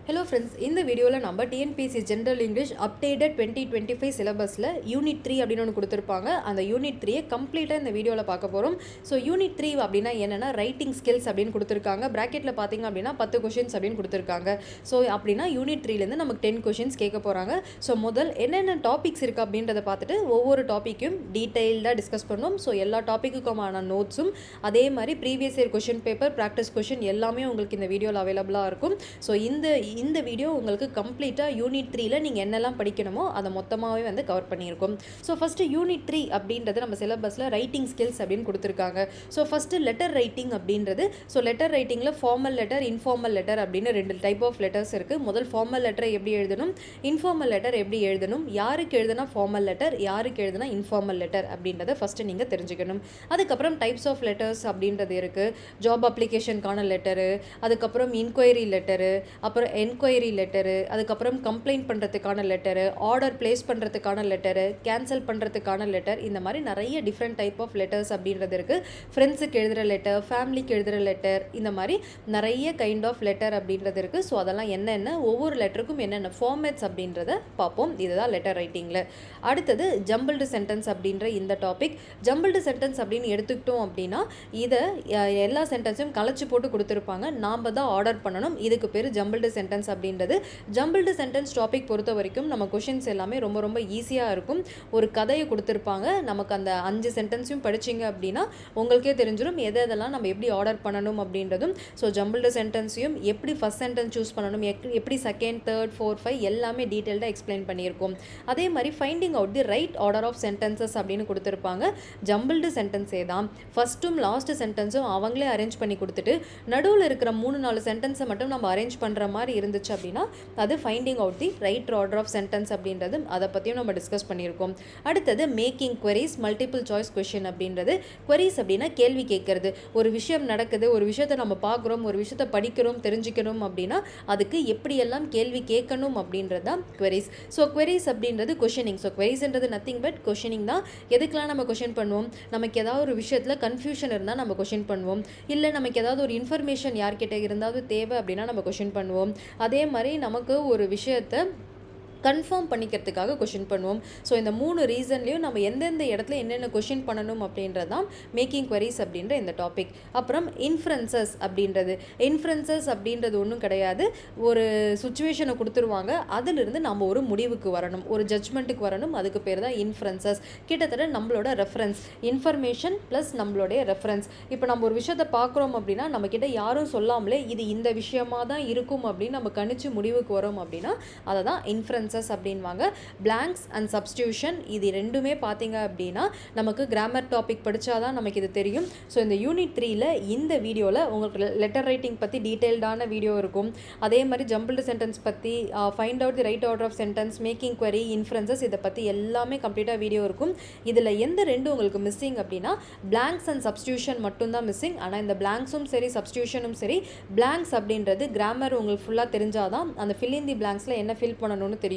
Hello friends, இந்த வீடியோவில் நம்ம TNPSC General English Updated 2025 Syllabusல Unit 3 அப்படின்னு ஒன்று கொடுத்துருப்பாங்க. அந்த Unit 3 கம்ப்ளீட்டாக இந்த வீடியோவில் பார்க்க போகிறோம். ஸோ Unit 3 அப்படின்னா என்னென்னா ரைட்டிங் ஸ்கில்ஸ் அப்படின்னு கொடுத்துருக்காங்க. ப்ராக்கெட்டில் பார்த்தீங்க அப்படின்னா 10 கொஷின்ஸ் அப்படின்னு கொடுத்துருக்காங்க. ஸோ அப்படின்னா Unit 3லேருந்து நமக்கு 10 கொஷின்ஸ் கேட்க போகிறாங்க. ஸோ முதல் என்னென்ன டாபிக்ஸ் இருக்குது அப்படின்றத பார்த்துட்டு ஒவ்வொரு டாப்பிக்கும் டீட்டெயில்டாக டிஸ்கஸ் பண்ணோம். ஸோ எல்லா டாப்பிக்குக்குமான நோட்ஸும் அதே மாதிரி previous year question paper practice question எல்லாமே உங்களுக்கு இந்த வீடியோவில் அவைலபிளாக இருக்கும். ஸோ இந்த வீடியோ உங்களுக்கு கம்ப்ளீட்டாக யூனிட் 3ல நீங்கள் என்னெல்லாம் படிக்கணுமோ அதை மொத்தமாகவே வந்து கவர் பண்ணியிருக்கோம். ஸோ ஃபஸ்ட்டு யூனிட் 3 அப்படின்றது நம்ம சிலபஸில் ரைட்டிங் ஸ்கில்ஸ் அப்படின்னு கொடுத்துருக்காங்க. ஸோ ஃபஸ்ட்டு லெட்டர் ரைட்டிங் அப்படின்றது, ஸோ லெட்டர் ரைட்டிங்கில் ஃபார்மல் லெட்டர், இன்ஃபார்மல் லெட்டர் அப்படின்னு 2 டைப் ஆஃப் லெட்டர்ஸ் இருக்குது. முதல் ஃபார்மல் லெட்டரை எப்படி எழுதணும், இன்ஃபார்மல் லெட்டர் எப்படி எழுதணும், யாருக்கு எழுதுனா ஃபார்மல் லெட்டர், யாருக்கு எழுதுனா இன்ஃபார்மல் லெட்டர் அப்படின்றத ஃபஸ்ட்டு நீங்கள் தெரிஞ்சுக்கணும். அதுக்கப்புறம் டைப்ஸ் ஆஃப் லெட்டர்ஸ் அப்படின்றது இருக்குது. ஜாப் அப்ளிகேஷனுக்கான லெட்டரு, அதுக்கப்புறம் இன்கொயரி லெட்டரு, அப்புறம் என்கொயரி லெட்டரு, அதுக்கப்புறம் கம்ப்ளைண்ட் பண்ணுறதுக்கான லெட்டரு, ஆர்டர் பிளேஸ் பண்ணுறதுக்கான லெட்டரு, கேன்சல் பண்ணுறதுக்கான லெட்டர், இந்த மாதிரி நிறைய டிஃப்ரெண்ட் டைப் ஆஃப் லெட்டர்ஸ் அப்படின்றது இருக்குது. ஃப்ரெண்ட்ஸுக்கு எழுதுகிற லெட்டர், ஃபேமிலிக்கு எழுதுகிற லெட்டர், இந்த மாதிரி நிறைய கைண்ட் ஆஃப் லெட்டர் அப்படின்றது இருக்குது. ஸோ அதெல்லாம் என்னென்ன, ஒவ்வொரு லெட்டருக்கும் என்னென்ன ஃபார்மேட்ஸ் அப்படின்றத பார்ப்போம். இதுதான் லெட்டர் ரைட்டிங்கில். அடுத்தது ஜம்பிள்டு சென்டென்ஸ் அப்படின்ற இந்த டாபிக். ஜம்பிள்டு சென்டென்ஸ் அப்படின்னு எடுத்துக்கிட்டோம் அப்படின்னா இதை எல்லா சென்டென்ஸையும் கலைச்சி போட்டு கொடுத்துருப்பாங்க, நாம் தான் ஆர்டர் பண்ணணும். இதுக்கு பேர் ஜம்பிள்டு சென்டென்ஸ் அப்படின்றது. ஜம்பிள்டு சென்டென்ஸ் டாபிக் பொறுத்த வரைக்கும் நம்ம கொஷின்ஸ் எல்லாமே ரொம்ப ரொம்ப ஈஸியாக இருக்கும். ஒரு கதையை கொடுத்துருப்பாங்க, நமக்கு அந்த 5 சென்டென்ஸையும் படிச்சிங்க அப்படின்னா உங்களுக்கே தெரிஞ்சிடும் எதெல்லாம் நம்ம எப்படி ஆர்டர் பண்ணணும் அப்படின்றதும். ஸோ ஜம்பிள்டு சென்டென்ஸையும் எப்படி ஃபஸ்ட் சென்டென்ஸ் சூஸ் பண்ணணும், எப்படி செகண்ட், தேர்ட், 4, 5 எல்லாமே டீட்டெயில்டாக எக்ஸ்பிளைன் பண்ணியிருக்கோம். அதே மாதிரி finding out the right order of sentences அப்படின்னு கொடுத்துருப்பாங்க. ஜம்பிள்டு சென்டென்ஸே தான் ஃபஸ்ட்டும் லாஸ்ட் சென்டென்ஸும் அவங்களே அரேஞ்ச் பண்ணி கொடுத்துட்டு நடுவில் இருக்கிற 3-4 சென்டென்ஸை மட்டும் நம்ம அரேஞ்ச் பண்ணுற மாதிரி இருந்துச்சு அப்படின்னா அது finding out the right order of sentence அப்படின்றது. அதை பற்றியும் நம்ம டிஸ்கஸ் பண்ணியிருக்கோம். அடுத்தது making queries, multiple choice question அப்படின்றது. queries அப்படின்னா கேள்வி கேட்கறது. ஒரு விஷயம் நடக்குது, ஒரு விஷயத்தை நம்ம பார்க்குறோம், ஒரு விஷயத்தை படிக்கிறோம், தெரிஞ்சுக்கணும் அப்படின்னா அதுக்கு எப்படியெல்லாம் கேள்வி கேட்கணும் அப்படின்றது தான் queries. ஸோ queries அப்படின்றது கொஷினிங். ஸோ queriesன்றது நத்திங் பட் கொஷினிங் தான். எதுக்கெல்லாம் நம்ம கொஷின் பண்ணுவோம், நமக்கு ஏதாவது ஒரு விஷயத்தில் கன்ஃபியூஷன் இருந்தால் நம்ம கொஷின் பண்ணுவோம், இல்லை நமக்கு ஏதாவது ஒரு இன்ஃபர்மேஷன் யார்கிட்ட இருந்தாவது தேவை அப்படின்னா நம்ம கொஷின் பண்ணுவோம். அதே மாதிரி நமக்கு ஒரு விஷயத்தை கன்ஃபார்ம் பண்ணிக்கிறதுக்காக கொஷின் பண்ணுவோம். ஸோ இந்த 3 ரீசன்லேயும் நம்ம எந்தெந்த இடத்துல என்னென்ன கொஷின் பண்ணணும் அப்படின்றது தான் மேக்கிங் queries அப்படின்ற இந்த டாபிக். அப்புறம் இன்ஃபரன்சஸ் அப்படின்றது. இன்ஃபரன்சஸ் அப்படின்றது ஒன்றும் கிடையாது, ஒரு சுச்சுவேஷனை கொடுத்துருவாங்க, அதிலிருந்து நம்ம ஒரு முடிவுக்கு வரணும், ஒரு ஜட்ஜ்மெண்ட்டுக்கு வரணும், அதுக்கு பேர் தான் இன்ஃபரன்சஸ். கிட்டத்தட்ட நம்மளோட ரெஃபரன்ஸ், இன்ஃபர்மேஷன் ப்ளஸ் நம்மளுடைய ரெஃபரன்ஸ். இப்போ நம்ம ஒரு விஷயத்தை பார்க்குறோம் அப்படின்னா நம்மக்கிட்ட யாரும் சொல்லாமலே இது இந்த விஷயமாக தான் இருக்கும் அப்படின்னு நம்ம கணிச்சு முடிவுக்கு வரோம் அப்படின்னா அதை தான் இன்ஃபரன்சஸ் அப்படின்வாங்க. பிளாங்க்ஸ் அண்ட் சப்ஸ்டியூஷன், இது ரெண்டுமே பார்த்தீங்க அப்படின்னா நமக்கு கிராமர் டாபிக் படித்தாதான் நமக்கு இது தெரியும். ஸோ இந்த யூனிட் 3ல இந்த வீடியோவில் உங்களுக்கு லெட்டர் ரைட்டிங் பற்றி டீட்டெயில்டான வீடியோ இருக்கும். அதே மாதிரி ஜம்பிள்டு சென்டென்ஸ் பற்றி, find out the right order of sentence, making query, inferences, இதை பற்றி எல்லாமே கம்ப்ளீட்டாக வீடியோ இருக்கும். இதில் எந்த 2 உங்களுக்கு மிஸ்ஸிங் அப்படின்னா பிளாங்க்ஸ் அண்ட் சப்ஸ்டியூஷன் மட்டும்தான் மிஸ்ஸிங். ஆனால் இந்த பிளாங்க்ஸும் சரி சப்ஸ்டியூஷனும் சரி, பிளாங்க்ஸ் அப்படின்றது கிராமர் உங்களுக்கு ஃபுல்லாக தெரிஞ்சாதான் அந்த ஃபில் இன் தி பிளாங்க்ஸில் என்ன ஃபில் பண்ணணும்னு தெரியும்.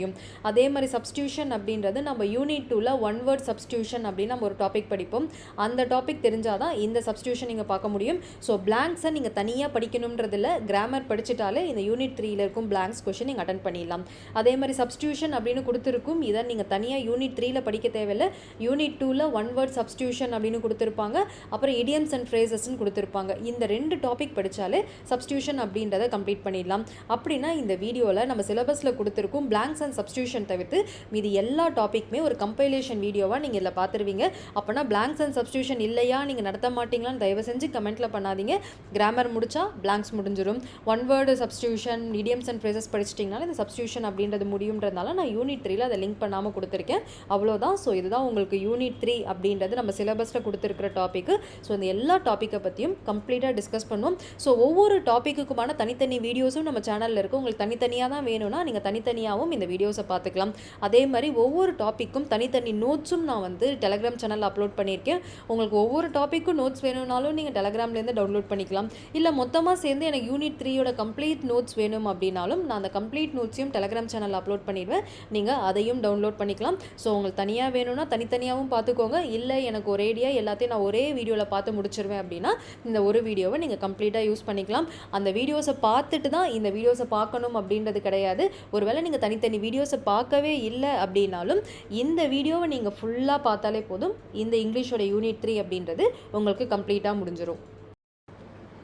அதே மாதிரி சப்ஸ்டியூஷன் அப்படின்றது நம்ம யூனிட் 2ல ஒன் வேர்ட் சப்ஸ்டியூஷன் அப்படின்னு நம்ம ஒரு டாபிக் படிப்போம். அந்த டாபிக் தெரிஞ்சாதான் இந்த சப்ஸ்டியூஷன் நீங்கள் பார்க்க முடியும். ஸோ பிளாங்க்ஸை நீங்கள் தனியாக படிக்கணுன்றதில்ல, கிராமர் படிச்சுட்டாலே இந்த யூனிட் 3ல இருக்கும் பிளாங்க்ஸ் கொஷின் நீங்கள் அட்டன் பண்ணிடலாம். அதே மாதிரி சப்ஸ்டியூஷன் அப்படின்னு கொடுத்துருக்கும், இதை நீங்கள் தனியாக யூனிட் 3ல படிக்க தேவையில்லை. யூனிட் 2ல ஒன் வேர்ட் சப்ஸ்டியூஷன் அப்படின்னு கொடுத்துருப்பாங்க, அப்புறம் இடியம்ஸ் அண்ட் ஃப்ரேசஸ்ன்னு கொடுத்துருப்பாங்க. இந்த 2 டாபிக் படித்தாலே சப்ஸ்டியூஷன் அப்படின்றத கம்ப்ளீட் பண்ணிடலாம். அப்படின்னா இந்த வீடியோவில் நம்ம சிலபஸில் கொடுத்துருக்கும் பிளாங்க்ஸ் அண்ட் சப்ஸ்டியூஷன் தவிர்த்து மீதி எல்லா டாபிக்குமே ஒரு கம்பைலேஷன் வீடியோவாக நீங்கள் இதில் பார்த்துருவீங்க. அப்போனா பிளாங்க்ஸ் அண்ட் சப்ஸ்டியூஷன் இல்லையா, நீங்கள் நடத்த மாட்டீங்களான்னு தயவு செஞ்சு கமெண்ட்டில் பண்ணாதீங்க. கிராமர் முடிச்சா பிளாங்க்ஸ் முடிஞ்சிடும். One word substitution, idioms and phrases படிச்சிட்டிங்கனால இந்த சப்ஸ்டியூஷன் அப்படின்றது முடியுன்றதுனால நான் யூனிட் 3ல அதை லிங்க் பண்ணாமல் கொடுத்துருக்கேன். அவ்வளோதான். ஸோ இதுதான் உங்களுக்கு யூனிட் 3 அப்படின்றது நம்ம சிலபஸில் கொடுத்துருக்கிற டாபிக். ஸோ இந்த எல்லா டாப்பிக்கை பற்றியும் கம்ப்ளீட்டாக டிஸ்கஸ் பண்ணுவோம். ஸோ ஒவ்வொரு டாப்பிக்குக்குமான தனித்தனி வீடியோஸும் நம்ம சேனலில் இருக்குது. உங்களுக்கு தனித்தனியாக தான் வேணும்னா நீங்கள் தனித்தனியாகவும் இந்த வீடியோ வீடியோஸை பார்த்துக்கலாம். அதே மாதிரி ஒவ்வொரு டாப்பிக்கும் தனித்தனி நோட்ஸும் நான் வந்து டெலகிராம் சேனலில் அப்லோட் பண்ணியிருக்கேன். உங்களுக்கு ஒவ்வொரு டாப்பிக்கும் நோட்ஸ் வேணும்னாலும் நீங்கள் டெலகிராம்லேருந்து டவுன்லோட் பண்ணிக்கலாம். இல்லை மொத்தமாக சேர்ந்து எனக்கு யூனிட் 3யோட கம்ப்ளீட் நோட்ஸ் வேணும் அப்படின்னாலும் நான் அந்த கம்ப்ளீட் நோட்ஸையும் டெலகிராம் சேனலில் அப்லோட் பண்ணிடுவேன். நீங்கள் அதையும் டவுன்லோட் பண்ணிக்கலாம். ஸோ உங்களுக்கு தனியாக வேணும்னா தனித்தனியாகவும் பார்த்துக்கோங்க. இல்லை எனக்கு ஒரேடியாக எல்லாத்தையும் நான் ஒரே வீடியோவில் பார்த்து முடிச்சிருவேன் அப்படின்னா இந்த ஒரு வீடியோவை நீங்கள் கம்ப்ளீட்டாக யூஸ் பண்ணிக்கலாம். அந்த வீடியோஸை பார்த்துட்டு தான் இந்த வீடியோஸை பார்க்கணும் அப்படின்றது கிடையாது. ஒருவேளை நீங்கள் தனித்தனி வீடியோஸை பார்க்கவே இல்லை அப்படின்னாலும் இந்த வீடியோவை நீங்கள் ஃபுல்லாக பார்த்தாலே போதும். இந்த இங்கிலீஷோட யூனிட் 3 அப்படின்றது உங்களுக்கு கம்ப்ளீட்டாக முடிஞ்சிடும்.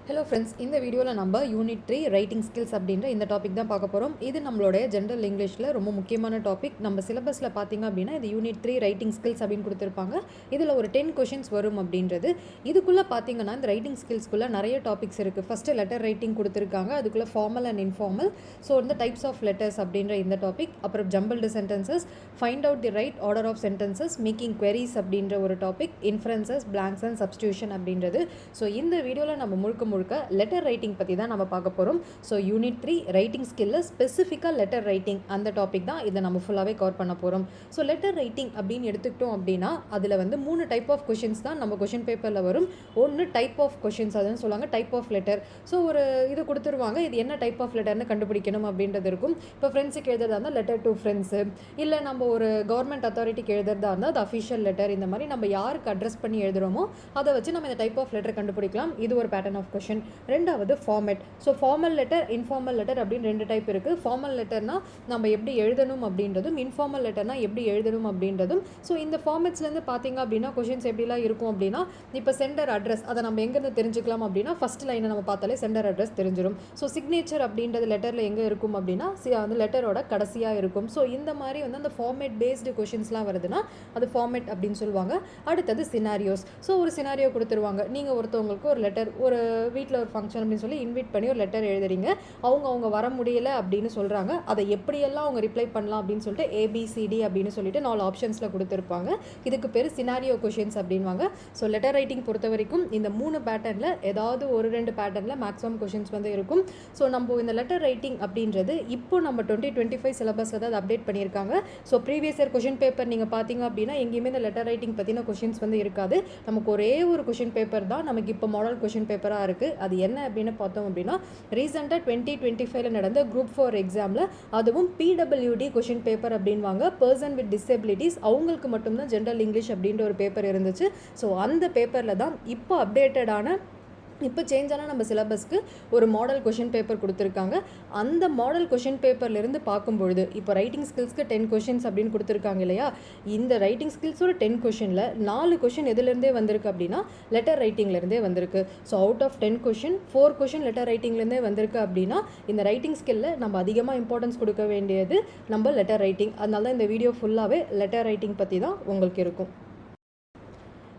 ஹலோ ஃப்ரெண்ட்ஸ், இந்த வீடியோவில் நம்ம யூனிட் 3 ரைட்டிங் ஸ்கில்ஸ் அப்படின்ற இந்த டாபிக் தான் பார்க்க போகிறோம். இது நம்மளுடைய ஜென்ரல் இங்கிலீஷில் ரொம்ப முக்கியமான டாபிக். நம்ம சிலபஸில் பார்த்திங்க அப்படின்னா இது யூனிட் 3 ரைட்டிங் ஸ்கில்ஸ் அப்படின்னு கொடுத்துருப்பாங்க. இதில் ஒரு 10 கொஷின்ஸ் வரும் அப்படின்றது. இதுக்குள்ளே பார்த்திங்கன்னா இந்த ரைட்டிங் ஸ்கில்ஸ்க்குள்ளே நிறைய டாபிக்ஸ் இருக்குது. ஃபஸ்ட்டு லெட்டர் ரைட்டிங் கொடுத்துருக்காங்க. அதுக்குள்ளே ஃபார்மல் அண்ட் இன்ஃபார்மல், ஸோ இந்த டைப்ஸ் ஆஃப் லெட்டர்ஸ் அப்படின்ற இந்த டாபிக். அப்புறம் jumbled sentences, find out the right order of sentences, making queries அப்படின்ற ஒரு topic, inferences, blanks and substitution அப்படின்றது. ஸோ இந்த வீடியோவில் நம்ம முழுக்க லெட்டர் ரைட்டிங் பற்றி தான் நம்ம பார்க்க போகிறோம். ஸோ யூனிட் 3 ரைட்டிங் ஸ்கில்ல ஸ்பெசிஃபிக்காக லெட்டர் ரைட்டிங் அந்த டாபிக் தான் இதை நம்ம ஃபுல்லாகவே கவர் பண்ண போகிறோம். ஸோ லெட்டர் ரைட்டிங் அப்படின்னு எடுத்துக்கிட்டோம் அப்படின்னா அதில் வந்து 3 டைப் ஆஃப் கொஷின்ஸ் தான் நம்ம கொஷின் பேப்பரில் வரும். ஒன்று டைப் ஆஃப் கொஷின்ஸ், அதுன்னு சொல்லுவாங்க டைப் ஆஃப் லெட்டர். ஸோ ஒரு இது கொடுத்துருவாங்க, இது என்ன டைப் ஆஃப் லெட்டர்னு கண்டுபிடிக்கணும் அப்படின்றது இருக்கும். இப்போ ஃப்ரெண்ட்ஸுக்கு எழுதுறதா இருந்தால் லெட்டர் டு ஃப்ரெண்ட்ஸு, இல்லை நம்ம ஒரு கவர்மெண்ட் அத்தாரிட்டிக்கு எழுதுறதா இருந்தால் அது அஃபிஷியல் லெட்டர். இந்த மாதிரி நம்ம யாருக்கு அட்ரஸ் பண்ணி எழுதுகிறோமோ அதை வச்சு நம்ம இந்த டைப் ஆஃப் லெட்டர் கண்டுபிடிக்கலாம். இது ஒரு பேட்டர்ன் ஆஃப் கொஷின். ரெண்டாவது format. So formal letter, informal letter அப்படின்னு 2 டைப் இருக்குது. ஃபார்மல் லெட்டர்னா நம்ம எப்படி எழுதணும் அப்படின்றதும், இன்ஃபார்மல் லெட்டர்னா எப்படி எழுதணும் அப்படின்றதும். ஸோ இந்த ஃபார்மேட்ஸ்லேருந்து பார்த்தீங்க அப்படின்னா கொஷின்ஸ் எப்படிலாம் இருக்கும் அப்படின்னா, இப்போ சென்டர் அட்ரஸ் அதை நம்ம எங்கேருந்து தெரிஞ்சுக்கலாம் அப்படின்னா ஃபர்ஸ்ட் லைனை நம்ம பார்த்தாலே சென்டர் அட்ரஸ் தெரிஞ்சிடும். ஸோ சிக்னேச்சர் அப்படின்றது லெட்டரில் எங்கே இருக்கும் அப்படின்னா அந்த லெட்டரோட கடைசியாக இருக்கும். ஸோ இந்த மாதிரி வந்து அந்த ஃபார்மேட் பேஸ்டு கொஷின்ஸ்லாம் வருதுன்னா அது ஃபார்மேட் அப்படின்னு சொல்லுவாங்க. அடுத்தது சினாரியோஸ். ஸோ ஒரு சினாரியோ கொடுத்துருவாங்க, நீங்கள் ஒருத்தவங்களுக்கு ஒரு லெட்டர், ஒரு வீட்டில் ஒரு ஃபங்க்ஷன் அப்படின்னு சொல்லி இன்வைட் பண்ணி ஒரு லெட்டர் எழுதுறீங்க. அவங்க வர முடியல அப்படின்னு சொல்கிறாங்க. அதை எப்படியெல்லாம் அவங்க ரிப்ளை பண்ணலாம் அப்படின்னு சொல்லிட்டு ABCD அப்படின்னு சொல்லிட்டு 4 ஆப்ஷன்ஸில் கொடுத்துருப்பாங்க. இதுக்கு பேர் சினாரியோ கொஷின்ஸ் அப்படின்வாங்க. ஸோ லெட்டர் ரைட்டிங் பொறுத்த வரைக்கும் இந்த 3 பேட்டர்னில் ஏதாவது ஒரு 2 பேட்டர்னில் மேக்ஸிமம் கொஷின்ஸ் வந்து இருக்கும். ஸோ நம்ம இந்த லெட்டர் ரைட்டிங் அப்படின்றது இப்போ நம்ம 2025 சிலபஸில் தான் அப்டேட் பண்ணியிருக்காங்க. So previous year question paper நீங்கள் பார்த்தீங்க அப்படின்னா எங்கேயுமே இந்த லெட்டர் ரைட்டிங் பற்றின கொஷின்ஸ் வந்து இருக்காது. நமக்கு ஒரே ஒரு கொஷின் பேப்பர் தான் நமக்கு இப்போ மாடல் கொஷின் பேப்பராக இருக்குது. அது என்ன அப்படின்னு பார்த்தோம் அப்படின்னா ரீசெண்டாக 2025 நடந்த குரூப் 4 எக்ஸாமில், அதுவும் PWD கொஷின் பேப்பர் அப்படின்வாங்க, பர்சன் வித் டிசபிலிட்டிஸ், அவங்களுக்கு மட்டும்தான் ஜென்ரல் இங்கிலீஷ் அப்படின்ற ஒரு பேப்பர் இருந்துச்சு. ஸோ அந்த பேப்பரில் தான் இப்போ அப்டேட்டடான, இப்போ சேஞ்சான நம்ம சிலபஸ்க்கு ஒரு மாடல் கொஷின் பேப்பர் கொடுத்துருக்காங்க. அந்த மாடல் கொஷின் பேப்பர்லேருந்து பார்க்கும்பொழுது இப்போ ரைட்டிங் ஸ்கில்ஸ்க்கு 10 கொஷின்ஸ் அப்படின்னு கொடுத்துருக்காங்க இல்லையா, இந்த ரைட்டிங் ஸ்கில்ஸோட 10 கொஷினில் 4 கொஷின் எதுலேருந்தே வந்திருக்கு அப்படின்னா லெட்டர் ரைட்டிங்லேருந்தே வந்திருக்கு. So out of 10 question 4 question letter ரைட்டிங்லேருந்தே வந்திருக்கு அப்படின்னா இந்த ரைட்டிங் ஸ்கில்ல நம்ம அதிகமாக இம்பார்ட்டன்ஸ் கொடுக்க வேண்டியது நம்ம லெட்டர் ரைட்டிங். அதனால தான் இந்த வீடியோ ஃபுல்லாகவே லெட்டர் ரைட்டிங் பற்றி தான் உங்களுக்கு இருக்கும்.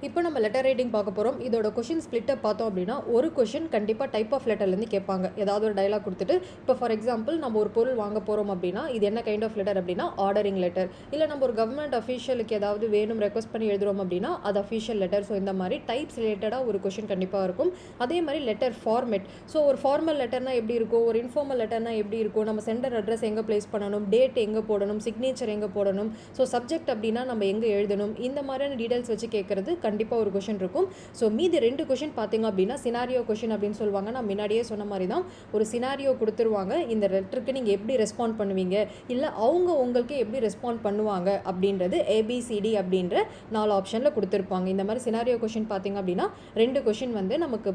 இப்போ நம்ம லெட்டர் ரைட்டிங் பார்க்க போகிறோம். இதோட கொஷின் ஸ்பிளிட்டை பார்த்தோம் அப்படின்னா ஒரு கொஷின் கண்டிப்பாக டைப் ஆஃப் லெட்டர்லேருந்து கேட்பாங்க. ஏதாவது ஒரு டைலாக் கொடுத்துட்டு, இப்போ ஃபார் எக்ஸாம்பிள் நம்ம ஒரு பொருள் வாங்க போகிறோம் அப்படின்னா இது என்ன கைண்ட் ஆஃப் லெட்டர் அப்படின்னா ஆர்டரிங் லெட்டர். இல்லை நம்ம ஒரு கவர்மெண்ட் அஃபீஷியலுக்கு ஏதாவது வேணும் ரெக்வஸ்ட் பண்ணி எழுதுறோம் அப்படின்னா அது அஃபீஷியல் லெட்டர். ஸோ இந்த மாதிரி டைப்ஸ் ரிலேட்டடாக ஒரு கொஷின் கண்டிப்பாக இருக்கும். அதே மாதிரி லெட்டர் ஃபார்மேட். ஸோ ஒரு ஃபார்மல் லெட்டர்னா எப்படி இருக்கும், ஒரு இன்ஃபார்மல் லெட்டர்னா எப்படி இருக்கும், நம்ம சென்டர் அட்ரஸ் எங்கே பிளேஸ் பண்ணணும், டேட் எங்கே போடணும், சிக்னேச்சர் எங்கே போடணும், ஸோ சப்ஜெக்ட் அப்படின்னா நம்ம எங்கே எழுதணும், இந்த மாதிரியான டீடைல்ஸ் வச்சு கேட்குறது கண்டிப்பாக ஒரு கொஷின் இருக்கும். ஸோ மீதி 2 கொஷின் பார்த்தீங்க அப்படின்னா சினாரியோ கொஷின் அப்படின்னு சொல்லுவாங்க. நான் முன்னாடியே சொன்ன மாதிரி தான் ஒரு சினாரியோ கொடுத்துருவாங்க, இந்த லெட்டருக்கு நீங்கள் எப்படி ரெஸ்பாண்ட் பண்ணுவீங்க, இல்லை அவங்க உங்களுக்கு எப்படி ரெஸ்பாண்ட் பண்ணுவாங்க அப்படின்றது ABCD அப்படின்ற 4 ஆப்ஷனில் கொடுத்துருப்பாங்க. இந்த மாதிரி சினாரியோ கொஷின் பார்த்தீங்க அப்படின்னா 2 கொஷின் வந்து நமக்கு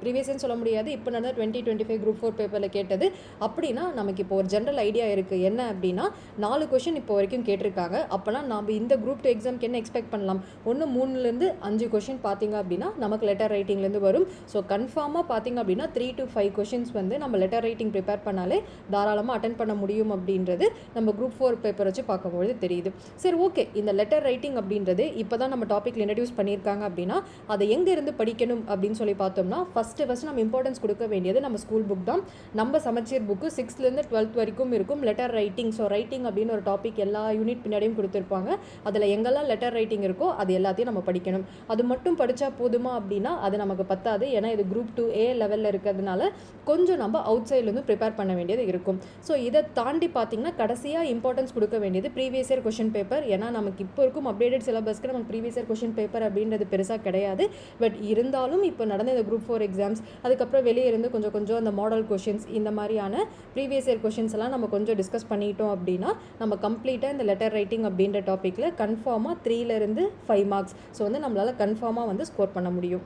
ப்ரீவியஸ்ன்னு சொல்ல முடியாது, இப்போ நடந்த 2025 குரூப் 4 பேப்பரில் கேட்டது. அப்படின்னா நமக்கு இப்போ ஒரு ஜென்ரல் ஐடியா இருக்குது என்ன அப்படின்னா 4 கொஷின் இப்போ வரைக்கும் கேட்டிருக்காங்க. அப்போனா நம்ம இந்த குரூப் 2 எக்ஸாம்க்கு என்ன எக்ஸ்பெக்ட் பண்ணலாம், 3லேருந்து 5 கொஷின் பார்த்தீங்க அப்படின்னா நமக்கு லெட்டர் ரைட்டிங்லேருந்து வரும். ஸோ கன்ஃபார்மாக பார்த்தீங்க அப்படின்னா 3 to 5 கொஷின்ஸ் வந்து நம்ம லெட்டர் ரைட்டிங் ப்ரிப்பேர் பண்ணாலே தாராளமாக அட்டென்ட் பண்ண முடியும் அப்படின்றது நம்ம குரூப் 4 பேப்பர் வச்சு பார்க்கும்பொழுது தெரியுது. சரி, ஓகே, இந்த லெட்டர் ரைட்டிங் அப்படின்றது இப்போ தான் நம்ம டாப்பிக்கில் இன்ட்ரடியூஸ் பண்ணியிருக்காங்க அப்படின்னா அதை எங்கே இருந்து படிக்கணும் அப்படின்னு சொல்லி பார்த்தோம்னா ஃபஸ்ட்டு நம்ம இம்பார்ட்டன்ஸ் கொடுக்க வேண்டியது நம்ம ஸ்கூல் புக் தான். நம்ம சமச்சீர் புக்கு 6th-லேருந்து 12th வரைக்கும் இருக்கும் லெட்டர் ரைட்டிங். ஸோ ரைட்டிங் அப்படின்னு ஒரு டாபிக் எல்லா யூனிட் பின்னாடியும் கொடுத்துருப்பாங்க. அதில் எங்கெல்லாம் லெட்டர் ரைட்டிங் இருக்கோ அது எல்லாத்தையும் நம்ம படிக்க படிக்கணும். அது மட்டும் படித்தா போதுமா அப்படின்னா அது நமக்கு பத்தாது. ஏன்னா இது குரூப் 2A லெவலில் இருக்கிறதுனால கொஞ்சம் நம்ம அவுட் சைட்லேருந்து ப்ரிப்பேர் பண்ண வேண்டியது இருக்கும். ஸோ இதை தாண்டி பார்த்தீங்கன்னா கடைசியாக இம்பார்ட்டன்ஸ் கொடுக்க வேண்டியது ப்ரீவியஸ் இயர் கொஷின் பேப்பர். ஏன்னா நமக்கு இப்போ இருக்கும் அப்டேட்டட் சிலபஸ்க்கு நமக்கு ப்ரீவியஸ் இயர் கொஷின் பேப்பர் அப்படின்றது பெருசாக கிடையாது. பட் இருந்தாலும் இப்போ நடந்த இந்த குரூப் 4 எக்ஸாம்ஸ், அதுக்கப்புறம் வெளியே இருந்து கொஞ்சம் அந்த மாடல் கொஷின்ஸ், இந்த மாதிரியான ப்ரீவியஸ் இயர் கொஷின்ஸ் எல்லாம் நம்ம கொஞ்சம் டிஸ்கஸ் பண்ணிட்டோம் அப்படின்னா நம்ம கம்ப்ளீட்டாக இந்த லெட்டர் ரைட்டிங் அப்படின்ற டாப்பிக்கில் கன்ஃபார்மாக 3லேருந்து 5 மார்க்ஸ் ஸோ வந்து நம்மளால் கன்ஃபார்மாக வந்து ஸ்கோர் பண்ண முடியும்.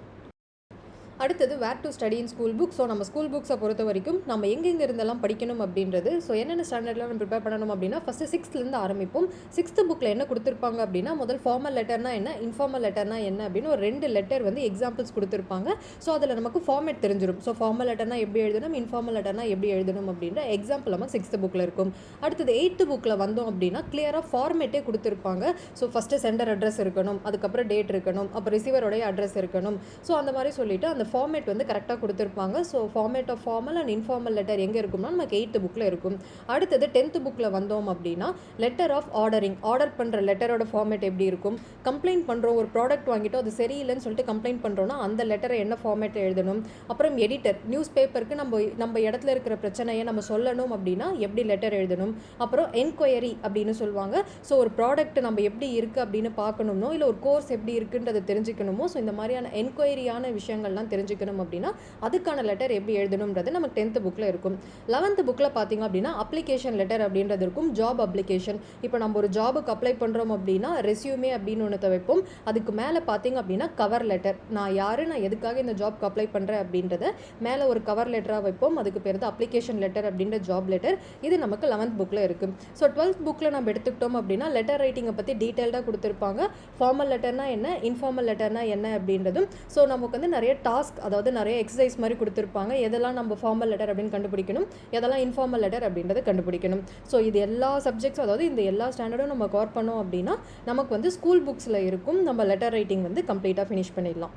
அடுத்தது where to study in school book. So நம்ம ஸ்கூல் புக்ஸை பொறுத்த வரைக்கும் நம்ம எங்கெங்கே இருந்தெல்லாம் படிக்கணும் அப்படின்றது, ஸோ என்னென்ன ஸ்டாண்டர்ட்லாம் நம்ம ப்ரிப்பேர் பண்ணணும் அப்படின்னா ஃபஸ்ட்டு 6th ஆரம்பிப்போம். 6th புக்கில் என்ன கொடுத்துருப்பாங்க அப்படின்னா முதல் ஃபார்மல் லெட்டர்னா என்ன, இன்ஃபார்மல் லெட்டர்னா என்ன அப்படின்னு ஒரு 2 லெட்டர் வந்து எக்ஸாம்பிள்ஸ் கொடுத்துருப்பாங்க. ஸோ அதில் நமக்கு ஃபார்மேட் தெரிஞ்சிடும். ஸோ ஃபார்மல் லெட்டர்னா எப்படி எழுதணும், இன்ஃபார்மல் லெட்டர்னா எப்படி எழுதணும் அப்படின்ற எக்ஸாம்பிள் நமக்கு 6th புக்கில் இருக்கும். அடுத்தது 8th புக்கில் வந்தோம் அப்படின்னா கிளியராக ஃபார்மேட்டே கொடுத்துருப்பாங்க. ஸோ ஃபஸ்ட்டு சென்டர் அட்ரஸ் இருக்கணும், அதுக்கப்புறம் டேட் இருக்கணும், அப்புறம் ரிசீவரோடைய அட்ரஸ் இருக்கணும். ஸோ அந்த மாதிரி சொல்லிட்டு அந்த ஃபார்மேட் வந்து கரெக்டாக கொடுத்துருப்பாங்க. So format of formal and informal letter எங்கே இருக்கும்னா நமக்கு 8th புக்கில் இருக்கும். அடுத்தது 10th புக்கில் வந்தோம் அப்படின்னா லெட்டர் ஆஃப் ஆர்டரிங், ஆர்டர் பண்ணுற லெட்டரோட ஃபார்மேட் எப்படி இருக்கும், கம்ப்ளைண்ட் பண்ணுறோம் ஒரு ப்ராடக்ட் வாங்கிட்டோம் அது சரியில்லைன்னு சொல்லிட்டு கம்ப்ளைண்ட் பண்ணுறோன்னா அந்த லெட்டரை என்ன ஃபார்மேட்டில் எழுதணும், அப்புறம் எடிட்டர் நியூஸ் பேப்பருக்கு நம்ம இடத்துல இருக்கிற பிரச்சனையை நம்ம சொல்லணும் அப்படின்னா எப்படி லெட்டர் எழுதணும், அப்புறம் என்கொயரி அப்படின்னு சொல்லுவாங்க. ஸோ ஒரு ப்ராடக்ட் நம்ம எப்படி இருக்குது அப்படின்னு பார்க்கணுமோ இல்லை ஒரு கோர்ஸ் எப்படி இருக்குன்றதை தெரிஞ்சுக்கணுமோ, ஸோ இந்த மாதிரியான என்கொயரியான விஷயங்கள்லாம் தெரிஞ்சுக்கணும் அப்படின்னா அதுக்கான லெட்டர் எப்படி எழுதணும்ன்றது நமக்கு 10th புக்கில் இருக்கும். 11th புக்கில் பார்த்தீங்க அப்படின்னா அப்ளிகேஷன் லெட்டர் அப்படின்றது இருக்கும், ஜாப் அப்ளிகேஷன். இப்போ நம்ம ஒரு ஜாபுக்கு அப்ளை பண்ணுறோம் அப்படின்னா ரெஸ்யூமே அப்படின்னு ஒன்று வைப்போம். அதுக்கு மேலே பார்த்தீங்க அப்படின்னா கவர் லெட்டர், நான் யார், நான் எதுக்காக இந்த ஜாப்க்கு அப்ளை பண்ணுறேன் அப்படின்றத மேலே ஒரு கவர் லெட்டராக வைப்போம். அதுக்கு பேர் தான் அப்ளிகேஷன் லெட்டர் அப்படின்ற ஜாப் லெட்டர். இது நமக்கு 11th புக்கில் இருக்குது. ஸோ 12th புக்கில் நம்ம எடுத்துக்கிட்டோம் அப்படின்னா லெட்டர் ரைட்டிங்கை பற்றி டீட்டெயில்டாக கொடுத்துருப்பாங்க. ஃபார்மல் லெட்டர்னா என்ன, இன்ஃபார்மல் லெட்டர்னா என்ன அப்படின்றதும். ஸோ நமக்கு வந்து நிறைய டாஸ்க், அதாவது நிறைய எக்ஸசைஸ் மாதிரி கொடுத்துருப்பாங்க. எதெல்லாம் நம்ம ஃபார்மல் லெட்டர் அப்படின்னு கண்டுபிடிக்கணும், எதெல்லாம் இன்ஃபார்மல் லெட்டர் அப்படின்றத கண்டுபிடிக்கணும். ஸோ இது எல்லா சப்ஜெக்ட்ஸ், அதாவது இந்த எல்லா ஸ்டாண்டர்டும் நம்ம கவர் பண்ணோம் அப்படின்னா நமக்கு வந்து ஸ்கூல் புக்ஸில் இருக்கும் நம்ம லெட்டர் ரைட்டிங் வந்து கம்ப்ளீட்டாக ஃபினிஷ் பண்ணிடலாம்.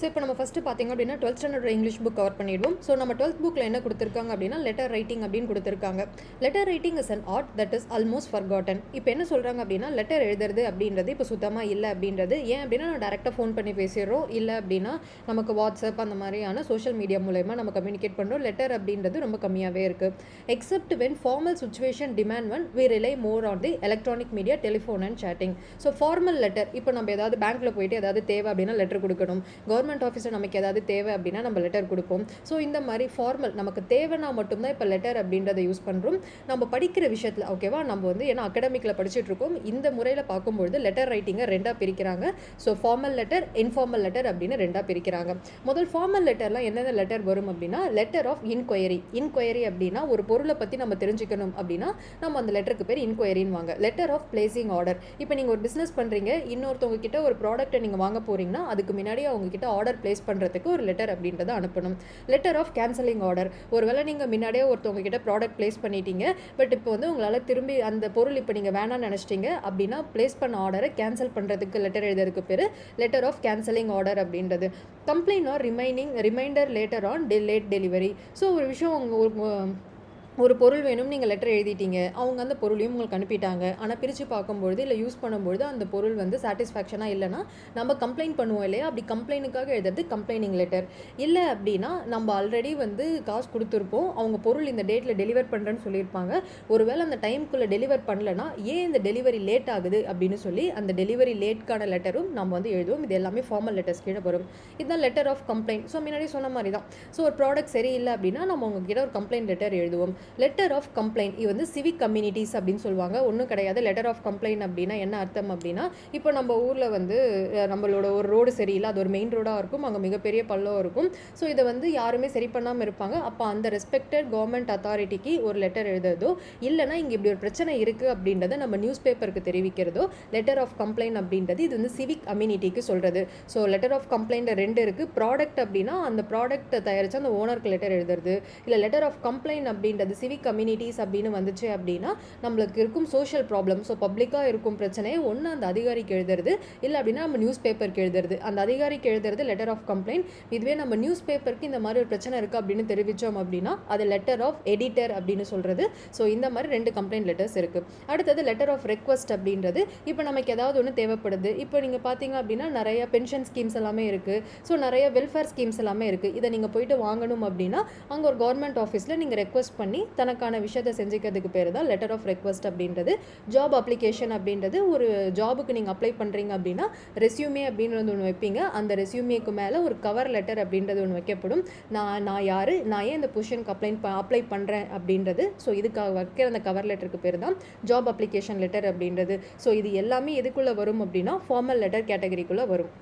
ஸோ இப்போ நம்ம ஃபஸ்ட்டு பார்த்திங்க அப்படின்னா 12th standard English book cover பண்ணிடுவோம். ஸோ நம்ம 12th புக்கில் என்ன கொடுத்துருக்காங்க அப்படின்னா லெட்டர் ரைட்டிங் அப்படின்னு கொடுத்துருக்காங்க. Letter writing is an art that is almost forgotten. இப்போ என்ன சொல்கிறாங்க அப்படின்னா லெட்டர் எழுதுறது அப்படின்றது இப்போ சுத்தமாக இல்லை அப்படின்றது. ஏன் அப்படின்னா நம்ம டேரெக்டாக ஃபோன் பண்ணி பேசிடுறோம், இல்லை அப்படின்னா நமக்கு வாட்ஸ்அப் அந்த மாதிரியான சோஷியல் மீடியா மூலமா நம்ம கம்யூனிகேட் பண்ணுறோம். லெட்டர் அப்படின்றது ரொம்ப கம்மியாகவே இருக்குது. Except when formal situation demand one we rely more on the electronic media, telephone and chatting. So formal letter, இப்போ நம்ம ஏதாவது பேங்க்கில் போயிட்டு ஏதாவது தேவை அப்படின்னா லெட்டர் கொடுக்கணும், கவர்மெண்ட் ஆஃபீஸர் நமக்கு ஏதாவது தேவை அப்படின்னா நம்ம லெட்டர் கொடுப்போம். ஸோ இந்த மாதிரி ஃபார்மல் நமக்கு தேவைன்னா மட்டும்தான் இப்போ லெட்டர் அப்படின்றத யூஸ் பண்ணுறோம். நம்ம படிக்கிற விஷயத்தில் ஓகேவா, நம்ம வந்து ஏன்னா அகடமிக்கில் படிச்சுட்டு இருக்கோம். இந்த முறையில் பார்க்கும்பொழுது லெட்டர் ரைட்டிங்கை 2ஆக பிரிக்கிறாங்க. So formal letter, informal letter அப்படின்னு 2ஆக பிரிக்கிறாங்க. முதல் ஃபார்மல் லெட்டர்லாம் என்னென்ன லெட்டர் வரும் அப்படின்னா லெட்டர் ஆஃப் இன்கொயரி. இன்கொயரி அப்படின்னா ஒரு பொருளை பற்றி நம்ம தெரிஞ்சுக்கணும் அப்படின்னா நம்ம அந்த லெட்டருக்கு பேர் இன்கொயரின்னு வாங்க. லெட்டர் ஆஃப் பிளேசிங் ஆர்டர், இப்போ நீங்கள் ஒரு பிஸ்னஸ் பண்ணுறீங்க, இன்னொருத்தவங்க கிட்ட ஒரு ப்ராடக்ட்டை நீங்கள் வாங்க போகிறீங்கன்னா அதுக்கு முன்னாடி அவங்க கிட்ட ஆர்டர் பிளேஸ் பண்ணுறதுக்கு ஒரு லெட்டர் அப்படின்றத அனுப்பணும். லெட்டர் ஆஃப் கேன்சலிங் ஆர்டர், ஒருவேளை நீங்கள் முன்னாடியே ஒருத்தவங்க கிட்ட ப்ராடக்ட் பிளேஸ் பண்ணிட்டீங்க, பட் இப்போ வந்து உங்களால் திரும்பி அந்த பொருள் இப்போ நீங்கள் வேணாம்னு நினச்சிட்டீங்க அப்படின்னா பிளேஸ் பண்ண ஆர்டரை கேன்சல் பண்ணுறதுக்கு லெட்டர் எழுதுறதுக்கு பேர் லெட்டர் ஆஃப் கேன்சலிங் ஆர்டர் அப்படின்றது. Complaint or reminder letter on late delivery. So ஒரு விஷயம், ஒரு பொருள் வேணும், நீங்கள் லெட்டர் எழுதிட்டீங்க, அவங்க அந்த பொருளையும் உங்களுக்கு அனுப்பிட்டாங்க, ஆனால் பிரித்து பார்க்கும்பொழுது இல்லை யூஸ் பண்ணும்பொழுது அந்த பொருள் வந்து சாட்டிஸ்ஃபேக்ஷனாக இல்லைனா நம்ம கம்ப்ளைண்ட் பண்ணுவோம் இல்லையா, அப்படி கம்ப்ளைண்ட்டுக்காக எழுதுறது கம்ப்ளைனிங் லெட்டர். இல்லை அப்படின்னா நம்ம ஆல்ரெடி வந்து காசு கொடுத்துருப்போம், அவங்க பொருள் இந்த டேட்டில் டெலிவர் பண்ணுறேன்னு சொல்லியிருப்பாங்க, ஒருவேளை அந்த டைமுக்குள்ளே டெலிவர் பண்ணலன்னா ஏன் இந்த டெலிவரி லேட் ஆகுது அப்படின்னு சொல்லி அந்த டெலிவரி லேட்கான லெட்டரும் நம்ம வந்து எழுதுவோம். இது எல்லாமே ஃபார்மல் லெட்டர்ஸ் கீழே வரும். இதுதான் லெட்டர் ஆஃப் கம்ப்ளைண்ட். ஸோ முன்னாடி சொன்ன மாதிரி தான். ஸோ ஒரு ப்ராடக்ட் சரியில்லை அப்படின்னா நம்ம உங்ககிட்ட ஒரு கம்ப்ளைண்ட் லெட்டர் எழுதுவோம். லெட்டர் ஆஃப் கம்ப்ளைண்ட், இது வந்து சிவிக் கம்யூனிட்டிஸ் அப்படின்னு சொல்லுவாங்க. ஒன்றும் கிடையாது. லெட்டர் ஆஃப் கம்ப்ளைண்ட் அப்படின்னா என்ன அர்த்தம் அப்படின்னா, இப்போ நம்ம ஊரில் வந்து நம்மளோட ஒரு ரோடு சரியில்லை, அது ஒரு மெயின் ரோடாக இருக்கும், அங்கே மிகப்பெரிய பள்ளம் இருக்கும். ஸோ இதை வந்து யாருமே சரி பண்ணாமல் இருப்பாங்க. அப்போ அந்த ரெஸ்பெக்டட் கவர்மெண்ட் அத்தாரிட்டிக்கு ஒரு லெட்டர் எழுதுறதோ, இல்லைனா இங்கே இப்படி ஒரு பிரச்சனை இருக்குது அப்படின்றத நம்ம நியூஸ் பேப்பருக்கு தெரிவிக்கிறதோ லெட்டர் ஆஃப் கம்ப்ளைண்ட் அப்படின்றது. இது வந்து சிவிக் கம்யூனிட்டிக்கு சொல்கிறது. ஸோ லெட்டர் ஆஃப் கம்ப்ளைண்ட் 2 இருக்குது. ப்ராடக்ட் அப்படின்னா அந்த ப்ராடக்ட்டை தயாரித்து அந்த ஓனருக்கு லெட்டர் எழுதுறது, இல்லை லெட்டர் ஆஃப் கம்ப்ளைண்ட் அப்படின்றது சிவிக் கம்யூனிட்டிஸ் அப்படின்னு வந்துச்சு அப்படின்னா நம்மளுக்கு இருக்கும் சோஷியல் ப்ராப்ளம், ஸோ பப்ளிக்காக இருக்கும் பிரச்சனையை ஒன்று அந்த அதிகாரிக்கு எழுதுறது, இல்லை அப்படின்னா நம்ம நியூஸ் பேப்பருக்கு எழுதுறது. அந்த அதிகாரிக்கு எழுதுறது லெட்டர் ஆஃப் கம்ப்ளைண்ட். இதுவே நம்ம நியூஸ் பேப்பருக்கு இந்த மாதிரி ஒரு பிரச்சனை இருக்குது அப்படின்னு தெரிவித்தோம் அப்படின்னா அது லெட்டர் ஆஃப் எடிட்டர் அப்படின்னு சொல்கிறது. ஸோ இந்த மாதிரி 2 கம்ப்ளைண்ட் லெட்டர்ஸ் இருக்குது. அடுத்தது லெட்டர் ஆஃப் ரெக்வஸ்ட் அப்படின்றது, இப்போ நமக்கு ஏதாவது ஒன்று தேவைப்படுது. இப்போ நீங்கள் பார்த்தீங்க அப்படின்னா நிறைய பென்ஷன் ஸ்கீம்ஸ் எல்லாமே இருக்குது, ஸோ நிறைய வெல்ஃபேர் ஸ்கீம்ஸ் எல்லாமே இருக்குது. இதை நீங்கள் போயிட்டு வாங்கணும் அப்படின்னா அங்கே ஒரு கவர்மெண்ட் ஆஃபீஸில் நீங்கள் ரெக்வஸ்ட் பண்ணி தனக்கான விஷயத்தை செஞ்சுக்கிறதுக்கு பேர் தான் லெட்டர் ஆஃப் ரெக்வஸ்ட் அப்படின்றது. ஜாப் அப்ளிகேஷன் அப்படின்றது, ஒரு ஜாபுக்கு நீங்கள் அப்ளை பண்ணுறீங்க அப்படின்னா ரெஸ்யூமே அப்படின்றது ஒன்று வைப்பீங்க. அந்த ரெஸ்யூமேக்கு மேலே ஒரு கவர் லெட்டர் அப்படின்றது ஒன்று வைக்கப்படும். நான் யார், நான் ஏன் இந்த பொசிஷனுக்கு அப்ளை பண்ணுறேன் அப்படின்றது. ஸோ இதுக்காக வைக்கிற அந்த கவர் லெட்டருக்கு பேர் தான் ஜாப் அப்ளிகேஷன் லெட்டர் அப்படின்றது. ஸோ இது எல்லாமே எதுக்குள்ளே வரும் அப்படின்னா ஃபார்மல் லெட்டர் கேட்டகரிக்குள்ளே வரும்.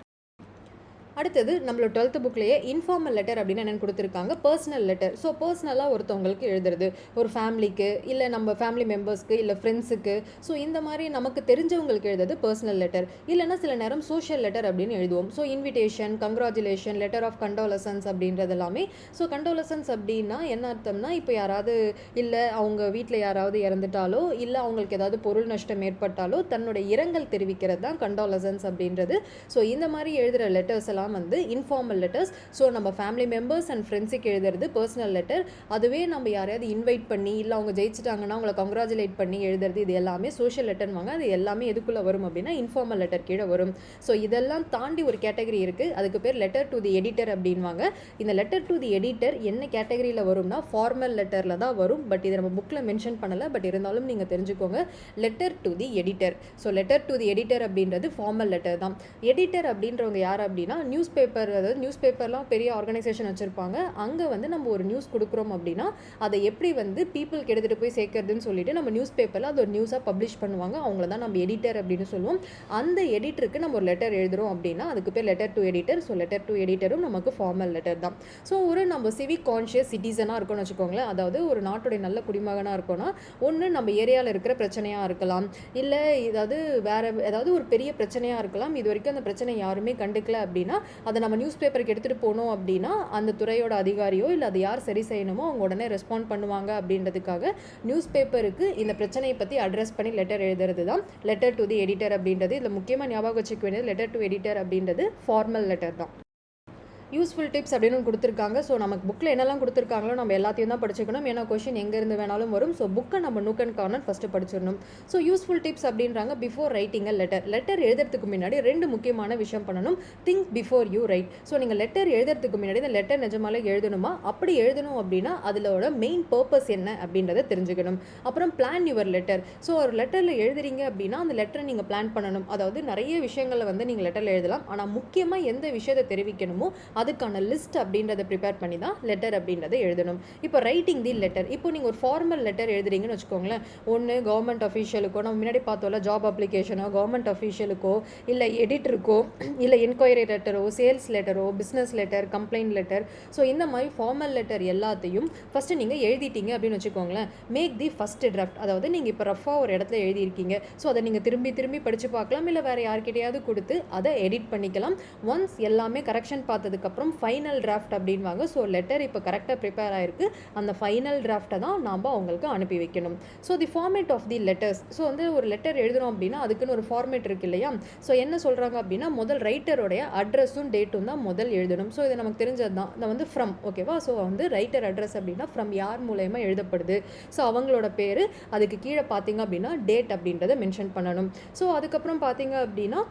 அடுத்தது நம்மளோட 12th புக்லேயே இன்ஃபார்மல் லெட்டர் அப்படின்னு என்னென்னு கொடுத்துருக்காங்க, பர்சனல் லெட்டர். ஸோ பர்சனலாக ஒருத்தவங்களுக்கு எழுதுறது, ஒரு ஃபேமிலிக்கு, இல்லை நம்ம ஃபேமிலி மெம்பர்ஸ்க்கு, இல்லை ஃப்ரெண்ட்ஸுக்கு, ஸோ இந்த மாதிரி நமக்கு தெரிஞ்சவங்களுக்கு எழுதுறது பர்சனல் லெட்டர். இல்லைனா சில நேரம் சோஷியல் லெட்டர் அப்படின்னு எழுதுவோம். So invitation, congratulation, letter of condolences அப்படின்றது எல்லாமே. ஸோ கண்டோலசன்ஸ் அப்படின்னா என்ன அர்த்தம்னா, இப்போ யாராவது இல்லை அவங்க வீட்டில் யாராவது இறந்துட்டாலோ, இல்லை அவங்களுக்கு ஏதாவது பொருள் நஷ்டம் ஏற்பட்டாலோ தன்னோட இரங்கல் தெரிவிக்கிறது தான் கண்டோலசன்ஸ் அப்படின்றது. ஸோ இந்த மாதிரி எழுதுகிற லெட்டர்ஸ் எல்லாம் வந்து இன்ஃபார்மல் லெட்டர்ஸ். ஸோ நம்ம ஃபேமிலி மெம்பர்ஸ் அண்ட் ஃப்ரெண்ட்ஸுக்கு எழுதுறது பர்சனல் லெட்டர். அதுவே நம்ம யாரையாவது இன்வைட் பண்ணி, இல்லை அவங்க ஜெயிச்சிட்டாங்கன்னா அவங்களை கங்க்ராச்சுலேட் பண்ணி எழுதுறது, இது எல்லாமே சோஷியல் லெட்டர்வாங்க. அது எல்லாமே எதுக்குள்ளே வரும் அப்படின்னா இன்ஃபார்மல் லெட்டர் கீழே வரும். ஸோ இதெல்லாம் தாண்டி ஒரு கேட்டகரி இருக்குது, அதுக்கு பேர் லெட்டர் டு தி எடிட்டர் அப்படின்வாங்க. இந்த லெட்டர் டு தி எடிட்டர் என்ன கேட்டகரியில் வரும்னா ஃபார்மல் லெட்டரில் தான் வரும். பட் இதை நம்ம புக்கில் மென்ஷன் பண்ணலை, பட் இருந்தாலும் நீங்கள் தெரிஞ்சுக்கோங்க, letter to the editor. So letter to the editor அப்படின்றது ஃபார்மல் லெட்டர் தான். எடிட்டர் அப்படின்றவங்க யார் அப்படின்னா நியூஸ் பேப்பர், அதாவது நியூஸ் பேப்பர்லாம் பெரிய ஆர்கனைசேஷன் வச்சுருப்பாங்க. அங்கே வந்து நம்ம ஒரு நியூஸ் கொடுக்குறோம் அப்படின்னா அதை எப்படி வந்து பீப்புளுக்கு எடுத்துகிட்டு போய் சேர்க்கறதுன்னு சொல்லிட்டு நம்ம நியூஸ் பேப்பரில் அது ஒரு நியூஸாக பப்ளிஷ் பண்ணுவாங்க. அவங்கள தான் நம்ம எடிட்டர் அப்படின்னு சொல்லுவோம். அந்த எடிட்டருக்கு நம்ம ஒரு லெட்டர் எழுதுகிறோம் அப்படின்னா அதுக்கு பேர் letter to editor. So letter to எடிட்டரும் நமக்கு ஃபார்மல் லெட்டர் தான். ஸோ ஒரு நம்ம சிவிக் கான்ஷியஸ் சிட்டிசனாக இருக்கோம்னு வச்சுக்கோங்களேன், அதாவது ஒரு நாட்டுடைய நல்ல குடிமகனாக இருக்கோம்னா, ஒன்று நம்ம ஏரியாவில் இருக்கிற பிரச்சனையாக இருக்கலாம், இல்லை ஏதாவது வேறு ஏதாவது ஒரு பெரிய பிரச்சனையாக இருக்கலாம். இது வரைக்கும் அந்த பிரச்சனை யாருமே கண்டுக்கல அப்படின்னா அதை நம்ம நியூஸ் பேப்பருக்கு எடுத்துகிட்டு போனோம் அப்படின்னா அந்த துறையோட அதிகாரியோ இல்லை அது யார் சரி செய்யணுமோ அவங்க உடனே ரெஸ்பாண்ட் பண்ணுவாங்க. அப்படின்றதுக்காக நியூஸ் பேப்பருக்கு இந்த பிரச்சனையை பற்றி அட்ரஸ் பண்ணி லெட்டர் எழுதுறது தான் லெட்டர் டு தி எடிட்டர் அப்படின்றது. இதில் முக்கியமாக ஞாபகம் வச்சுக்க வேண்டியது லெட்டர் டு எடிட்டர் அப்படின்றது ஃபார்மல் லெட்டர் தான். யூஸ்ஃபுல் டிப்ஸ் அப்படின்னு கொடுத்துருக்காங்க. ஸோ நமக்கு புக்கில் என்னெல்லாம் கொடுத்துருக்காங்களோ நம்ம எல்லாத்தையும் தான் படிச்சுக்கணும். ஏன்னா கொஷின் எங்கேருந்து வேணாலும் வரும். ஸோ புக்கை நம்ம நூக் அண்ட் கார்னர் ஃபஸ்ட்டு படிச்சிடணும். ஸோ யூஸ்ஃபுல் டிப்ஸ் அப்படின்றாங்க, before writing a letter. Letter எழுதுறதுக்கு முன்னாடி 2 முக்கியமான விஷயம் பண்ணணும். Think before you write. So நீங்கள் லெட்டர் எழுதுறதுக்கு முன்னாடி இந்த லெட்டர் நிஜமாலே எழுதணுமா, அப்படி எழுதணும் அப்படின்னா அதிலோட மெயின் பர்பஸ் என்ன அப்படின்றத தெரிஞ்சுக்கணும். அப்புறம் பிளான் யுவர் லெட்டர். ஸோ ஒரு லெட்டரில் எழுதுறீங்க அப்படின்னா அந்த லெட்டரை நீங்கள் பிளான் பண்ணணும். அதாவது நிறைய விஷயங்களை வந்து நீங்கள் லெட்டரில் எழுதலாம், ஆனால் முக்கியமாக எந்த விஷயத்தை தெரிவிக்கணுமோ அதுக்கான லிஸ்ட் அப்படின்றத ப்ரிப்பேர் பண்ணி தான் லெட்டர் அப்படின்றத எழுதணும். இப்போ ரைட்டிங் தி லெட்டர். இப்போ நீங்கள் ஒரு ஃபார்மல் லெட்டர் எழுதுறீங்கன்னு வச்சுக்கோங்களேன், ஒன்று கவர்மெண்ட் அஃபீஷியலுக்கோ, நம்ம முன்னாடி பார்த்தோம்ல ஜாப் அப்ளிகேஷனோ, கவர்மெண்ட் அஃபீஷியலுக்கோ, இல்லை எடிட்டருக்கோ, இல்லை என்கொயரி லெட்டரோ, சேல்ஸ் லெட்டரோ, business letter, complaint letter. So இந்த மாதிரி ஃபார்மல் லெட்டர் எல்லாத்தையும் ஃபஸ்ட்டு நீங்கள் எழுதிட்டீங்க அப்படின்னு வச்சுக்கோங்களேன். Make the first draft. அதாவது நீங்கள் இப்போ ரஃபாக ஒரு இடத்துல எழுதியிருக்கீங்க, ஸோ அதை நீங்கள் திரும்பி திரும்பி படித்து பார்க்கலாம், இல்லை வேறு யார்கிட்டையாவது கொடுத்து அதை எடிட் பண்ணிக்கலாம். ஒன்ஸ் எல்லாமே கரெக்ஷன் பார்த்ததுக்கப்புறம் ஃபைனல் டிராஃப்ட் அப்படின்வாங்க. ஸோ லெட்டர் இப்போ கரெக்டாக ப்ரிப்பேர் ஆகிருக்கு, அந்த ஃபைனல் டிராஃப்டை தான் நாம் அவங்களுக்கு அனுப்பி வைக்கணும். So the format of the letters. So வந்து ஒரு லெட்டர் எழுதுகிறோம் அப்படின்னா அதுக்குன்னு ஒரு ஃபார்மேட் இருக்குது இல்லையா. ஸோ என்ன சொல்கிறாங்க அப்படின்னா முதல் ரைட்டருடைய அட்ரஸும் டேட்டும் தான் முதல் எழுதணும். ஸோ இது நமக்கு தெரிஞ்சது தான். நான் வந்து ஃப்ரம், ஓகேவா. ஸோ வந்து ரைட்டர் அட்ரஸ் அப்படின்னா ஃப்ரம் யார் மூலயமா எழுதப்படுது, ஸோ அவங்களோட பேர், அதுக்கு கீழே பார்த்தீங்க அப்படின்னா டேட் அப்படின்றத மென்ஷன் பண்ணணும். ஸோ அதுக்கப்புறம் பார்த்தீங்க அப்படின்னா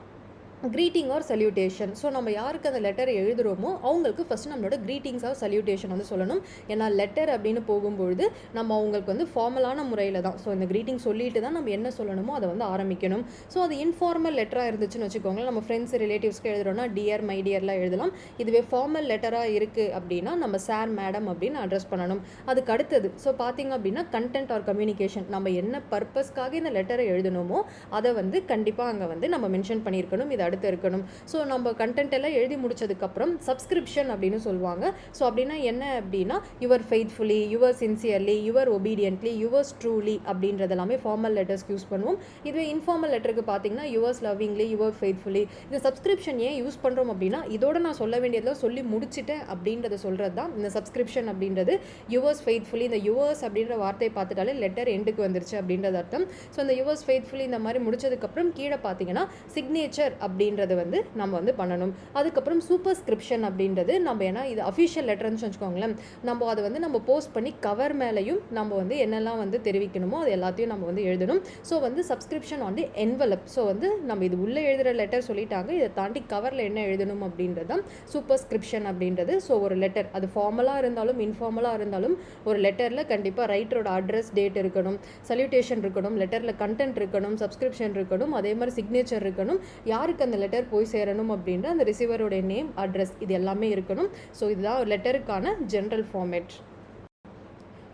greeting or salutation. ஸோ நம்ம யாருக்கு அந்த லெட்டர் எழுதுகிறோமோ அவங்களுக்கு ஃபஸ்ட்டு நம்மளோட greetings ஆர் salutation வந்து சொல்லணும். ஏன்னா லெட்டர் அப்படின்னு போகும்பொழுது நம்ம அவங்களுக்கு வந்து ஃபார்மலான முறையில் தான், ஸோ இந்த greeting சொல்லிட்டு தான் நம்ம என்ன சொல்லணுமோ அதை வந்து ஆரம்பிக்கணும். ஸோ அது இன்ஃபார்மல் லெட்டராக இருந்துச்சுன்னு வச்சுக்கோங்களேன், நம்ம ஃப்ரெண்ட்ஸ் ரிலேட்டிவ்ஸ்க்கு எழுதுகிறோன்னா டியர் மை டியர்லாம் எழுதலாம். இதுவே ஃபார்மல் லெட்டராக இருக்குது அப்படின்னா நம்ம சார் மேடம் அப்படின்னு அட்ரஸ் பண்ணணும். அதுக்கு அடுத்தது ஸோ பார்த்திங்க அப்படின்னா கண்டென்ட் ஆர் கம்யூனிகேஷன், நம்ம என்ன பர்பஸ்க்காக இந்த லெட்டரை எழுதணுமோ அதை வந்து கண்டிப்பாக அங்கே வந்து நம்ம மென்ஷன் பண்ணியிருக்கணும். இதை அடுத்து இருக்கணும். ஸோ நம்ம கண்டென்ட் எல்லாம் எழுதி முடிச்சதுக்கப்புறம் சப்ஸ்கிரிப்ஷன் அப்படின்னு சொல்லுவாங்க. ஸோ அப்படின்னா என்ன அப்படின்னா your faithfully, your sincerely, your obediently, yours truly அப்படின்றது எல்லாமே ஃபார்மல் லெட்டர்ஸ்க்கு யூஸ் பண்ணுவோம். இதுவே இன்ஃபார்மல் லெட்டருக்கு பார்த்தீங்கன்னா யுவர்ஸ் லவ்விங்லி, யுவர் ஃபெய்த்ஃபுல்லி. இந்த சப்ஸ்கிரிப்ஷன் ஏன் யூஸ் பண்ணுறோம் அப்படின்னா இதோட நான் சொல்ல வேண்டியதெல்லாம் சொல்லி முடிச்சுட்டேன் அப்படின்றத சொல்கிறது தான் இந்த சப்ஸ்கிரிப்ஷன் அப்படின்றது. யுவர்ஸ் ஃபெய்த்ஃபுல்லி, இந்த யுவர்ஸ் அப்படின்ற வார்த்தையை பார்த்துட்டாலே லெட்டர் எண்டுக்கு வந்துருச்சு அப்படின்றது அர்த்தம். ஸோ இந்த யுவர்ஸ் ஃபெய்த்ஃபுல்லி இந்த மாதிரி முடிச்சதுக்கப்புறம் கீழே பார்த்தீங்கன்னா சிக்னேச்சர் அப்படின்றது வந்து நம்ம வந்து பண்ணணும். அதுக்கப்புறம் சூப்பர்ஸ்கிரிப்ஷன் அப்படின்றது நம்ம ஏன்னா இது அஃபிஷியல் லெட்டர்னு வச்சுக்கோங்களேன், நம்ம அதை வந்து நம்ம போஸ்ட் பண்ணி கவர் மேலேயும் நம்ம வந்து என்னெல்லாம் வந்து தெரிவிக்கணுமோ அது எல்லாத்தையும் நம்ம வந்து எழுதணும். ஸோ வந்து subscription on the envelope. So வந்து நம்ம இது உள்ளே எழுதுகிற லெட்டர் சொல்லிட்டாங்க, இதை தாண்டி கவரில் என்ன எழுதணும் அப்படின்றது தான் சூப்பர்ஸ்கிரிப்ஷன் அப்படின்றது. ஸோ ஒரு லெட்டர் அது ஃபார்மலாக இருந்தாலும் இன்ஃபார்மலாக இருந்தாலும் ஒரு லெட்டரில் கண்டிப்பாக ரைட்டரோட அட்ரஸ், டேட் இருக்கணும், சல்யூட்டேஷன் இருக்கணும், லெட்டரில் கண்டென்ட் இருக்கணும், சப்ஸ்கிரிப்ஷன் இருக்கணும், அதே மாதிரி சிக்னேச்சர் இருக்கணும், யாருக்கு அந்த லெட்டர் போய் சேரணும் அப்படின்ற அந்த ரிசீவரோட நேம், அட்ரஸ் இது எல்லாமே இருக்கணும். ஸோ இதுதான் ஒரு லெட்டருக்கான ஜென்ரல் ஃபார்மேட்.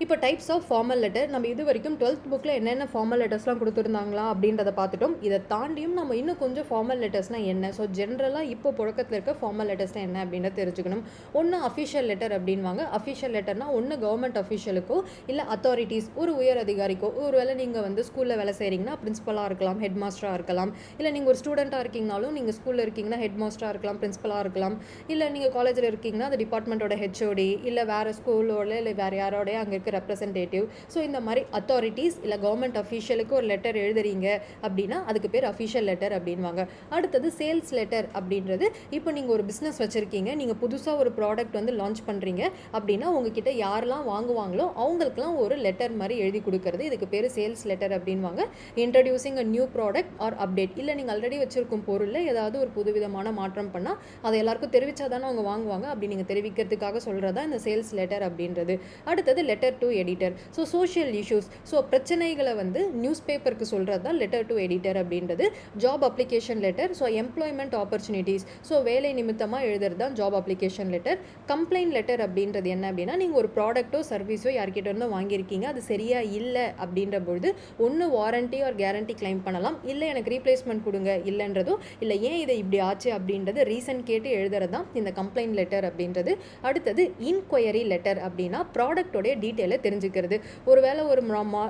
இப்போ டைப்ஸ் ஆஃப் ஃபார்மல் லெட்டர் நம்ம இது வரைக்கும் 12th புக்கில் என்னென்ன ஃபார்மல் லெட்டர்ஸ்லாம் கொடுத்துருந்தாங்களா அப்படின்றத பார்த்துட்டோம். இதை தாண்டியும் நம்ம இன்னும் கொஞ்சம் ஃபார்மல் லெட்டர்ஸ்னால் என்ன, ஸோ ஜென்ரலாக இப்போ புழக்கத்தில் இருக்க ஃபார்மல் லெட்டர்ஸ்னால் என்ன அப்படின்றத தெரிஞ்சுக்கணும். ஒன்று அஃபிஷியல் லெட்டர் அப்படின்வாங்க. அஃபிஷியல் லெட்டர்னால் ஒன்று கவர்மெண்ட் அஃபிஷியலுக்கோ இல்லை அத்தாரிட்டிஸ் ஒரு உயர் அதிகாரிக்கோ, ஒரு வேளை நீங்கள் வந்து ஸ்கூலில் வேலை செய்கிறீங்கன்னா பிரின்ஸிபலாக இருக்கலாம், ஹெட் மாஸ்டராக இருக்கலாம், இல்லை நீங்கள் ஒரு ஸ்டூடெண்ட்டாக இருக்கீங்கனாலும் நீங்கள் ஸ்கூலில் இருக்கீங்கன்னா ஹெட் மாஸ்டராக இருக்கலாம், பிரின்ஸிபலாக இருக்கலாம், இல்லை நீங்கள் காலேஜில் இருக்கீங்கன்னா அந்த டிபார்ட்மெண்ட்டோட ஹெச்ஓடி இல்லை வேறு ஸ்கூலோட இல்லை வேறு யாரோடைய அங்கே இருக்க ரெப்ரசன்டேட்டிவ். ஸோ இந்த மாதிரி அத்தாரிட்டிஸ் இல்லை கவர்மெண்ட் அஃபிஷியலுக்கு ஒரு லெட்டர் எழுதுறீங்க அப்படின்னா அதுக்கு பேர் அஃபிஷியல் லெட்டர் அப்படின்வாங்க. அடுத்தது சேல்ஸ் லெட்டர் அப்படின்றது, இப்போ நீங்கள் ஒரு பிஸ்னஸ் வச்சுருக்கீங்க, நீங்கள் புதுசாக ஒரு ப்ராடக்ட் வந்து லான்ச் பண்ணுறீங்க அப்படின்னா உங்ககிட்ட யாரெல்லாம் வாங்குவாங்களோ அவங்களுக்குலாம் ஒரு லெட்டர் மாதிரி எழுதி கொடுக்கறது, இதுக்கு பேர் சேல்ஸ் லெட்டர் அப்படின்வாங்க. Introducing a new product or update, இல்லை நீங்கள் ஆல்ரெடி வச்சுருக்கும் பொருளில் ஏதாவது ஒரு புதுவிதமான மாற்றம் பண்ணால் அதை எல்லாருக்கும் தெரிவித்தா தானே அவங்க வாங்குவாங்க, அப்படி நீங்கள் தெரிவிக்கிறதுக்காக சொல்கிறதா இந்த சேல்ஸ் லெட்டர் அப்படின்றது. அடுத்தது letter to editor. So social issues, so பிரச்சனைகளை வந்து நியூஸ் பேப்பருக்கு சொல்கிறது தான் லெட்டர் டு எடிட்டர் அப்படின்றது. Job application letter, so employment opportunities, so வேலை நிமித்தமாக எழுதுறது தான் job application letter. Complaint letter அப்படின்றது என்ன அப்படின்னா நீங்கள் ஒரு ப்ராடக்ட்டோ சர்வீஸோ யார்கிட்ட இருந்தோ வாங்கியிருக்கீங்க, அது சரியாக இல்லை அப்படின்ற பொழுது ஒன்று வாரண்ட்டி ஆர் கேரண்டி கிளைம் பண்ணலாம், இல்லை எனக்கு ரீப்ளேஸ்மெண்ட் கொடுங்க இல்லைன்றதோ, இல்லை ஏன் இதை இப்படி ஆச்சு அப்படின்றது ரீசன் கேட்டு எழுதுறது தான் இந்த கம்ப்ளைண்ட் லெட்டர் அப்படின்றது. அடுத்தது இன்கொயரி லெட்டர் அப்படின்னா ப்ராடக்டோடைய டீட்டெயிலை தெரிஞ்சுக்கிறது. ஒருவேளை ஒரு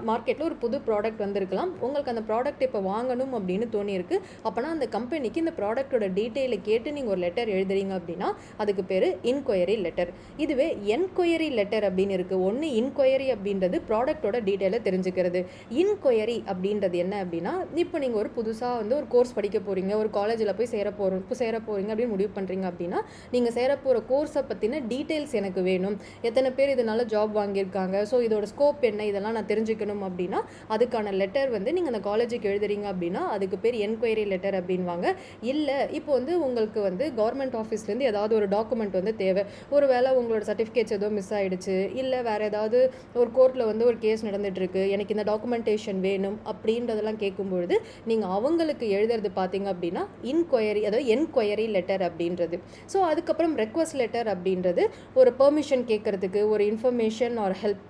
மார்க்கெட்டில் ஒரு புது ப்ராடக்ட் வந்திருக்கலாம், உங்களுக்கு அந்த ப்ராடக்ட் இப்போ வாங்கணும் அப்படின்னு தோணியிருக்கு, அப்போனா அந்த கம்பெனிக்கு இந்த ப்ராடக்டோட டீட்டெயிலை கேட்டு நீங்கள் ஒரு லெட்டர் எழுதுறீங்க அப்படின்னா அதுக்கு பேர் இன்கொயரி லெட்டர். இதுவே என்கொயரி லெட்டர் அப்படின்னு இருக்குது. ஒன்று இன்கொயரி அப்படின்றது ப்ராடக்டோட டீட்டெயிலை தெரிஞ்சுக்கிறது. இன்கொயரி அப்படின்றது என்ன அப்படின்னா இப்போ நீங்கள் ஒரு புதுசாக வந்து ஒரு கோர்ஸ் படிக்க போகிறீங்க, ஒரு காலேஜில் போய் சேர போகிறீங்க அப்படின்னு முடிவு பண்ணுறீங்க அப்படின்னா நீங்கள் சேர போகிற கோர்ஸை பற்றின டீட்டெயில்ஸ் எனக்கு வேணும், எத்தனை பேர் இதனால ஜாப் வாங்கியிருக்காங்க, ஸோ இதோட ஸ்கோப் என்ன, இதெல்லாம் நான் தெரிஞ்சுக்கணும் அப்படின்னா அதுக்கான லெட்டர் வந்து நீங்கள் அந்த காலேஜுக்கு எழுதுறீங்க அப்படின்னா அதுக்கு பேர் என்கொயரி லெட்டர் அப்படின்வாங்க. இல்லை இப்போ வந்து உங்களுக்கு வந்து கவர்மெண்ட் ஆஃபீஸ்லேருந்து ஏதாவது ஒரு டாக்குமெண்ட் வந்து தேவை, ஒரு வேளை உங்களோட சர்டிஃபிகேட்ஸ் ஏதோ மிஸ் ஆகிடுச்சு, இல்லை வேறு ஏதாவது ஒரு கோர்ட்டில் வந்து ஒரு கேஸ் நடந்துகிட்ருக்கு, எனக்கு இந்த டாக்குமெண்டேஷன் வேணும் அப்படின்றதெல்லாம் கேட்கும்பொழுது நீங்கள் அவங்களுக்கு எழுதுறது பார்த்தீங்க அப்படின்னா இன்கொயரி, அதாவது என்கொயரி லெட்டர் அப்படின்றது. ஸோ அதுக்கப்புறம் ரெக்வஸ்ட் லெட்டர் அப்படின்றது ஒரு பெர்மிஷன் கேட்குறதுக்கு, ஒரு இன்ஃபர்மேஷன் ஆர் ஹெல்ப்.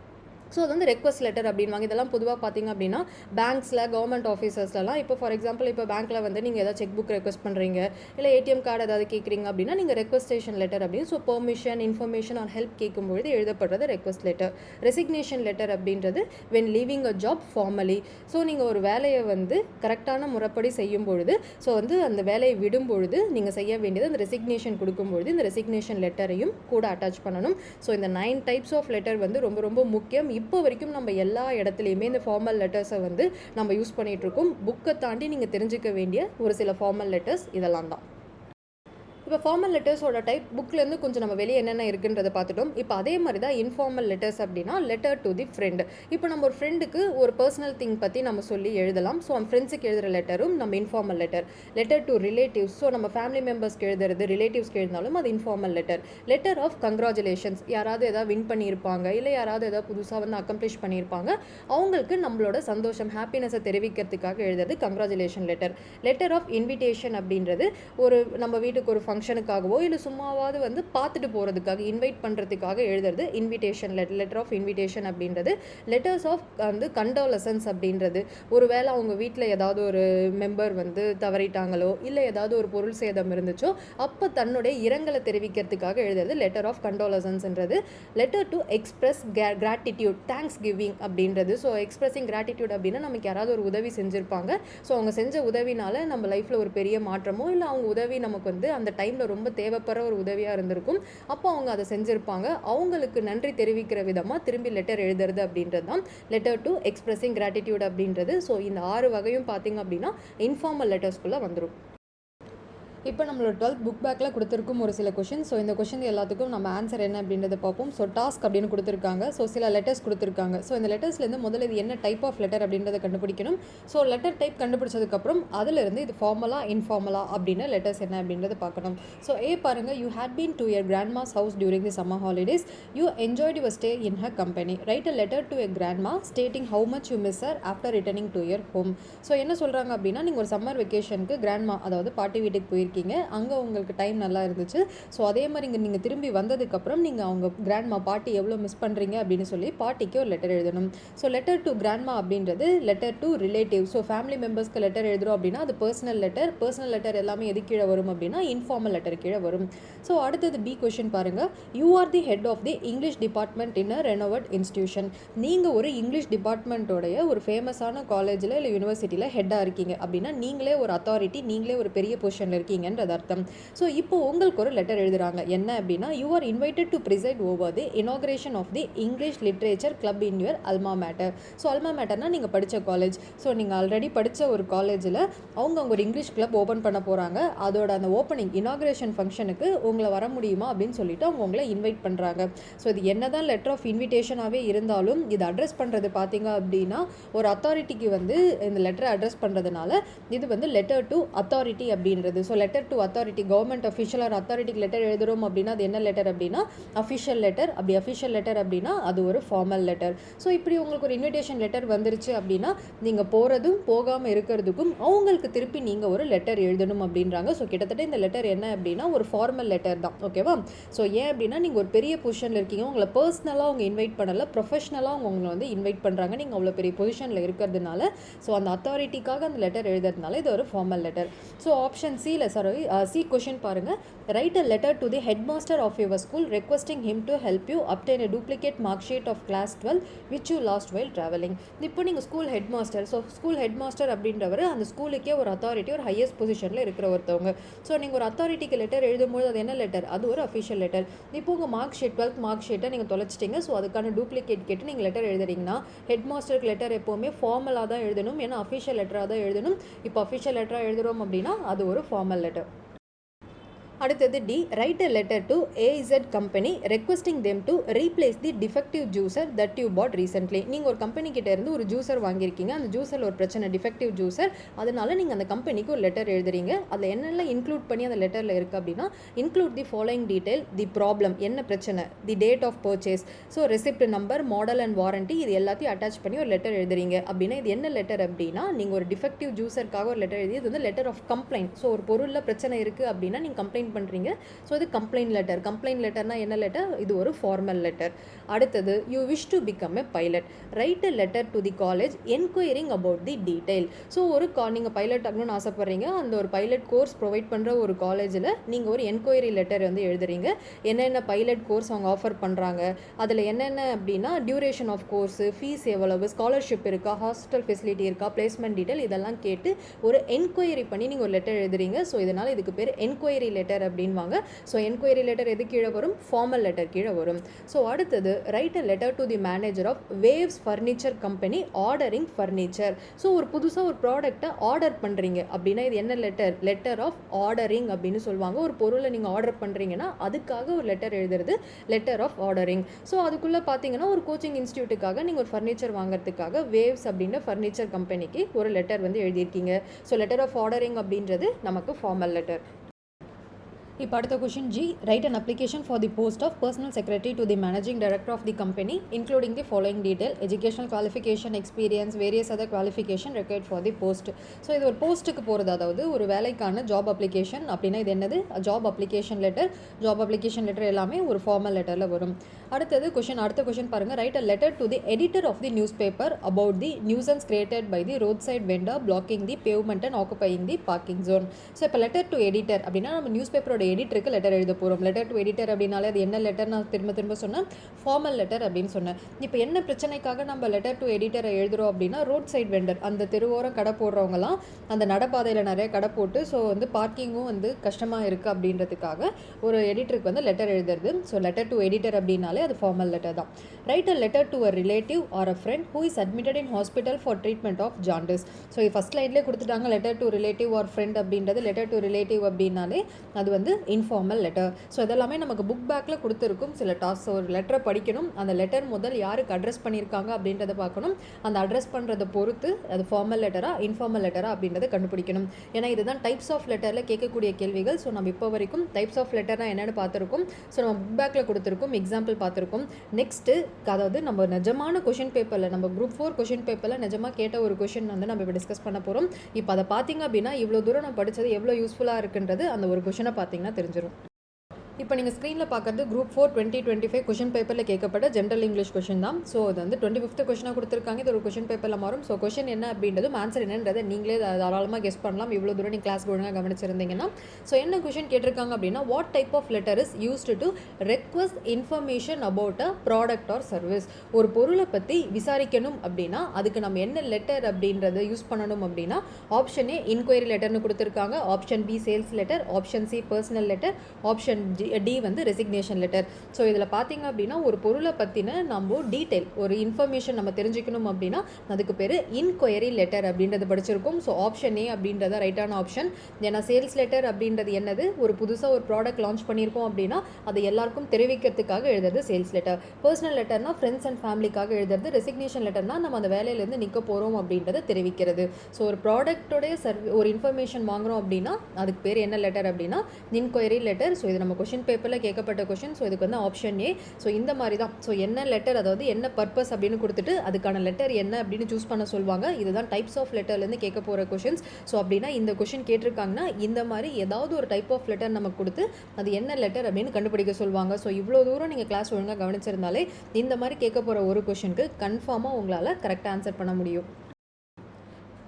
ஸோ அது வந்து ரெக்வஸ்ட் லெட்டர் அப்படின்வாங்க. இதெல்லாம் பொதுவாக பார்த்திங்க அப்படின்னா பேங்க்ஸில் கவர்மெண்ட் ஆஃபீஸர்ஸ்லாம் இப்போ ஃபார் எக்ஸாம்பிள் இப்போ பேங்க்கில் வந்து நீங்கள் ஏதாவது செக் புக் ரெக்வஸ்ட் பண்ணுறீங்க, இல்லை ஏடிஎம் கார்டு ஏதாவது கேட்குறீங்க அப்படின்னா நீங்கள் ரெக்வஸ்டேஷன் லெட்டர் அப்படின்னு, so permission, information or help கேட்கும்பொழுது எழுதப்படுறது ரெக்வஸ்ட் லெட்டர். ரெசிக்னேஷன் லெட்டர் அப்படின்றது when leaving a job formally, so நீங்கள் ஒரு வேலையை வந்து கரெக்டான முறைப்படி செய்யும் பொழுது, ஸோ வந்து அந்த வேலையை விடும் பொழுது நீங்கள் செய்ய வேண்டியது அந்த ரெசிக்னேஷன் கொடுக்கும்பொழுது இந்த ரெசிக்னேஷன் லெட்டரையும் கூட அட்டாச் பண்ணணும். ஸோ இந்த 9 டைப்ஸ் ஆஃப் லெட்டர் வந்து ரொம்ப ரொம்ப முக்கியம். இப்போ வரைக்கும் நம்ம எல்லா இடத்துலையுமே இந்த ஃபார்மல் லெட்டர்ஸை வந்து நம்ம யூஸ் பண்ணிகிட்ருக்கோம். புக்கை தாண்டி நீங்கள் தெரிஞ்சுக்க வேண்டிய ஒரு சில ஃபார்மல் லெட்டர்ஸ் இதெல்லாம் தான். இப்போ ஃபார்மல் லெட்டர்ஸோட டைப் புக்லேருந்து கொஞ்சம் நம்ம வெளியே என்னென்ன இருக்குன்றதை பார்த்துட்டோம். இப்போ அதே மாதிரி தான் இன்ஃபார்மல் லெட்டர்ஸ் அப்படின்னா லெட்டர் டு தி ஃப்ரெண்ட். இப்போ நம்ம ஒரு ஃப்ரெண்டுக்கு ஒரு பர்சனல் திங் பற்றி நம்ம சொல்லி எழுதலாம். ஸோ நம்ம ஃப்ரெண்ட்ஸுக்கு எழுதுகிற லெட்டரும் நம்ம informal letter. Letter to relatives, so நம்ம ஃபேமிலி மெம்பர்ஸ்க்கு எழுதுறது, ரிலேட்டிவ்ஸ்க்கு எழுதினாலும் அது informal letter. Letter of congratulations, யாராவது எதாவது வின் பண்ணியிருப்பாங்க, இல்லை யாராவது எதாவது புதுசாக வந்து அக்கம்ப்ளிஷ் பண்ணியிருப்பாங்க, அவங்களுக்கு நம்மளோட சந்தோஷம், ஹாப்பினஸை தெரிவிக்கிறதுக்காக எழுதுறது congratulation letter. Letter of invitation அப்படின்றது ஒரு நம்ம வீட்டுக்கு ஒரு ஃபங்க்ஷன் ஃபங்க்ஷனுக்காகவோ இல்லை சும்மாவாவது வந்து பார்த்துட்டு போகிறதுக்காக இன்வைட் பண்ணுறதுக்காக எழுதுறது இன்விடேஷன் லெட்டர் ஆஃப் இன்விடேஷன் அப்படின்றது. லெட்டர்ஸ் ஆஃப் வந்து கண்டோலசன்ஸ் அப்படின்றது ஒருவேளை அவங்க வீட்டில் ஏதாவது ஒரு மெம்பர் வந்து தவறிட்டாங்களோ இல்லை ஏதாவது ஒரு பொருள் சேதம் இருந்துச்சோ அப்போ தன்னுடைய இரங்கலை தெரிவிக்கிறதுக்காக எழுதுறது லெட்டர் ஆஃப் கண்டோலசன்ஸ்ன்றது. Letter to express gratitude thanksgiving அப்படின்றது. ஸோ எக்ஸ்பிரஸிங் கிராட்டிடியூட் அப்படின்னா நமக்கு யாராவது ஒரு உதவி செஞ்சுருப்பாங்க, ஸோ அவங்க செஞ்ச உதவினால நம்ம லைஃப்பில் ஒரு பெரிய மாற்றமோ இல்லை அவங்க உதவி நமக்கு வந்து அந்த டைமில் ரொம்ப தேவைப்படுற ஒரு உதவியாக இருந்திருக்கும், அப்போ அவங்க அதை செஞ்சுருப்பாங்க, அவங்களுக்கு நன்றி தெரிவிக்கிற விதமாக திரும்பி லெட்டர் எழுதுறது அப்படின்றது தான் லெட்டர் டு எக்ஸ்பிரஸிங் கிராட்டிடியூட் அப்படின்றது. ஸோ இந்த 6 வகையும் பார்த்திங்க அப்படின்னா இன்ஃபார்மல் லெட்டர்ஸ்குள்ளே வந்துடும். இப்போ நம்மளோட 12th புக் பேக்கில் கொடுத்துருக்கும் ஒரு சில கொஷின். ஸோ இந்த கொஷின் எல்லாத்துக்கும் நம்ம ஆன்சர் என்ன அப்படின்றத பார்ப்போம். ஸோ டாஸ்க் அப்படின்னு கொடுத்துருக்காங்க. ஸோ சில லெட்டர்ஸ் கொடுத்துருக்காங்க. ஸோ இந்த லெட்டர்ஸ்லேருந்து முதல்ல இது என்ன டைப் ஆஃப் லெட்டர் அப்படின்றத கண்டுபிடிக்கணும். ஸோ லெட்டர் டைப் கண்டுபிடிச்சதுக்கப்புறம் அதிலிருந்து இது ஃபார்மலா இன்ஃபார்மலா அப்படின்னு லெட்டர்ஸ் என்ன அப்படின்றத பார்க்கணும். ஸோ பாருங்கள், you had been to your grandma's house during the summer holidays. You enjoyed your stay in her company. Write a letter to your grandma stating how much you miss her after returning to your home. So என்ன சொல்கிறாங்க அப்படின்னா, நீங்கள் ஒரு summer வெக்கேஷனுக்கு grandma அதாவது பாட்டி வீட்டுக்கு போயிருக்கீங்க, அங்கே உங்களுக்கு டைம் நல்லா இருந்துச்சு. ஸோ அதே மாதிரி இங்கே நீங்கள் திரும்பி வந்ததுக்கப்புறம் நீங்கள் அவங்க கிராண்ட்மா பாட்டி எவ்வளோ மிஸ் பண்ணுறீங்க அப்படின்னு சொல்லி பாட்டிக்கு ஒரு லெட்டர் எழுதணும். ஸோ லெட்டர் டு கிராண்ட்மா அப்படின்றது letter to relative. So family மெம்பர்ஸ்க்கு லெட்டர் எழுதுகிறோம் அப்படின்னா அது பர்சனல் லெட்டர் எல்லாமே எது கீழே வரும் அப்படின்னா இன்ஃபார்மல் லெட்டர் கீழே வரும். ஸோ அடுத்தது பி கொஷின் பாருங்கள். You are the head of the English department in a renowned institution. நீங்கள் ஒரு இங்கிலீஷ் டிபார்ட்மெண்ட்டோடைய ஒரு ஃபேமஸான காலேஜில் இல்லை யூனிவர்சிட்டியில் ஹெட்டாக இருக்கீங்க அப்படின்னா நீங்களே ஒரு அத்தாரிட்டி, நீங்களே ஒரு பெரிய பொசிஷனில் இருக்கீங்கன்றது அர்த்தம். ஸோ இப்போ உங்களுக்கு ஒரு லெட்டர் எழுதுறாங்க. என்ன அப்படின்னா, you are invited to preside over the inauguration of the English literature club in your alma mater. So alma மேட்டர்னா நீங்கள் படித்த காலேஜ். ஸோ நீங்கள் ஆல்ரெடி படித்த ஒரு காலேஜில் அவங்க ஒரு இங்கிலீஷ் கிளப் ஓப்பன் பண்ண போகிறாங்க. அதோட அந்த ஓப்பனிங் இனாக்ரேஷன் ஃபங்க்ஷனுக்கு உங்களை வர முடியுமா அப்படின்னு சொல்லிட்டு அவங்க உங்களை இன்வைட் பண்ணுறாங்க. ஸோ இது என்ன தான் லெட்டர் ஆஃப் இன்விடேஷனாகவே இருந்தாலும் இது அட்ரஸ் பண்ணுறது பார்த்தீங்க அப்படின்னா ஒரு அத்தாரிட்டிக்கு வந்து இந்த லெட்டரை அட்ரஸ் பண்ணுறதுனால இது வந்து லெட்டர் டு அத்தாரிட்டி அப்படின்றது. So letter to authority government official or அத்தாரிட்டிக்கு லெட்டர் எழுதுகிறோம் அப்படின்னா அது என்ன லெட்டர் அப்படின்னா அஃபிஷியல் லெட்டர். அப்படி அஃபிஷியல் லெட்டர் அப்படின்னா அது ஒரு ஃபார்மல் லெட்டர். ஸோ இப்படி உங்களுக்கு ஒரு இன்விடேஷன் லெட்டர் வந்துருச்சு அப்படின்னா நீங்கள் போகிறதும் போகாமல் இருக்கிறதுக்கும் அவங்களுக்கு திருப்பி நீங்கள் ஒரு லெட்டர் எழுதணும் அப்படின்றாங்க. ஸோ கிட்டத்தட்ட இந்த லெட்டர் என்ன அப்படின்னா ஒரு ஃபார்மல் லெட்டர் தான். ஓகேவா? ஸோ ஏன் அப்படின்னா நீங்கள் ஒரு பெரிய பொசிஷனில் இருக்கீங்க, உங்களை பர்சனலாக அவங்க இன்வைட் பண்ணலை, ப்ரொஃபஷனலாக அவங்க உங்களை வந்து இன்வைட் பண்ணுறாங்க, நீங்கள் அவ்வளோ பெரிய பொசிஷனில் இருக்கிறதுனால ஸோ அந்த அத்தாரிட்டிக்காக அந்த லெட்டர் எழுதுறதுனால இது ஒரு formal letter. So option C question பாருங்கள். Write a letter to the head master of your school requesting him to help you obtain a duplicate mark sheet of class 12 which you lost while travelling. இப்போ நீங்கள் school head master. So school head master அப்படின்றவர் அந்த ஸ்கூலுக்கே ஒரு authority, ஒரு highest பொசிஷனில் இருக்கிற ஒருத்தவங்க. ஸோ நீங்கள் ஒரு அத்தாரிட்டிக்கு லெட்டர் எழுதும்போது அது என்ன லெட்டர்? அது ஒரு அஃபிஷியல் லெட்டர். இப்போ உங்கள் மார்க் ஷீட் 12th மார்க் ஷீட்டை நீங்கள் தொலைச்சிட்டிங்க. ஸோ அதுக்கான டூப்ளிகேட் கேட்டு நீங்கள் லெட்டர் எழுதுறீங்கன்னா ஹெட் மாஸ்டருக்கு லெட்டர் எப்போவுமே ஃபார்மலாக தான் எழுதணும், ஏன்னா அஃபிஷியல் லெட்டராக தான் எழுதணும். இப்போ அஃபிஷியல் லெட்டராக எழுதுகிறோம் அப்படின்னா அது ஒரு ஃபார்மல் லெட்டர். அடுத்தது D, write a letter to AZ company requesting them to replace the defective juicer that you bought recently. நீங்கள் ஒரு கம்பெனி கிட்ட இருந்து ஒரு ஜூசர் வாங்கியிருக்கீங்க, அந்த ஜூசரில் ஒரு பிரச்சனை, டிஃபெக்டிவ் ஜூசர், அதனால நீங்கள் அந்த கம்பெனிக்கு ஒரு லெட்டர் எழுதுறீங்க. அதில் என்னெல்லாம் இன்க்ளூட் பண்ணி அந்த லெட்டரில் இருக்குது அப்படின்னா include the following detail, the problem என்ன பிரச்சனை, the date of purchase, so receipt number, model and warranty, இது எல்லாத்தையும் அட்டாச் பண்ணி ஒரு லெட்டர் எழுதுறீங்க. அப்படின்னா இது என்ன லெட்டர் அப்படின்னா நீங்கள் ஒரு டிஃபெக்டிவ் ஜூசருக்காக ஒரு லெட்டர் எழுதி இது வந்து லெட்டர் ஆஃப் கம்ப்ளைண்ட். ஸோ ஒரு பொருளில் பிரச்சனை இருக்குது அப்படின்னா நீங்கள் கம்ப்ளைண்ட் பண்ணுறீங்க. ஸோ இது கம்ப்ளைண்ட் லெட்டர். கம்ப்ளைண்ட் லெட்டர்னா என்ன லெட்டர்? இது ஒரு ஃபார்மல் லெட்டர். அடுத்தது you wish to become a pilot. Right a letter to the college enquiring about the detail. So ஒரு நீங்கள் பைலட் ஆகணும்னு ஆசைப்பட்றீங்க, அந்த ஒரு பைலட் கோர்ஸ் ப்ரொவைட் பண்ணுற ஒரு காலேஜில் நீங்கள் ஒரு என்கொயரி லெட்டர் வந்து எழுதுறீங்க. என்னென்ன பைலட் கோர்ஸ் அவங்க ஆஃபர் பண்ணுறாங்க, அதில் என்னென்ன அப்படின்னா டியூரேஷன் ஆஃப் கோர்ஸு, ஃபீஸ் எவ்வளவு, ஸ்காலர்ஷிப் இருக்கா, ஹாஸ்டல் ஃபெசிலிட்டி இருக்கா, பிளேஸ்மெண்ட் டீடைல், இதெல்லாம் கேட்டு ஒரு என்கொயரி பண்ணி நீங்கள் ஒரு லெட்டர் எழுதுறீங்க. ஸோ இதனால் இதுக்கு பேர் என்கொயரி லெட்டர் அப்படின்வாங்க. ஸோ என்கொயரி லெட்டர் எது கீழே வரும்? ஃபார்மல் லெட்டர் கீழே வரும். ஸோ அடுத்தது write a letter to the manager of waves furniture company ordering furniture. So ஒரு புதுசாக ஒரு ப்ராடக்ட்டை ஆர்டர் பண்ணுறீங்க அப்படின்னா இது என்ன லெட்டர்? லெட்டர் ஆஃப் ஆர்டரிங் அப்படின்னு சொல்லுவாங்க. ஒரு பொருளை நீங்கள் ஆர்டர் பண்ணுறீங்கன்னா அதுக்காக ஒரு லெட்டர் எழுதுறது லெட்டர் ஆஃப் ஆர்டரிங். ஸோ அதுக்குள்ளே பார்த்தீங்கன்னா ஒரு கோச்சிங் இன்ஸ்டியூட்டுக்காக நீங்கள் ஒரு ஃபர்னிச்சர் வாங்குறதுக்காக வேவ்ஸ் அப்படின்ற ஃபர்னிச்சர் கம்பெனிக்கு ஒரு லெட்டர் வந்து எழுதியிருக்கீங்க. ஸோ லெட்டர் ஆஃப் ஆர்டரிங் அப்படின்றது நமக்கு ஃபார்மல் லெட்டர். இப்போ அடுத்த question G, write an application for the post of personal secretary to the managing director of the company including the following detail: educational qualification, experience, various other qualification required for the post. So இது ஒரு போஸ்ட்டுக்கு போகிறது, அதாவது ஒரு வேலைக்கான job application அப்படின்னா இது என்னது? Job application letter. Job application letter எல்லாமே ஒரு ஃபார்மல் லெட்டரில் வரும். அடுத்த கொஷின் பாருங்கள். Write a letter to the editor of the newspaper about the nuisance created by the road side vendor blocking the pavement and occupying the parking zone. So இப்போ letter to editor அப்படின்னா நம்ம news பேப்பரோட எடிட்டருக்கு letter எழுத போகிறோம். Letter to editor அப்படின்னாலே அது என்ன letter? நான் திரும்ப சொன்னேன், ஃபார்மல் லெட்டர் அப்படின்னு சொன்னேன். இப்போ என்ன பிரச்சனைக்காக நம்ம லெட்டர் டு எடிட்டரை எழுதுகிறோம் அப்படின்னா, ரோட் சைட் வெண்டர், அந்த தெருவோரம் கடை போடுறவங்களாம் அந்த நடப்பாதையில் நிறைய கடை போட்டு ஸோ பார்க்கிங்கும் கஷ்டமாக இருக்குது அப்படின்றதுக்காக ஒரு எடிட்டருக்கு லெட்டர் எழுதுறது. ஸோ லெட்டர் டு எடிட்டர் அப்படின்னாலே அது ஃபார்மல் லெட்டர் தான். Write a letter to a relative or a friend who is admitted in hospital for treatment of jaundice. So first லைன்லேயே கொடுத்துட்டாங்க letter to relative or friend அப்படின்றது. Letter to relative அப்படின்னாலே அது informal letter. So இதெல்லாமே நமக்கு book பேக்கில் கொடுத்துருக்கும் சில டாஸ்க். ஒரு லெட்டரை படிக்கணும், அந்த லெட்டர் முதல் யாருக்கு அட்ரஸ் பண்ணியிருக்காங்க அப்படின்றத பார்க்கணும். அந்த அட்ரஸ் பண்ணுறதை பொறுத்து அது ஃபார்மல் லெட்டரா இன்ஃபார்மல் லெட்டரா அப்படின்றத கண்டுபிடிக்கணும். ஏன்னா இதுதான் டைப்ஸ் ஆஃப் லெட்டரில் கேட்கக்கூடிய கேள்விகள். ஸோ நம்ம இப்போ வரைக்கும் டைப்ஸ் ஆஃப் லெட்டர்னா என்னென்னு பார்த்துருக்கோம். ஸோ நம்ம புக் பேக்கில் கொடுத்துருக்கோம், எக்ஸாம்பிள் பார்த்துருக்கோம். நெக்ஸ்ட்டு அதாவது நம்ம நிஜமான கொஷின் பேப்பரில், நம்ம குரூப் 4 கொஷின் பேப்பரில் நிஜமாக கேட்ட ஒரு கொஷின் நம்ம இப்போ டிஸ்கஸ் பண்ண போகிறோம். இப்போ அதை பார்த்தீங்க அப்படின்னா இவ்வளோ தூரம் நான் படித்தது எவ்வளோ யூஸ்ஃபுல்லாக இருக்குன்றது அந்த ஒரு கொஷினை பார்த்தீங்கன்னா தெரிஞ்சிடும். இப்போ நீங்கள் ஸ்க்ரீனில் பார்க்குறது குரூப் 4 2025 கொஷின் பேப்பரில் கேட்கப்பட்ட ஜென்ரல் இங்கிலீஷ் கொஷின் தான். ஸோ அது 25th கொஷினாக கொடுத்துருக்காங்க. இது ஒரு கொஷின் பேப்பரில் மாறும். ஸோ கொஷின் என்ன அப்படின்றதும் ஆன்சர் என்னன்றதை நீங்களே தாராளமாக கெஸ் பண்ணலாம், இவ்வளோ தூரம் நீங்கள் கிளாஸ் ஒழுங்காக கவனிச்சிருந்தீங்கன்னா. ஸோ என்ன கொஷின் கேட்டிருக்காங்க அப்படின்னா, what type of letter is used to request information about a product or service. ஒரு பொருளை பற்றி விசாரிக்கணும் அப்படின்னா அதுக்கு நம்ம என்ன லெட்டர் அப்படின்றத யூஸ் பண்ணணும் அப்படின்னா, ஆப்ஷன் ஏ இன்கொயரி லெட்டர்னு கொடுத்துருக்காங்க, option B sales letter, option C personal letter, option D resignation letter. So இதில் பார்த்தீங்க அப்படின்னா ஒரு பொருளை பற்றின நம்ம டீட்டெயில், ஒரு இன்ஃபர்மேஷன் நம்ம தெரிஞ்சுக்கணும் அப்படின்னா அதுக்கு பேர் இன்கொயரி லெட்டர் அப்படின்றது படிச்சிருக்கோம். ஸோ ஆப்ஷன் ஏ அப்படின்றத ரைட்டான ஆப்ஷன். ஏன்னா சேல்ஸ் லெட்டர் அப்படின்றது என்னது? ஒரு புதுசாக ஒரு ப்ராடக்ட் லான்ச் பண்ணியிருக்கோம் அப்படின்னா அதை எல்லாருக்கும் தெரிவிக்கிறதுக்காக எழுதுறது சேல்ஸ் லெட்டர். பர்சனல் லெட்டர்னா ஃப்ரெண்ட்ஸ் அண்ட் ஃபேமிலிக்காக எழுதுறது. ரெசிக்னேஷன் லெட்டர்னா நம்ம அந்த வேலையிலேருந்து நிற்க போகிறோம் அப்படின்றத தெரிவிக்கிறது. ஸோ ஒரு ப்ராடக்டோடைய ஒரு இன்ஃபர்மேஷன் வாங்குறோம் அப்படின்னா அதுக்கு பேர் என்ன லெட்டர் அப்படின்னா இன்கொயரி லெட்டர். ஸோ இது நம்ம கொஷின் பேப்பரில் கேட்கப்பட்ட கொஷின். ஸோ இதுக்கு ஆப்ஷன் ஏ. ஸோ இந்த மாதிரி தான். ஸோ என்ன லெட்டர், அதாவது என்ன பர்பஸ் அப்படின்னு கொடுத்துட்டு அதுக்கான லெட்டர் என்ன அப்படின்னு சூஸ் பண்ண சொல்லுவாங்க. இதுதான் டைப்ஸ் ஆஃப் லெட்டர்லேருந்து கேட்க போகிற கொஷின்ஸ். ஸோ அப்படின்னா இந்த கொஷின் கேட்டிருக்காங்கன்னா இந்த மாதிரி ஏதாவது ஒரு டைப் ஆஃப் லெட்டர் நமக்கு கொடுத்து அது என்ன லெட்டர் அப்படின்னு கண்டுபிடிக்க சொல்லுவாங்க. ஸோ இவ்வளோ தூரம் நீங்கள் கிளாஸ் ஒழுங்காக கவனிச்சிருந்தாலே இந்த மாதிரி கேட்க போகிற ஒரு கொஷினுக்கு கன்ஃபார்மாக உங்களால் கரெக்டாக ஆன்சர் பண்ண முடியும்.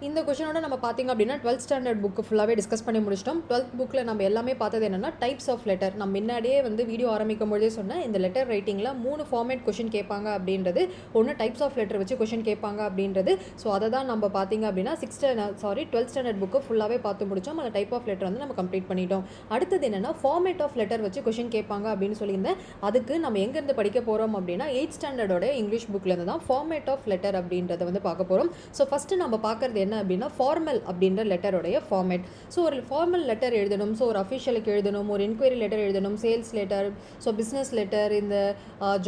இந்த கொஷினோட நம்ம பார்த்திங்க அப்படின்னா 12th ஸ்டாண்டர்ட் புக்கு ஃபுல்லாகவே டிஸ்கஸ் பண்ணி முடிச்சிட்டோம். 12th புக்கில் நம்ம எல்லாமே பார்த்தது என்னென்னா டைப்ஸ் ஆஃப் லெட்டர். நம்ம முன்னாடியே வீடியோ ஆரம்பிக்கும் பொழுதே சொன்னேன், இந்த லெட்டர் ரைட்டிங்கில் 3 ஃபார்மேட் கொஷின் கேட்பாங்க அப்படின்றது. ஒன்று டைப்ஸ் ஆஃப் லெட்டர் வச்சு கொஷின் கேட்பாங்க அப்படின்றது. ஸோ அதை தான் நம்ம பார்த்திங்க அப்படின்னா 12th ஸ்டாண்டர்ட் புக்கு ஃபுல்லாகவே பார்த்து முடித்தோம். அந்த டைப் ஆஃப் லெட்டர் நம்ம கம்ப்ளீட் பண்ணிட்டோம். அடுத்தது என்னென்னா ஃபார்மேட் ஆஃப் லெட்டர் வச்சு கொஷின் கேட்பாங்க அப்படின்னு சொல்லியிருந்தேன். அதுக்கு நம்ம எங்கேருந்து படிக்க போகிறோம் அப்படின்னா 8th ஸ்டாண்டர்டோட இங்கிலீஷ் புக்லேருந்து தான் ஃபார்மேட் ஆஃப் லெட்டர் அப்படின்றத பார்க்க போகிறோம். ஸோ ஃபஸ்ட்டு நம்ம பார்க்குறது என்ன அப்படின்னா ஃபார்மல் அப்படின்ற லெட்டருடைய ஃபார்மேட். ஸோ ஒரு ஃபார்மல் லெட்டர் எழுதணும், ஸோ ஒரு அஃபிஷியலுக்கு எழுதணும், ஒரு என்கொயரி லெட்டர் எழுதணும், sales letter, so business letter, இந்த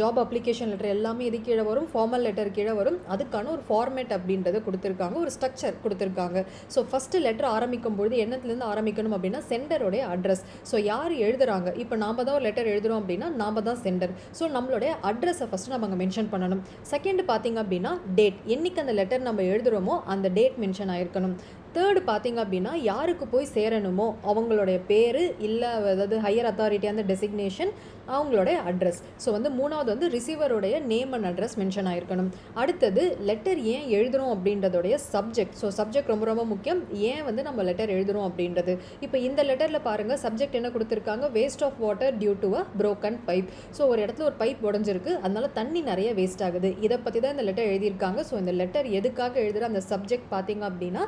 ஜாப் அப்ளிகேஷன் லெட்டர் எல்லாமே இது கீழே வரும், ஃபார்மல் லெட்டர் கீழே வரும். அதுக்கான ஒரு ஃபார்மேட் அப்படின்றத கொடுத்துருக்காங்க, ஒரு ஸ்ட்ரக்சர் கொடுத்துருக்காங்க. ஸோ ஃபஸ்ட்டு லெட்டர் ஆரம்பிக்கும் பொழுது என்னத்துலேருந்து ஆரம்பிக்கணும் அப்படின்னா சென்டருடைய அட்ரஸ். ஸோ யார் எழுதுறாங்க, இப்போ நாம் தான் ஒரு லெட்டர் எழுதுகிறோம் அப்படின்னா நாம் தான் சென்டர். ஸோ நம்மளுடைய அட்ரஸை ஃபஸ்ட்டு நம்ம அங்கே மென்ஷன் பண்ணணும். செகண்ட் பார்த்திங்க அப்படின்னா டேட், என்னைக்கு அந்த லெட்டர் நம்ம எழுதுகிறோமோ அந்த டேட் மென்ஷன் ஆயிருக்கணும். தேர்டு பார்த்திங்க அப்படின்னா யாருக்கு போய் சேரணுமோ அவங்களுடைய பேர், இல்லை அதாவது ஹையர் அத்தாரிட்டி அந்த டெசிக்னேஷன், அவங்களுடைய அட்ரஸ். ஸோ மூணாவது ரிசீவருடைய நேம் அண்ட் அட்ரஸ் மென்ஷன் ஆயிருக்கணும். அடுத்தது லெட்டர் ஏன் எழுதுகிறோம் அப்படின்றதோடைய சப்ஜெக்ட். ஸோ சப்ஜெக்ட் ரொம்ப ரொம்ப முக்கியம். ஏன் நம்ம லெட்டர் எழுதுகிறோம் அப்படின்றது. இப்போ இந்த லெட்டரில் பாருங்கள் சப்ஜெக்ட் என்ன கொடுத்துருக்காங்க, waste of water due to a broken pipe. So ஒரு இடத்துல ஒரு பைப் உடஞ்சிருக்கு, அதனால தண்ணி நிறைய வேஸ்ட் ஆகுது. இதை பற்றி தான் இந்த லெட்டர் எழுதியிருக்காங்க. ஸோ இந்த லெட்டர் எதுக்காக எழுதுகிற அந்த சப்ஜெக்ட் பார்த்திங்க அப்படின்னா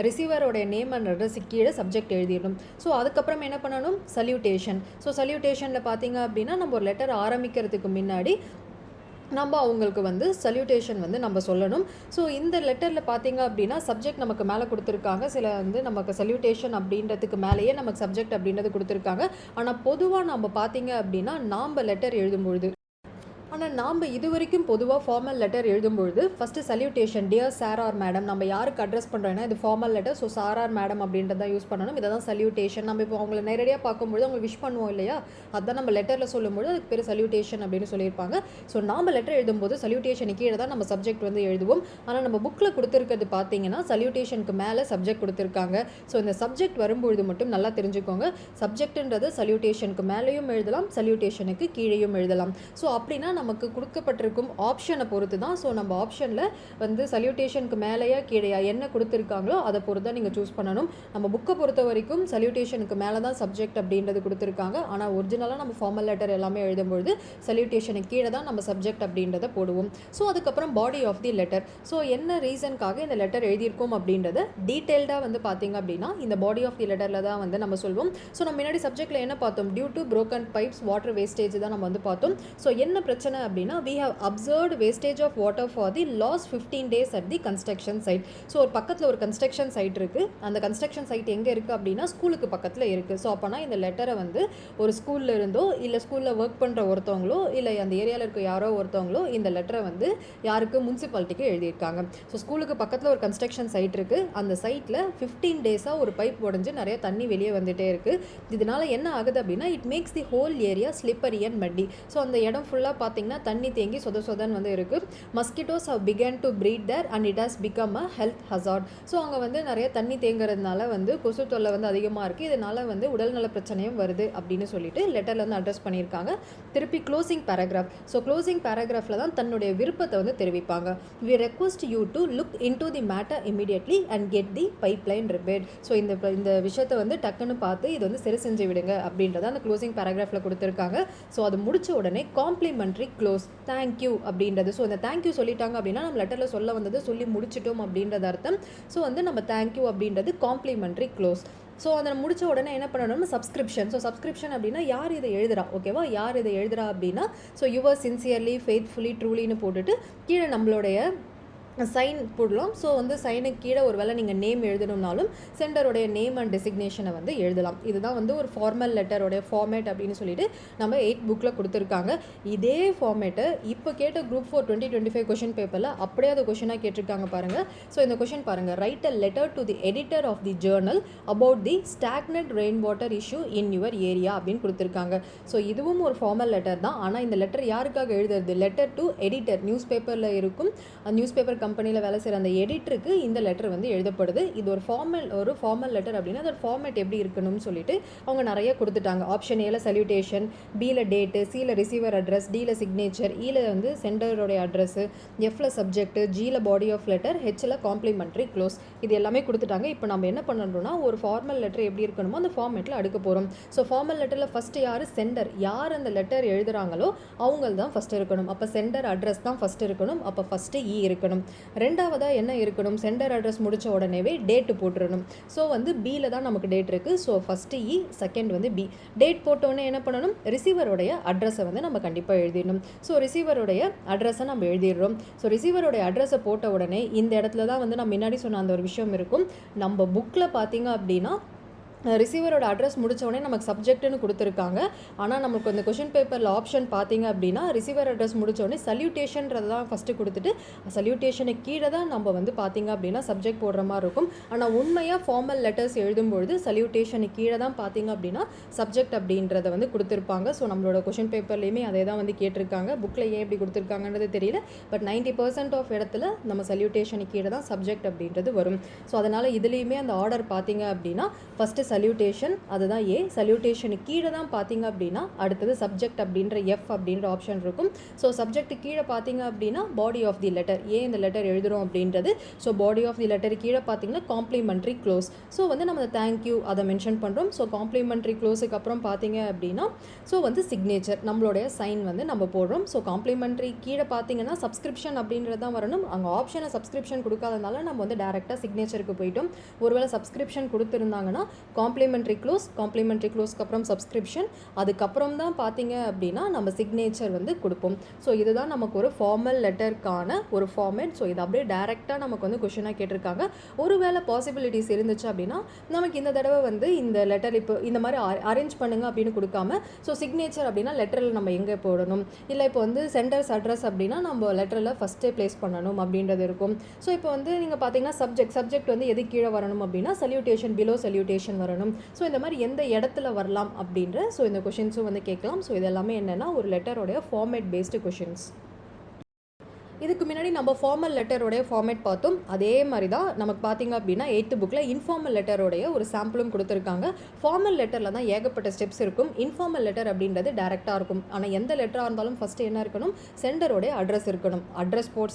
ரிசீவரோடைய நேம் அண்ட் அட்ரஸ் கீழே சப்ஜெக்ட் எழுதிடணும். ஸோ அதுக்கப்புறம் என்ன பண்ணணும், சல்யூட்டேஷன். ஸோ சல்யூட்டேஷனில் பார்த்திங்க அப்படின்னா நம்ம ஒரு லெட்டர் ஆரம்பிக்கிறதுக்கு முன்னாடி நம்ம அவங்களுக்கு சல்யூட்டேஷன் நம்ம சொல்லணும். ஸோ இந்த லெட்டரில் பார்த்திங்க அப்படின்னா சப்ஜெக்ட் நமக்கு மேலே கொடுத்துருக்காங்க. சில நமக்கு சல்யூட்டேஷன் அப்படின்றதுக்கு மேலேயே நமக்கு சப்ஜெக்ட் அப்படின்றது கொடுத்துருக்காங்க. ஆனால் பொதுவாக நம்ம பார்த்திங்க அப்படின்னா நாம் லெட்டர் எழுதும்பொழுது ஆனால் நாம் இது வரைக்கும் பொதுவாக ஃபார்மல் லெட்டர் எழுதும்பொழுது first salutation dear sir or madam, நம்ம யாருக்கு அட்ரஸ் பண்ணுறோன்னா இது formal letter, so sir or madam அப்படின்றத யூஸ் பண்ணணும். இதை தான் சல்யூட்டேஷன். நம்ம இப்போ அவங்களை நேரடியாக பார்க்கும்போது அவங்க விஷ் பண்ணுவோம் இல்லையா, அதுதான் நம்ம லெட்டரில் சொல்லும்போது அதுக்கு பேர் சல்யூட்டேஷன் அப்படின்னு சொல்லியிருப்பாங்க. ஸோ நாம் லெட்டர் எழுதும்போது சல்யூட்டேஷனுக்கு கீழே தான் நம்ம சப்ஜெக்ட் வந்து எழுதுவோம். ஆனால் நம்ம புக்கில் கொடுத்துருக்கிறது பார்த்தீங்கன்னா சல்யூட்டேஷனுக்கு மேலே சப்ஜெக்ட் கொடுத்துருக்காங்க. ஸோ இந்த சப்ஜெக்ட் வரும்பொழுது மட்டும் நல்லா தெரிஞ்சுக்கோங்க, சப்ஜெக்ட்ன்றது சல்யூட்டேஷனுக்கு மேலேயும் எழுதலாம், சல்யூட்டேஷனுக்கு கீழேயும் எழுதலாம். ஸோ அப்படின்னா நமக்கு கொடுக்கப்பட்டிருக்கும் ஆப்ஷனை பொறுத்து தான். ஸோ நம்ம ஆப்ஷனில் வந்து சல்யூட்டேஷனுக்கு மேலேயா கீழேயா என்ன கொடுத்துருக்காங்களோ அதை பொறுத்து தான் நீங்கள் சூஸ் பண்ணணும். நம்ம புக்கை பொறுத்த வரைக்கும் சல்யூட்டேஷனுக்கு மேலே தான் சப்ஜெக்ட் அப்படின்றது கொடுத்துருக்காங்க. ஆனால் ஒரிஜினலாக நம்ம ஃபார்மல் லெட்டர் எல்லாமே எழுதும்பொழுது சல்யூட்டேஷனுக்கு கீழே தான் நம்ம சப்ஜெக்ட் அப்படின்றத போடுவோம். ஸோ அதுக்கப்புறம் body of the letter. So என்ன ரீசனுக்காக இந்த லெட்டர் எழுதியிருக்கோம் அப்படின்றத டீட்டெயில்டாக வந்து பார்த்தீங்க அப்படின்னா இந்த பாடி ஆஃப் தி லெட்டரில் தான் வந்து நம்ம சொல்வோம். ஸோ நம்ம முன்னாடி சப்ஜெக்டில் என்ன பார்த்தோம், due to broken pipes water wastage தான் நம்ம வந்து பார்த்தோம். ஸோ என்ன பிரச்சனை அப்படின்னா we have observed wastage of water for the last 15 days at the construction site. So ஒரு பக்கத்தில் ஒரு கன்ஸ்ட்ரக்ஷன் சைட் இருக்குது. அந்த கன்ஸ்ட்ரக்ஷன் சைட் எங்கே இருக்குது அப்படின்னா ஸ்கூலுக்கு பக்கத்தில் இருக்குது. ஸோ அப்போனா இந்த லெட்டரை வந்து ஒரு ஸ்கூலில் இருந்தோ இல்லை ஸ்கூலில் ஒர்க் பண்ணுற ஒருத்தவங்களோ இல்லை அந்த ஏரியாவில் இருக்க யாரோ ஒருத்தவங்களோ இந்த லெட்டரை வந்து யாருக்கு முனிசிபாலிட்டிக்கு எழுதியிருக்காங்க. ஸோ ஸ்கூலுக்கு பக்கத்தில் ஒரு கன்ஸ்ட்ரக்ஷன் சைட் இருக்குது. அந்த சைட்டில் 15 டேஸாக ஒரு பைப் உடஞ்சி நிறைய தண்ணி வெளியே வந்துகிட்டே இருக்குது. இதனால் என்ன ஆகுது அப்படின்னா it makes the whole area slippery and muddy. So அந்த இடம் ஃபுல்லாக பார்த்தீங்கன்னா தண்ணி தேங்கி சொதன்னு வந்து இருக்குது. Mosquitoes have begun to breed there and it has become a health hazard. So அங்கே வந்து நிறைய தண்ணி தேங்குறதுனால வந்து கொசு தொல்லை வந்து அதிகமாக இருக்குது. இதனால் வந்து உடல்நல பிரச்சனையும் வருது அப்படின்னு சொல்லிட்டு லெட்டரில் வந்து அட்ரஸ் பண்ணியிருக்காங்க. திருப்பி க்ளோசிங் பேராகிராஃப். ஸோ க்ளோசிங் பேராகிராஃபில் தான் தன்னுடைய விருப்பத்தை வந்து தெரிவிப்பாங்க. We request you to look into the matter immediately and get the pipeline repaired. So இந்த விஷயத்தை வந்து டக்குன்னு பார்த்து இது வந்து சரி செஞ்சு விடுங்க அப்படின்றத அந்த க்ளோசிங் பேராகிராஃபில் கொடுத்துருக்காங்க. ஸோ அது முடிச்ச உடனே காம்ப்ளிமெண்ட்ரி க்ளோஸ் தேங்க்யூ அப்படின்றது. ஸோ இந்த தேங்க்யூ சொல்லிட்டாங்க அப்படின்னா நம்ம லெட்டரில் சொல்ல வந்தது சொல்லி முடிச்சிட்டோம் அப்படின்றது அர்த்தம். ஸோ வந்து நம்ம தேங்க்யூ அப்படின்றது காம்ப்ளிமெண்ட்ரி க்ளோஸ். ஸோ அதை முடிச்ச உடனே என்ன பண்ணணும்னா சப்ஸ்கிரிப்ஷன். ஸோ சப்ஸ்கிரிப்ஷன் அப்படின்னா யார் இதை எழுதுறா, ஓகேவா, யார் இதை எழுதுறா அப்படின்னா ஸோ யுவர் சின்சியர்லி ஃபெய்த்ஃபுல்லி ட்ரூலின்னு போட்டுட்டு கீழே நம்மளுடைய சைன் போடலாம். ஸோ வந்து சைனுக்கு கீழே ஒரு வேளை நீங்கள் நேம் எழுதணும்னாலும் சென்டருடைய நேம் அண்ட் டெசிக்னேஷனை வந்து எழுதலாம். இதுதான் வந்து ஒரு ஃபார்மல் லெட்டருடைய ஃபார்மேட் அப்படின்னு சொல்லிட்டு நம்ம 8th புக்கில் கொடுத்துருக்காங்க. இதே ஃபார்மேட்டை இப்போ கேட்ட குரூப் 4 2025 கொஷின் பேப்பரில் அப்படியே அது கொஷினாக கேட்டிருக்காங்க பாருங்கள். ஸோ இந்த கொஷின் பாருங்கள், write a letter to the editor of the journal about the stagnant rain water issue in your area அப்படின்னு கொடுத்துருக்காங்க. ஸோ இதுவும் ஒரு ஃபார்மல் லெட்டர் தான். ஆனால் இந்த லெட்டர் யாருக்காக எழுதுறது, லெட்டர் டு எடிட்டர். நியூஸ் பேப்பரில் இருக்கும் நியூஸ் பேப்பர் கம்பெனியில் வேலை செய்கிற அந்த எடிட்டருக்கு இந்த லெட்டர் வந்து எழுதப்படுது. இது ஒரு ஃபார்மல் லெட்டர் அப்படின்னா அதோட ஃபார்மேட் எப்படி இருக்கணும்னு சொல்லிட்டு அவங்க நிறைய கொடுத்துட்டாங்க. ஆப்ஷன் ஏல சல்யூட்டேஷன், பியில் டேட்டு, சியில் ரிசீவர் அட்ரஸ், டியில் சிக்னேச்சர், இயில் வந்து சென்டருடைய அட்ரஸ், எஃப்ல சப்ஜெக்ட், ஜியில் பாடி ஆஃப் லெட்டர், ஹெச்சில் காம்ப்ளிமெண்ட்ரி க்ளோஸ். இது எல்லாமே கொடுத்துட்டாங்க. இப்போ நம்ம என்ன பண்ணணும்னா ஒரு ஃபார்மல் லெட்டர் எப்படி இருக்கணுமோ அந்த ஃபார்மேட்டில் அடுக்க போகிறோம். ஸோ ஃபார்மல் லெட்டரில் ஃபஸ்ட்டு யார், சென்டர், யார் அந்த லெட்டர் எழுதுகிறாங்களோ அவங்க தான் ஃபஸ்ட்டு இருக்கணும். அப்போ சென்டர் அட்ரஸ் தான் ஃபஸ்ட்டு இருக்கணும். அப்போ ஃபஸ்ட்டு இ இருக்கணும். ரெண்டாவதாக என்ன இருக்கணும், சென்டர் அட்ரஸ் முடித்த உடனேவே டேட்டு போட்டுடணும். ஸோ வந்து பியில் தான் நமக்கு டேட் இருக்குது. ஸோ ஃபஸ்ட்டு இ, செகண்ட் வந்து பி. டேட் போட்டோன்னே என்ன பண்ணணும், ரிசீவருடைய அட்ரஸை வந்து நம்ம கண்டிப்பாக எழுதிடணும். ஸோ ரிசீவருடைய அட்ரஸை நம்ம எழுதிடுறோம். ஸோ ரிசீவருடைய அட்ரஸை போட்ட உடனே இந்த இடத்துல தான் வந்து நம்ம முன்னாடி சொன்ன அந்த ஒரு விஷயம் இருக்கும். நம்ம புக்கில் பார்த்தீங்க அப்படின்னா ரிசீவரோட அட்ரஸ் முடித்தோடனே நமக்கு சப்ஜெக்ட்னு கொடுத்துருக்காங்க. ஆனால் நமக்கு அந்த கொஷின் பேப்பரில் ஆப்ஷன் பார்த்தீங்க அப்படின்னா ரிசீவர் அட்ரஸ் முடித்தோடனே சல்யூட்டேஷன்றது தான் ஃபஸ்ட்டு கொடுத்துட்டு சல்யூட்டேஷனுக்கு கீழே தான் நம்ம வந்து பார்த்தீங்க அப்படின்னா சப்ஜெக்ட் போடுற மாதிரி இருக்கும். ஆனால் உண்மையாக ஃபார்மல் லெட்டர்ஸ் எழுதும்பொழுது சல்யூட்டேஷனுக்கு கீழே தான் பார்த்தீங்க அப்படின்னா சப்ஜெக்ட் அப்படின்றத வந்து கொடுத்துருப்பாங்க. ஸோ நம்மளோட கொஷின் பேப்பர்லேயுமே அதே தான் வந்து கேட்டிருக்காங்க. புக்கில் ஏன் எப்படி கொடுத்துருக்காங்கன்றது தெரியல. பட் 90% ஆஃப் இடத்துல நம்ம சல்யூட்டேஷனுக்கு கீழே தான் சப்ஜெக்ட் அப்படின்றது வரும். ஸோ அதனால் இதுலேயுமே அந்த ஆர்டர் பார்த்தீங்க அப்படின்னா ஃபஸ்ட்டு சல்யூட்டேஷன், அதுதான் ஏ. சல்யூட்டேஷனுக்கு கீழே தான் பார்த்தீங்க அப்படின்னா அடுத்தது சப்ஜெக்ட் அப்படின்ற எஃப் அப்படின்ற ஆப்ஷன் இருக்கும். ஸோ சப்ஜெக்ட் கீழே பார்த்தீங்க அப்படின்னா பாடி ஆஃப் தி லெட்டர், ஏன் இந்த லெட்டர் எழுதுகிறோம் அப்படின்றது. So body of the letter கீழே பார்த்தீங்கன்னா காம்ப்ளிமெண்ட்ரி க்ளோஸ். ஸோ வந்து நம்ம தேங்க்யூ அதை மென்ஷன் பண்ணுறோம். ஸோ காம்ப்ளிமெண்ட்ரி க்ளோஸுக்கு அப்புறம் பார்த்தீங்க அப்படின்னா ஸோ வந்து சிக்னேச்சர், நம்மளுடைய சைன் வந்து நம்ம போடுறோம். ஸோ காம்ப்ளிமெண்ட்ரி கீழே பார்த்தீங்கன்னா சப்ஸ்கிரிப்ஷன் அப்படின்றது தான் வரணும். அங்கே ஆப்ஷனை சப்ஸ்கிரிப்ஷன் கொடுக்காதனால நம்ம வந்து டேரெக்டாக சிக்னேச்சருக்கு போயிட்டோம். ஒருவேளை சப்ஸ்கிரிப்ஷன் கொடுத்துருந்தாங்கன்னா காம்ப்ளிமெண்ட்ரி க்ளோஸ்க்கு அப்புறம் சப்ஸ்கிரிப்ஷன், அதுக்கப்புறம் தான் பார்த்தீங்க அப்படின்னா நம்ம சிக்னேச்சர் வந்து கொடுப்போம். ஸோ இதுதான் நமக்கு ஒரு ஃபார்மல் லெட்டருக்கான ஒரு ஃபார்மேட். ஸோ இது அப்படியே டேரெக்டாக நமக்கு வந்து கொஷினாக கேட்டிருக்காங்க. ஒருவேளை பாசிபிலிட்டிஸ் இருந்துச்சு அப்படின்னா நமக்கு இந்த தடவை வந்து இந்த லெட்டர் இப்போ இந்த மாதிரி அரேஞ்ச் பண்ணுங்க அப்படின்னு கொடுக்காம, ஸோ சிக்னேச்சர் அப்படின்னா லெட்டரில் நம்ம எங்கே போடணும், இல்லை இப்போ வந்து சென்டர்ஸ் அட்ரஸ் அப்படின்னா நம்ம லெட்டரில் ஃபஸ்ட்டே ப்ளேஸ் பண்ணணும் அப்படின்றது இருக்கும். ஸோ இப்போ வந்து நீங்கள் பார்த்தீங்கன்னா சப்ஜெக்ட் வந்து எது கீழே வரணும் அப்படின்னா சல்யூட்டேஷன், பிலோ சல்யூட்டேஷன் வரணும். ஸோ இந்த மாதிரி எந்த இடத்துல வரலாம் அப்படின்ற ஸோ இந்த கொஷின்ஸும் வந்து கேட்கலாம். ஸோ இதெல்லாமே என்னென்னா ஒரு லெட்டரோடைய ஃபார்மேட் பேஸ்டு கொஷின்ஸ். இதுக்கு முன்னாடி நம்ம ஃபார்மல் லெட்டரோடைய ஃபார்மேட் பார்த்தோம். அதே மாதிரி தான் நமக்கு பார்த்தீங்க அப்படின்னா 8th புக்கில் இன்ஃபார்மல் லெட்டரோடைய ஒரு சாம்பிளும் கொடுத்துருக்காங்க. ஃபார்மல் லெட்டரில் தான் ஏகப்பட்ட ஸ்டெப்ஸ் இருக்கும். இன்ஃபார்மல் லெட்டர் அப்படின்றது டேரெக்டாக இருக்கும். ஆனால் எந்த லெட்டராக இருந்தாலும் ஃபஸ்ட்டு என்ன இருக்கணும், சென்டரோடைய அட்ரஸ் இருக்கணும்.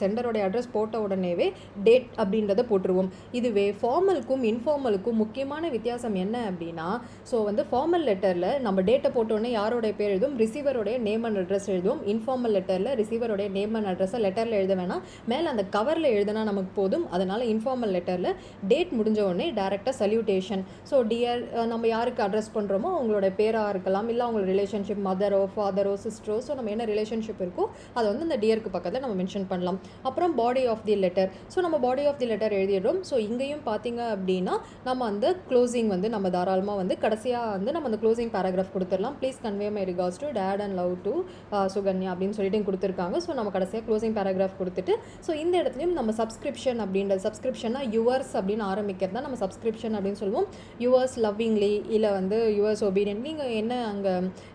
சென்டரோடைய அட்ரஸ் போட்ட உடனேவே டேட் அப்படின்றத போட்டுருவோம். இதுவே ஃபார்மலுக்கும் இன்ஃபார்மலுக்கும் முக்கியமான வித்தியாசம் என்ன அப்படின்னா, ஸோ வந்து ஃபார்மல் லெட்டரில் நம்ம டேட்டை போட்டோடனே யாரோடைய பேர் எழுதும், ரிசீவருடைய நேம் அண்ட் அட்ரஸ் எழுதுவோம். இன்ஃபார்மல் லெட்டரில் ரிசீவருடைய நேம் அண்ட் அட்ரஸை லெட்டரில் எழுத வேணாம், மேலே அந்த கவரில் எழுதினா நமக்கு போதும். அதனால் இன்ஃபார்மல் லெட்டரில் டேட் முடிஞ்ச உடனே டேரெக்டாக சல்யூட்டேஷன். ஸோ டியர், நம்ம யாருக்கு அட்ரஸ் பண்ணுறோமோ அவங்களோட பேராக இருக்கலாம், இல்லை அவங்களோட ரிலேஷன்ஷிப், மதரோ ஃபாதரோ சிஸ்டரோ, ஸோ நம்ம என்ன ரிலேஷன்ஷிப் இருக்கோ அதை வந்து இந்த டியருக்கு பக்கத்தில் நம்ம மென்ஷன் பண்ணலாம். அப்புறம் body of the letter. So நம்ம பாடி ஆஃப் தி லெட்டர் எழுதிடுறோம். ஸோ இங்கேயும் பார்த்தீங்க அப்படின்னா நம்ம அந்த க்ளோசிங் வந்து நம்ம தாராளமாக வந்து கடைசியாக வந்து நம்ம அந்த க்ளோசிங் பேராகிராஃப் கொடுத்துடலாம். Please convey my regards to dad and love to Sukanya அப்படின்னு சொல்லிட்டு கொடுத்துருக்காங்க. ஸோ நம்ம கடைசியாக க்ளோசிங் பேராகிராஃப் கொடுத்துட்டு, ஸோ இந்த இடத்துலையும் நம்ம சப்ஸ்கிரிப்ஷன் அப்படின்றது, சப்ஸ்கிரிப்ஷன்னா யுவர்ஸ் அப்படின்னு ஆரம்பிக்கிறது தான் நம்ம சப்ஸ்கிரிப்ஷன் அப்படின்னு சொல்லுவோம். யுவர்ஸ் லவ்விங்லி, இல்லை வந்து யுவர்ஸ் ஒபீடியன்ட், நீங்கள் என்ன அங்கே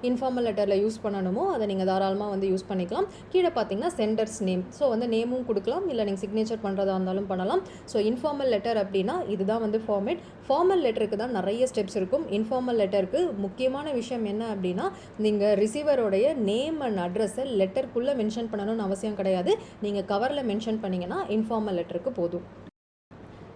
இன்ஃபார்மல் லெட்டரில் யூஸ் பண்ணணுமோ அதை நீங்கள் தாராளமாக வந்து யூஸ் பண்ணிக்கலாம். கீழே பார்த்தீங்கன்னா சென்டர்ஸ் நேம், ஸோ வந்து நேமும் கொடுக்கலாம், இல்லை நீங்கள் சிக்னேச்சர் பண்ணுறதா இருந்தாலும் பண்ணலாம். ஸோ இன்ஃபார்மல் லெட்டர் அப்படின்னா இதுதான் வந்து ஃபார்மேட். ஃபார்மல் லெட்டருக்கு தான் நிறைய ஸ்டெப்ஸ் இருக்கும். இன்ஃபார்மல் லெட்டருக்கு முக்கியமான விஷயம் என்ன அப்படின்னா, நீங்கள் ரிசீவரோடைய நேம் அண்ட் அட்ரஸை லெட்டருக்குள்ளே மென்ஷன் பண்ணணும்னு அவசியம் கிடையாது. நீங்கள் கவரில் மென்ஷன் பண்ணிங்கன்னா இன்ஃபார்மல் லெட்டருக்கு போதும்.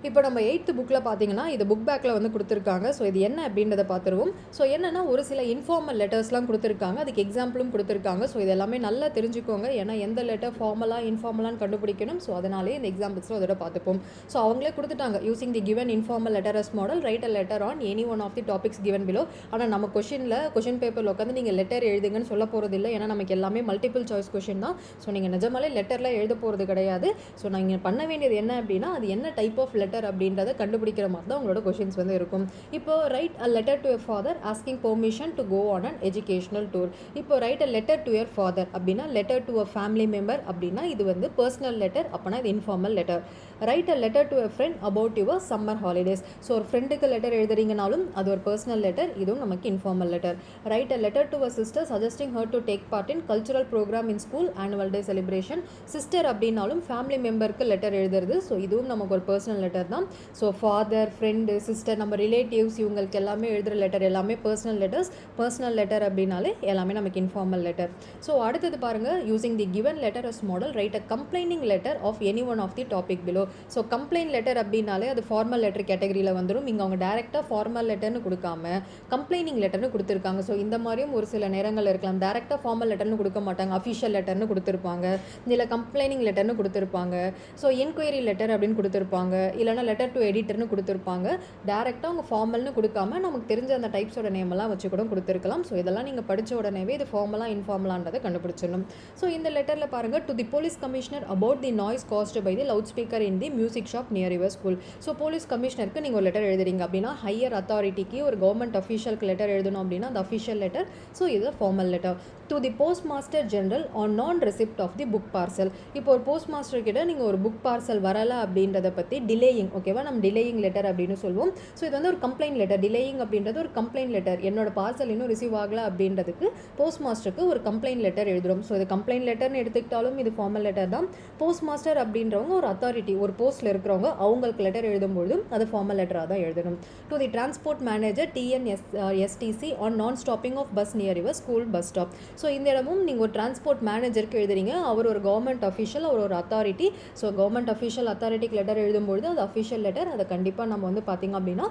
இப்போ நம்ம 8th புக்கில் பார்த்தீங்கன்னா இது புக் பேக்கில் வந்து கொடுத்துருக்காங்க. ஸோ இது என்ன அப்படின்றத பார்த்துருவோம். ஸோ என்னென்னா ஒரு சில இன்ஃபார்மல் லெட்டர்ஸ்லாம் கொடுத்துருக்காங்க, அதுக்கு எக்ஸாம்பிளும் கொடுத்துருக்காங்க. ஸோ இது எல்லாமே நல்லா தெரிஞ்சுக்கோங்க, ஏன்னா எந்த லெட்டர் ஃபார்மலாக இன்ஃபார்மலான்னு கண்டுபிடிக்கணும். ஸோ அதனாலே இந்த எக்ஸாம்பிள்ஸில் அதோட பார்த்துப்போம். ஸோ அவங்களே கொடுத்துட்டாங்க, using the given informal letter as model write a letter on any one of the topics given below. ஆனால் நம்ம கொஷின் பேப்பரில் உட்காந்து நீங்கள் லெட்டர் எழுதுங்கன்னு சொல்ல போகிறது இல்லை, ஏன்னா நமக்கு எல்லாமே மல்டிபிள் சாய்ஸ் கொஷின் தான். ஸோ நீங்கள் நிஜமாலே லெட்டரில் எழுத போகிறது கிடையாது. ஸோ நீங்கள் பண்ண வேண்டியது என்ன அப்படின்னா, அது என்ன டைப் ஆஃப் லெட்டர் அப்படின்றத கண்டுபிடிக்கிற மாதிரி தான் உங்களோட கொஷின்ஸ் வந்து இருக்கும். இப்போ write a letter to your father asking permission to go on an educational tour. இப்போ write a letter to your father அப்படின்னா letter to a family member அப்படின்னா இது வந்து பர்சனல் லெட்டர், அப்போனா இது informal letter. Write a letter to a friend about your summer holidays. So ஒரு ஃப்ரெண்டுக்கு letter எழுதுறீங்கனாலும் அது ஒரு பர்சனல் லெட்டர், இதுவும் நமக்கு informal letter. Write a letter to a sister suggesting her to take part in cultural programme in school annual day celebration. Sister அப்படின்னாலும் family மெம்பருக்கு letter எழுதுறது, so இதுவும் நமக்கு ஒரு பர்சனல் லெட்டர் தான். ஸோ ஃபாதர், ஃப்ரெண்டு, சிஸ்டர், நம்ம relatives இவங்களுக்கு எல்லாமே எழுதுகிற லெட்டர் எல்லாமே பர்சனல் லெட்டர்ஸ். பர்சனல் லெட்டர் அப்படின்னாலே எல்லாமே நமக்கு இன்ஃபார்மல் லெட்டர். ஸோ அடுத்தது பாருங்கள், using the given letter as model write a complaining letter of any one of the topic below. So complaint letter அப்படின்னாலே அது ஃபார்மல் லெட்டர் கேட்டகரியில் வந்துடும். இங்கே அவங்க டேரெக்டாக ஃபார்மல் லெட்டர்னு கொடுக்காம கம்ப்ளைனிங் லெட்டர்னு கொடுத்துருக்காங்க. ஸோ இந்த மாதிரியும் ஒரு சில நேரங்கள் இருக்கலாம். டேரெக்டாக ஃபார்மல் லெட்டர்னு கொடுக்க மாட்டாங்க, அஃபிஷியல் லெட்டர்னு கொடுத்துருப்பாங்க, இல்லை கம்ப்ளைனிங் லெட்டர்னு கொடுத்துருப்பாங்க, ஸோ என்கொயரி லெட்டர் அப்படின்னு கொடுத்துருப்பாங்க, இல்லைனா லெட்டர் டு எடிட்டர்னு கொடுத்துருப்பாங்க. டேரெக்டாக அவங்க ஃபார்மல்னு கொடுக்காம நமக்கு தெரிஞ்ச அந்த டைப்ஸோட நேமெல்லாம் வச்சு கூட கொடுத்துருக்கலாம். ஸோ இதெல்லாம் நீங்கள் படித்த உடனேவே இது ஃபார்மலாக இன்ஃபார்மலான்றதை கண்டுபிடிச்சிடணும். ஸோ இந்த லெட்டரில் பாருங்கள், to the police commissioner about the noise caused by the loud speaker in the music shop near your school. So police கமிஷனருக்கு நீங்கள் ஒரு லெட்டர் எழுதுறீங்க அப்படின்னா ஹையர் அத்தாரிட்டிக்கு ஒரு கவர்மெண்ட் அஃபீஷியலுக்கு லெட்டர் எழுதணும் அப்படின்னா அந்த அஃபீஷியல் லெட்டர். ஸோ இது formal letter. To the post master general on non receipt of the book parcel. இப்போ ஒரு போஸ்ட் மாஸ்டர் கிட்ட நீங்கள் ஒரு புக் பார்சல் வரலை அப்படின்றத பற்றி டிலேயிங், ஓகேவா, நம்ம டிலேயிங் லெட்டர் அப்படின்னு சொல்லுவோம். ஸோ இது வந்து ஒரு கம்ப்ளைண்ட் லெட்டர். டிலேயிங் அப்படின்றது ஒரு கம்ப்ளைண்ட் லெட்டர். என்னோட பார்சல் இன்னும் ரிசீவ் ஆகலை அப்படின்றதுக்கு போஸ்ட் மாஸ்டருக்கு ஒரு கம்ப்ளைண்ட் லெட்டர் எழுதுறோம். ஸோ இது கம்ப்ளைண்ட் லெட்டர்னு எடுத்துக்கிட்டாலும் இது ஃபார்மல் லெட்டர் தான். போஸ்ட் மாஸ்டர் அப்படின்றவங்க ஒரு அத்தாரிட்டி, ஒரு போஸ்ட்டில் இருக்கிறவங்க, அவங்களுக்கு லெட்டர் எழுதும்பொழுதும் அது ஃபார்மல் லெட்டராக தான் எழுதணும். To the transport manager TNPSC on non stopping of bus near your school bus stop. So இந்த இடமும் நீங்கள் ஒரு டிரான்ஸ்போர்ட் மேனேஜருக்கு எழுதுறீங்க, அவர் ஒரு கவர்மெண்ட் அஃபிஷியல், அவர் ஒரு அத்தாரிட்டி. ஸோ கவர்மெண்ட் அஃபிஷியல் அத்தாரிட்டிக்கு லெட்டர் எழுதும்பொழுது அது அஃபிஷியல் லெட்டர், அதை கண்டிப்பாக நம்ம வந்து பார்த்திங்க அப்படின்னா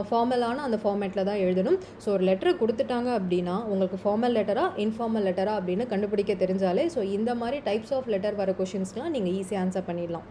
ஃபார்மலான அந்த ஃபார்மேட்டில் தான் எழுதணும். ஸோ ஒரு லெட்டர் கொடுத்துட்டாங்க அப்படின்னா உங்களுக்கு ஃபார்மல் லெட்டரா இன்ஃபார்மல் லெட்டரா அப்படின்னு கண்டுபிடிக்க தெரிஞ்சாலே ஸோ இந்த மாதிரி டைப்ஸ் ஆஃப் லெட்டர் வர கொஷின்ஸ்லாம் நீங்கள் ஈஸியாக ஆன்சர் பண்ணிடலாம்.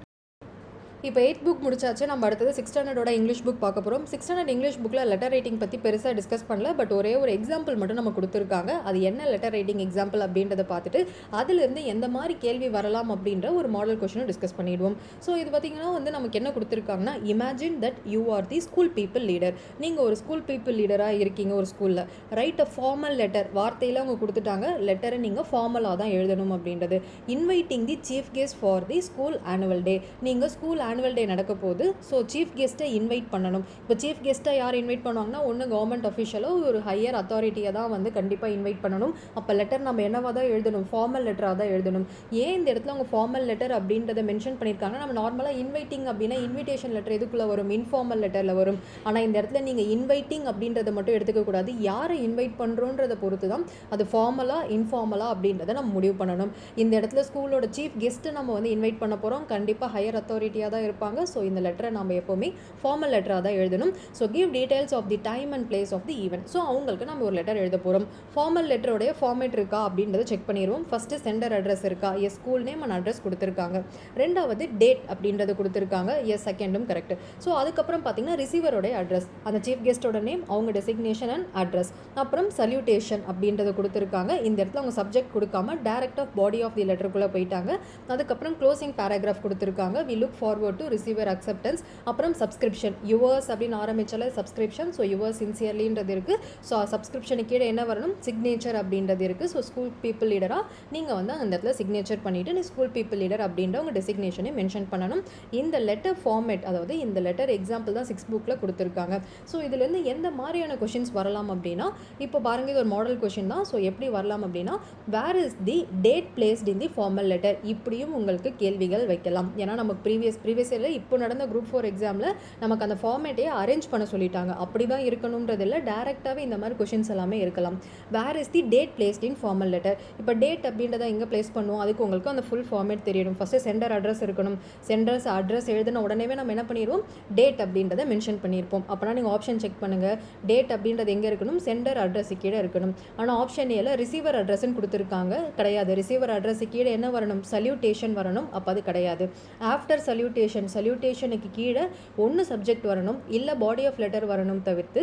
இப்போ 8th புக் முடிச்சாச்சு. நம்ம அடுத்தது 6th ஸ்டாண்டர்டோட இங்கிலீஷ் புக் பார்க்க போகிறோம். 6th ஸ்டாண்டர்ட் இங்கிலீஷ் புக்கில் லெட்டர் ரைட்டிங் பற்றி பெருசாக டிஸ்கஸ் பண்ணல. பட் ஒரே ஒரு எக்ஸாம்பிள் மட்டும் நம்ம கொடுத்துருக்காங்க. அது என்ன லெட்டர் ரைட்டிங் எக்ஸாம்பிள் அப்படின்றத பார்த்துட்டு அதிலிருந்து எந்த மாதிரி கேள்வி வரலாம் அப்படின்ற ஒரு மாடல் கொஸ்டினும் டிஸ்கஸ் பண்ணிடுவோம். ஸோ இது பார்த்திங்கன்னா நமக்கு என்ன கொடுத்துருக்காங்கன்னா, imagine that you are the school people leader. நீங்கள் ஒரு ஸ்கூல் பீப்புள் லீடராக இருக்கீங்க ஒரு ஸ்கூலில். ரைட் அ ஃபார்மல் லெட்டர், வார்த்தையில் அவங்க கொடுத்துட்டாங்க. லெட்டரை நீங்கள் ஃபார்மலாக தான் எழுதணும் அப்படின்றது. Inviting the chief guest for the school annual டே. நீங்கள் ஸ்கூல் ஆனுவல் டே நடக்க போகுது. ஸோ சீஃப் கெஸ்ட்டை இன்வைட் பண்ணணும். இப்போ சீஃப் கெஸ்ட்டை யார் இன்வைட் பண்ணுவாங்கன்னா, ஒன்று கவர்மெண்ட் அஃபிஷியலோ ஒரு ஹையர் அத்தாரிட்டியை தான் கண்டிப்பாக இன்வைட் பண்ணணும். அப்போ லெட்டர் நம்ம என்னவாக தான் எழுதணும், ஃபார்மல் லெட்டராக தான் எழுதணும். ஏன் இந்த இடத்துல அவங்க ஃபார்மல் லெட்டர் அப்படின்றத மென்ஷன் பண்ணியிருக்காங்க. நம்ம நார்மலாக இன்வைட்டிங் அப்படின்னா இன்விடேஷன் லெட்டர் எதுக்குள்ளே வரும், இன்ஃபார்மல் லெட்டரில் வரும். ஆனால் இந்த இடத்துல நீங்கள் இன்வைட்டிங் அப்படின்றத மட்டும் எடுத்துக்கக்கூடாது. யாரை இன்வைட் பண்ணுறோன்றதை பொறுத்து தான் அது ஃபார்மலாக இன்ஃபார்மலாக அப்படின்றத நம்ம முடிவு பண்ணணும். இந்த இடத்துல ஸ்கூலோட சீஃப் கெஸ்ட்டு நம்ம இன்வைட் பண்ண போகிறோம். கண்டிப்பாக ஹையர் அத்தாரிட்டியாக தான் இருப்பாங்க. ஸோ இந்த லெட்டரை நம்ம எப்போவுமே ஃபார்மல் லெட்டராக தான் எழுதணும். So give details of the time and place of the event. So அவங்களுக்கு நம்ம ஒரு லெட்டர் எழுத போகிறோம். ஃபார்மல் லெட்டரோடைய ஃபார்மேட் இருக்கா அப்படின்றத செக் பண்ணிடுவோம். ஃபஸ்ட்டு சென்டர் அட்ரஸ் இருக்கா, yes school name and address கொடுத்துருக்காங்க. ரெண்டாவது டேட் அப்படின்றத கொடுத்துருக்காங்க, எஸ் செகண்டும் கரெக்ட். ஸோ அதுக்கப்புறம் பார்த்தீங்கன்னா ரிசீவரோடைய அட்ரஸ், அந்த சீஃப் கெஸ்ட்டோட நேம், அவங்க டெசிக்னேஷன் அண்ட் அட்ரஸ். அப்புறம் சல்யூட்டேஷன் அப்படின்றத கொடுத்துருக்காங்க. இந்த இடத்துல அவங்க சப்ஜெக்ட் கொடுக்காம direct of body of the லெட்டருக்குள்ளே போயிட்டாங்க. அதுக்கப்புறம் க்ளோசிங் பேராகிராஃப் கொடுத்துருக்காங்க. We look forward to receiver acceptance. அப்புறம் சப்ஸ்கிரிப்ஷன், யுவர்ஸ் அப்படின்னு ஆரம்பிச்சால சப்ஸ்கிரிப்ஷன். ஸோ யுவர்ஸ் சின்சியர்லின்றது இருக்குது. ஸோ சப்ஸ்கிரிப்ஷனுக்கு கீழே என்ன வரணும், சிக்னேச்சர் அப்படின்றது இருக்குது. ஸோ ஸ்கூல் பீப்புள் லீடராக நீங்கள் அந்த இடத்துல சிக்னேச்சர் பண்ணிவிட்டு நீ ஸ்கூல் பீப்புள் லீடர் அப்படின்ற உங்கள் டெசிக்னேஷனை மென்ஷன் பண்ணணும். இந்த லெட்டர் ஃபார்மேட், அதாவது இந்த லெட்டர் எக்ஸாம்பிள் தான் 6th புக்கில் கொடுத்துருக்காங்க. ஸோ இதுலேருந்து எந்த மாதிரியான கொஷின்ஸ் வரலாம் அப்படின்னா, இப்போ பாருங்கள் இது ஒரு மாடல் கொஷின் தான். ஸோ எப்படி வரலாம் அப்படின்னா, where is the date placed in the formal letter, இப்படியும் உங்களுக்கு கேள்விகள் வைக்கலாம். ஏன்னா நமக்கு ப்ரீவியஸ் இயரில் இப்போ நடந்த குரூப் 4 எக்ஸாமில் நமக்கு அந்த ஃபார்மேட்டையே அரேஞ்ச் பண்ண சொல்லிட்டாங்க. அப்படி தான் இருக்கணுன்றதில்ல, டேரெக்டாகவே இந்த மாதிரி கொஷின்ஸ் எல்லாமே இருக்கலாம். Where is the date placed in formal letter. இப்போ டேட் அப்படின்றத எங்கே பிளேஸ் பண்ணுவோம், அதுக்கு உங்களுக்கு அந்த ஃபுல் ஃபார்மேட் தெரியணும். ஃபஸ்ட்டு சென்டர் அட்ரஸ் இருக்கணும். சென்டர்ஸ் அட்ரஸ் எழுதின உடனே நம்ம என்ன பண்ணிடுவோம், டேட் அப்படின்றத மென்ஷன் பண்ணியிருப்போம். அப்போனா நீங்கள் ஆப்ஷன் செக் பண்ணுங்கள். டேட் அப்படின்றது எங்கே இருக்கணும், சென்டர் அட்ரஸ் கீழே இருக்கணும். ஆனால் ஆப்ஷன் ஏல ரிசீவர் அட்ரஸ்ன்னு கொடுத்துருக்காங்க, கிடையாது. ரிசீவர் அட்ரஸ் கீழே என்ன வரணும், சல்யூட்டேஷன் வரணும். அப்போ அது கிடையாது. ஆஃப்டர் சல்யூட்டேஷனுக்கு கீழே ஒன்று சப்ஜெக்ட் வரணும், இல்லை பாடி ஆஃப் லெட்டர் வரணும், தவிர்த்து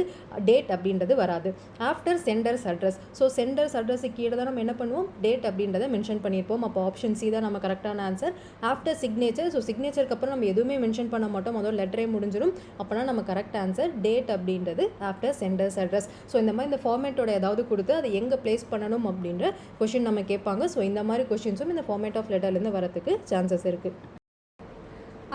டேட் அப்படின்றது வராது. After centres address. So centres அட்ரஸுக்கு கீழே தான் நம்ம என்ன பண்ணுவோம், டேட் அப்படின்றத மென்ஷன் பண்ணியிருப்போம். அப்போ ஆப்ஷன் சி தான் நம்ம கரெக்டான ஆன்சர். After signature. ஸோ சிக்னேச்சருக்கு அப்புறம் நம்ம எதுவுமே மென்ஷன் பண்ண மாட்டோம், அதோட லெட்டரே முடிஞ்சிடும். அப்போனா நம்ம கரெக்ட் ஆன்சர் டேட் அப்படின்றது ஆஃப்டர் சென்டர்ஸ் அட்ரஸ். ஸோ இந்த மாதிரி இந்த ஃபார்மேட்டோட ஏதாவது கொடுத்து அதை எங்கே பிளேஸ் பண்ணணும் அப்படின்ற கொஷின் நம்ம கேட்பாங்க. ஸோ இந்த மாதிரி கொஷின்ஸும் இந்த ஃபார்மேட் ஆஃப் லெட்டர்லேருந்து வரதுக்கு சான்சஸ் இருக்குது.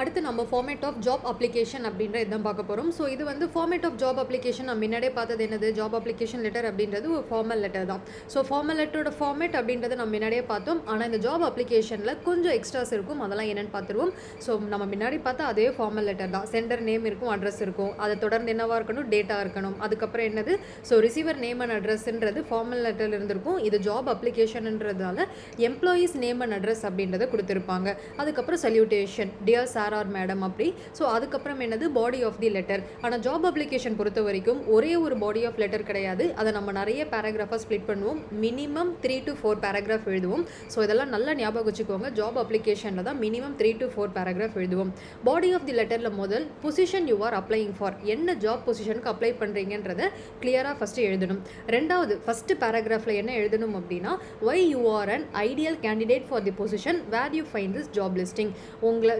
அடுத்து நம்ம ஃபார்மேட் ஆஃப் ஜாப் அப்ளிகேஷன் அப்படின்ற இதான் பார்க்க போகிறோம். ஸோ இது ஃபார்மேட் ஆஃப் ஜாப் அப்ளிகேஷன் நம்ம முன்னாடியே பார்த்தது என்னது, ஜாப் அப்ளிகேஷன் லெட்டர் அப்படின்றது ஒரு ஃபார்மல் லெட்டர் தான். ஸோ ஃபார்மல் லெட்டரோட ஃபார்மேட் அப்படின்றத நம்ம முன்னாடியே பார்த்தோம். ஆனால் இந்த ஜாப் அப்ளிகேஷனில் கொஞ்சம் எக்ஸ்ட்ராஸ் இருக்கும், அதெல்லாம் என்னென்னு பார்த்துருவோம். ஸோ நம்ம முன்னாடி பார்த்தா அதே ஃபார்மல் லெட்டர் தான். சென்டர் நேம் இருக்கும், அட்ரஸ் இருக்கும், அதை தொடர்ந்து என்னவாக இருக்கணும், டேட்டா இருக்கணும். அதுக்கப்புறம் என்னது, ஸோ ரிசீவர் நேம் அண்ட் அட்ரஸ்ன்றது ஃபார்மல் லெட்டரில் இருந்திருக்கும். இது ஜாப் அப்ளிகேஷன்ன்றதால எம்ப்ளாயீஸ் நேம் அண்ட் அட்ரஸ் அப்படின்றத கொடுத்துருப்பாங்க. அதுக்கப்புறம் salutation, dear sir or madam அப்படி. ஸோ அதுக்கப்புறம் என்னது, பாடி ஆஃப் தி லெட்டர். ஆனால் ஜாப் அப்ளிகேஷன் பொறுத்த வரைக்கும் ஒரே ஒரு பாடி ஆஃப் லெட்டர் கிடையாது, அதை நம்ம நிறைய பேராகிராஃபாக ஸ்ப்ளிட் பண்ணுவோம். மினிமம் 3 to 4 பேராகிராஃப் எழுதுவோம். ஸோ இதெல்லாம் நல்லா ஞாபகம் வச்சுக்கோங்க. ஜாப் அப்ளிகேஷனில் தான் மினிமம் 3 to 4 பேராகிராஃப் எழுதுவோம். பாடி ஆஃப் தி லெட்டரில் முதல் position you are applying for, என்ன ஜாப் பொசிஷனுக்கு அப்ளை பண்ணுறீங்கன்றதை கிளியராக ஃபஸ்ட்டு எழுதணும். ரெண்டாவது ஃபஸ்ட்டு பேராகிராஃபில் என்ன எழுதணும் அப்படின்னா, why you are an ideal candidate for the position, where you find this job listing.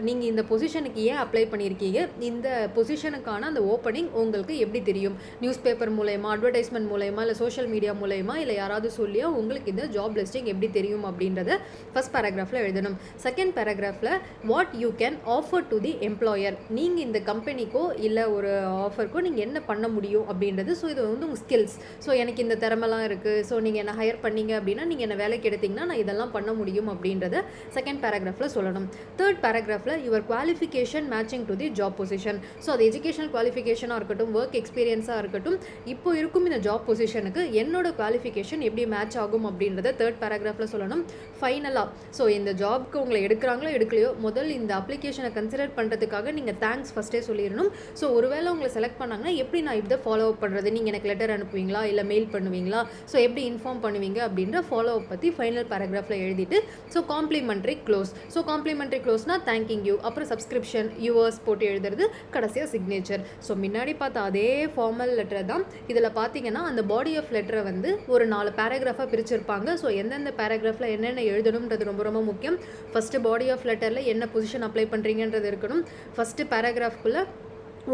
நீங்கள் இந்த பொசிஷனுக்கு ஏன் அப்ளை பண்ணியிருக்கீங்க, இந்த பொசிஷனுக்கான அந்த ஓப்பனிங் உங்களுக்கு எப்படி தெரியும், நியூஸ் பேப்பர் மூலயமா, அட்வர்டைஸ்மெண்ட் மூலயமா, இல்லை சோஷியல் மீடியா மூலயமா, இல்லை யாராவது சொல்லியோ உங்களுக்கு இந்த ஜாப் லிஸ்டிங் எப்படி தெரியும் அப்படின்றத ஃபஸ்ட் பேராகிராஃபில் எழுதணும். செகண்ட் பேராகிராஃபில் what you can offer to the employer, நீங்கள் இந்த கம்பெனிக்கோ இல்லை ஒரு ஆஃபருக்கோ நீங்கள் என்ன பண்ண முடியும் அப்படின்றது. ஸோ இது உங்கள் ஸ்கில்ஸ். ஸோ எனக்கு இந்த திறமெல்லாம் இருக்குது, ஸோ நீங்கள் என்ன ஹையர் பண்ணீங்க அப்படின்னா, நீங்கள் என்ன வேலைக்கு எடுத்திங்கன்னா நான் இதெல்லாம் பண்ண முடியும் அப்படின்றத செகண்ட் பேராகிராஃபில் சொல்லணும். தேர்ட் பேராகிராஃபில் your qualification matching to the job position. So அது எஜுகேஷனல் குவாலிஃபிகேஷனாக இருக்கட்டும், ஒர்க் எக்ஸ்பீரியன்ஸாக இருக்கட்டும், இப்போ இருக்கும் இந்த ஜாப் பொசிஷனுக்கு என்னோட குவாலிஃபிகேஷன் எப்படி மேட்ச் ஆகும் அப்படின்றத தேர்ட் பேராகிராஃபில் சொல்லணும். ஃபைனலாக ஸோ இந்த ஜாப்க்கு உங்களை எடுக்கிறாங்களோ எடுக்கலையோ, முதல் இந்த அப்ளிகேஷனை கன்சிடர் பண்ணுறதுக்காக நீங்கள் தேங்க்ஸ் ஃபஸ்ட்டே சொல்லிடணும். ஸோ ஒருவேளை உங்களை செலக்ட் பண்ணாங்கன்னா எப்படி நான் இப்படி ஃபாலோ அப் பண்ணுறது, நீங்கள் எனக்கு லெட்டர் அனுப்புவீங்களா இல்லை மெயில் பண்ணுவீங்களா, ஸோ எப்படி இன்ஃபார்ம் பண்ணுவீங்க அப்படின்ற ஃபாலோ அப் பற்றி ஃபைனல் பேராகிராஃபில் எழுதிட்டு, so complimentary close. So complimentary க்ளோஸ்னால் தேங்கிங் யூ, அப்புறம் சப்ஸ்கிரிப்ஷன் யுவர்ஸ் போட்டு எழுதுறது, கடைசியாக சிக்னேச்சர். ஸோ முன்னாடி பார்த்த அதே ஃபார்மல் லெட்டர் தான் இதில் பார்த்தீங்கன்னா அந்த பாடி ஆஃப் லெட்டரை வந்து ஒரு 4 பேராகிராஃபாக பிரிச்சிருப்பாங்க. ஸோ எந்தெந்த பேராகிராஃபில் என்னென்ன எழுதணுன்றது ரொம்ப ரொம்ப முக்கியம். ஃபஸ்ட்டு பாடி ஆஃப் லெட்டரில் என்ன பொசிஷன் அப்ளை பண்ணுறீங்கன்றது இருக்கணும். ஃபஸ்ட்டு பேராகிராஃப்குள்ளே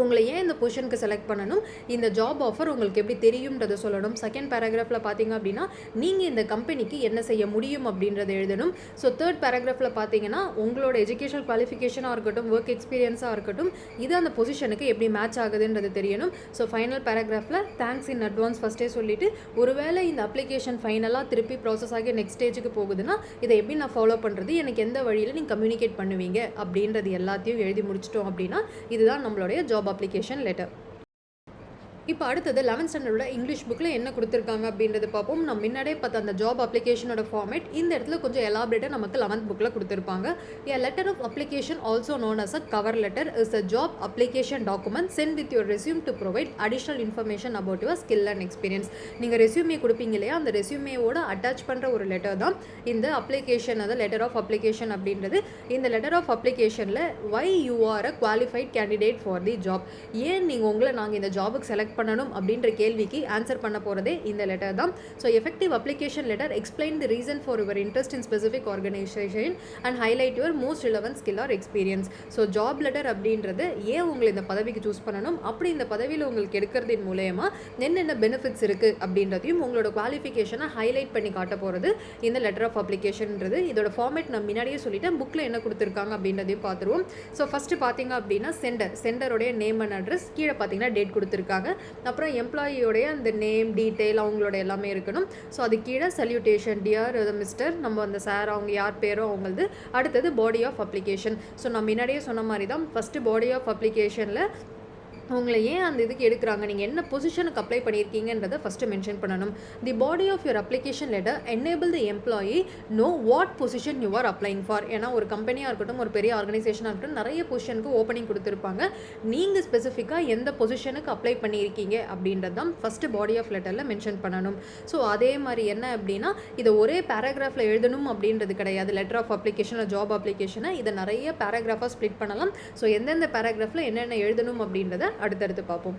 உங்களை ஏன் இந்த பொசிஷனுக்கு செலக்ட் பண்ணணும், இந்த ஜாப் ஆஃபர் உங்களுக்கு எப்படி தெரியும்ன்றதை சொல்லணும். செகண்ட் பேராகிராஃபில் பார்த்தீங்க அப்படின்னா நீங்கள் இந்த கம்பெனிக்கு என்ன செய்ய முடியும் அப்படின்றத எழுதணும். ஸோ தேர்ட் பேராகிராஃபில் பார்த்தீங்கன்னா உங்களோட எஜுகேஷனல் குவாலிஃபிகேஷனாக இருக்கட்டும், ஒர்க் எக்ஸ்பீரியன்ஸாக இருக்கட்டும், இது அந்த பொசிஷனுக்கு எப்படி மேட்ச் ஆகுதுன்றது தெரியணும். ஸோ ஃபைனல் பேராகிராஃபில் தேங்க்ஸ் இன் அட்வான்ஸ் ஃபஸ்ட்டே சொல்லிவிட்டு, ஒருவேளை இந்த அப்ளிகேஷன் ஃபைனலாக திருப்பி ப்ராசஸ் ஆகி நெக்ஸ்ட் ஸ்டேஜுக்கு போகுதுன்னா இதை எப்படி நான் ஃபாலோ பண்ணுறது, எனக்கு எந்த வழியில் நீங்கள் கம்யூனிகேட் பண்ணுவீங்க அப்படின்றது எல்லாத்தையும் எழுதி முடிச்சிட்டோம் அப்படின்னா இதுதான் நம்மளுடைய ஜாப் அப்ளிகேஷன் லெட்டர். இப்போ அடுத்தது 11th ஸ்டாண்டர்டோட இங்கிலீஷ் புக்கில் என்ன கொடுத்துருக்காங்க அப்படின்றது பார்ப்போம். நம்ம முன்னாடியே பார்த்த அந்த ஜாப் அப்ளிகேஷனோட ஃபார்மேட் இந்த இடத்துல கொஞ்சம் எலாபரேட்டாக நமக்கு 11th புக்கில் கொடுத்துருப்பாங்க. A letter of application also known as a cover letter is a job application document sent with your resume to provide additional information about your skill and experience. நீங்கள் resume கொடுப்பீங்க இல்லையா, அந்த ரெஸ்யூமேவோட அட்டாச் பண்ணுற ஒரு letter தான் இந்த application, அதாவது letter of application அப்படின்றது. இந்த லெட்டர் ஆஃப் அப்ளிகேஷனில் why you are a qualified candidate for the job, ஏன் நீங்கள் உங்களை நாங்கள் இந்த ஜாபுக்கு செலக்ட் பண்ணணும் அப்படின்ற கேள்விக்கு ஆன்சர் பண்ண போகிறதே இந்த லெட்டர் தான். So effective application letter explain the reason for your interest in specific organisation and highlight your most relevant skill R experience. So job letter அப்படின்றது ஏன் உங்களை இந்த பதவிக்கு சூஸ் பண்ணணும், அப்படி இந்த பதவியில் உங்களுக்கு எடுக்கிறதின் மூலயமா என்னென்ன பெனிஃபிட்ஸ் இருக்குது அப்படின்றதையும் உங்களோட குவாலிஃபிகேஷனை ஹைலைட் பண்ணி காட்ட போகிறது இந்த லெட்டர் ஆஃப் அப்ளிகேஷன்ன்றது. இதோட ஃபார்மேட் நான் முன்னாடியே சொல்லிட்டேன், புக்கில் என்ன கொடுத்துருக்காங்க அப்படின்றதையும் பார்த்துருவோம். ஸோ ஃபஸ்ட்டு பார்த்தீங்க அப்படின்னா சென்டருடைய நேம் அண்ட் அட்ரஸ், கீழே பார்த்தீங்கன்னா டேட் கொடுத்துருக்காங்க. அப்புறம் எம்ப்ளாயியோடைய அந்த நேம் டீட்டெயில் அவங்களோட எல்லாமே இருக்கணும். ஸோ அது கீழே சல்யூட்டேஷன் டியர் மிஸ்டர், நம்ம அந்த சார் அவங்க யார் பேரோ அவங்களது. அடுத்தது பாடி ஆஃப் அப்ளிகேஷன். ஸோ நான் முன்னாடியே சொன்ன மாதிரி தான் ஃபஸ்ட்டு பாடி ஆஃப் அப்ளிகேஷனில் உங்களை ஏன் அந்த இதுக்கு எடுக்கிறாங்க, நீங்கள் என்ன பொசிஷனுக்கு அப்ளை பண்ணியிருக்கீங்கன்றதை ஃபஸ்ட்டு மென்ஷன் பண்ணணும். The body of your application letter enable the employee know what position you are applying for. ஏன்னா ஒரு கம்பெனியாக இருக்கட்டும், ஒரு பெரிய ஆர்கனைசேஷனாக இருக்கட்டும், நிறைய பொசிஷனுக்கு ஓப்பனிங் கொடுத்துருப்பாங்க. நீங்கள் ஸ்பெசிஃபிக்காக எந்த பொசிஷனுக்கு அப்ளை பண்ணியிருக்கீங்க அப்படின்றது தான் ஃபஸ்ட்டு பாடி ஆஃப் லெட்டரில் மென்ஷன் பண்ணணும். ஸோ அதே மாதிரி என்ன அப்படின்னா இதை ஒரே பேராகிராஃபில் எழுதணும் அப்படின்றது கிடையாது. லெட்டர் ஆஃப் அப்ளிகேஷன் ஜாப் அப்ளிகேஷனை இதை நிறைய பேராகிராஃபாக ஸ்ப்ளிட் பண்ணலாம். ஸோ எந்தெந்த பேராகிராஃபில் என்னென்ன எழுதணும் அப்படின்றத அடுத்தடுத்து பார்ப்போம்.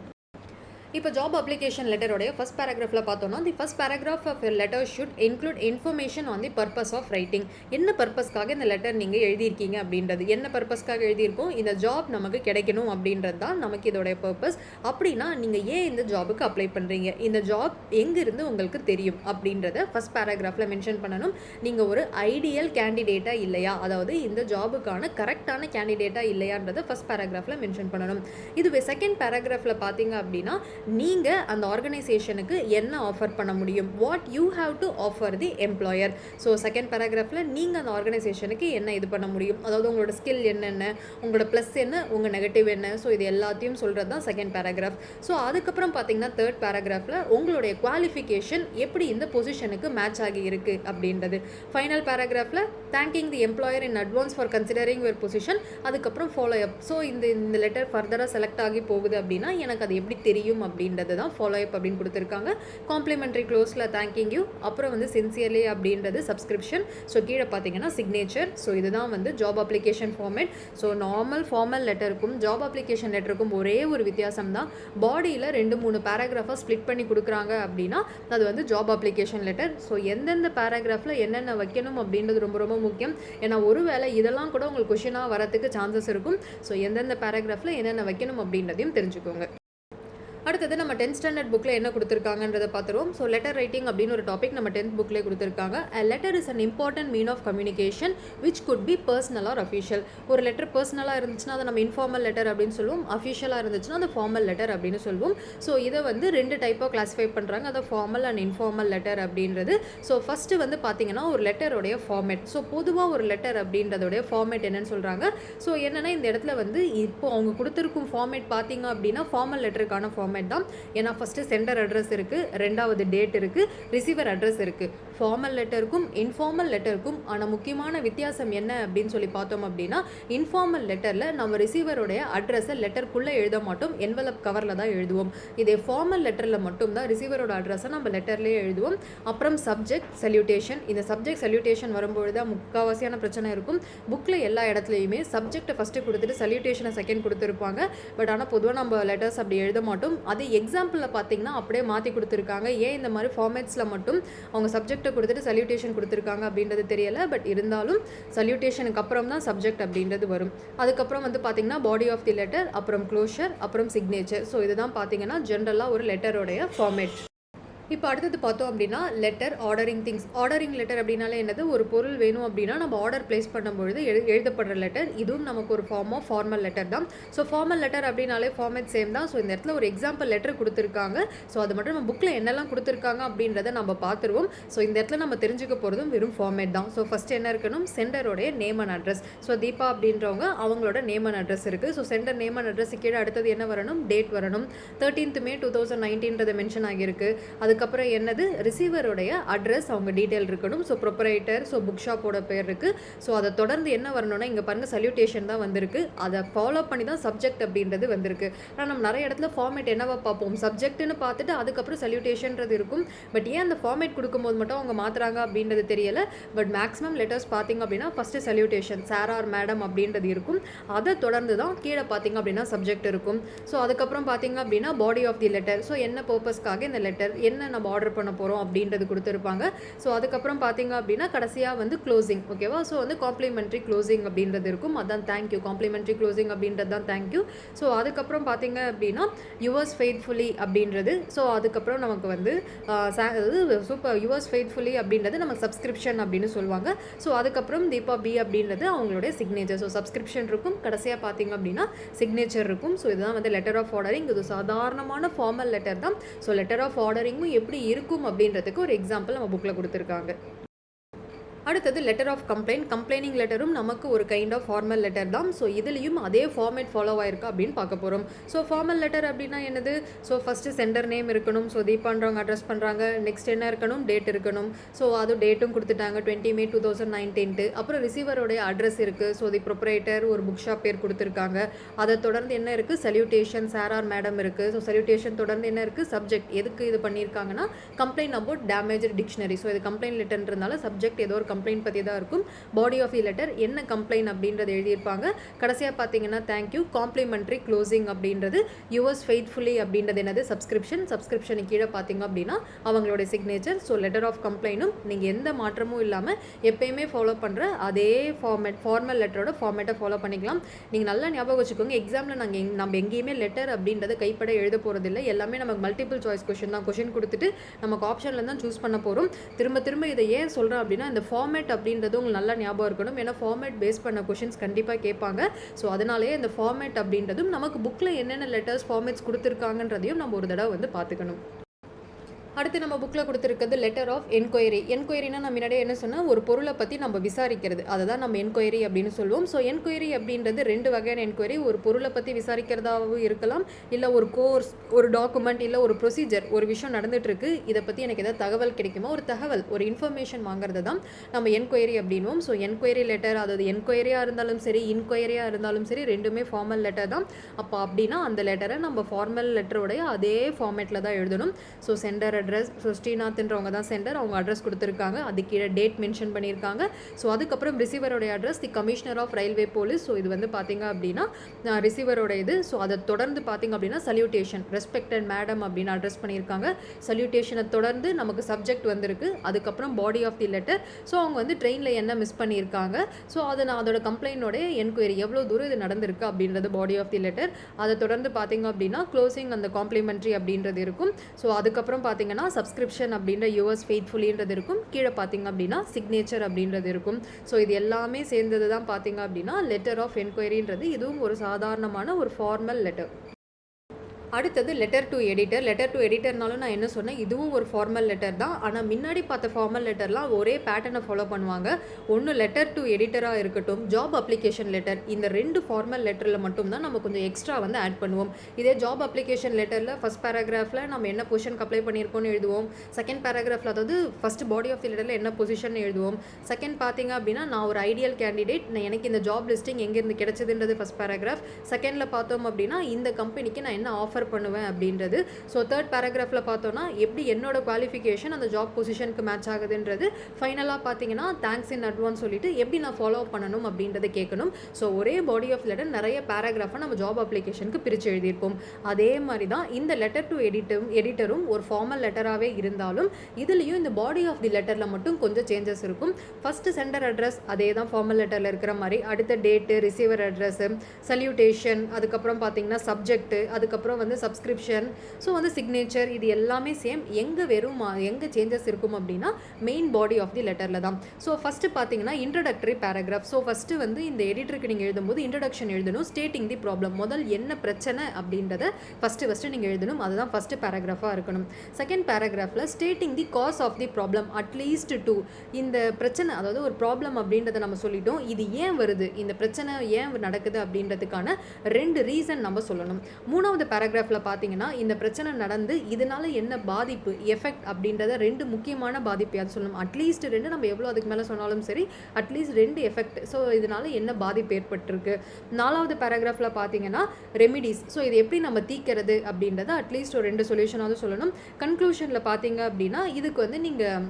இப்போ ஜாப் அப்ளிகேஷன் லெட்டரோடைய ஃபஸ்ட் பேராகிராஃபில் பார்த்தோம்னா the first paragraph of letter should include information on the purpose of writing. என்ன பர்பஸ்க்காக இந்த லெட்டர் நீங்கள் எழுதியிருக்கீங்க அப்படின்றது, என்ன பர்பஸ்க்காக எழுதியிருக்கோம், இந்த ஜாப் நமக்கு கிடைக்கணும் அப்படின்றது தான் நமக்கு இதோடைய பர்பஸ். அப்படின்னா நீங்கள் ஏன் இந்த ஜாபுக்கு அப்ளை பண்ணுறீங்க, இந்த ஜாப் எங்கேருந்து உங்களுக்கு தெரியும் அப்படின்றத ஃபஸ்ட் பேராகிராஃபில் மென்ஷன் பண்ணணும். நீங்கள் ஒரு ஐடியல் கேண்டிடேட்டாக இல்லையா, அதாவது இந்த ஜாபுக்கான கரெக்டான கேண்டிடேட்டாக இல்லையான்றதை ஃபஸ்ட் பேராகிராஃபில் மென்ஷன் பண்ணணும். இதுவே செகண்ட் பேராகிராஃபில் பார்த்தீங்க அப்படின்னா நீங்கள் அந்த ஆர்கனைசேஷனுக்கு என்ன ஆஃபர் பண்ண முடியும், what you have to offer the employer. So second பேராகிராஃபில் நீங்கள் அந்த ஆர்கனைசேஷனுக்கு என்ன இது பண்ண முடியும், அதாவது உங்களோட ஸ்கில் என்னென்ன, உங்களோட ப்ளஸ் என்ன, உங்கள் நெகட்டிவ் என்ன, ஸோ இது எல்லாத்தையும் சொல்கிறது தான் செகண்ட் பேராகிராஃப். ஸோ அதுக்கப்புறம் பார்த்தீங்கன்னா தேர்ட் பேராகிராஃபில் உங்களுடைய குவாலிஃபிகேஷன் எப்படி இந்த பொசிஷனுக்கு மேட்ச் ஆகி இருக்குது அப்படின்றது. ஃபைனல் பேராகிராஃபில் thanking the employer in advance for considering your position, அதுக்கப்புறம் ஃபாலோ அப். ஸோ இந்த லெட்டர் ஃபர்தராக செலக்ட் ஆகி போகுது அப்படின்னா எனக்கு அது எப்படி தெரியும் அப்படின்றது தான் ஃபாலோ அப் அப்படின்னு கொடுத்துருக்காங்க. காம்ப்ளிமெண்ட்ரி க்ளோஸில் தேங்கிங் யூ, அப்புறம் வந்து சின்சியர்லி அப்படின்றது சப்ஸ்கிரிப்ஷன். ஸோ கீழே பார்த்தீங்கன்னா சிக்னேச்சர். ஸோ இதுதான் வந்து job application format. So normal formal லெட்டருக்கும் ஜாப் அப்ளிகேஷன் லெட்டருக்கும் ஒரே ஒரு வித்தியாசம் தான், பாடியில் 2-3 பேராகிராஃபாக ஸ்ப்ளிட் பண்ணி கொடுக்குறாங்க அப்படின்னா அது வந்து ஜாப் அப்ளிகேஷன் லெட்டர். ஸோ எந்தெந்த பேராகிராஃபில் என்னென்ன வைக்கணும் அப்படின்றது ரொம்ப ரொம்ப முக்கியம். ஏன்னா ஒருவேளை இதெல்லாம் கூட உங்களுக்கு கொஷினாக வரத்துக்கு சான்சஸ் இருக்கும். ஸோ எந்தெந்த பேராகிராஃபில் என்னென்ன வைக்கணும் அப்படின்றதையும் தெரிஞ்சுக்கோங்க. அடுத்தது நம்ம 10th ஸ்டாண்டர்ட் புக்கில் என்ன கொடுத்துருக்காங்கன்றதை பார்த்துருவோம். ஸோ லெட்டர் ரைட்டிங் அப்படின்னு ஒரு டாபிக் நம்ம 10th புக்கில் கொடுத்துருக்காங்க. A letter is an important mean of communication which could be personal or official. ஒரு லெட்டர் பர்சனலாக இருந்துச்சுன்னா அதை நம்ம இன்ஃபார்மல் லெட்டர் அப்படின்னு சொல்லுவோம், அஃபிஷியலாக இருந்துச்சுன்னா அது ஃபார்மல் லெட்டர் அப்படின்னு சொல்லுவோம். ஸோ இதை வந்து 2 டைப்பாக கிளாஸிஃபை பண்ணுறாங்க, அதை ஃபார்மல் அண்ட் இன்ஃபார்மல் லெட்டர் அப்படின்றது. ஸோ ஃபஸ்ட்டு வந்து பார்த்தீங்கன்னா ஒரு லெட்டருடைய ஃபார்மேட். ஸோ பொதுவாக ஒரு லெட்டர் அப்படின்றதோடைய ஃபார்மேட் என்னன்னு சொல்கிறாங்க. ஸோ என்னென்னா இந்த இடத்துல வந்து இப்போ அவங்க கொடுத்துருக்கும் ஃபார்மேட் பார்த்தீங்க அப்படின்னா ஃபார்மல் லெட்டருக்கான ஃபார்மேட் தான். ஏன்னா ஃபஸ்ட்டு சென்டர் அட்ரஸ் இருக்குது, ரெண்டாவது டேட் இருக்குது, ரிசீவர் அட்ரஸ் இருக்குது. ஃபார்மல் லெட்டருக்கும் இன்ஃபார்மல் லெட்டருக்கும் ஆனால் முக்கியமான வித்தியாசம் என்ன அப்படின்னு சொல்லி பார்த்தோம் அப்படின்னா, இன்ஃபார்மல் லெட்டரில் நம்ம ரிசீவருடைய அட்ரஸை லெட்டருக்குள்ளே எழுத மாட்டோம், என்வலப் கவரில் தான் எழுதுவோம். இதே ஃபார்மல் லெட்டரில் மட்டும்தான் ரிசீவரோட அட்ரஸை நம்ம லெட்டர்லேயே எழுதுவோம். அப்புறம் சப்ஜெக்ட் சல்யூட்டேஷன், இந்த சப்ஜெக்ட் சல்யூட்டேஷன் வரும்பொழுது தான் முக்கால்வாசியான பிரச்சனை இருக்கும். புக்கில் எல்லா இடத்துலையுமே சப்ஜெக்டை ஃபஸ்ட்டு கொடுத்துட்டு சல்யூட்டேஷனை செகண்ட் கொடுத்துருப்பாங்க. பட் ஆனால் பொதுவாக நம்ம லெட்டர்ஸ் அப்படி எழுத மாட்டோம். அது எக்ஸாம்பிளில் பார்த்தீங்கன்னா அப்படியே மாற்றி கொடுத்துருக்காங்க. ஏன் இந்த மாதிரி ஃபார்மேட்ஸில் மட்டும் அவங்க சப்ஜெக்டை கொடுத்துட்டு சல்யூட்டேஷன் கொடுத்துருக்காங்க அப்படின்றது தெரியலை. பட் இருந்தாலும் சல்யூட்டேஷனுக்கு அப்புறம் தான் சப்ஜெக்ட் அப்படின்றது வரும். அதுக்கப்புறம் வந்து பார்த்தீங்கன்னா பாடி ஆஃப் தி லெட்டர், அப்புறம் க்ளோஷர், அப்புறம் சிக்னேச்சர். ஸோ இதுதான் பார்த்தீங்கன்னா ஜென்ரலாக ஒரு லெட்டரோடைய ஃபார்மேட். இப்போ அடுத்தது பார்த்தோம் அப்படின்னா letter ordering things. Ordering letter அப்படின்னாலே என்னது, ஒரு பொருள் வேணும் அப்படின்னா நம்ம ஆர்டர் பிளேஸ் பண்ணும்பொழுது எழுதப்படுற லெட்டர். இதுவும் நமக்கு ஒரு ஃபார்ம் ஆஃப் ஃபார்மல் லெட்டர் தான். ஸோ ஃபார்மல் லெட்டர் அப்படின்னாலே ஃபார்மேட் சேம் தான். ஸோ இந்த இடத்துல ஒரு எக்ஸாம்பிள் லெட்டர் கொடுத்துருக்காங்க. ஸோ அது மட்டும் நம்ம புக்கில் என்னெல்லாம் கொடுத்துருக்காங்க அப்படின்றத நம்ம பார்த்துருவோம். ஸோ இந்த இடத்துல நம்ம தெரிஞ்சுக்க போகிறதும் வெறும் ஃபார்மேட் தான். ஸோ ஃபஸ்ட்டு என்ன இருக்கணும், சென்டரோடைய name and address. So Deepa அப்படின்றவங்க அவங்களோட நேம் அண்ட் அட்ரஸ் இருக்குது. So sender name and address கீழே அடுத்தது என்ன வரணும், டேட் வரணும். 13th May 2019 மென்ஷன் ஆகியிருக்கு. அதுக்கப்புறம் என்னது, ரிசீவருடைய அட்ரஸ், அவங்க டீட்டெயில் இருக்கணும். ஸோ ப்ரொப்ரைட்டர், ஸோ புக் ஷாப்போட பேர் இருக்குது. ஸோ அதை தொடர்ந்து என்ன வரணும்னா, இங்கே பாருங்கள் சல்யூட்டேஷன் தான் வந்திருக்கு. அதை ஃபாலோ பண்ணி தான் சப்ஜெக்ட் அப்படின்றது வந்திருக்கு. ஆனால் நம்ம நிறைய இடத்துல ஃபார்மேட் என்னவா பார்ப்போம், சப்ஜெக்ட்னு பார்த்துட்டு அதுக்கப்புறம் சல்யூட்டேஷன்றது இருக்கும். பட் ஏன் அந்த ஃபார்மேட் கொடுக்கும்போது மட்டும் அவங்க மாற்றுறாங்க அப்படின்றது தெரியலை. பட் மேக்ஸிமம் லெட்டர்ஸ் பார்த்திங்க அப்படின்னா first salutation sir or madam அப்படின்றது இருக்கும். அதை தொடர்ந்து தான் கீழே பார்த்திங்க அப்படின்னா சப்ஜெக்ட் இருக்கும். ஸோ அதுக்கப்புறம் பார்த்திங்க அப்படின்னா body of the letter. So என்ன பர்பஸ்க்காக இந்த லெட்டர், என்ன நம்ம ஆர்டர் பண்ண போகிறோம் அப்படின்றது கொடுத்துருப்பாங்க. ஸோ அதுக்கப்புறம் பார்த்தீங்க அப்படின்னா கடைசியாக வந்து க்ளோசிங். ஓகேவா, ஸோ வந்து காம்ப்ளிமெண்ட்ரி க்ளோசிங் அப்படின்றது இருக்கும். அதான் தேங்க்யூ, காம்ப்ளிமெண்ட்ரி க்ளோசிங் அப்படின்றது தான் தேங்க்யூ. ஸோ அதுக்கப்புறம் பார்த்தீங்க அப்படின்னா யுவர்ஸ் ஃபெய்த்ஃபுல்லி அப்படின்றது. ஸோ அதுக்கப்புறம் நமக்கு வந்து சூப்பர் யுவர்ஸ் ஃபெய்த்ஃபுல்லி அப்படின்றது நமக்கு சப்ஸ்கிரிப்ஷன் அப்படின்னு சொல்லுவாங்க. ஸோ அதுக்கப்புறம் தீபா பி அப்படின்றது அவங்களுடைய சிக்னேச்சர். ஸோ சப்ஸ்கிரிப்ஷன் இருக்கும், கடைசியாக பார்த்தீங்க அப்படின்னா சிக்னேச்சர் இருக்கும். ஸோ இதுதான் வந்து லெட்டர் ஆஃப் ஆர்டரிங். இது சாதாரணமான ஃபார்மல் லெட்டர் தான். ஸோ லெட்டர் ஆஃப் ஆர்டரிங்கும் எப்படி இருக்கும் அப்படின்றதுக்கு ஒரு எக்ஸாம்பிள் நம்ம புக்கில் கொடுத்துருக்காங்க. அடுத்தது லெட்டர் ஆஃப் கம்ப்ளைண்ட். கம்ப்ளைனிங் லெட்டரும் நமக்கு ஒரு கைண்ட் ஆஃப் ஃபார்மல் லெட்டர் தான். ஸோ இதுலேயும் அதே ஃபார்மேட் ஃபாலோ ஆயிருக்கா அப்படின்னு பார்க்க போகிறோம். ஸோ ஃபார்மல் லெட்டர் அப்படின்னா என்னது, ஸோ ஃபஸ்ட்டு சென்டர் நேம் இருக்கணும். ஸோ தீபான்றவங்க அட்ரஸ் பண்ணுறாங்க. நெக்ஸ்ட் என்ன இருக்கணும், டேட் இருக்கணும். ஸோ அது டேட்டும் கொடுத்துட்டாங்க 20 May 2019. அப்புறம் ரிசீவருடைய அட்ரஸ் இருக்குது. ஸோ தி ப்ரொப்ரைட்டர், ஒரு புக் ஷாப் பேர் கொடுத்துருக்காங்க. அதை தொடர்ந்து என்ன இருக்குது, சல்யூட்டேஷன் சார் ஆர் மேடம் இருக்குது. ஸோ சல்யூட்டேஷன் தொடர்ந்து என்ன இருக்குது, சப்ஜெக்ட். எதுக்கு இது பண்ணியிருக்காங்கன்னா complaint about damage dictionary. So இது கம்ப்ளைண்ட் லெட்டர்ன்றதுனால சப்ஜெக்ட் ஏதோ ஒரு கம்ப்ளைண்ட் பற்றி தான் இருக்கும். பாடி ஆஃப் தி லெட்டர் என்ன கம்ப்ளைண்ட் அப்படின்றது எழுதியிருப்பாங்க. கடைசியாக பார்த்தீங்கன்னா தேங்க்யூ, காம்ப்ளிமெண்ட்ரி க்ளோசிங் அப்படின்றது யுவர்ஸ் ஃபெய்த்ஃபுல்லி அப்படின்றது என்னது, சப்ஸ்கிரிப்ஷன். சப்ஸ்கிரிப்ஷனுக்கு கீழே பார்த்தீங்க அப்படின்னா அவங்களுடைய சிக்னேச்சர். ஸோ லெட்டர் ஆஃப் கம்ப்ளைண்ட்டும் நீங்கள் எந்த மாற்றமும் இல்லாமல் எப்பயுமே ஃபாலோ பண்ணுற அதே ஃபார்மேட், ஃபார்மல் லெட்டரோட ஃபார்மேட்டை ஃபாலோ பண்ணிக்கலாம். நீங்கள் நல்லா ஞாபகம் வச்சுக்கோங்க, எக்ஸாமில் நம்ம எங்கேயுமே லெட்டர் அப்படின்றத கைப்பட எழுத போகிறதில்லை. எல்லாமே நமக்கு மல்டிபிள் சாய்ஸ் கொஷின் தான். கொஷின் கொடுத்துட்டு நமக்கு ஆப்ஷனில் தான் சூஸ் பண்ண போகிறோம். திரும்ப திரும்ப இதை ஏன் சொல்கிறேன் அப்படின்னா, இந்த ஃபார்மேட் அப்படின்றது உங்களுக்கு நல்லா ஞாபகம் இருக்கணும். ஏன்னா ஃபார்மேட் பேஸ் பண்ண கொஷின்ஸ் கண்டிப்பாக கேட்பாங்க. ஸோ அதனாலேயே இந்த ஃபார்மேட் அப்படின்றதும் நமக்கு புக்கில் என்னென்ன லெட்டர்ஸ் ஃபார்மேட்ஸ் கொடுத்துருக்காங்கன்றதையும் நம்ம ஒரு தடவை வந்து பார்த்துக்கணும். அடுத்து நம்ம புக்கில் கொடுத்துருக்கிறது லெட்டர் ஆஃப் என்கொயரி. என்கொயரினா நம்ம முன்னாடியே என்ன சொன்னால், ஒரு பொருளை பற்றி நம்ம விசாரிக்கிறது, அதை தான் நம்ம என்கொயரி அப்படின்னு சொல்லுவோம். ஸோ என்கொயரி அப்படின்றது ரெண்டு வகையான என்கொயரி. ஒரு பொருளை பற்றி விசாரிக்கிறதாகவும் இருக்கலாம், இல்லை ஒரு கோர்ஸ், ஒரு டாக்குமெண்ட், இல்லை ஒரு ப்ரொசீஜர், ஒரு விஷயம் நடந்துகிட்ருக்கு, இதை பற்றி எனக்கு ஏதாவது தகவல் கிடைக்குமா, ஒரு தகவல், ஒரு இன்ஃபர்மேஷன் வாங்குறது தான் நம்ம என்கொயரி அப்படின்வோம். ஸோ என்கொயரி லெட்டர், அதாவது என்கொயரியாக இருந்தாலும் சரி, இன்கொயரியாக இருந்தாலும் சரி, ரெண்டுமே ஃபார்மல் லெட்டர் தான். அப்போ அப்படின்னா அந்த லெட்டரை நம்ம ஃபார்மல் லெட்டரோடைய அதே ஃபார்மேட்டில் தான் எழுதணும். ஸோ சென்டர் அட்ரஸ், ஸோ ஸ்ரீநாத்ன்றவங்க தான் சென்டர், அவங்க அட்ரஸ் கொடுத்துருக்காங்க. அது கீழே டேட் மென்ஷன் பண்ணியிருக்காங்க. ஸோ அதுக்கப்புறம் ரிசீவரோடைய address the commissioner of railway police. So இது வந்து பார்த்தீங்க அப்படின்னா ரிசீவரோட இது. ஸோ அதை தொடர்ந்து பார்த்தீங்க அப்படின்னா சல்யூட்டேஷன், ரெஸ்பெக்டட் மேடம் அப்படின்னு அட்ரஸ் பண்ணியிருக்காங்க. சல்யூட்டேஷனை தொடர்ந்து நமக்கு சப்ஜெக்ட் வந்திருக்கு. அதுக்கப்புறம் body of the letter. So அவங்க வந்து ட்ரெயினில் என்ன மிஸ் பண்ணியிருக்காங்க, ஸோ அதை நான் அதோட கம்ப்ளைண்டோடைய என்கொயரி, எவ்வளோ தூரம் இது நடந்திருக்கு அப்படின்றது பாடி ஆஃப் தி லெட்டர். அதை தொடர்ந்து பார்த்தீங்க அப்படின்னா க்ளோசிங் அந்த காம்ப்ளிமெண்ட்ரி அப்படின்றது இருக்கும். ஸோ அதுக்கப்புறம் பார்த்தீங்கன்னா சப்ஸ்கிரிப்ஷன் அப்படின்ற யுவர்ஸ் ஃபெய்த்ஃபுல்லின்றது இருக்கும். கீழே பார்த்தீங்க அப்படின்னா சிக்னேச்சர் அப்படின்றது இருக்கும். ஸோ இது எல்லாமே சேர்ந்தது தான் பார்த்தீங்க அப்படின்னா லெட்டர் ஆஃப் என்கொயரின்றது. இதுவும் ஒரு சாதாரணமான ஒரு ஃபார்மல் லெட்டர். அடுத்தது letter to editor. Letter to எடிட்டர்னாலும் நான் என்ன சொன்னேன், இதுவும் ஒரு ஃபார்மல் லெட்டர் தான். ஆனால் முன்னாடி பார்த்த ஃபார்மல் லெட்டர்லாம் ஒரே பேட்டர்னை ஃபாலோ பண்ணுவாங்க. ஒன்று லெட்டர் டு எடிட்டராக இருக்கட்டும், ஜாப் அப்ளிகேஷன் லெட்டர், இந்த 2 ஃபார்மல் லெட்டரில் மட்டும்தான் நம்ம கொஞ்சம் எக்ஸ்ட்ரா வந்து ஆட் பண்ணுவோம். இதே ஜாப் அப்ளிகேஷன் லெட்டரில் ஃபஸ்ட் பேராகிராஃபில் நம்ம என்ன பொசிஷனுக்கு அப்ளை பண்ணியிருக்கோம்னு எழுதுவோம். செகண்ட் பேராகிராஃபில், அதாவது ஃபஸ்ட் பாடி ஆஃப் தி லெட்டரில் என்ன பொசிஷன் எழுதுவோம். செகண்ட் பார்த்தீங்க அப்படின்னா, நான் ஒரு ஐடியல் கேண்டிடேட், எனக்கு இந்த ஜாப் லிஸ்டிங் எங்கேருந்து கிடைச்சதுன்றது ஃபஸ்ட் பேராகிராஃப். செகண்டில் பார்த்தோம் அப்படின்னா, இந்த கம்பெனிக்கு நான் என்ன ஆஃபர் பண்ணுவேன் அப்படின்றது. ஸோ தேர்ட் பேராகிராஃபில் பார்த்தோன்னா எப்படி என்னோட குவாலிஃபிகேஷன் அந்த ஜாப் பொசிஷனுக்கு மேட்ச் ஆகுதுன்றது. ஃபைனலாக பார்த்தீங்கன்னா தேங்க்ஸ் இன் அட்வான்ஸ் சொல்லிட்டு எப்படி நான் ஃபாலோ பண்ணணும் அப்படின்றத கேட்கணும். ஸோ ஒரே பாடி ஆஃப் லெட்டர் நிறைய பேராகிராஃபை நம்ம ஜாப் அப்ளிகேஷனுக்கு பிரித்து எழுதியிருப்போம். அதே மாதிரி தான் இந்த லெட்டர் டு எடிட்டரும் ஒரு ஃபார்மல் லெட்டராகவே இருந்தாலும் இதுலேயும் இந்த பாடி ஆஃப் தி லெட்டரில் மட்டும் கொஞ்சம் சேஞ்சஸ் இருக்கும். ஃபஸ்ட்டு சென்டர் அட்ரஸ் அதே தான் ஃபார்மல் லெட்டரில் இருக்கிற மாதிரி. அடுத்த டேட்டு, ரிசீவர் அட்ரஸ், சல்யூட்டேஷன், அதுக்கப்புறம் பார்த்தீங்கன்னா சப்ஜெக்ட், அதுக்கப்புறம் வந்து சப்ஸ்கிரிப்ஷன், ஸோ வந்து சிக்னேச்சர், இது எல்லாமே சேம். எங்கே சேஞ்சஸ் இருக்கும் அப்படின்னா மெயின் பாடி ஆஃப் தி லெட்டரில் தான். ஸோ ஃபஸ்ட்டு பார்த்தீங்கன்னா இன்ட்ரடக்டரி பேராகிராஃப். ஸோ ஃபஸ்ட்டு வந்து இந்த எடிட்டருக்கு நீங்கள் எழுதும்போது இன்ட்ரடக்ஷன் எழுதணும். ஸ்டேட்டிங் தி ப்ராப்ளம், முதல் என்ன பிரச்சனை அப்படின்றத ஃபஸ்ட்டு நீங்கள் எழுதணும். அதுதான் ஃபஸ்ட்டு பேராகிராஃபாக இருக்கணும். செகண்ட் பேராகிராஃபில் stating the cause of the problem, at least 2. இந்த பிரச்சனை, அதாவது ஒரு ப்ராப்ளம் அப்படின்றத நம்ம சொல்லிட்டோம், இது ஏன் வருது, இந்த பிரச்சனை ஏன் நடக்குது அப்படின்றதுக்கான 2 ரீசன் நம்ம சொல்லணும். மூணாவது பேராகிராஃபில் பார்த்தீங்கன்னா இந்த பிரச்சனை நடந்து இதனால என்ன பாதிப்பு, எஃபெக்ட் அப்படின்றத 2 முக்கியமான பாதிப்பு அது சொல்லணும். அட்லீஸ்ட் 2, நம்ம எவ்வளோ அதுக்கு மேலே சொன்னாலும் சரி, அட்லீஸ்ட் 2 எஃபெக்ட். ஸோ இதனால என்ன பாதிப்பு ஏற்பட்டிருக்கு. 4வது பேராகிராஃபில் பார்த்தீங்கன்னா ரெமிடிஸ், ஸோ இது எப்படி நம்ம தீக்கிறது அப்படின்றத அட்லீஸ்ட் ஒரு 2 சொல்யூஷனாவது சொல்லணும். கன்க்ளூஷனில் பார்த்தீங்க அப்படின்னா இதுக்கு வந்து நீங்கள்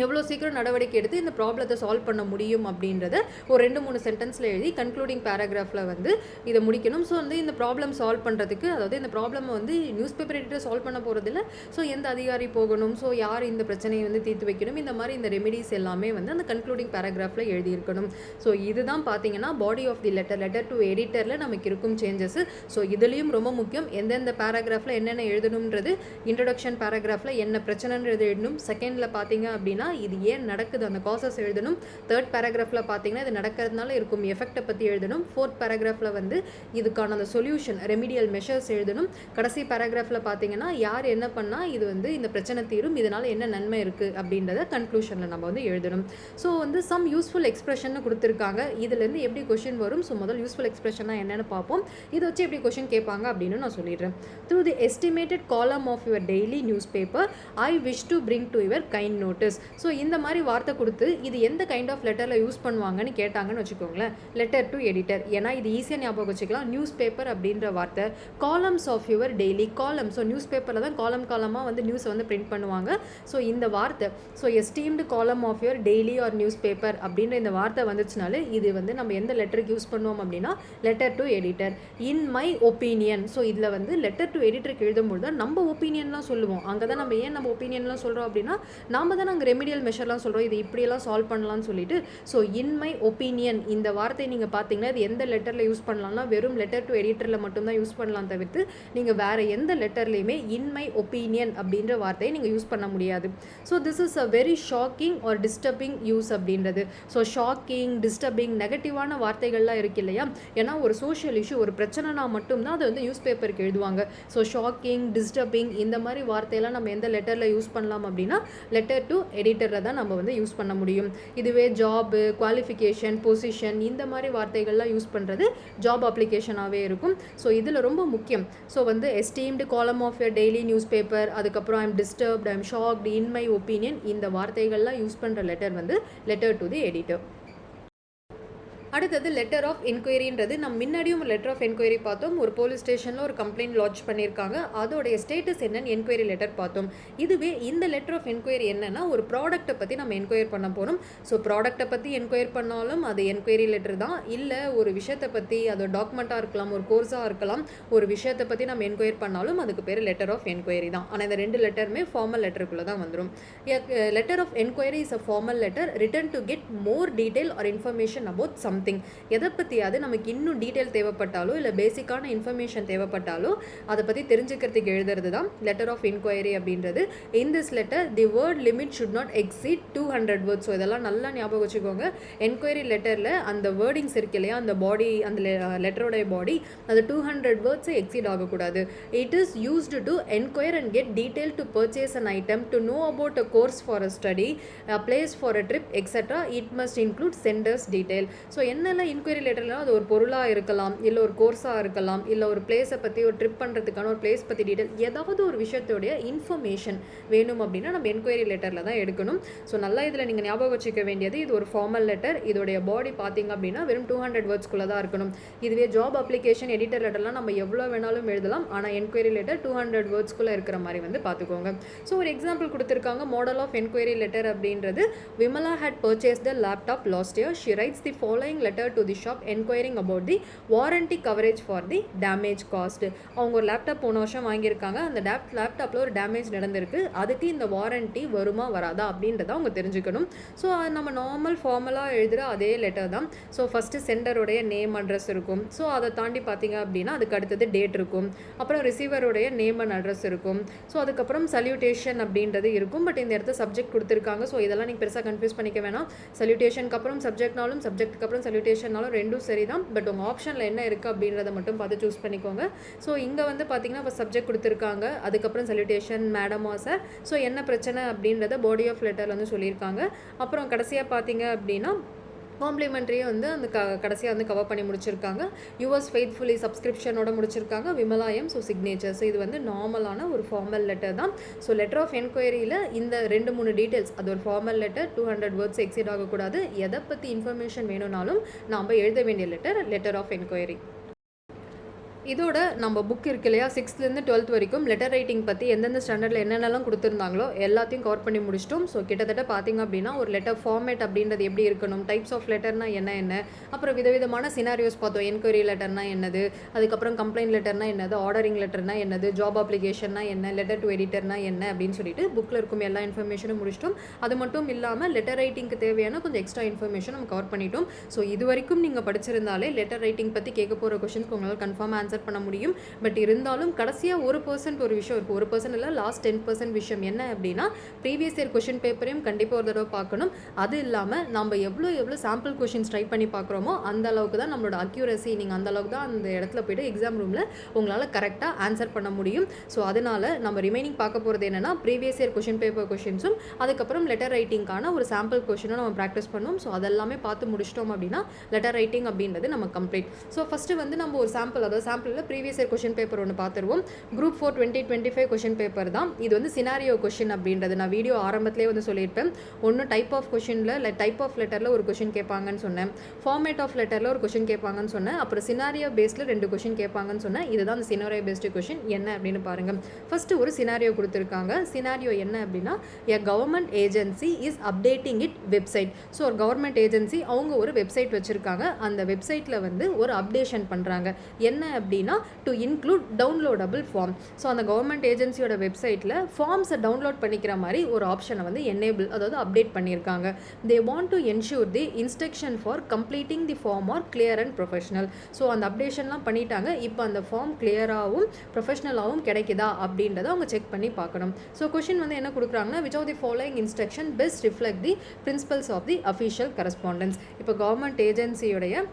எவ்வளோ சீக்கிரம் நடவடிக்கை எடுத்து இந்த ப்ராப்ளத்தை சால்வ் பண்ண முடியும் அப்படின்றத ஒரு 2-3 சென்டென்ஸில் எழுதி கன்க்ளூடிங் பேராகிராஃபில் வந்து இதை முடிக்கணும். ஸோ வந்து இந்த ப்ராப்ளம் சால்வ் பண்ணுறதுக்கு, அதாவது இந்த ப்ராப்ளம் வந்து நியூஸ் பேப்பர் எடிட்டர் சால்வ் பண்ண போகிறதில்ல, ஸோ எந்த அதிகாரி போகணும், ஸோ யார் இந்த பிரச்சனையை வந்து தீர்த்து வைக்கணும், இந்த மாதிரி இந்த ரெமிடிஸ் எல்லாமே வந்து அந்த கன்க்ளூடிங் பேராகிராஃபில் எழுதியிருக்கணும். ஸோ இதுதான் பார்த்தீங்கன்னா body of the letter to எடிட்டரில் நமக்கு இருக்கும் சேஞ்சஸ். ஸோ இதுலேயும் ரொம்ப முக்கியம் எந்தெந்த பேராகிராஃபில் என்னென்ன எழுதணுன்றது. இன்ட்ரடக்ஷன் பேராகிராஃபில் என்ன பிரச்சனைன்றது எழுதணும். செகண்டில் பார்த்தீங்க அப்படின்னா இது ஏன் நடக்குது, அந்த காசஸ் எழுதணும். தேர்ட் பேராகிராஃபில் பார்த்தீங்கன்னா இது நடக்கிறதுனால இருக்கும் எஃபெக்டை பற்றி எழுதணும். ஃபோர்த் பேராகிராஃபில் வந்து இதுக்கான அந்த சொல்யூஷன், ரெமிடியல் மெஷர்ஸ் எழுதணும். கடைசி பேராகிராஃபில் பார்த்தீங்கன்னா யார் என்ன பண்ணால் இது வந்து இந்த பிரச்சனை தீரும், இதனால் என்ன நன்மை இருக்குது அப்படின்றத கன்க்ளூஷனில் நம்ம வந்து எழுதணும். ஸோ வந்து சம் யூஸ்ஃபுல் எக்ஸ்பிரஷன் கொடுத்துருக்காங்க. இதுலேருந்து எப்படி கொஷின் வரும், ஸோ முதல் யூஸ்ஃபுல் எக்ஸ்பிரஷனாக என்னென்னு பார்ப்போம். இதை வச்சு எப்படி கொஷின் கேட்பாங்க அப்படின்னு நான் சொல்லிடுறேன். Through the estimated column of your daily newspaper I wish to bring to your kind notice. So இந்த மாதிரி வார்த்தை கொடுத்து இது எந்த கைண்ட் ஆஃப் லெட்டரில் யூஸ் பண்ணுவாங்கன்னு கேட்டாங்கன்னு வச்சுக்கோங்களேன். லெட்டர் டு எடிட்டர், ஏன்னா இது ஈஸியாக ஞாபகம் வச்சுக்கலாம். நியூஸ் பேப்பர் அப்படின்ற வார்த்தை, காலம்ஸ் ஆஃப் யுவர் டெய்லி, காலம், ஸோ நியூஸ் பேப்பரில் தான் காலமாக வந்து நியூஸை வந்து பிரிண்ட் பண்ணுவாங்க. ஸோ இந்த வார்த்தை, so esteemed column of your daily or newspaper அப்படின்ற இந்த வார்த்தை வந்துச்சுனாலே இது வந்து நம்ம எந்த லெட்டருக்கு யூஸ் பண்ணுவோம் அப்படின்னா letter to editor. In my opinion, so இதில் வந்து லெட்டர் டு எடிட்டருக்கு எழுதும்போது தான் நம்ம ஒப்பீனியன்லாம் சொல்லுவோம். அங்கே தான் நம்ம ஏன் நம்ம ஒப்பீனியன்லாம் சொல்கிறோம் அப்படின்னா நாம தான் நாங்கள் ரெமிடியல் மெஷர்லாம் சொல்கிறோம், இது இப்படியெல்லாம் சால்வ் பண்ணலாம்னு சொல்லிட்டு. ஸோ இன் மை ஒப்பீனியன் இந்த வார்த்தை நீங்கள் பார்த்தீங்கன்னா இது எந்த லெட்டரில் யூஸ் பண்ணலாம்னா வெறும் லெட்டர் டு எடிட்டரில் மட்டும்தான் யூஸ் பண்ணலாம், தவிர்த்து நீங்கள் வேறு எந்த லெட்டர்லையுமே இன் மை ஒப்பீனியன் அப்படின்ற வார்த்தையை நீங்கள் யூஸ் பண்ண முடியாது. So this is a very shocking R disturbing use அப்படின்றது. ஸோ ஷாக்கிங், டிஸ்டர்பிங், நெகட்டிவான வார்த்தைகள்லாம் இருக்கு இல்லையா. ஏன்னா ஒரு சோஷியல் இஷ்யூ, ஒரு பிரச்சனைனா மட்டும்தான் அதை வந்து நியூஸ் பேப்பருக்கு எழுதுவாங்க. ஸோ ஷாக்கிங், டிஸ்டர்பிங் இந்த மாதிரி வார்த்தையெல்லாம் நம்ம எந்த லெட்டரில் யூஸ் பண்ணலாம் அப்படின்னா லெட்டர் டு எடிட்டரில் தான் நம்ம வந்து யூஸ் பண்ண முடியும். இதுவே ஜாபு, குவாலிஃபிகேஷன், பொசிஷன் இந்த மாதிரி வார்த்தைகள்லாம் யூஸ் பண்ணுறது ஜாப் அப்ளிகேஷனாகவே இருக்கும். ஸோ இதில் ரொம்ப முக்கியம். ஸோ வந்து esteemed column of your daily newspaper, அதுக்கப்புறம் I'm disturbed, I'm shocked, in my opinion இந்த வார்த்தைகள்லாம் யூஸ் பண்ணுற லெட்டர் வந்து லெட்டர் டு தி எடிட்டர். அடுத்தது லெட்டர் ஆஃப் என்கொயரின்றது நம்ம முன்னாடியும் லெட்டர் ஆஃப் என்கொயரி பார்த்தோம். ஒரு போலீஸ் ஸ்டேஷனில் ஒரு கம்ப்ளைண்ட் லாட்ஜ் பண்ணியிருக்காங்க, அதோடைய ஸ்டேட்டஸ் என்னன்னு என்கொயரி லெட்டர் பார்த்தோம். இதுவே இந்த லெட்டர் ஆஃப் என்கொயரி என்னன்னா ஒரு ப்ராடக்ட்டை பற்றி நம்ம என்கொயர் பண்ண போகிறோம். ஸோ ப்ராடக்ட்டை பற்றி என்கொயர் பண்ணாலும் அது என்கொயரி லெட்டர் தான். இல்லை ஒரு விஷயத்தை பற்றி, அது டாக்குமெண்ட்டாக இருக்கலாம், ஒரு கோர்ஸாக இருக்கலாம், ஒரு விஷயத்தை பற்றி நம்ம என்கொயர் பண்ணாலும் அதுக்கு பேர் லெட்டர் ஆஃப் என்கொயரி தான். ஆனால் இந்த 2 லெட்டருமே ஃபார்மல் லெட்டருக்குள்ளே தான் வந்துடும். Letter of enquiry is a formal letter written to get more detail or information about something. Something, எதை பற்றியாவது நமக்கு இன்னும் டீட்டெயில் தேவைப்பட்டாலோ இல்லை பேசிக்கான இன்ஃபர்மேஷன் தேவைப்பட்டாலோ அதை பற்றி தெரிஞ்சுக்கிறதுக்கு எழுதுறது தான் லெட்டர் ஆஃப் என்கொயரி அப்படின்றது. In this letter the word limit should not exceed 200 words. So இதெல்லாம் நல்லா ஞாபகம் வச்சுக்கோங்க. என்கொயரி லெட்டரில் அந்த வேர்டிங்ஸ் இருக்கு இல்லையா, அந்த பாடி, அந்த லெட்டரோடைய பாடி, அது 200 வேர்ட்ஸை எக்ஸீட் ஆகக்கூடாது. It is used to enquire and get detail to purchase an item, to know about a course for a study, a place for a trip, etc. It must include sender's detail. So என்னெல்லாம் inquiry லெட்டர்லாம் அது ஒரு பொருளாக இருக்கலாம், இல்லை ஒரு கோர்ஸாக இருக்கலாம், இல்லை ஒரு பிளேஸை பற்றி, ஒரு ட்ரிப் பண்ணுறதுக்கான ஒரு பிளேஸ் பற்றி டீட்டெயில், ஏதாவது ஒரு விஷயத்தோடைய இன்ஃபர்மேஷன் வேணும் அப்படின்னா நம்ம என்கொயரி லெட்டரில் தான் எடுக்கணும். ஸோ நல்லா இதில் நீங்கள் ஞாபகம் வச்சுக்க வேண்டியது, இது ஒரு ஃபார்மல் லெட்டர், இதோடைய பாடி பார்த்தீங்க அப்படின்னா வெறும் 200 வேர்ட்ஸ்குள்ளே தான் இருக்கணும். இதுவே ஜாப் அப்ளிகேஷன், எடிட்டர் லெட்டர்லாம் நம்ம எவ்வளோ வேணாலும் எழுதலாம், ஆனால் என்கொயரி லெட்டர் 200 வேர்ட்ஸ்குள்ளே இருக்கிற மாதிரி வந்து பார்த்துக்கோங்க. ஸோ ஒரு எக்ஸாம்பிள் கொடுத்துருக்காங்க. மாடல் ஆஃப் என்கொயரி லெட்டர் அப்படின்றது, Vimala had purchased a laptop last year. She writes the following letter to the shop enquiring about the warranty coverage for the damage caused. அவங்க ஒரு laptop போன வருஷம் வாங்கியிருக்காங்க, அந்த லேப்டாப்பில் ஒரு டேமேஜ் நடந்திருக்கு, அதுக்கு இந்த வாரண்ட்டி வருமா வராதா அப்படின்றத அவங்க தெரிஞ்சுக்கணும். ஸோ நம்ம நார்மல் ஃபார்மலாக எழுதுகிற அதே லெட்டர் தான். ஸோ ஃபஸ்ட்டு சென்டருடைய நேம் அட்ரஸ் இருக்கும். ஸோ அதை தாண்டி பார்த்தீங்க அப்படின்னா அதுக்கு அடுத்தது டேட் இருக்கும், அப்புறம் ரிசீவருடைய நேம் அண்ட் அட்ரஸ் இருக்கும். ஸோ அதுக்கப்புறம் சல்யூட்டேஷன் அப்படின்றது இருக்கும். பட் இந்த இடத்துல சப்ஜெக்ட் கொடுத்துருக்காங்க. ஸோ இதெல்லாம் நீங்கள் பெருசாக கன்ஃபியூஸ் பண்ணிக்க வேணாம். சல்யூட்டேஷனுக்கு அப்புறம் சப்ஜெக்ட்னாலும் சப்ஜெக்ட்டுக்கு அப்புறம் சல்யூட்டேஷன்னாலும் ரெண்டும் சரி தான். பட் உங்கள் ஆப்ஷனில் என்ன இருக்குது அப்படின்றத மட்டும் பார்த்து சூஸ் பண்ணிக்கோங்க. ஸோ இங்கே வந்து பார்த்தீங்கன்னா இப்போ சப்ஜெக்ட் கொடுத்துருக்காங்க, அதுக்கப்புறம் சல்யூட்டேஷன் மேடமா சார், ஸோ என்ன பிரச்சனை அப்படின்றத பாடி ஆஃப் லெட்டரில் வந்து சொல்லியிருக்காங்க. அப்புறம் கடைசியாக பார்த்தீங்க அப்படின்னா காம்ப்ளிமெண்ட்ரியே வந்து அந்த கடைசியாக வந்து கவர் பண்ணி முடிச்சிருக்காங்க. யுவர்ஸ் ஃபெய்த்ஃபுல்லி சப்ஸ்கிரிப்ஷனோட முடிச்சிருக்காங்க. விமலாயம், ஸோ சிக்னேச்சர். ஸோ இது வந்து நார்மலான ஒரு ஃபார்மல் லெட்டர் தான். ஸோ லெட்டர் ஆஃப் என்கொயரியில் இந்த 2-3 டீட்டெயில்ஸ், அது ஒரு ஃபார்மல் லெட்டர், 200 வேர்ட்ஸ் எக்ஸீட் ஆகக்கூடாது. எதை பற்றி இன்ஃபர்மேஷன் வேணும்னாலும் நாம் எழுத வேண்டிய லெட்டர் ஆஃப் என்கொயரி. இதோட நம்ம புக் இருக்கு இல்லையா, 6th-லேருந்து 12th வரைக்கும் லெட்டர் ரைட்டிங் பற்றி எந்தெந்த ஸ்டாண்டர்டில் என்னென்னலாம் கொடுத்துருந்தாங்களோ எல்லாத்தையும் கவர் பண்ணி முடிச்சிட்டோம். ஸோ கிட்டத்தட்ட பார்த்திங்க அப்படின்னா ஒரு லெட்டர் ஃபார்மேட் அப்படின்றது எப்படி இருக்கணும், டைப்ஸ் ஆஃப் லெட்டர்னா என்ன, அப்புறம் விதவிதமான சினாரியோஸ் பார்த்தோம். என்கொயரி லெட்டர்னா என்னது, அதுக்கப்புறம் கம்ப்ளைண்ட் லெட்டர்னா என்னது, ஆர்டரிங் லெட்டர்னா என்னது, ஜாப் அப்ளிகேஷன்னா என்ன, லெட்டர் டு எடிட்டர்னா என்ன அப்படின்னு சொல்லிட்டு புக்கில் இருக்கும் எல்லா இன்ஃபர்மேஷனும் முடிச்சிட்டோம். அது மட்டும் இல்லாமல் லெட்டர் ரைட்டிங்க்கு தேவையான கொஞ்சம் எக்ஸ்ட்ரா இன்ஃபர்மேஷன் நம்ம கவர் பண்ணிட்டோம். ஸோ இது வரைக்கும் நீங்கள் படிச்சிருந்தாலே லெட்டர் ரைட்டிங் பற்றி கேட்க போகிற கொஷின்ஸ்க்கு உங்களால் கன்ஃபார்ம் ஆன்சர் பண்ண முடியும். பட் இருந்தாலும் கடைசியாக 1% ஒரு விஷயம் இருக்குது. 1% இல்லை, லாஸ்ட் 10% விஷயம் என்ன அப்படின்னா ப்ரீவியஸ் இயர் கொஷின் பேப்பரையும் கண்டிப்பாக ஒரு தடவை பார்க்கணும். அது இல்லாமல் நம்ம எவ்வளோ சாம்பிள் கொஷின்ஸ் ட்ரை பண்ணி பார்க்குறோமோ அந்த அளவுக்கு தான் நம்மளோட அக்யூரசி, நீங்கள் அந்த அளவுக்கு தான் அந்த இடத்துல போய்ட்டு எக்ஸாம் ரூமில் உங்களால் கரெக்டாக ஆன்சர் பண்ண முடியும். ஸோ அதனால் நம்ம ரிமைனிங் பார்க்க போகிறது என்னென்னா ப்ரீவியஸ் இயர் கொஷின் பேப்பர் கொஷின்ஸும் அதுக்கப்புறம் லெட்டர் ரைட்டிங்கான ஒரு சாம்பிள் கொஷினும் நம்ம ப்ராக்டிஸ் பண்ணுவோம். ஸோ அதெல்லாமே பார்த்து முடிச்சிட்டோம் அப்படின்னா லெட்டர் ரைட்டிங் அப்படின்றது நம்ம கம்ப்ளீட். ஸோ ஃபஸ்ட்டு வந்து நம்ம ஒரு சாம்பிள், அதாவது சாம்பிளில் ப்ரீவியஸ் இயர் கொஷின் பேப்பர் ஒன்று பார்த்துருவோம். குரூப் 4 2025 கொஷின் பேப்பர் தான் இது. வந்து சினாரியோ கொஷின் அப்படின்றது நான் வீடியோ ஆரம்பத்திலே வந்து சொல்லியிருப்பேன். ஒன்று டைப் ஆஃப் கொஷினில் டைப் ஆஃப் லெட்டரில் ஒரு கொஷின் கேட்பாங்கன்னு சொன்னேன், ஃபார்மேட் ஆஃப் லெட்டரில் ஒரு கொஷின் கேட்பாங்கன்னு சொன்னேன், அப்புறம் சினாரியோ பேஸில் 2 கொஷின் கேட்பாங்கன்னு சொன்னேன். இதுதான் அந்த சினாரியோ பேஸ்டு கொஷின். என்ன அப்படின்னு பாருங்கள். ஃபஸ்ட்டு ஒரு சினாரியோ கொடுத்துருக்காங்க. சினாரியோ என்ன அப்படின்னா, எ government agency is updating it website. So ஒரு கவர்மெண்ட் ஏஜென்சி அவங்க ஒரு வெப்சைட் வச்சுருக்காங்க. அந்த வெப்சைட்டில் வந்து ஒரு அப்டேஷன் பண்ணுறாங்க. என்ன அப்படின்னா to include downloadable form. So அந்த கவர்மெண்ட் ஏஜென்சியோட வெப்சைட்டில் ஃபார்ம்ஸை டவுன்லோட் பண்ணிக்கிற மாதிரி ஒரு ஆப்ஷனை வந்து எனேபிள், அதாவது அப்டேட் பண்ணியிருக்காங்க. They want to ensure the instruction for completing the form are clear and professional. So அந்த அப்டேஷன்லாம் பண்ணிட்டாங்க. இப்போ அந்த ஃபார்ம் கிளியராகவும் ப்ரொஃபஷனலாகவும் கிடைக்குதா அப்படின்றத அவங்க செக் பண்ணி பார்க்கணும். ஸோ கொஷின் வந்து என்ன கொடுக்குறாங்கன்னா, which of the following instruction best reflect the principles of the official correspondence. இப்போ கவர்மெண்ட் ஏஜென்சியோடைய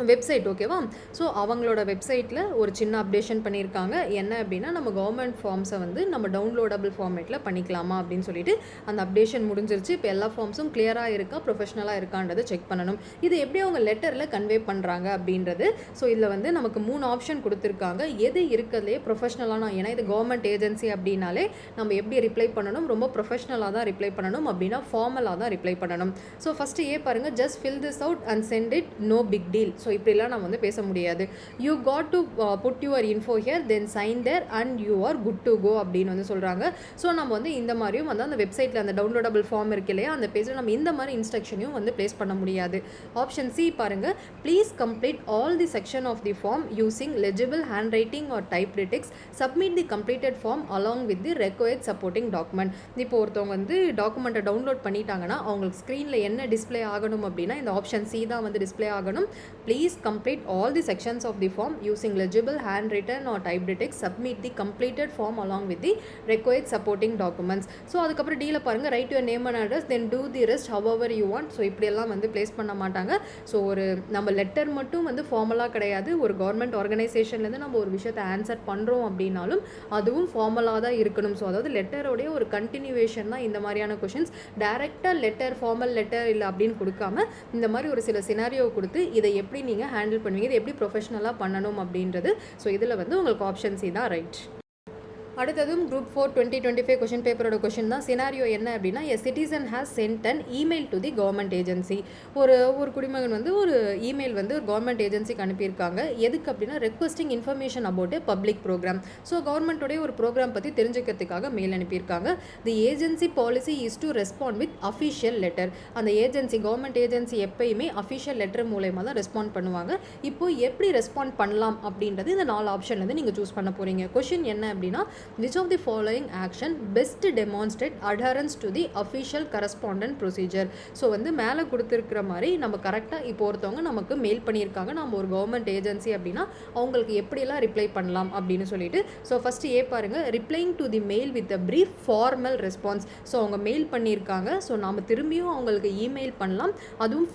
வெப்சைட், ஓகேவா? ஸோ அவங்களோட வெப்சைட்டில் ஒரு சின்ன அப்டேஷன் பண்ணியிருக்காங்க. என்ன அப்படின்னா, நம்ம கவர்மெண்ட் ஃபார்ம்ஸை வந்து நம்ம டவுன்லோடபிள் ஃபார்மேட்டில் பண்ணிக்கலாமா அப்படின்னு சொல்லிட்டு அந்த அப்டேஷன் முடிஞ்சிருச்சு. இப்போ எல்லா ஃபார்ம்ஸும் கிளியராக இருக்கா, ப்ரொஃபஷனலாக இருக்கான்றதை செக் பண்ணணும். இது எப்படி அவங்க லெட்டரில் கன்வே பண்ணுறாங்க அப்படின்றது. ஸோ இதில் வந்து நமக்கு 3 ஆப்ஷன் கொடுத்துருக்காங்க. எது இருக்கிறதுலே ப்ரொஃபஷனலான, ஏன்னா இது கவர்மெண்ட் ஏஜென்சி அப்படின்னாலே நம்ம எப்படி ரிப்ளை பண்ணணும், ரொம்ப ப்ரொஃபஷனலாக தான் ரிப்ளை பண்ணணும், அப்படின்னா ஃபார்மலாக தான் ரிப்ளை பண்ணணும். ஸோ ஃபஸ்ட்டு பாருங்கள், just fill this out and send it, no big deal. So இப்படிலாம் நம்ம வந்து பேச முடியாது. You got to put your info here then sign there and you are good to go அப்படின்னு வந்து சொல்கிறாங்க. ஸோ நம்ம வந்து இந்த மாதிரியும் வந்து அந்த வெப்சைட்டில் அந்த டவுன்லோடபிள் ஃபார்ம் இருக்கு இல்லையா, அந்த பேஜில் நம்ம இந்த மாதிரி இன்ஸ்ட்ரக்ஷனையும் வந்து ப்ளேஸ் பண்ண முடியாது. ஆப்ஷன் சி பாருங்கள், please complete all the section of the form using legible handwriting or typed text, submit the completed form along with the required supporting document. இப்போ ஒருத்தவங்க வந்து டாக்குமெண்ட்டை டவுன்லோட் பண்ணிட்டாங்கன்னா அவங்களுக்கு ஸ்க்ரீனில் என்ன டிஸ்பிளே ஆகணும் அப்படின்னா இந்த ஆப்ஷன் சி தான் வந்து டிஸ்பிளே ஆகணும். Please complete all the sections of the form using legible handwritten or typed text, submit the completed form along with the required supporting documents. So அதுக்கப்புறம் டீல பாருங்கள், write your name and address then do the rest however you want. So இப்படியெல்லாம் வந்து place பண்ண மாட்டாங்க. So ஒரு நம்ம letter மட்டும் வந்து ஃபார்மலாக கிடையாது. ஒரு கவர்மெண்ட் ஆர்கனைசேஷன்லேருந்து நம்ம ஒரு விஷயத்தை ஆன்சர் பண்ணுறோம் அப்படின்னாலும் அதுவும் ஃபார்மலாக தான் இருக்கணும். ஸோ அதாவது லெட்டரோடைய ஒரு கண்டினியூவேஷன் தான் இந்த மாதிரியான கொஷின்ஸ். டைரெக்டாக லெட்டர் ஃபார்மல் லெட்டர் இல்லை அப்படின்னு கொடுக்காம இந்த மாதிரி ஒரு சில சினாரியோ கொடுத்து இதை எப்படி நீங்கள் ஹேண்டில் பண்ணுவீங்க, இதை எப்படி ப்ரொஃபஷனலாக பண்ணணும் அப்படின்றது. ஸோ இதில் வந்து உங்களுக்கு ஆப்ஷன் சி தான் ரைட். அடுத்ததும் குரூப் 4 2025 கொஷின் பேப்பரோட கொஷின் தான். சினாரியோ என்ன அப்படின்னா, a citizen has sent an email to the government agency. ஒரு குடிமகன் வந்து ஒரு இமெயில் வந்து ஒரு கவர்மெண்ட் ஏஜென்சிக்கு அனுப்பியிருக்காங்க. எதுக்கு அப்படின்னா requesting information about a public programme. So கவர்மெண்ட்டோடைய ஒரு ப்ரோக்ராம் பற்றி தெரிஞ்சுக்கிறதுக்காக மெயில் அனுப்பியிருக்காங்க. The agency policy is to respond with official letter. அந்த ஏஜென்சி கவர்மெண்ட் ஏஜென்சி எப்பயுமே அஃபிஷியல் லெட்டர் மூலயமா தான் ரெஸ்பாண்ட் பண்ணுவாங்க. இப்போ எப்படி ரெஸ்பாண்ட் பண்ணலாம் அப்படின்றது இந்த 4 ஆப்ஷன்லேருந்து நீங்கள் சூஸ் பண்ண போகிறீங்க. கொஷின் என்ன அப்படின்னா, which of the following action best demonstrate adherence to the official correspondent procedure. So வந்து மேலே கொடுத்துருக்கிற மாதிரி நம்ம கரெக்டாக இப்போ ஒருத்தவங்க நமக்கு மெயில் பண்ணியிருக்காங்க, நம்ம ஒரு கவர்மெண்ட் ஏஜென்சி அப்படின்னா அவங்களுக்கு எப்படியெல்லாம் ரிப்ளை பண்ணலாம் அப்படின்னு சொல்லிட்டு. ஸோ ஃபஸ்ட்டு ஏ பாருங்கள், replying to the mail with a brief formal response. So அவங்க மெயில் பண்ணியிருக்காங்க, ஸோ நம்ம திரும்பியும் அவங்களுக்கு இமெயில் பண்ணலாம். அதுவும்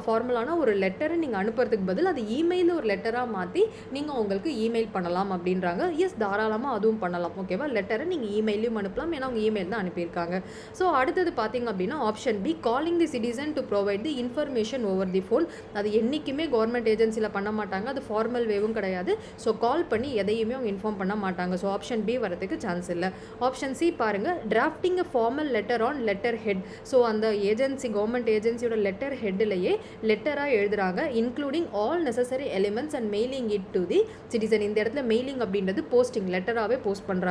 ஃபார்மலான ஒரு லெட்டரை நீங்கள் அனுப்புறதுக்கு பதில் அது இமெயிலில் ஒரு லெட்டராக மாற்றி நீங்கள் அவங்களுக்கு இமெயில் பண்ணலாம் அப்படின்றாங்க. எஸ், தாராளமாக அதுவும் பண்ணலாம். ஓகேவா, லெட்டரை நீங்கள் இமெயிலையும் அனுப்பலாம், ஏன்னா அவங்க இமெயில் தான் அனுப்பியிருக்காங்க. ஸோ அடுத்தது பார்த்தீங்க அப்படின்னா option B, calling the citizen to provide the information over the phone. அது என்றைக்குமே கவர்மெண்ட் ஏஜென்சியில் பண்ண மாட்டாங்க, அது ஃபார்மல் வேவும் கிடையாது. ஸோ கால் பண்ணி எதையுமே அவங்க இன்ஃபார்ம் பண்ண மாட்டாங்க. ஸோ ஆப்ஷன் பி வரதுக்கு சான்ஸ் இல்லை. ஆப்ஷன் சி பாருங்கள், drafting a formal letter on letter head. So அந்த ஏஜென்சி கவர்மெண்ட் ஏஜென்சியோட லெட்டர் ஹெட்லேயே லெட்டராக எழுதுறாங்க, including all necessary elements and mailing it to the citizen. இந்த இடத்துல மெயிலிங் அப்படின்றது போஸ்டிங், லெட்டராகவே போஸ்ட் பண்ணுறாங்க.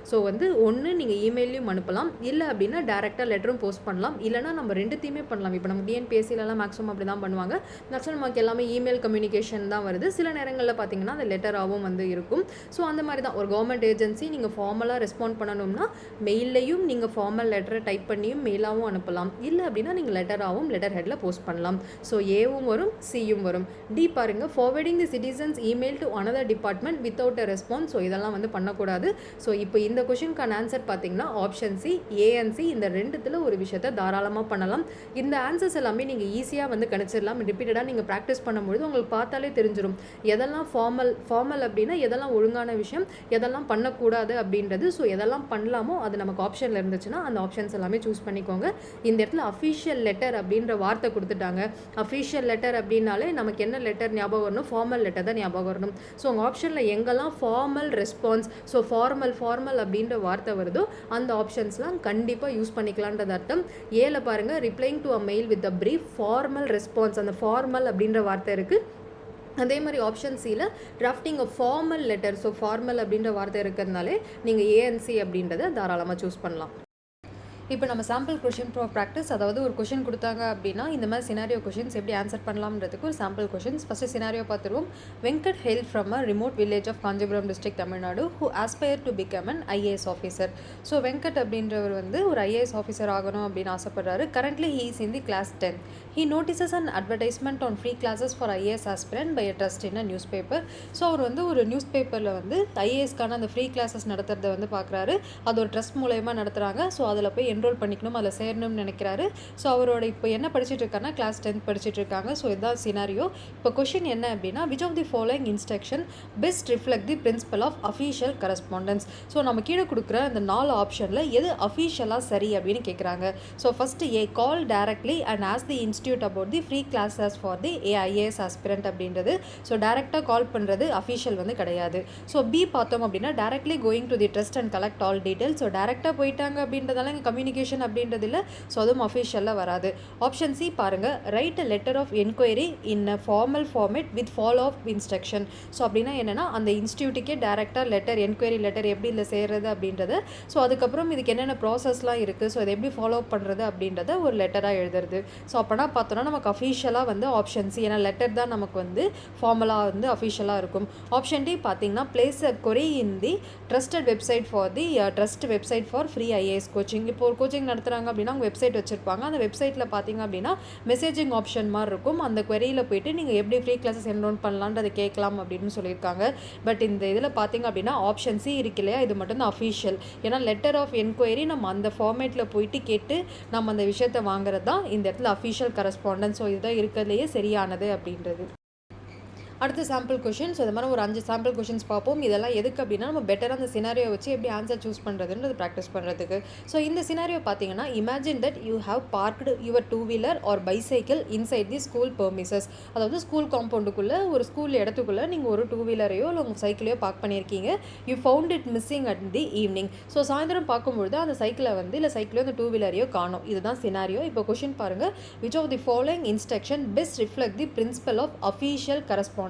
ஸோ வந்து ஒன்று நீங்கள் இமெயிலையும் அனுப்பலாம், இல்லை அப்படின்னா டேரெக்டாக லெட்டரும் போஸ்ட் பண்ணலாம், இல்லைனா நம்ம ரெண்டுத்தையுமே பண்ணலாம். இப்போ நம்ம டிஎன்பிஎஸ்சிலலாம் மேக்ஸிமம் அப்படி தான் பண்ணுவாங்க. மேக்ஸிமம் நமக்கு எல்லாமே இமெயில் கம்யூனிகேஷன் தான் வருது. சில நேரங்களில் பார்த்தீங்கன்னா அந்த லெட்டராகவும் வந்து இருக்கும். ஸோ அந்த மாதிரி தான் ஒரு கவர்மெண்ட் ஏஜென்சி நீங்கள் ஃபார்மலாக ரெஸ்பாண்ட் பண்ணணும்னா மெயிலையும் நீங்கள் ஃபார்மல் லெட்டரை டைப் பண்ணியும் மெயிலாகவும் அனுப்பலாம், இல்லை அப்படின்னா நீங்கள் லெட்டராகவும் லெட்டர் ஹெட்டில் போஸ்ட் பண்ணலாம். ஸோ ஏவும் வரும், சியும் வரும். டி பாருங்கள், forwarding the citizens email to another department without a response. So இதெல்லாம் வந்து பண்ணக்கூடாது. ஸோ இப்போ இந்த கொஷினுக்கான ஆன்சர் பார்த்தீங்கன்னா option C, A and C இந்த ரெண்டுத்தில் ஒரு விஷயத்தை தாராளமாக பண்ணலாம். இந்த ஆன்சர்ஸ் எல்லாமே நீங்கள் ஈஸியாக வந்து கணிச்சிடலாம். ரிப்பீட்டடாக நீங்கள் ப்ராக்டிஸ் பண்ணும்பொழுது உங்களுக்கு பார்த்தாலே தெரிஞ்சிடும் எதெல்லாம் ஃபார்மல் அப்படின்னா எதெல்லாம் ஒழுங்கான விஷயம், எதெல்லாம் பண்ணக்கூடாது அப்படின்றது. ஸோ எதெல்லாம் பண்ணலாமோ அது நமக்கு ஆப்ஷனில் இருந்துச்சுன்னா அந்த ஆப்ஷன்ஸ் எல்லாமே சூஸ் பண்ணிக்கோங்க. இந்த இடத்துல அஃபிஷியல் லெட்டர் அப்படின்ற வார்த்தை கொடுத்துட்டாங்க. அஃபிஷியல் லெட்டர் அப்படின்னாலே நமக்கு என்ன லெட்டர் ஞாபகம் வரணும், ஃபார்மல் லெட்டர் தான் ஞாபகம் வரணும். ஸோ உங்கள் ஆப்ஷனில் எங்கெல்லாம் ஃபார்மல் ரெஸ்பான்ஸ், ஸோ ஃபார்மல் அப்படின்ற வார்த்தை வருதோ அந்த ஆப்ஷன்ஸ்லாம் கண்டிப்பாக யூஸ் பண்ணிக்கலான்றது அர்த்தம். ஏல பாருங்கள், replying to a mail with a brief formal response, அந்த ஃபார்மல் அப்படின்ற வார்த்தை இருக்குது. அதே மாதிரி ஆப்ஷன் சியில் drafting a formal letter, so formal அப்படின்ற வார்த்தை இருக்கிறதுனாலே நீங்கள் ஏஎன்சி அப்படின்றத தாராளமாக சூஸ் பண்ணலாம். இப்போ நம்ம சாம்பிள் கொஷின் ஃபார் ப்ராக்டிஸ், அதாவது ஒரு கொஷின் கொடுத்தாங்க அப்படின்னா இந்த மாதிரி சினாரியோ கொஷின்ஸ் எப்படி ஆன்சர் பண்ணலாம்ன்றதுக்கு ஒரு சாம்பிள் கொஷின்ஸ். ஃபஸ்ட்டு சினாரியோ பார்த்துருவோம். Venkat hail from a remote village of Kanchipuram district Tamil Nadu who aspire to become an IAS officer. So Venkat அப்படின்றவர் வந்து ஒரு ஐஏஎஸ் ஆஃபீஸர் ஆகணும் அப்படின்னு ஆசைப்படுறாரு. Currently he is in the class 10. He notices an advertisement on free classes for IAS aspirant by a trust in a newspaper. So அவர் வந்து ஒரு news பேப்பரில் வந்து ஐஏஎஸ்க்கான அந்த ஃப்ரீ கிளாஸஸ் நடத்துறத வந்து பார்க்குறாரு. அது ஒரு ட்ரஸ்ட் மூலயமா நடத்துகிறாங்க. ஸோ அதில் போய் என்ரோல் பண்ணிக்கணும், அதில் சேரணும்னு நினைக்கிறாரு. ஸோ அவரோட இப்போ என்ன படிச்சுட்டு இருக்காருன்னா கிளாஸ் 10 படிச்சுட்டு இருக்காங்க. ஸோ இதுதான் சினாரியோ. இப்போ கொஷின் என்ன அப்படின்னா, which of the following instruction best reflect the principle of official correspondence. So நம்ம கீழே கொடுக்குற அந்த 4 ஆப்ஷனில் எது அஃபீஷியலாக சரி அப்படின்னு கேட்குறாங்க. So first A, call directly and as the institute about the free classes for the IAS aspirant அப்படின்றது. ஸோ டேரெக்டாக கால் பண்ணுறது அஃபீஷியல் வந்து கிடையாது. ஸோ பி பார்த்தோம் அப்படின்னா directly going to the trust and collect all details. So டேரெக்டாக போயிட்டாங்க அப்படின்றதால இங்கே கம்யூனிகேஷன் கம்யூனிகேஷன் அப்படின்றது இல்லை, ஸோ அதுவும் அஃபிஷியலாக வராது. ஆப்ஷன் சி பாருங்கள், write a letter of enquiry in a formal format with follow of instruction. So அப்படின்னா என்னென்னா அந்த இன்ஸ்டியூட்டுக்கே டேரெக்டாக லெட்டர், என்கொயரி லெட்டர் எப்படி இதில் செய்கிறது அப்படின்றத, ஸோ அதுக்கப்புறம் இதுக்கு என்னென்ன ப்ராசஸ்லாம் இருக்குது, ஸோ அதை எப்படி ஃபாலோ அப் பண்ணுறது அப்படின்றத ஒரு லெட்டராக எழுதுறது. ஸோ அப்போனா பார்த்தோன்னா நமக்கு அஃபிஷியலாக வந்து ஆப்ஷன் சி, ஏன்னா லெட்டர் தான் நமக்கு வந்து ஃபார்மலாக வந்து அஃபிஷியலாக இருக்கும். ஆப்ஷன் டி பார்த்தீங்கன்னா, place a query in the trusted website for the trust website for free IAS coaching. இப்போ ஒரு கோச்சிங் நடத்துகிறாங்க அப்படின்னா அவங்க வெப்சைட் வச்சுருப்பாங்க. அந்த வெப்சைட்டில் பார்த்தீங்க அப்படின்னா மெசேஜிங் ஆப்ஷன் மாதிரி இருக்கும். அந்த queryயில் போயிட்டு நீங்கள் எப்படி ஃப்ரீ கிளாஸஸ் என்ரோல் பண்ணலான்றதை கேட்கலாம் அப்படின்னு சொல்லியிருக்காங்க. பட் இந்த இதில் பார்த்தீங்க அப்படின்னா ஆப்ஷன் சி இருக்கு இல்லையா, இது மட்டும் தான் அஃபிஷியல். ஏன்னா லெட்டர் ஆஃப் என்கொயரி நம்ம அந்த ஃபார்மேட்டில் போயிட்டு கேட்டு நம்ம அந்த விஷயத்தை வாங்குறது தான் இந்த இடத்துல அஃபிஷியல் கரஸ்பாண்டன்ஸ். ஸோ இதுதான் இருக்கிறதுலையே சரியானது அப்படின்றது. அடுத்த சாம்பிள் கொஷின். ஸோ இந்த மாதிரி ஒரு 5 சாம்பிள் கொஷின்ஸ் பார்ப்போம். இதெல்லாம் எதுக்கு அப்படின்னா நம்ம பெட்டராக அந்த சினாரியோ வச்சு எப்படி ஆன்சர் சூஸ் பண்ணுறதுன்றது ப்ராக்டிஸ் பண்ணுறதுக்கு. ஸோ இந்த சினாரியோ பார்த்தீங்கன்னா, imagine that you have parked your 2-wheeler or bicycle inside the school premises. அதாவது ஸ்கூல் காம்பவுண்டுக்குள்ளே ஒரு ஸ்கூல் இடத்துக்குள்ளே நீங்கள் ஒரு 2-wheelerரையோ இல்லை உங்கள் சைக்கிளையோ பார்க் பண்ணியிருக்கீங்க. You found it missing at the evening. So சாயந்தரம் பார்க்கும்பொழுது அந்த சைக்கிளை வந்து இல்லை சைக்கிளையோ அந்த 2-wheelerரையோ காணும். இதுதான் சினாரியோ. இப்போ கொஷின் பாருங்கள், which of the following instruction best reflect the principle of official correspondence.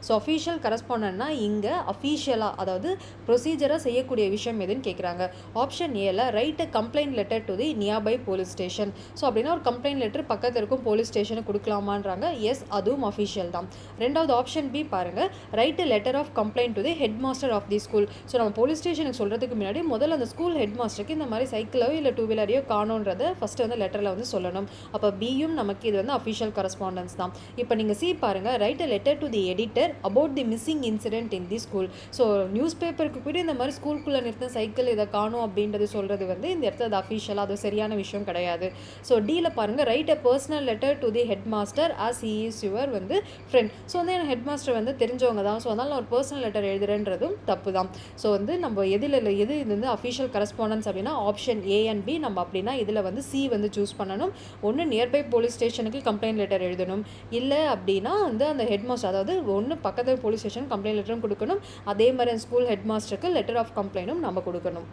So official கரஸ்பாண்டன்ட்னா இங்கே அஃபிஷியலாக அதாவது ப்ரொசீஜராக செய்யக்கூடிய விஷயம் எதுன்னு கேட்குறாங்க. ஆப்ஷன் ஏல right a complaint letter to the nearby police station. So அப்படின்னா ஒரு கம்ப்ளைண்ட் லெட்டர் பக்கத்தில் இருக்கும் போலீஸ் ஸ்டேஷனுக்கு கொடுக்கலாமான்றாங்க. எஸ், அதுவும் அஃபிஷியல் தான். ரெண்டாவது ஆப்ஷன் பி பாருங்கள், write a letter of complaint to the head master of the school. So நம்ம போலீஸ் ஸ்டேஷனுக்கு சொல்கிறதுக்கு முன்னாடி முதல்ல அந்த ஸ்கூல் ஹெட் மாஸ்டருக்கு இந்த மாதிரி சைக்கிளோ இல்லை 2-wheelerரையோ காணோன்றதை ஃபஸ்ட்டு வந்து லெட்டரில் வந்து சொல்லணும். அப்போ பியும் நமக்கு இது வந்து அஃபிஷியல் கரஸ்பாண்டன்ஸ் தான். இப்போ நீங்கள் சி பாருங்கள், write a letter to the editor about the missing incident in the school. So news பேப்பருக்கு போய்ட்டு இந்த மாதிரி ஸ்கூலுக்குள்ளே நிறுத்தின சைக்கிள் இதை காணும் அப்படின்றது சொல்கிறது வந்து இந்த இடத்துல அது அஃபிஷியலாக அது சரியான விஷயம் கிடையாது. ஸோ டியில் பாருங்கள், write a personal letter to the head master as he is your வந்து ஃப்ரெண்ட். ஸோ வந்து என் ஹெட் மாஸ்டர் வந்து தெரிஞ்சவங்க தான். ஸோ அதனால் நான் ஒரு பர்சனல் லெட்டர் எழுதுறேன்றதும் தப்பு தான். ஸோ வந்து நம்ம எது இது வந்து அஃபிஷியல் கரஸ்பாண்டன்ஸ் அப்படின்னா ஆப்ஷன் ஏ அண்ட் பி. நம்ம அப்படின்னா இதில் வந்து சி வந்து சூஸ் பண்ணணும். ஒன்று நியர்பை போலீஸ் ஸ்டேஷனுக்கு கம்ப்ளைண்ட் லெட்டர் எழுதணும், இல்லை அப்படின்னா வந்து அந்த ஹெட் மாஸ்டர் அதாவது ஒன்று பக்கத்தில் போலீஸ் ஸ்டேஷன் கம்ப்ளைண்ட் லெட்டரும் கொடுக்கணும், அதே மாதிரி ஸ்கூல் ஹெட் மாஸ்டருக்கு லெட்டர் ஆஃப் கம்ப்ளைண்ட்டும் நம்ம கொடுக்கணும்.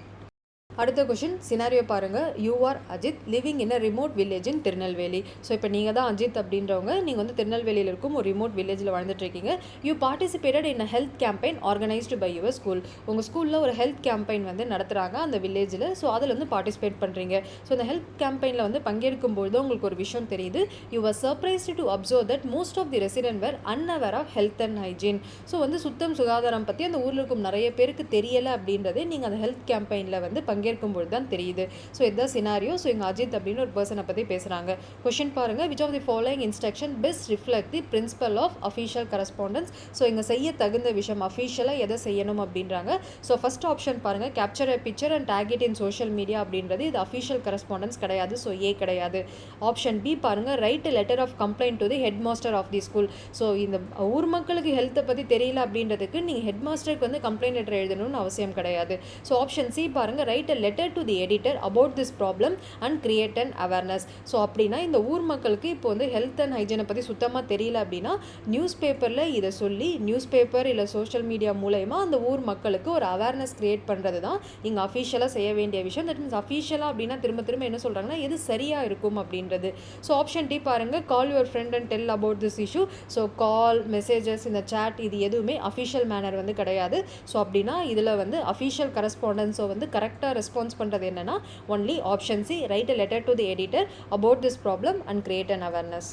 அடுத்த கொஷின் சினாரியோ பாருங்கள், you are Ajith living in a remote village in Tirunelveli. So இப்போ நீங்கள் தான் அஜித் அப்படின்றவங்க, நீங்கள் வந்து திருநெல்வேலியில் இருக்கும் ஒரு ரிமோட் வில்லேஜில் வாழ்ந்துட்டுருக்கீங்க. You participated in a health campaign organised by your school. உங்கள் ஸ்கூலில் ஒரு ஹெல்த் கேம்பெயின் வந்து நடத்துகிறாங்க அந்த வில்லேஜில். ஸோ அதில் வந்து பார்ட்டிசிபேட் பண்ணுறீங்க. ஸோ இந்த ஹெல்த் கேம்பெயினில் வந்து பங்கேற்கும்போது உங்களுக்கு ஒரு விஷயம் தெரியுது. You are surprised to observe that most of the resident were unaware of health and hygiene. So வந்து சுத்தம் சுகாதாரம் பற்றி அந்த ஊரில் இருக்கும் நிறைய பேருக்கு தெரியலை அப்படின்றதே நீங்கள் அந்த ஹெல்த் கேம்பெயினில் வந்து பங்கேற்கும்போது தான் தெரியுது. ஸோ இதுதான் சினாரியோ. ஸோ இங்கே அஜித் அப்படின்னு ஒரு பர்சனை பற்றி பேசுகிறாங்க. கொஷின் பாருங்கள், which of the following instruction best reflect the principle of official correspondence. So இங்கே செய்ய தகுந்த விஷயம் அஃபிஷியலாக எதை செய்யணும் அப்படின்றாங்க. ஸோ ஃபர்ஸ்ட் ஆப்ஷன் பாருங்கள், capture a picture and take it in social media அப்படின்றது இது அஃபிஷியல் கரஸ்பாண்டன்ஸ் கிடையாது. ஸோ ஏ கிடையாது. ஆப்ஷன் பி பாருங்கள், write letter of complaint to the head master of the school. So இந்த ஊர் மக்களுக்கு ஹெல்த்தை பற்றி தெரியல அப்படின்றதுக்கு நீங்கள் ஹெட் மாஸ்டருக்கு வந்து கம்ப்ளைண்ட் லெட்டர் எழுதணும்னு அவசியம் கிடையாது. ஸோ ஆப்ஷன் சி பாருங்கள், write a letter to the editor about this problem and create an awareness. So அப்படின்னா இந்த ஊர் மக்களுக்கு இப்போ வந்து ஹெல்த் அண்ட் ஹைஜீனை பற்றி சுத்தமாக தெரியல அப்படின்னா நியூஸ் பேப்பரில் இதை சொல்லி நியூஸ் பேப்பர் இல்லை சோஷியல் மீடியா மூலயமா அந்த ஊர் மக்களுக்கு ஒரு அவேர்னஸ் கிரியேட் பண்ணுறது தான் இங்கே அஃபிஷியலாக செய்ய வேண்டிய விஷயம். தட் மீன்ஸ் அஃபிஷியலாக அப்படின்னா திரும்ப திரும்ப என்ன சொல்கிறாங்கன்னா எது சரியாக இருக்கும் அப்படின்றது. ஸோ ஆப்ஷன் டி பாருங்கள், call your friend and tell about this issue. So call, messages, இந்த சேட் இது எதுவுமே அஃபிஷியல் மேனர் வந்து கிடையாது. ஸோ அப்படின்னா இதில் வந்து அஃபிஷியல் கரஸ்பாண்டன்ஸோ வந்து கரெக்டாக ரெஸ்பான்ஸ் பண்ணுறது என்னென்னா only option C, write a letter to the editor about this problem and create an awareness.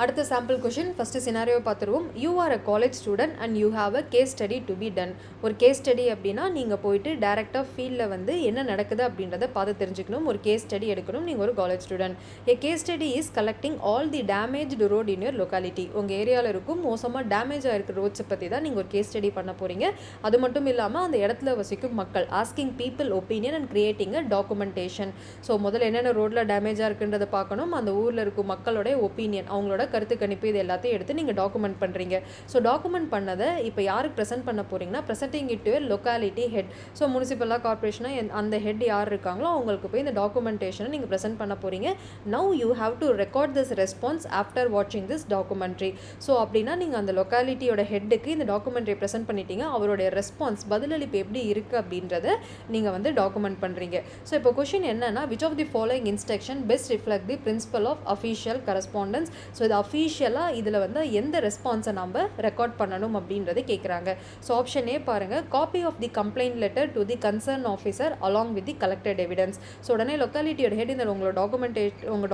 அடுத்த சாம்பிள் கொஷின். ஃபஸ்ட்டு சினாரியோ பார்த்துருவோம். You are a college student and you have a case study to be done. ஒரு case study அப்படின்னா நீங்கள் போயிட்டு டேரெக்டாக ஃபீல்டில் வந்து என்ன நடக்குது அப்படின்றத பார்த்து தெரிஞ்சுக்கணும். ஒரு கேஸ் ஸ்டடி எடுக்கணும். நீங்கள் ஒரு college student. A case study is collecting all the damaged road in your locality. உங்கள் ஏரியாவில் இருக்கும் மோசமாக டேமேஜ் ஆகிருக்கிற ரோட்ஸை பற்றி தான் நீங்கள் ஒரு கேஸ் ஸ்டடி பண்ண போகிறீங்க. அது மட்டும் இல்லாமல் அந்த இடத்துல வசிக்கும் மக்கள் asking people opinion and creating a documentation. So முதல்ல என்னென்ன ரோட்டில் டேமேஜாக இருக்குன்றதை பார்க்கணும். அந்த ஊரில் இருக்கும் மக்களோட ஒப்பீனியன், அவங்களோட கருத்து கணிப்பு இது எல்லாத்தையும் எடுத்து நீங்கள் டாக்குமெண்ட் பண்ணுறீங்க. ஸோ டாக்குமெண்ட் பண்ணதை இப்போ யாருக்கு ப்ரெசென்ட் பண்ண போகிறீங்கன்னா presenting it to locality head. So முனிசிபலாக கார்பரேஷனாக அந்த ஹெட் யார் இருக்காங்களோ அவங்களுக்கு போய் இந்த டாக்குமெண்டேஷனை நீங்கள் ப்ரெசென்ட் பண்ண போகிறீங்க. Now you have to record this response after வாட்சிங் திஸ் டாக்குமெண்ட்ரி. ஸோ அப்படின்னா நீங்கள் அந்த லொக்காலிட்டியோட ஹெட்டுக்கு இந்த டாக்குமெண்ட்ரி ப்ரெசென்ட் பண்ணிட்டீங்க. அவருடைய ரெஸ்பான்ஸ் பதிலளிப்பு எப்படி இருக்குது அப்படின்றத நீங்கள் வந்து டாக்குமெண்ட் பண்ணுறீங்க. ஸோ இப்போ கொஷின் என்னன்னா, which of the following instruction best reflect the principle of official correspondence. So இது அஃபீஷியலாக இதில் வந்து எந்த ரெஸ்பான்ஸை நம்ம ரெக்கார்ட் பண்ணணும் அப்படின்றத கேட்குறாங்க. ஸோ ஆப்ஷன் ஏ பாருங்கள், copy of the complaint letter to the concern officer along with the collected evidence. So உடனே லொக்காலிட்டியோட ஹெட் இந்த உங்கள்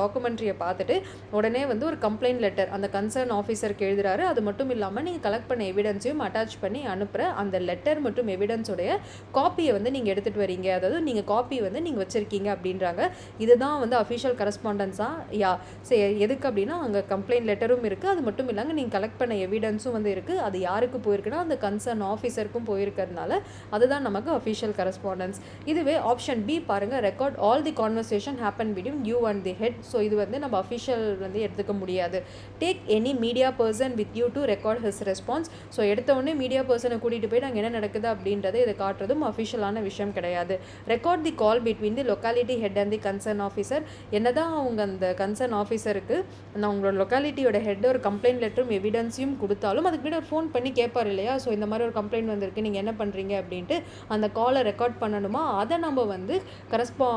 டாக்குமெண்ட்ரியை பார்த்துட்டு உடனே வந்து ஒரு கம்ப்ளைண்ட் லெட்டர் அந்த கன்சர்ன் ஆஃபீஸருக்கு எழுதுறாரு. அது மட்டும் இல்லாமல் நீங்கள் கலெக்ட் பண்ண எவிடன்ஸையும் அட்டாச் பண்ணி அனுப்புகிற அந்த லெட்டர் மற்றும் எவிடன்ஸோடைய காப்பியை வந்து நீங்கள் எடுத்துகிட்டு வரீங்க. அதாவது நீங்கள் காப்பி வந்து நீங்கள் வச்சுருக்கீங்க அப்படின்றாங்க. இதுதான் வந்து அஃபீஷியல் கரஸ்பாண்டன்ஸாக சரி எதுக்கு அப்படின்னா அங்கே கம்ப்ளைண்ட் லெட்டரும் இருக்குது. அது மட்டும் இல்லாமல் நீங்கள் கலெக்ட் பண்ண எவிடன்ஸும் வந்து இருக்குது. அது யாருக்கு போயிருக்குன்னா அந்த கன்சர்ன் ஆஃபீஸருக்கும் போயிருக்கிறதுனால அதுதான் நமக்கு அஃபீஷியல் கரஸ்பாண்டன்ஸ். இதுவே ஆப்ஷன் பி பாருங்கள், record all the conversation happen between you and the head. So இது வந்து நம்ம அஃபீஷியல் வந்து எடுத்துக்க முடியாது. Take any media person with you to record his response. So எடுத்த உடனே மீடியா பர்சனை கூட்டிகிட்டு போய் நாங்கள் என்ன நடக்குது அப்படின்றத இதை காட்டுறதும் அஃபிஷியலான விஷயம் கிடையாது. Record the call between the locality head and the concern officer. என்னதான் அவங்க அந்த கன்சர்ன் ஆஃபீஸருக்கு நான் உங்களோட லொக்காலிட்டியோட ஹெட் ஒரு கம்ப்ளைண்ட் லெட்டரும் எவிடன்ஸையும் கொடுத்தாலும் அதுக்கு முன்னாடி ஒரு ஃபோன் பண்ணி கேட்பார் இல்லையா, ஸோ இந்த மாதிரி ஒரு கம்ப்ளைண்ட் வந்திருக்கு நீங்கள் என்ன பண்ணுறீங்க அப்படின்ட்டு அந்த காலை ரெக்கார்ட் பண்ணணுமா, அதை நம்ம வந்து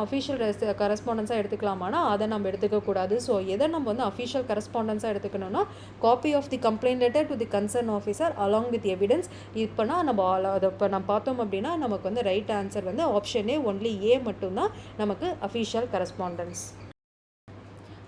அஃபீஷியல் கரஸ்பாண்டன்ஸாக எடுத்துக்கலாமானா அதை நம்ம எடுத்துக்கக்கூடாது. ஸோ எதை நம்ம வந்து அஃபீஷியல் கரஸ்பாண்டன்ஸாக எடுத்துக்கணும்னா copy of the complaint letter to the concern officer along with evidence. இப்போனா நம்ம அதை இப்போ நம்ம பார்த்தோம் அப்படின்னா நமக்கு வந்து ரைட் ஆன்சர் வந்து ஆப்ஷன் ஏ, ஒன்லி ஏ மட்டும்தான் நமக்கு அஃபீஷியல் கரஸ்பாண்டன்ஸ்.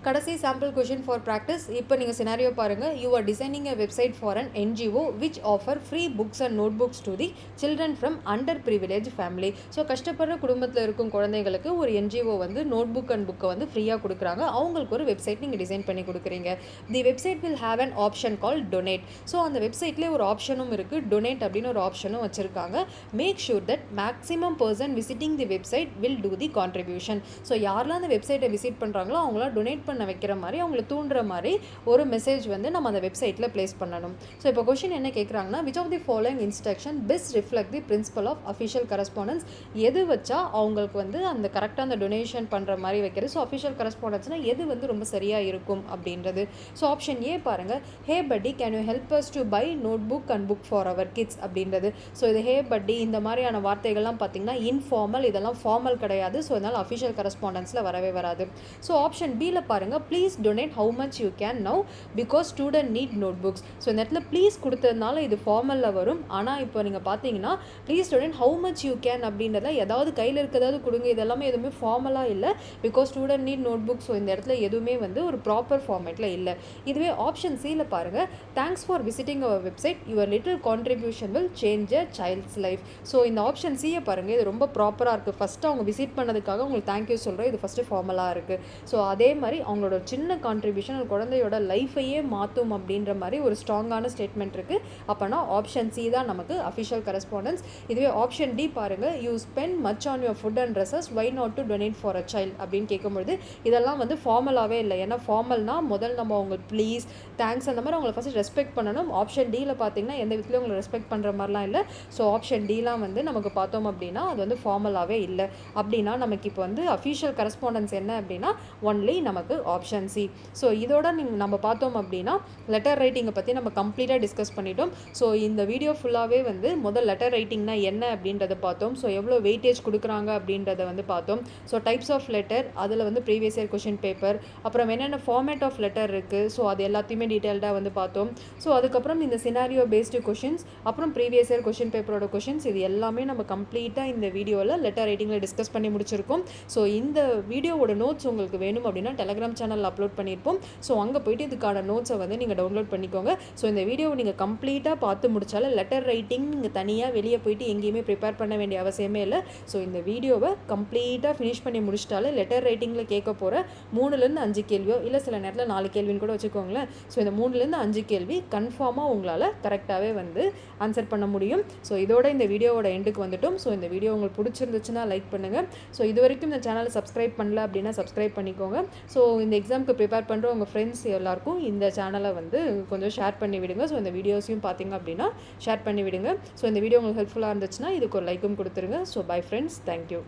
கடைசி சாம்பிள் கொஷின் ஃபார் ப்ராக்டிஸ். இப்போ நீங்கள் சினாரியோ பாருங்கள். You are designing a website for an NGO which offer free books and notebooks to the children from under privilege family. So கஷ்டப்படுற குடும்பத்தில் இருக்கும் குழந்தைங்களுக்கு ஒரு என்ஜிஓ வந்து நோட் புக் அண்ட் புக்கை வந்து ஃப்ரீயாக கொடுக்குறாங்க. அவங்களுக்கு ஒரு வெப்சைட் நீங்கள் டிசைன் பண்ணி கொடுக்குறீங்க. The website will have an option call donate. So அந்த வெப்சைட்லேயே ஒரு ஆப்ஷனும் இருக்குது, டொனேட் அப்படின்னு ஒரு ஆப்ஷனும் வச்சுருக்காங்க. Make sure that maximum person visiting the website will do the contribution. So யாரெல்லாம் அந்த வெப்சைட்டை விசிட் பண்ணுறாங்களோ அவங்களாம் டொனேட் பண்ண வைக்கிற மாதிரி அவங்களை தூண்டுற மாதிரி ஒரு மெசேஜ் வந்து நம்ம அந்த வெப்சைட்டில் பிளேஸ் பண்ணணும். ஸோ இப்போ கொஷின் என்ன கேட்குறாங்கன்னா, which of the following instruction best reflect the principle of official correspondence. எது வச்சா அவங்களுக்கு வந்து அந்த கரெக்டாக அந்த டொனேஷன் பண்ணுற மாதிரி வைக்கிறது. ஸோ அஃபிஷியல் கரஸ்பாண்டன்ஸ்னால் எது வந்து ரொம்ப சரியாக இருக்கும் அப்படின்றது. ஸோ ஆப்ஷன் ஏ பாருங்கள், hey buddy can you help us to buy notebook and book for our kids அப்படின்றது. ஸோ இது ஹே பட்டி இந்த மாதிரியான வார்த்தைகள்லாம் பார்த்தீங்கன்னா இன்ஃபார்மல், இதெல்லாம் ஃபார்மல் கிடையாது. ஸோ இதனால் அஃபிஷியல் கரஸ்பாண்டன்ஸில் வரவே வராது. ஸோ ஆப்ஷன் பியில் பாருங்கள், please donate how much you can now because student need notebooks. So இந்த இடத்துல ப்ளீஸ் கொடுத்ததுனால இது ஃபார்மலில் வரும். ஆனால் இப்போ நீங்கள் பார்த்தீங்கன்னா please donate how much you can அப்படின்றத ஏதாவது கையில் இருக்கிறதாவது கொடுங்க, இதெல்லாமே எதுவுமே ஃபார்மலாக இல்லை. Because student need notebook. So இந்த இடத்துல எதுவுமே வந்து ஒரு ப்ராப்பர் ஃபார்மேட்டில் இல்லை. இதுவே ஆப்ஷன் சியில் பாருங்கள், thanks for visiting our website, your little contribution will change a child's life. So இந்த ஆப்ஷன் சியை பாருங்கள், இது ரொம்ப ப்ராப்பராக இருக்குது. ஃபஸ்ட்டு அவங்க விசிட் பண்ணதுக்காக உங்களுக்கு தேங்க்யூ சொல்கிறேன், இது ஃபஸ்ட்டு ஃபார்மலாக இருக்குது. ஸோ அதே மாதிரி அவங்களோட சின்ன கான்ட்ரிபியூஷன் ஒரு குழந்தையோட லைஃபையே மாற்றும் அப்படின்ற மாதிரி ஒரு ஸ்ட்ராங்கான ஸ்டேட்மெண்ட் இருக்குது. அப்போனா ஆப்ஷன் சி தான் நமக்கு அஃபிஷியல் கரஸ்பாண்டன்ஸ். இதுவே ஆப்ஷன் டி பாருங்கள், you spend much on your food and dresses, why not to donate for a child அப்படின்னு கேட்கும்பொழுது இதெல்லாம் வந்து ஃபார்மலாகவே இல்லை. ஏன்னா ஃபார்மல்னால் முதல் நம்ம அவங்க ப்ளீஸ் தேங்க்ஸ் அந்த மாதிரி அவங்களை ஃபஸ்ட்டு ரெஸ்பெக்ட் பண்ணணும். ஆப்ஷன் டியில் பார்த்தீங்கன்னா எந்த விதத்துலையும் அவங்களை ரெஸ்பெக்ட் பண்ணுற மாதிரிலாம் இல்லை. ஸோ ஆப்ஷன் டிலாம் வந்து நமக்கு பார்த்தோம் அப்படின்னா அது வந்து ஃபார்மலாகவே இல்லை. அப்படின்னா நமக்கு இப்போ வந்து அஃபிஷியல் கரஸ்பாண்டன்ஸ் என்ன அப்படின்னா ஒன்லி நமக்கு ஆப்ஷன் சி. ஸோ இதோட நம்ம பார்த்தோம் அப்படின்னா லெட்டர் ரைட்டிங்கை பற்றி நம்ம கம்ப்ளீட்டாக டிஸ்கஸ் பண்ணிட்டோம். ஸோ இந்த வீடியோ ஃபுல்லாகவே வந்து முதல் லெட்டர் ரைட்டிங்னா என்ன அப்படின்றத பார்த்தோம். ஸோ எவ்வளோ வெயிட்டேஜ் கொடுக்குறாங்க அப்படின்றத வந்து பார்த்தோம். ஸோ டைப்ஸ் ஆஃப் லெட்டர், அதில் வந்து ப்ரீவியஸ் இயர் கொஷின் பேப்பர், அப்புறம் என்னென்ன ஃபார்மேட் ஆஃப் லெட்டர் இருக்குது, ஸோ அது எல்லாத்தையுமே டீட்டெயில்டாக வந்து பார்த்தோம். ஸோ அதுக்கப்புறம் இந்த சினாரியோ பேஸ்டு கொஷின்ஸ், அப்புறம் ப்ரீவியஸ் இயர் கொஷின் பேப்பரோட கொஷின்ஸ், இது எல்லாமே நம்ம கம்ப்ளீட்டாக இந்த வீடியோவில் லெட்டர் ரைட்டிங்கில் டிஸ்கஸ் பண்ணி முடிச்சிருக்கோம். ஸோ இந்த வீடியோவோட நோட்ஸ் உங்களுக்கு வேணும் அப்படின்னா டெலகிராம் சேனலில் அப்லோட் பண்ணியிருப்போம். ஸோ அங்கே போய்ட்டு இதுக்கான நோட்ஸை வந்து நீங்கள் டவுன்லோட் பண்ணிக்கோங்க. ஸோ இந்த வீடியோவை நீங்கள் கம்ப்ளீட்டாக பார்த்து முடிச்சாலும் லெட்டர் ரைட்டிங் நீங்கள் தனியாக வெளியே போய்ட்டு எங்கேயுமே ப்ரிப்பேர் பண்ண வேண்டிய அவசியமே இல்லை. ஸோ இந்த வீடியோவை கம்ப்ளீட்டாக ஃபினிஷ் பண்ணி முடிச்சிட்டாலே லெட்டர் ரைட்டிங்கில் கேட்க போகிற 3லேருந்து 5 கேள்வியோ இல்லை சில நேரத்தில் 4 கேள்வின்னு கூட வச்சுக்கோங்களேன். ஸோ இந்த 3லேருந்து 5 கேள்வி கன்ஃபார்மாக உங்களால் கரெக்டாகவே வந்து ஆன்சர் பண்ண முடியும். ஸோ இதோட இந்த வீடியோவோட எண்டுக்கு வந்துட்டோம். ஸோ இந்த வீடியோ உங்களுக்கு பிடிச்சிருந்துச்சுன்னா லைக் பண்ணுங்கள். ஸோ இது வரைக்கும் இந்த சேனலை சப்ஸ்கிரைப் பண்ணல அப்படின்னா சப்ஸ்கிரைப் பண்ணிக்கோங்க. ஸோ இந்த எக்ஸாமுக்கு ப்ரிப்பேர் பண்ணுற உங்கள் ஃப்ரெண்ட்ஸ் எல்லாருக்கும் இந்த சேனலை வந்து கொஞ்சம் ஷேர் பண்ணி விடுங்க. ஸோ இந்த வீடியோஸையும் பார்த்தீங்க அப்படின்னா ஷேர் பண்ணி விடுங்க. ஸோ இந்த வீடியோ உங்களுக்கு ஹெல்ப்ஃபுல்லாக இருந்துச்சுன்னா இதுக்கு ஒரு லைக்கும் கொடுத்துருங்க. So bye friends, thank you.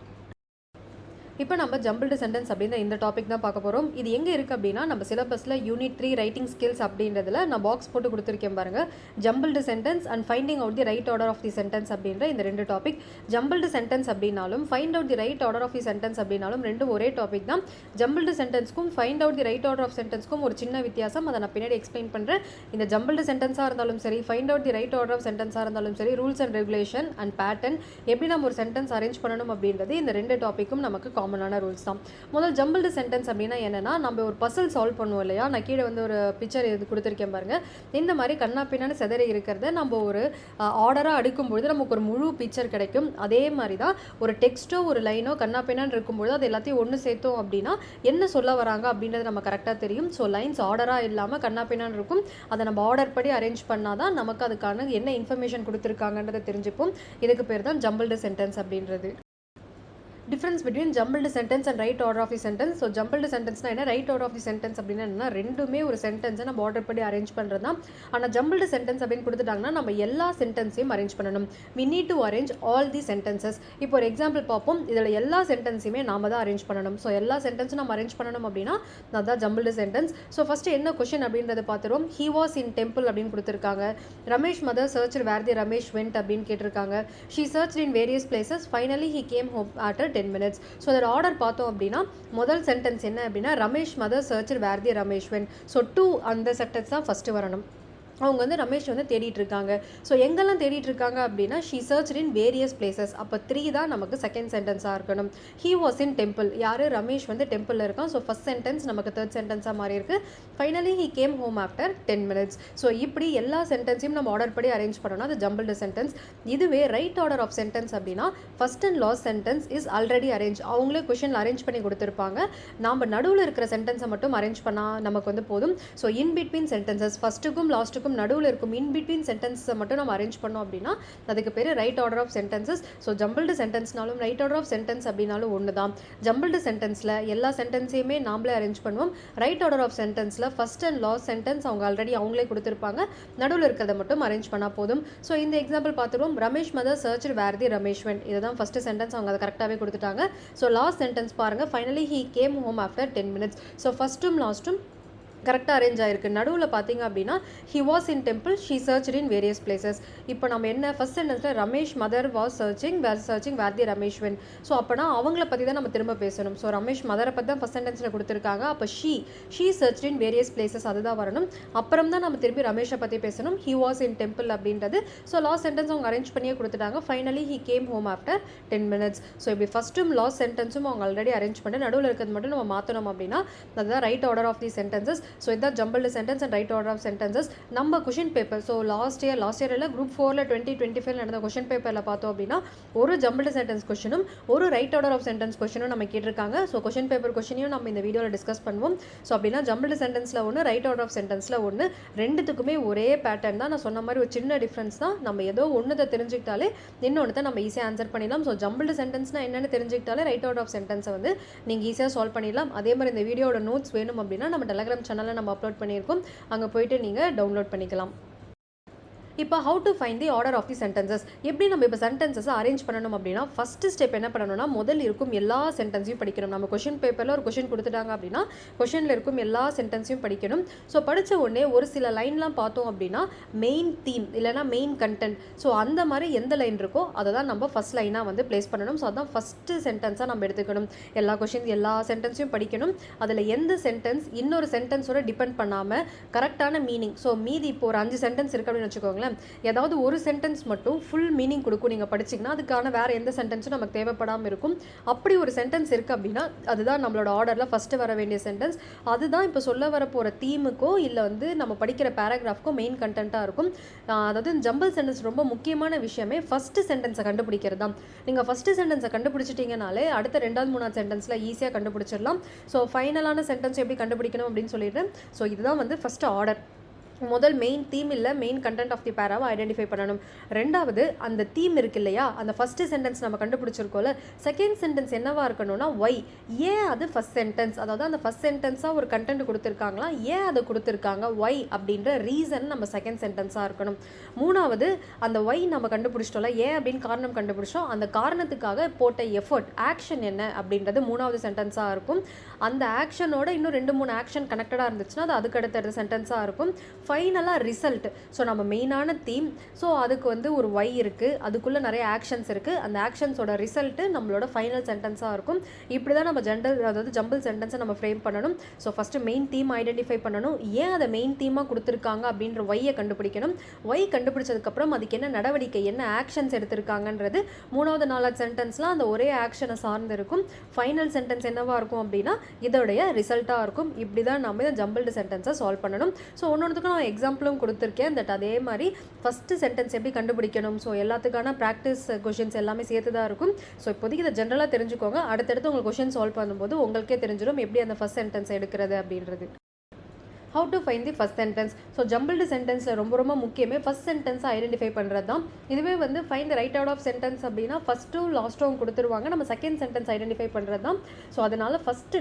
இப்போ நம்ம ஜம்பிள்டு சென்டென்ஸ் அப்படின்ற இந்த டாபிக் தான் பார்க்க போகிறோம். இது எங்கே இருக்குது அப்படின்னா நம்ம சிலபஸில் யூனிட் 3 ரைட்டிங் ஸ்கில்ஸ் அப்படின்றதுல நான் பாக்ஸ் போட்டு கொடுத்துருக்கேன் பாருங்கள். Jumbled sentence and finding out the right order of the sentence அப்படின்ற இந்த 2 டாபிக். ஜம்பிள்டு சென்டென்ஸ் அப்படின்னாலும் find out the right order of the sentence அப்படின்னாலும் ரெண்டும் ஒரே டாபிக் தான். ஜம்பிள்டு சென்டென்ஸ்க்கும் find out the right order of சென்டென்ஸ்க்கும் ஒரு சின்ன வித்தியாசம், அதை நான் பின்னாடி எக்ஸ்பிளைன் பண்ணுறேன். இந்த ஜம்பிள்டு சென்டென்ஸாக இருந்தாலும் சரி, find out the right order of சென்டென்ஸாக இருந்தாலும் சரி, rules and regulation and pattern எப்படி நம்ம ஒரு சென்டென்ஸ் அரேஞ்ச் பண்ணணும் அப்படின்றது இந்த 2 டாப்பிக்கும் நமக்கு காமனான ரூல்ஸ் தான். முதல் ஜம்பிள்டு சென்டென்ஸ் அப்படின்னா என்னன்னா, நம்ம ஒரு பசில் சால்வ் பண்ணுவோம் இல்லையா. நான் கீழே வந்து ஒரு பிக்சர் இது கொடுத்துருக்கேன் பாருங்க. இந்த மாதிரி கண்ணா பின்னான்னு செதறி இருக்கிறத நம்ம ஒரு ஆர்டராக அடுக்கும்பொழுது நமக்கு ஒரு முழு பிக்சர் கிடைக்கும். அதே மாதிரி தான் ஒரு டெக்ஸ்ட்டோ ஒரு லைனோ கண்ணா பின்னான்னு இருக்கும்பொழுது அது எல்லாத்தையும் ஒன்று சேர்த்தோம் அப்படின்னா என்ன சொல்ல வராங்க அப்படின்றது நம்ம கரெக்டாக தெரியும். ஸோ லைன்ஸ் ஆர்டராக இல்லாமல் கண்ணா பின்னான்னு இருக்கும். அதை நம்ம ஆர்டர் படி அரேஞ்ச் பண்ணாதான் நமக்கு அதுக்கான என்ன இன்ஃபர்மேஷன் கொடுத்துருக்காங்கன்றதை தெரிஞ்சுப்போம். இதுக்கு பேர் தான் ஜம்பிள்டு சென்டென்ஸ் அப்படின்றது. Difference between jumbled sentence and right order of the sentence. So jumbled சென்டென்ஸ்னா என்ன, right order of the sentence அப்படின்னா என்ன, ரெண்டுமே ஒரு சென்டென்ஸை நம்ம ஆர்டர் படி அரேஞ்ச் பண்ணுறது தான். ஆனால் ஜம்பிள்டு சென்டென்ஸ் அப்படின்னு கொடுத்துட்டாங்கன்னா நம்ம எல்லா சென்டென்ஸையும் அரேஞ்ச் பண்ணணும். We need to arrange all the sentences. இப்போ ஒரு எக்ஸாம்பிள் பார்ப்போம். இதில் எல்லா சென்டென்ஸையுமே நாம தான் அரேஞ்ச் பண்ணணும். ஸோ எல்லா சென்டென்ஸும் நம்ம அரேஞ்ச் பண்ணணும் அப்படின்னா அதுதான் ஜம்பிள்டு சென்டென்ஸ். ஸோ ஃபஸ்ட்டு என்ன கொஸ்டின் அப்படின்றத பார்த்துருவோம். ஹி வாஸ் இன் டெம்பிள் அப்படின்னு கொடுத்துருக்காங்க. Ramesh mother search where the Ramesh went அப்படின்னு கேட்டிருக்காங்க. She search in various places, finally he came home after 10 minutes. So அதோட ஆர்டர் பார்த்தோம் அப்படின்னா முதல் சென்டென்ஸ் என்ன அப்படின்னா Ramesh mother search where the Ramesh went. So 2 அந்த சென்டென்ஸ் தான் ஃபஸ்ட்டு வரணும். அவங்க வந்து ரமேஷ் வந்து தேடிட்டு இருக்காங்க. ஸோ எங்கெல்லாம் தேடிட்டு இருக்காங்க அப்படின்னா she search in various places. அப்போ 3 தான் நமக்கு செகண்ட் சென்டென்ஸாக இருக்கணும். ஹீ வாஸ் இன் டெம்பிள், யார் ரமேஷ் வந்து டெம்பிளில் இருக்கான். ஸோ ஃபஸ்ட் சென்டென்ஸ் நமக்கு தேர்ட் சென்டென்ஸாக மாறி இருக்கு. Finally he came home after 10 minutes. So இப்படி எல்லா சென்டென்ஸையும் நம்ம ஆர்டர் படி அரேஞ்ச் பண்ணணும். அது ஜம்பிள்டு சென்டென்ஸ். இதுவே ரைட் ஆர்டர் ஆஃப் சென்டென்ஸ் அப்படின்னா first and last sentence is already arrange. அவங்களே கொஷின் அரேஞ்ச் பண்ணி கொடுத்துருப்பாங்க. நாம் நடுவில் இருக்கிற சென்டென்ஸை மட்டும் அரேஞ்ச் பண்ணால் நமக்கு வந்து போதும். ஸோ இன் பிட்வீன் சென்டென்சஸ் ஃபர்ஸ்ட்டுக்கும் லாஸ்ட்டுக்கும் நடுவில் இருக்கும் இன் பிட்வீன் சென்டென்ஸை மட்டும் நம்ம அரேஞ்ச் பண்ணோம் அப்படின்னா அதுக்கு பேர் right order of sentences. So jumbled சென்டென்ஸ்னாலும் ரைட் ஆர்டர் ஆஃப் சென்டென்ஸ் அப்படின்னாலும் ஒன்று தான். ஜம்பிள்டு சென்டென்ஸில் எல்லா சென்டென்ஸையுமே நாமளே அரேஞ்ச் பண்ணுவோம். ரைட் ஆர்டர் ஆஃப் சென்டென்ஸில் ஃபர்ஸ்ட் அண்ட் லாஸ்ட் சென்டென்ஸ் அவங்க ஆல்ரெடி அவங்களே கொடுத்துருப்பாங்க. நடுவில் இருக்கிறத மட்டும் அரேஞ்ச் பண்ணால் போதும். ஸோ இந்த எக்ஸாம்பிள் பார்த்துருவோம். Ramesh mother search where the Ramesh went. இதுதான் ஃபர்ஸ்ட் சென்டென்ஸ், அவங்க அதை கரெக்டாகவே கொடுத்துட்டாங்க. ஸோ லாஸ்ட் சென்டென்ஸ் பாருங்கள், finally he came home after 10 minutes. So ஃபர்ஸ்ட்டும் லாஸ்ட்டும் கரெக்டாக அரேஞ்ச் ஆயிருக்கு. நடுவில் பார்த்தீங்க அப்படின்னா he was in temple, she search in various places. இப்போ நம்ம என்ன ஃபர்ஸ்ட் சென்டென்ஸில் Ramesh mother was searching where the Ramesh went. So அப்போனா அவங்கள பற்றி தான் நம்ம திரும்ப பேசணும். ஸோ ரமேஷ் மதரை பற்றி தான் ஃபர்ஸ்ட் சென்டென்ஸில் கொடுத்துருக்காங்க. அப்போ she search in various places அதுதான் வரணும். அப்புறம் தான் நம்ம திருப்பி ரமேஷை பற்றி பேசணும். ஹி வாஸ் இன் டெம்பிள் அப்படின்றது. ஸோ லாஸ்ட் சென்டென்ஸ் அவங்க அரேஞ்ச் பண்ணியே கொடுத்துட்டாங்க. Finally he came home after 10 minutes. So இப்படி ஃபர்ஸ்ட்டும் லாஸ்ட் சென்டென்ஸும் அவங்க ஆல்ரெடி அரேஞ்ச் பண்ணி நடுவில் இருக்கிறது மட்டும் நம்ம மாற்றணும் அப்படின்னா அதுதான் right order of the sentences. So இதான் jumbled sentence and right order of sentences. நம்ம question paper so last year இல்லை குரூப் 4ல் 2025 நடந்த கொஷின் பேப்பரில் பார்த்தோம் அப்படின்னா ஒரு ஜம்பிள்டு சென்டென்ஸ் கொஷினும் ஒரு ரைட் ஆர்டர் ஆஃப் சென்டென்ஸ் கொஷினும் நம்ம கேட்டிருக்காங்க. ஸோ கொஷின் பேப்பர் கொஷினையும் நம்ம இந்த வீடியோவில் டிஸ்கஸ் பண்ணுவோம். ஸோ அப்படின்னா ஜம்பிள்டு சென்டென்ஸில் ஒன்று, ரைட் ஆர்டர் ஆஃப் சென்டென்ஸில் ஒன்று, ரெண்டுத்துக்குமே ஒரே பேட்டர்ன் தான். நான் சொன்ன மாதிரி ஒரு சின்ன டிஃப்ரென்ஸ் தான். நம்ம ஏதோ ஒன்றுதை தெரிஞ்சுக்கிட்டாலே இன்னொன்று நம்ம ஈஸியாக ஆன்சர் பண்ணிடலாம். ஸோ ஜம்பிள்டு சென்டென்ஸ்னால் என்னென்னு தெரிஞ்சுக்கிட்டாலே ரைட் ஆர்டர் ஆஃப் சென்டென்ஸை வந்து நீங்கள் ஈஸியாக சால்வ் பண்ணிடலாம். அதே மாதிரி இந்த வீடியோட நோட்ஸ் வேணும் அப்படின்னா நம்ம டெலிகிராம் சேனலில் நம்ம அப்லோட் பண்ணியிருக்கோம். அங்கே போயிட்டு நீங்கள் டவுன்லோட் பண்ணிக்கலாம். இப்போ how to find the order of the sentences. எப்படி நம்ம இப்போ சென்டென்சஸை அரேஞ்ச் பண்ணணும் அப்படின்னா ஃபஸ்ட்டு ஸ்டெப் என்ன பண்ணணும்னா முதல் இருக்கும் எல்லா சென்டென்ஸையும் படிக்கணும். நம்ம கொஷின் பேப்பரில் ஒரு கொஷின் கொடுத்துட்டாங்க அப்படின்னா கொஷினில் இருக்கும் எல்லா சென்டென்ஸையும் படிக்கணும். ஸோ படித்த உடனே ஒரு சில லைன்லாம் பார்த்தோம் அப்படின்னா மெயின் தீம் இல்லைனா மெயின் கண்டென்ட். ஸோ அந்த மாதிரி எந்த லைன் இருக்கோ அதை தான் நம்ம ஃபஸ்ட் லைனாக வந்து பிளேஸ் பண்ணணும். ஸோ அதான் ஃபஸ்ட்டு சென்டென்ஸாக நம்ம எடுத்துக்கணும். எல்லா சென்டென்ஸையும் படிக்கணும். அதில் எந்த சென்டென்ஸ் இன்னொரு சென்டென்ஸோட டிபெண்ட் பண்ணாமல் கரெக்டான மீனிங். ஸோ மீதி இப்போ ஒரு 5 சென்டென்ஸ் இருக்குது அப்படின்னு வச்சுக்கோங்க. ஏதாவது ஒரு சென்டென்ஸ் மட்டும் ஃபுல் மீனிங் கொடுக்கும். நீங்கள் படிச்சிங்கன்னா அதுக்கான வேறு எந்த சென்டென்ஸும் நமக்கு தேவைப்படாமல் இருக்கும். அப்படி ஒரு சென்டென்ஸ் இருக்குது அப்படின்னா அதுதான் நம்மளோட ஆர்டரில் ஃபஸ்ட்டு வர வேண்டிய சென்டென்ஸ். அதுதான் இப்போ சொல்ல வர போகிற தீமுக்கோ இல்லை வந்து நம்ம படிக்கிற பேராகிராஃப்க்கோ மெயின் கண்டென்ட்டாக இருக்கும். அதாவது ஜம்பிள் சென்டென்ஸ் ரொம்ப முக்கியமான விஷயமே ஃபஸ்ட்டு சென்டென்ஸை கண்டுபிடிக்கிறது தான். நீங்கள் ஃபஸ்ட்டு சென்டென்ஸை கண்டுபிடிச்சிட்டிங்கனாலே அடுத்த 2வது 3வது சென்டென்ஸில் ஈஸியாக கண்டுபிடிச்சிடலாம். ஸோ ஃபைனலான சென்டென்ஸ் எப்படி கண்டுபிடிக்கணும் அப்படின்னு சொல்லிடுறேன். ஸோ இதுதான் வந்து ஃபஸ்ட்டு ஆர்டர். முதல் மெயின் தீம் இல்லை மெயின் கண்டென்ட் ஆஃப் தி பேராவை ஐடென்டிஃபை பண்ணணும். ரெண்டாவது அந்த தீம் இருக்கு இல்லையா, அந்த ஃபஸ்ட்டு சென்டென்ஸ் நம்ம கண்டுபிடிச்சிருக்கோம்ல, செகண்ட் சென்டென்ஸ் என்னவா இருக்கணும்னா ஒய், ஏன் அது ஃபஸ்ட் சென்டென்ஸ், அதாவது அந்த ஃபஸ்ட் சென்டென்ஸாக ஒரு கண்டென்ட் கொடுத்துருக்காங்களா, ஏன் அதை கொடுத்துருக்காங்க, ஒய் அப்படின்ற ரீசன் நம்ம செகண்ட் சென்டென்ஸாக இருக்கணும். மூணாவது அந்த ஒய் நம்ம கண்டுபிடிச்சிட்டோம்ல, ஏன் அப்படின்னு காரணம் கண்டுபிடிச்சோம், அந்த காரணத்துக்காக போட்ட எஃபர்ட் ஆக்ஷன் என்ன அப்படின்றது மூணாவது சென்டென்ஸாக இருக்கும். அந்த ஆக்ஷனோட இன்னும் 2-3 ஆக்ஷன் கனெக்டடாக இருந்துச்சுன்னா அது அதுக்கு அடுத்த சென்டென்ஸாக இருக்கும். ஃபைனலாக ரிசல்ட். ஸோ நம்ம மெயினான தீம், ஸோ அதுக்கு வந்து ஒரு ஒய் இருக்குது, அதுக்குள்ளே நிறைய ஆக்ஷன்ஸ் இருக்குது, அந்த ஆக்ஷன்ஸோட ரிசல்ட்டு நம்மளோட ஃபைனல் சென்டென்ஸாக இருக்கும். இப்படி தான் நம்ம ஜம்பிள் சென்டென்ஸை நம்ம ஃப்ரேம் பண்ணணும். So first main theme identify பண்ணணும், ஏன் அதை மெயின் தீமாக கொடுத்துருக்காங்க அப்படின்ற ஒய்யை கண்டுபிடிக்கணும். ஒய் கண்டுபிடிச்சதுக்கப்புறம் அதுக்கு என்ன நடவடிக்கை, என்ன ஆக்ஷன்ஸ் எடுத்திருக்காங்கன்றது மூணாவது 4வது சென்டென்ஸ்லாம் அந்த ஒரே ஆக்ஷனை சார்ந்து இருக்கும். ஃபைனல் சென்டென்ஸ் என்னவாக இருக்கும் அப்படின்னா இதோடைய ரிசல்ட்டாக இருக்கும். இப்படி தான் நம்ம இந்த ஜம்பிள்டு சென்டென்ஸை சால்வ் பண்ணணும். ஸோ ஒன்னொன்றுக்கும் நான் எக்ஸாம்பிளும் கொடுத்துருக்கேன். தட் அதே மாதிரி ஃபஸ்ட்டு சென்டென்ஸ் எப்படி கண்டுபிடிக்கணும், ஸோ எல்லாத்துக்கான ப்ராக்டிஸ் கொஷின்ஸ் எல்லாமே சேர்த்து தான் இருக்கும். ஸோ இப்போதைக்கு இதை ஜென்ரலாக தெரிஞ்சுக்கோங்க. அடுத்தடுத்து உங்களுக்கு கொஷின் சால்வ் பண்ணும்போது உங்களுக்கே தெரிஞ்சிடும் எப்படி அந்த ஃபஸ்ட் சென்டென்ஸ் எடுக்கிறது அப்படின்றது. How to find the first sentence. So jumbled சென்டென்ஸில் ரொம்ப முக்கியமே ஃபஸ்ட் சென்டென்ஸை ஐடென்டிஃபை பண்ணுறது தான். இதுவே வந்து find the right out of sentence அப்படின்னா ஃபஸ்ட்டும் லாஸ்ட்டும் கொடுத்துருவாங்க, நம்ம செகண்ட் சென்டென்ஸ் ஐடென்டிஃபை பண்ணுறது தான். ஸோ அதனால்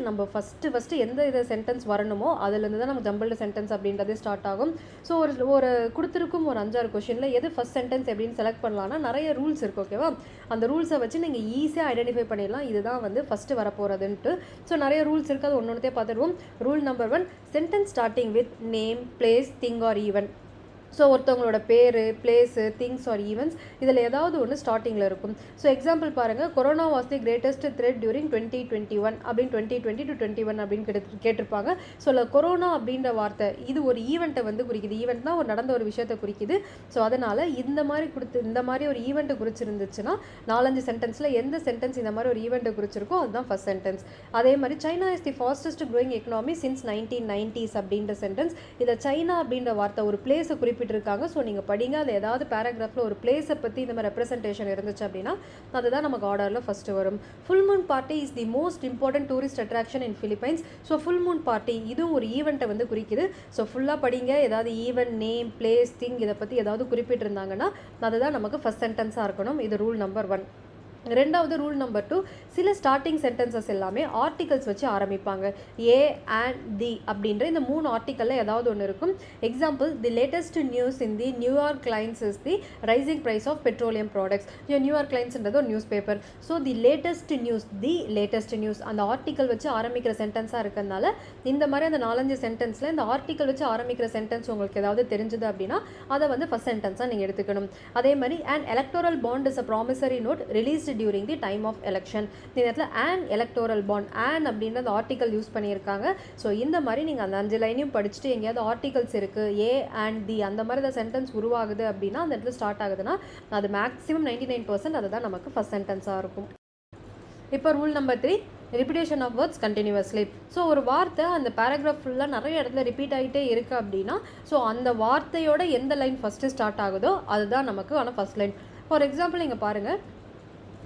நம்ம ஃபஸ்ட்டு எந்த இது சென்டென்ஸ் வரணுமோ அதுலேருந்து தான் நம்ம ஜம்பிள்டு சென்டென்ஸ் அப்படின்றதே ஸ்டார்ட் ஆகும். ஸோ ஒரு கொடுத்துருக்கும் ஒரு 5-6 கொஷினில் எது ஃபஸ்ட் சென்டென்ஸ் எப்படின்னு செலக்ட் பண்ணலாம்னா நிறைய ரூல்ஸ் இருக்குது. ஓகேவா, அந்த ரூல்ஸை வச்சு நீங்கள் ஈஸியாக ஐடென்டிஃபை பண்ணிடலாம் இதுதான் வந்து ஃபஸ்ட்டு வரப்போகிறதுன்ட்டு. ஸோ நிறைய ரூல்ஸ் இருக்குது, அது ஒன்றே பார்த்துருவோம். Rule number 1, sentence starting with name, place, thing or event. So ஒருத்தவங்களோட பேர், பிளேஸு, திங்ஸ் ஆர் ஈவெண்ட்ஸ் இதில் ஏதாவது ஒன்று ஸ்டார்டிங்கில் இருக்கும். ஸோ எக்ஸாம்பிள் பாருங்கள், corona was the greatest thread during 2021 அப்படின்னு 2020 to 2021 அப்படின்னு கேட்டிருப்பாங்க. ஸோ இல்லை கொரோனா அப்படின்ற வார்த்தை இது ஒரு ஈவெண்ட்டை வந்து குறிக்குது. ஈவெண்ட்னா ஒரு நடந்த ஒரு விஷயத்தை குறிக்குது. ஸோ அதனால் இந்த மாதிரி ஒரு ஈவெண்ட்டை குறிச்சிருந்துச்சுன்னா 4-5 சென்டென்ஸில் எந்த சென்டென்ஸ் இந்த மாதிரி ஒரு ஈவெண்ட்டை குறிச்சிருக்கோ அதுதான் ஃபஸ்ட் சென்டென்ஸ். அதே மாதிரி China is the fastest growing economy since 1990s அப்படின்ற சென்டென்ஸ். இதை சைனா அப்படின்ற வார்த்தை ஒரு பிளேஸை இருக்காங்க. ஸோ நீங்கள் படிங்க, அது ஏதாவது பேராகிராஃபில் ஒரு பிளேஸை பற்றி இந்த மாதிரி ரெப்ரசன்டேஷன் இருந்துச்சு அப்படின்னா அதுதான் நமக்கு ஆர்டரில் ஃபஸ்ட்டு வரும். Full Moon party is the most important tourist attraction in Philippines. So full Moon party இதுவும் ஒரு ஈவெண்ட்டை வந்து குறிக்குது. ஸோ ஃபுல்லாக படிங்க, ஏதாவது ஈவெண்ட், நேம், பிளேஸ், திங் இதை பற்றி ஏதாவது குறிப்பிட்டிருந்தாங்கன்னா அதுதான் நமக்கு ஃபஸ்ட் சென்டென்ஸாக இருக்கணும். இது ரூல் நம்பர் 1. ரெண்டாவது ரூல் நம்பர் 2, சில ஸ்டார்டிங் சென்டென்சஸ் எல்லாமே ஆர்டிகல்ஸ் வச்சு ஆரம்பிப்பாங்க. ஏ அண்ட் தி அப்படின்ற இந்த 3 ஆர்டிக்கலில் ஏதாவது ஒன்று இருக்கும். Example, the latest news in the New York lines is the rising price of petroleum products. New York லைன்ஸ்ன்றது ஒரு news paper. So the latest news அந்த ஆர்டிக்கல் வச்சு ஆரம்பிக்கிற சென்டென்ஸாக இருக்கிறதுனால இந்த மாதிரி அந்த 4-5 சென்டென்ஸில் இந்த ஆர்டிக்கல் வச்சு ஆரம்பிக்கிற சென்டென்ஸ் உங்களுக்கு ஏதாவது தெரிஞ்சது அப்படின்னா அதை வந்து ஃபஸ்ட் சென்டென்ஸாக நீங்கள் எடுத்துக்கணும். அதே மாதிரி an electoral bond is a promissory note released during the time of election. இந்த இடத்துல an electoral bond அப்படின்ற அந்த ஆர்டிக்கல் யூஸ் பண்ணியிருக்காங்க. ஸோ இந்த மாதிரி நீங்கள் அந்த 5 லைனையும் படிச்சுட்டு எங்கேயாவது ஆர்டிகல்ஸ் இருக்குது ஏ அண்ட் தி அந்த மாதிரி அந்த சென்டென்ஸ் உருவாகுது அப்படின்னா அந்த இடத்துல ஸ்டார்ட் ஆகுதுன்னா அது மேக்ஸிமம் 99% அதுதான் நமக்கு ஃபஸ்ட் சென்டென்ஸாக இருக்கும். இப்போ rule number 3, repetition of words continuously. So ஒரு வார்த்தை அந்த பேராகிராஃப் ஃபுல்லாக நிறைய இடத்துல ரிப்பீட் ஆகிட்டே இருக்குது அப்படின்னா ஸோ அந்த வார்த்தையோட எந்த லைன் ஃபஸ்ட்டு ஸ்டார்ட் ஆகுதோ அதுதான் நமக்கு ஆனால் ஃபஸ்ட் லைன். ஃபார் எக்ஸாம்பிள் நீங்கள் பாருங்கள்,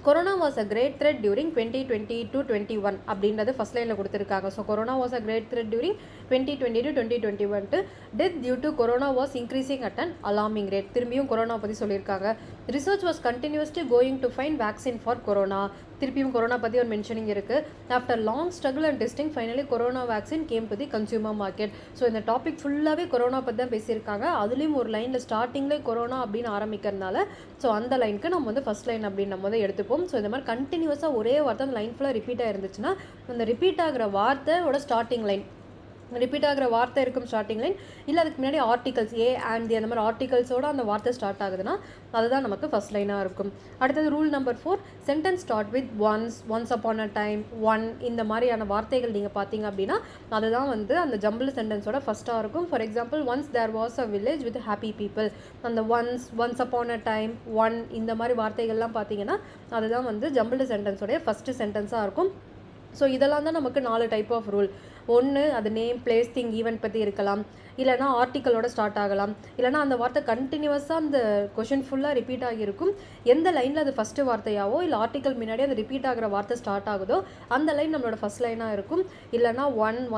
corona was a great threat during 2020 to 2021 அப்படின்றது ஃபஸ்ட் லைனில் கொடுத்துருக்காங்க. So corona was a great threat during 2020 to 2021. Death due to corona was increasing at an alarming rate. திரும்பியும் கொரோனா பற்றி சொல்லியிருக்காங்க. Research was continuously going to find vaccine for corona. திருப்பியும் corona பற்றி ஒரு mentioning இருக்குது. After long struggle and testing finally corona vaccine came to the consumer market. So இந்த topic ஃபுல்லாகவே corona பற்றி தான் பேசியிருக்காங்க. அதுலேயும் ஒரு லைனில் ஸ்டார்டிங்லேயே கொரோனா அப்படின்னு ஆரம்பிக்கிறதுனால ஸோ அந்த லைனுக்கு நம்ம வந்து ஃபஸ்ட் லைன் அப்படின்னு நம்ம வந்து எடுத்துப்போம். ஸோ இந்த மாதிரி கண்டினியூஸாக ஒரே வார்த்தை அந்த லைன் ஃபுல்லாக ரிப்பீட் ஆகிருந்துச்சுன்னா அந்த ரிப்பீட் ஆகிற வார்த்தையோட ஸ்டார்டிங் லைன் ரிப்பீட் ஆகிற வார்த்தை இருக்கும் ஸ்டார்டிங் லைன், இல்லை அதுக்கு முன்னாடி ஆர்டிகல்ஸ் ஏ அண்ட் தி அந்த மாதிரி ஆர்டிகல்ஸோட அந்த வார்த்தை ஸ்டார்ட் ஆகுதுன்னா அதுதான் நமக்கு ஃபஸ்ட் லைனாக இருக்கும். அடுத்தது rule number 4, sentence start with once upon a time, இந்த மாதிரியான வார்த்தைகள் நீங்கள் பார்த்தீங்க அப்படின்னா அதுதான் வந்து அந்த ஜம்பிள் சென்டென்ஸோட ஃபஸ்ட்டாக இருக்கும். For example, once there was a village with happy people. அந்த ஒன்ஸ் அப்பான் அ டைம், இந்த மாதிரி வார்த்தைகள்லாம் பார்த்தீங்கன்னா அதுதான் வந்து ஜம்பிள் சென்டென்ஸோடைய ஃபஸ்ட்டு சென்டென்ஸாக இருக்கும். ஸோ இதெல்லாம் தான் நமக்கு 4 டைப் ஆஃப் ரூல். ஒன்று அது நேம், பிளேஸ், திங், ஈவெண்ட் பற்றி இருக்கலாம், இல்லைனா ஆர்டிக்கலோட ஸ்டார்ட் ஆகலாம், இல்லைனா அந்த வார்த்தை கண்டினியூஸாக அந்த கொஷின் ஃபுல்லாக ரிப்பீட் ஆகியிருக்கும். எந்த லைனில் அது ஃபஸ்ட்டு வார்த்தையாவோ இல்லை ஆர்டிக்கல் முன்னாடி அது ரிப்பீட் ஆகிற வார்த்தை ஸ்டார்ட் ஆகுதோ அந்த லைன் நம்மளோட ஃபஸ்ட் லைனாக இருக்கும். இல்லைனா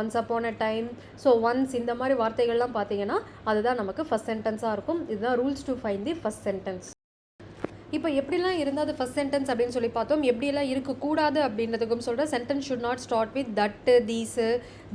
once upon a time, so once, இந்த மாதிரி வார்த்தைகள்லாம் பார்த்தீங்கன்னா அதுதான் நமக்கு ஃபஸ்ட் சென்டென்ஸாக இருக்கும். இதுதான் rules to find the first sentence. இப்போ எப்படிலாம் இருந்தால் அது ஃபஸ்ட் சென்டென்ஸ் அப்படின்னு சொல்லி பார்த்தோம். எப்படியெல்லாம் இருக்கக்கூடாது அப்படின்றதுக்கும் சொல்கிறேன். Sentence should not start with தட்டு, தீஸு,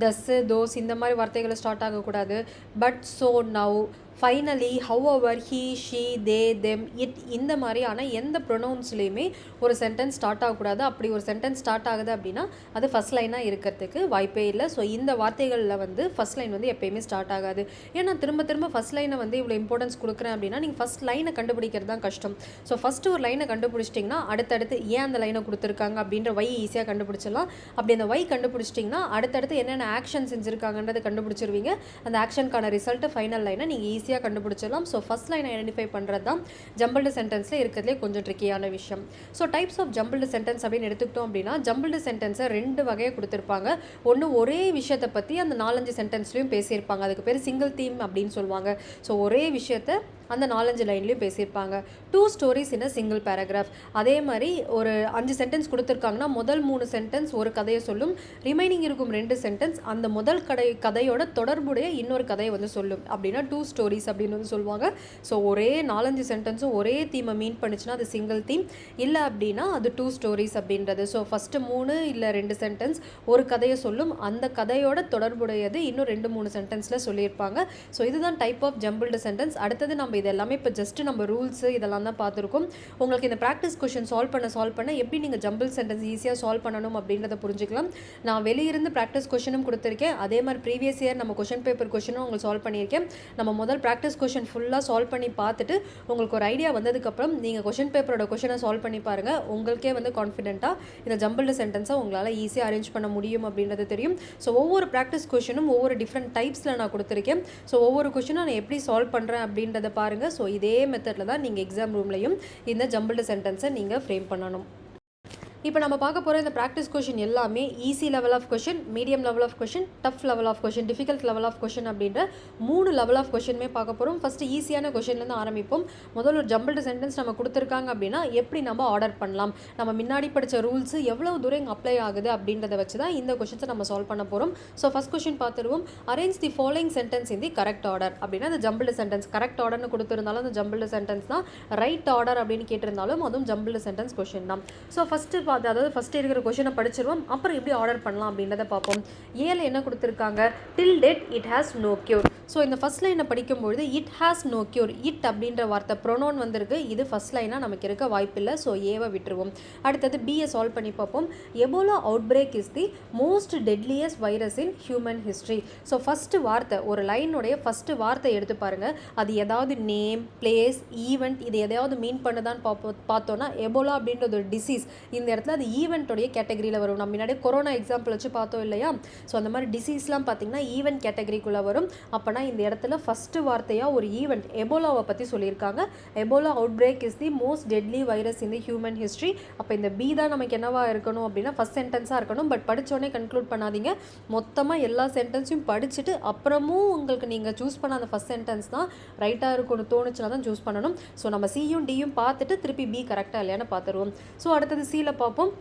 தஸ்ஸு, தோஸ், இந்த மாதிரி வார்த்தைகளை ஸ்டார்ட் ஆகக்கூடாது. But, so, now, finally, however, he, she, they, them, it, இந்த மாதிரியான எந்த ப்ரொனவுன்ஸ்லேயுமே ஒரு சென்டென்ஸ் ஸ்டார்ட் ஆகக்கூடாது. அப்படி ஒரு சென்டென்ஸ் ஸ்டார்ட் ஆகுது அப்படின்னா அது ஃபஸ்ட் லைனாக இருக்கிறதுக்கு வாய்ப்பே இல்லை. ஸோ இந்த வார்த்தைகளில் வந்து ஃபஸ்ட் லைன் வந்து எப்போயுமே ஸ்டார்ட் ஆகாது. ஏன்னா திரும்ப திரும்ப ஃபஸ்ட் லைனை வந்து இவ்வளோ இம்பார்ட்டன்ஸ் கொடுக்குறேன் அப்படின்னா நீங்கள் ஃபஸ்ட் லைனை கண்டுபிடிக்கிறது தான் கஷ்டம். ஸோ ஃபஸ்ட்டு ஒரு லைனை கண்டுபிடிச்சிட்டிங்கன்னா அடுத்தடுத்து ஏன் அந்த லைனை கொடுத்துருக்காங்க அப்படின்ற வை ஈஸியாக கண்டுபிடிச்சிடலாம். அப்படி அந்த வை கண்டுபிடிச்சிட்டிங்கன்னா அடுத்தடுத்து என்னென்ன ஆக்ஷன் செஞ்சுருக்காங்கன்றதை கண்டுபிடிச்சிருவீங்க. அந்த ஆக்ஷனுக்கான ரிசல்ட்டு ஃபைனல் லைனை நீங்கள் ஈஸியாக கண்டுபிடிச்சிடலாம். ஸோ ஃபஸ்ட் லைனை ஐடென்டிஃபை பண்ணுறது தான் ஜம்பிள்டு சென்டென்ஸில் இருக்கிறதுலே கொஞ்சம் ட்ரிக்கியான விஷயம். So types of jumbled sentence அப்படின்னு எடுத்துக்கிட்டோம் அப்படின்னா ஜம்பிள்டு சென்டென்ஸை 2 வகையாக கொடுத்துருப்பாங்க. ஒன்று ஒரே விஷயத்தை பற்றி அந்த 4-5 சென்டென்ஸ்லையும் பேசியிருப்பாங்க. அதுக்கு பேர் சிங்கிள் தீம் அப்படின்னு சொல்லுவாங்க. ஸோ ஒரே விஷயத்தை அந்த 4-5 லைன்லையும் பேசியிருப்பாங்க. 2 stories in a single paragraph. அதே மாதிரி ஒரு 5 சென்டென்ஸ் கொடுத்துருக்காங்கன்னா முதல் 3 சென்டென்ஸ் ஒரு கதையை சொல்லும். ரிமைனிங் இருக்கும் 2 சென்டென்ஸ் அந்த முதல் கதையோட தொடர்புடைய இன்னொரு கதையை வந்து சொல்லும். அப்படின்னா 2 ஸ்டோரிஸ் அப்படின்னு வந்து சொல்லுவாங்க. ஸோ ஒரே 4-5 சென்டென்ஸும் ஒரே தீமை மீன் பண்ணிச்சுன்னா அது சிங்கிள் தீம், இல்லை அப்படின்னா அது 2 ஸ்டோரிஸ் அப்படின்றது. ஸோ ஃபஸ்ட்டு 3 இல்லை 2 சென்டென்ஸ் ஒரு கதையை சொல்லும். அந்த கதையோட தொடர்புடையது இன்னும் 2-3 சென்டென்ஸில் சொல்லியிருப்பாங்க. ஸோ இதுதான் டைப் ஆஃப் ஜம்பிள்டு சென்டென்ஸ். அடுத்தது நம்ம இது எல்லாமே இப்போ ஜஸ்ட்டு நம்ம ரூல்ஸு இதெல்லாம் தான் பார்த்துருக்கோம். உங்களுக்கு இந்த ப்ராக்டிஸ் கொஷின் சால்வ் பண்ண எப்படி நீங்கள் ஜம்பிள் சென்டென்ஸ் ஈஸியாக சால்வ் பண்ணணும் அப்படின்றத புரிஞ்சுக்கலாம். நான் வெளியிருந்து ப்ராக்டிஸ் கொஷினும் கொடுத்துருக்கேன். அதே மாதிரி ப்ரீவியஸ் இயர் நம்ம கொஷின் பேப்பர் கொஷினும் உங்களுக்கு சால்வ் பண்ணியிருக்கேன். நம்ம முதல் ப்ராக்டிஸ் கொஷின் ஃபுல்லாக சால்வ் பண்ணி பார்த்துட்டு உங்களுக்கு ஒரு ஐடியா வந்ததுக்கப்புறம் நீங்கள் கொஷின் பேப்பரோட கொஷினை சால்வ் பண்ணி பாருங்கள். உங்களுக்கே வந்து கான்ஃபிடென்ட்டாக இந்த ஜம்பிள்டு சென்டென்ஸை உங்களால் ஈஸியாக அரேஞ்ச் பண்ண முடியும் அப்படின்றது தெரியும். ஸோ ஒவ்வொரு ப்ராக்டிஸ் கொஷினும் ஒவ்வொரு டிஃப்ரெண்ட் டைப்ஸில் நான் கொடுத்துருக்கேன். ஸோ ஒவ்வொரு கொஷினும் நான் எப்படி சால்வ் பண்ணுறேன் அப்படின்றத பாருங்கள். ஸோ இதே மெத்தடில் தான் நீங்கள் எக்ஸாம் ரூம்லையும் இந்த ஜம்பிள்டு சென்டென்ஸை நீங்கள் ஃப்ரேம் பண்ணணும். இப்போ நம்ம பார்க்க போகிற இந்த ப்ராக்டிஸ் கொஷின் எல்லாமே easy level of question, medium level of question, tough level of question, difficult level of question அப்படின்ற 3 லெவல் ஆஃப் கொஷினுமே பார்க்க போகிறோம். ஃபஸ்ட்டு ஈஸியான கொஷின்லேருந்து ஆரம்பிப்போம். முதல்ல ஒரு ஜம்பிள்டு சென்டென்ஸ் நம்ம கொடுத்துருக்காங்க அப்படின்னா எப்படி நம்ம ஆர்டர் பண்ணலாம், நம்ம முன்னாடி படித்த ரூல்ஸு எவ்வளோ தூரம் இங்கே அப்ளை ஆகுது அப்படின்றத வச்சு தான் இந்த கொஷின்ஸை நம்ம சால்வ் பண்ண போகிறோம். ஸோ ஃபஸ்ட் கொஷின் பார்த்துருவோம். Arrange the following sentence in the correct order. அப்படின்னா அந்த ஜம்பிள்டு சென்டென்ஸ் கரெக்ட் ஆர்டர்னு கொடுத்துருந்தாலும் அந்த ஜம்பிள்டு சென்டென்ஸ் தான், ரைட் ஆர்டர் அப்படின்னு கேட்டிருந்தாலும் அதுவும் ஜம்பிள்டு சென்டென்ஸ் கொஷின் தான். ஸோ ஃபஸ்ட்டு அதாவது ஃபஸ்ட்டு இருக்கிற கொஷினை படிச்சிருவோம். அப்புறம் எப்படி ஆர்டர் பண்ணலாம் அப்படின்றத பார்ப்போம். ஏல என்ன கொடுத்துருக்காங்க, till date it has no cure. So இந்த ஃபஸ்ட் லைனை படிக்கும்பொழுது it has no cure, it அப்படின்ற வார்த்தை ப்ரொனவுன் வந்திருக்கு. இது ஃபஸ்ட் லைனாக நமக்கு இருக்க வாய்ப்பில்லை. ஸோ ஏவை விட்டுருவோம். அடுத்தது பியை சால்வ் பண்ணி பார்ப்போம். Ebola outbreak is the most deadliest virus in human history. So first வார்த்தை, ஒரு லைனுடைய ஃபஸ்ட்டு வார்த்தை எடுத்து பாருங்கள். அது ஏதாவது நேம், பிளேஸ், ஈவெண்ட் இது எதையாவது மீன் பண்ணுதான்னு பார்த்தோன்னா எபோலா அப்படின்றது ஒரு டிசீஸ். இந்த இடத்துல அது ஈவெண்ட்டோடைய கேட்டகரியில் வரும். நம்ம முன்னாடி கொரோனா எக்ஸாம்பிள் வச்சு பார்த்தோம் இல்லையா? ஸோ அந்த மாதிரி டிசீஸ்லாம் பார்த்தீங்கன்னா ஈவெண்ட் கேட்டகரிக்குள்ளே வரும். அப்போனா இந்த இடத்துல ஃபஸ்ட்டு வார்த்தையாக ஒரு ஈவெண்ட் எபோலாவை பற்றி சொல்லியிருக்காங்க. Ebola outbreak is the most deadly virus in the human history. அப்போ இந்த பி தான் நமக்கு என்னவா இருக்கணும் அப்படின்னா ஃபஸ்ட் சென்டென்ஸாக இருக்கணும். பட் படித்தோடனே கன்க்ளூட் பண்ணாதீங்க. மொத்தமாக எல்லா சென்டென்ஸையும் படிச்சுட்டு அப்புறமும் உங்களுக்கு நீங்கள் சூஸ் பண்ண அந்த ஃபஸ்ட் சென்டென்ஸ் தான் ரைட்டாக இருக்கும்னு தோணுச்சுன்னா தான் சூஸ் பண்ணணும். ஸோ நம்ம சியும் டியும் பார்த்துட்டு திருப்பி பி கரெக்டாக இல்லையான்னு பார்த்துருவோம். ஸோ அடுத்தது சியில் பார்ப்போம்.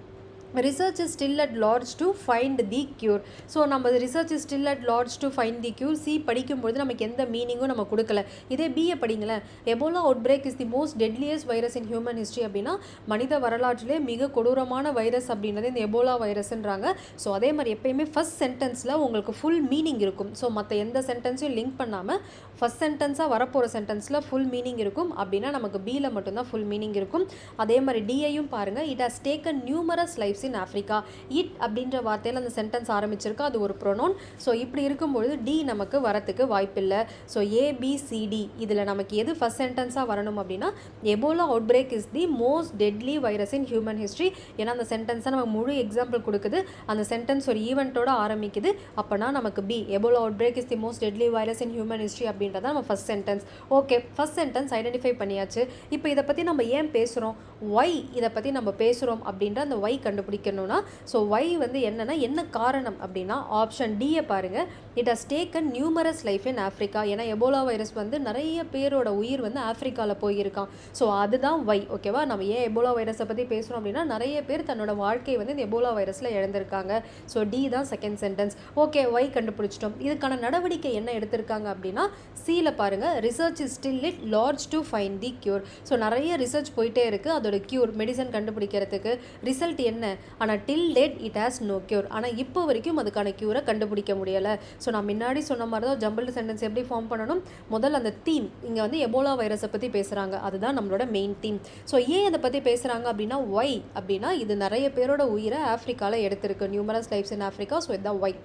research is still at large to find the cure. So நம்ம research is still at large to find the cure. C படிக்கும்பொழுது நமக்கு எந்த மீனிங்கும் நம்ம கொடுக்கல. இதே பிஏ படிங்களேன். Ebola outbreak is the most deadliest virus in human history அப்படின்னா மனித வரலாற்றிலே மிக கொடூரமான வைரஸ் அப்படின்றது இந்த எபோலா வைரஸ்ன்றாங்க. ஸோ அதே மாதிரி எப்பயுமே ஃபஸ்ட் சென்டென்ஸில் உங்களுக்கு ஃபுல் மீனிங் இருக்கும். ஸோ மற்ற எந்த சென்டென்ஸையும் லிங்க் பண்ணாமல் ஃபஸ்ட் சென்டென்ஸாக வரப்போகிற சென்டென்ஸில் ஃபுல் மீனிங் இருக்கும். அப்படின்னா நமக்கு பியில் மட்டும்தான் ஃபுல் மீனிங் இருக்கும். அதே மாதிரி டிஐயும் பாருங்கள். It has taken numerous lives in Africa. It அப்படின்ற வார்த்தையில் அந்த சென்டென்ஸ் ஆரம்பிச்சிருக்கு. அது ஒரு ப்ரொனவுன். ஸோ இப்படி இருக்கும்பொழுது டி நமக்கு வரத்துக்கு வாய்ப்பில்லை. ஸோ ஏபிசிடி இதில் நமக்கு எது ஃபஸ்ட் சென்டென்ஸாக வரணும் அப்படின்னா Ebola outbreak is the most deadly virus in human history. ஏன்னா அந்த சென்டென்ஸை நமக்கு முழு எக்ஸாம்பிள் கொடுக்குது. அந்த சென்டென்ஸ் ஒரு ஈவெண்ட்டோட ஆரம்பிக்குது. அப்போனா நமக்கு B Ebola outbreak is the most deadly virus in human history அப்படின்றத நம்ம first sentence. Okay, first sentence identify பண்ணியாச்சு. இப்போ இதை பற்றி நம்ம ஏன் பேசுகிறோம், ஒய் இதை பற்றி நம்ம பேசுகிறோம் அப்படின்ற அந்த ஒய் கண்டுபிடிச்சி கண்டுபிடிக்கணும்னா ஸோ ஒய் வந்து என்னன்னா என்ன காரணம் அப்படின்னா ஆப்ஷன் டியை பாருங்கள். It has taken numerous life in Africa. ஏன்னா எபோலா வைரஸ் வந்து நிறைய பேரோட உயிர் வந்து ஆஃப்ரிக்காவில் போயிருக்கான். ஸோ அதுதான் ஒய். ஓகேவா, நம்ம ஏன் எபோலா வைரஸை பற்றி பேசுகிறோம் அப்படின்னா நிறைய பேர் தன்னோட வாழ்க்கையை வந்து இந்த எபோலா வைரஸில் இழந்திருக்காங்க. ஸோ டி தான் செகண்ட் சென்டென்ஸ். ஓகே, ஒய் கண்டுபிடிச்சிட்டோம். இதுக்கான நடவடிக்கை என்ன எடுத்திருக்காங்க அப்படின்னா சியில் பாருங்கள். Research is still it large to find the cure. So நிறைய ரிசர்ச் போயிட்டே இருக்குது அதோட க்யூர் மெடிசன் கண்டுபிடிக்கிறதுக்கு. ரிசல்ட் என்ன ஆனால் till date it has no cure. ஆனால் இப்போ வரைக்கும் அதுக்கான க்யூரை கண்டுபிடிக்க முடியலை. ஸோ நான் முன்னாடி சொன்ன மாதிரி தான் ஜம்பிள்டு சென்டென்ஸ் எப்படி ஃபார்ம் பண்ணணும். முதல்ல அந்த தீம் இங்கே வந்து எபோலா வைரஸை பற்றி பேசுகிறாங்க, அதுதான் நம்மளோட மெயின் தீம். ஸோ ஏன் அதை பற்றி பேசுகிறாங்க அப்படின்னா ஒய் அப்படின்னா இது நிறைய பேரோட உயிரை ஆஃப்ரிக்காவில் எடுத்திருக்கு, numerous lives in Africa. So இதுதான் ஒய்.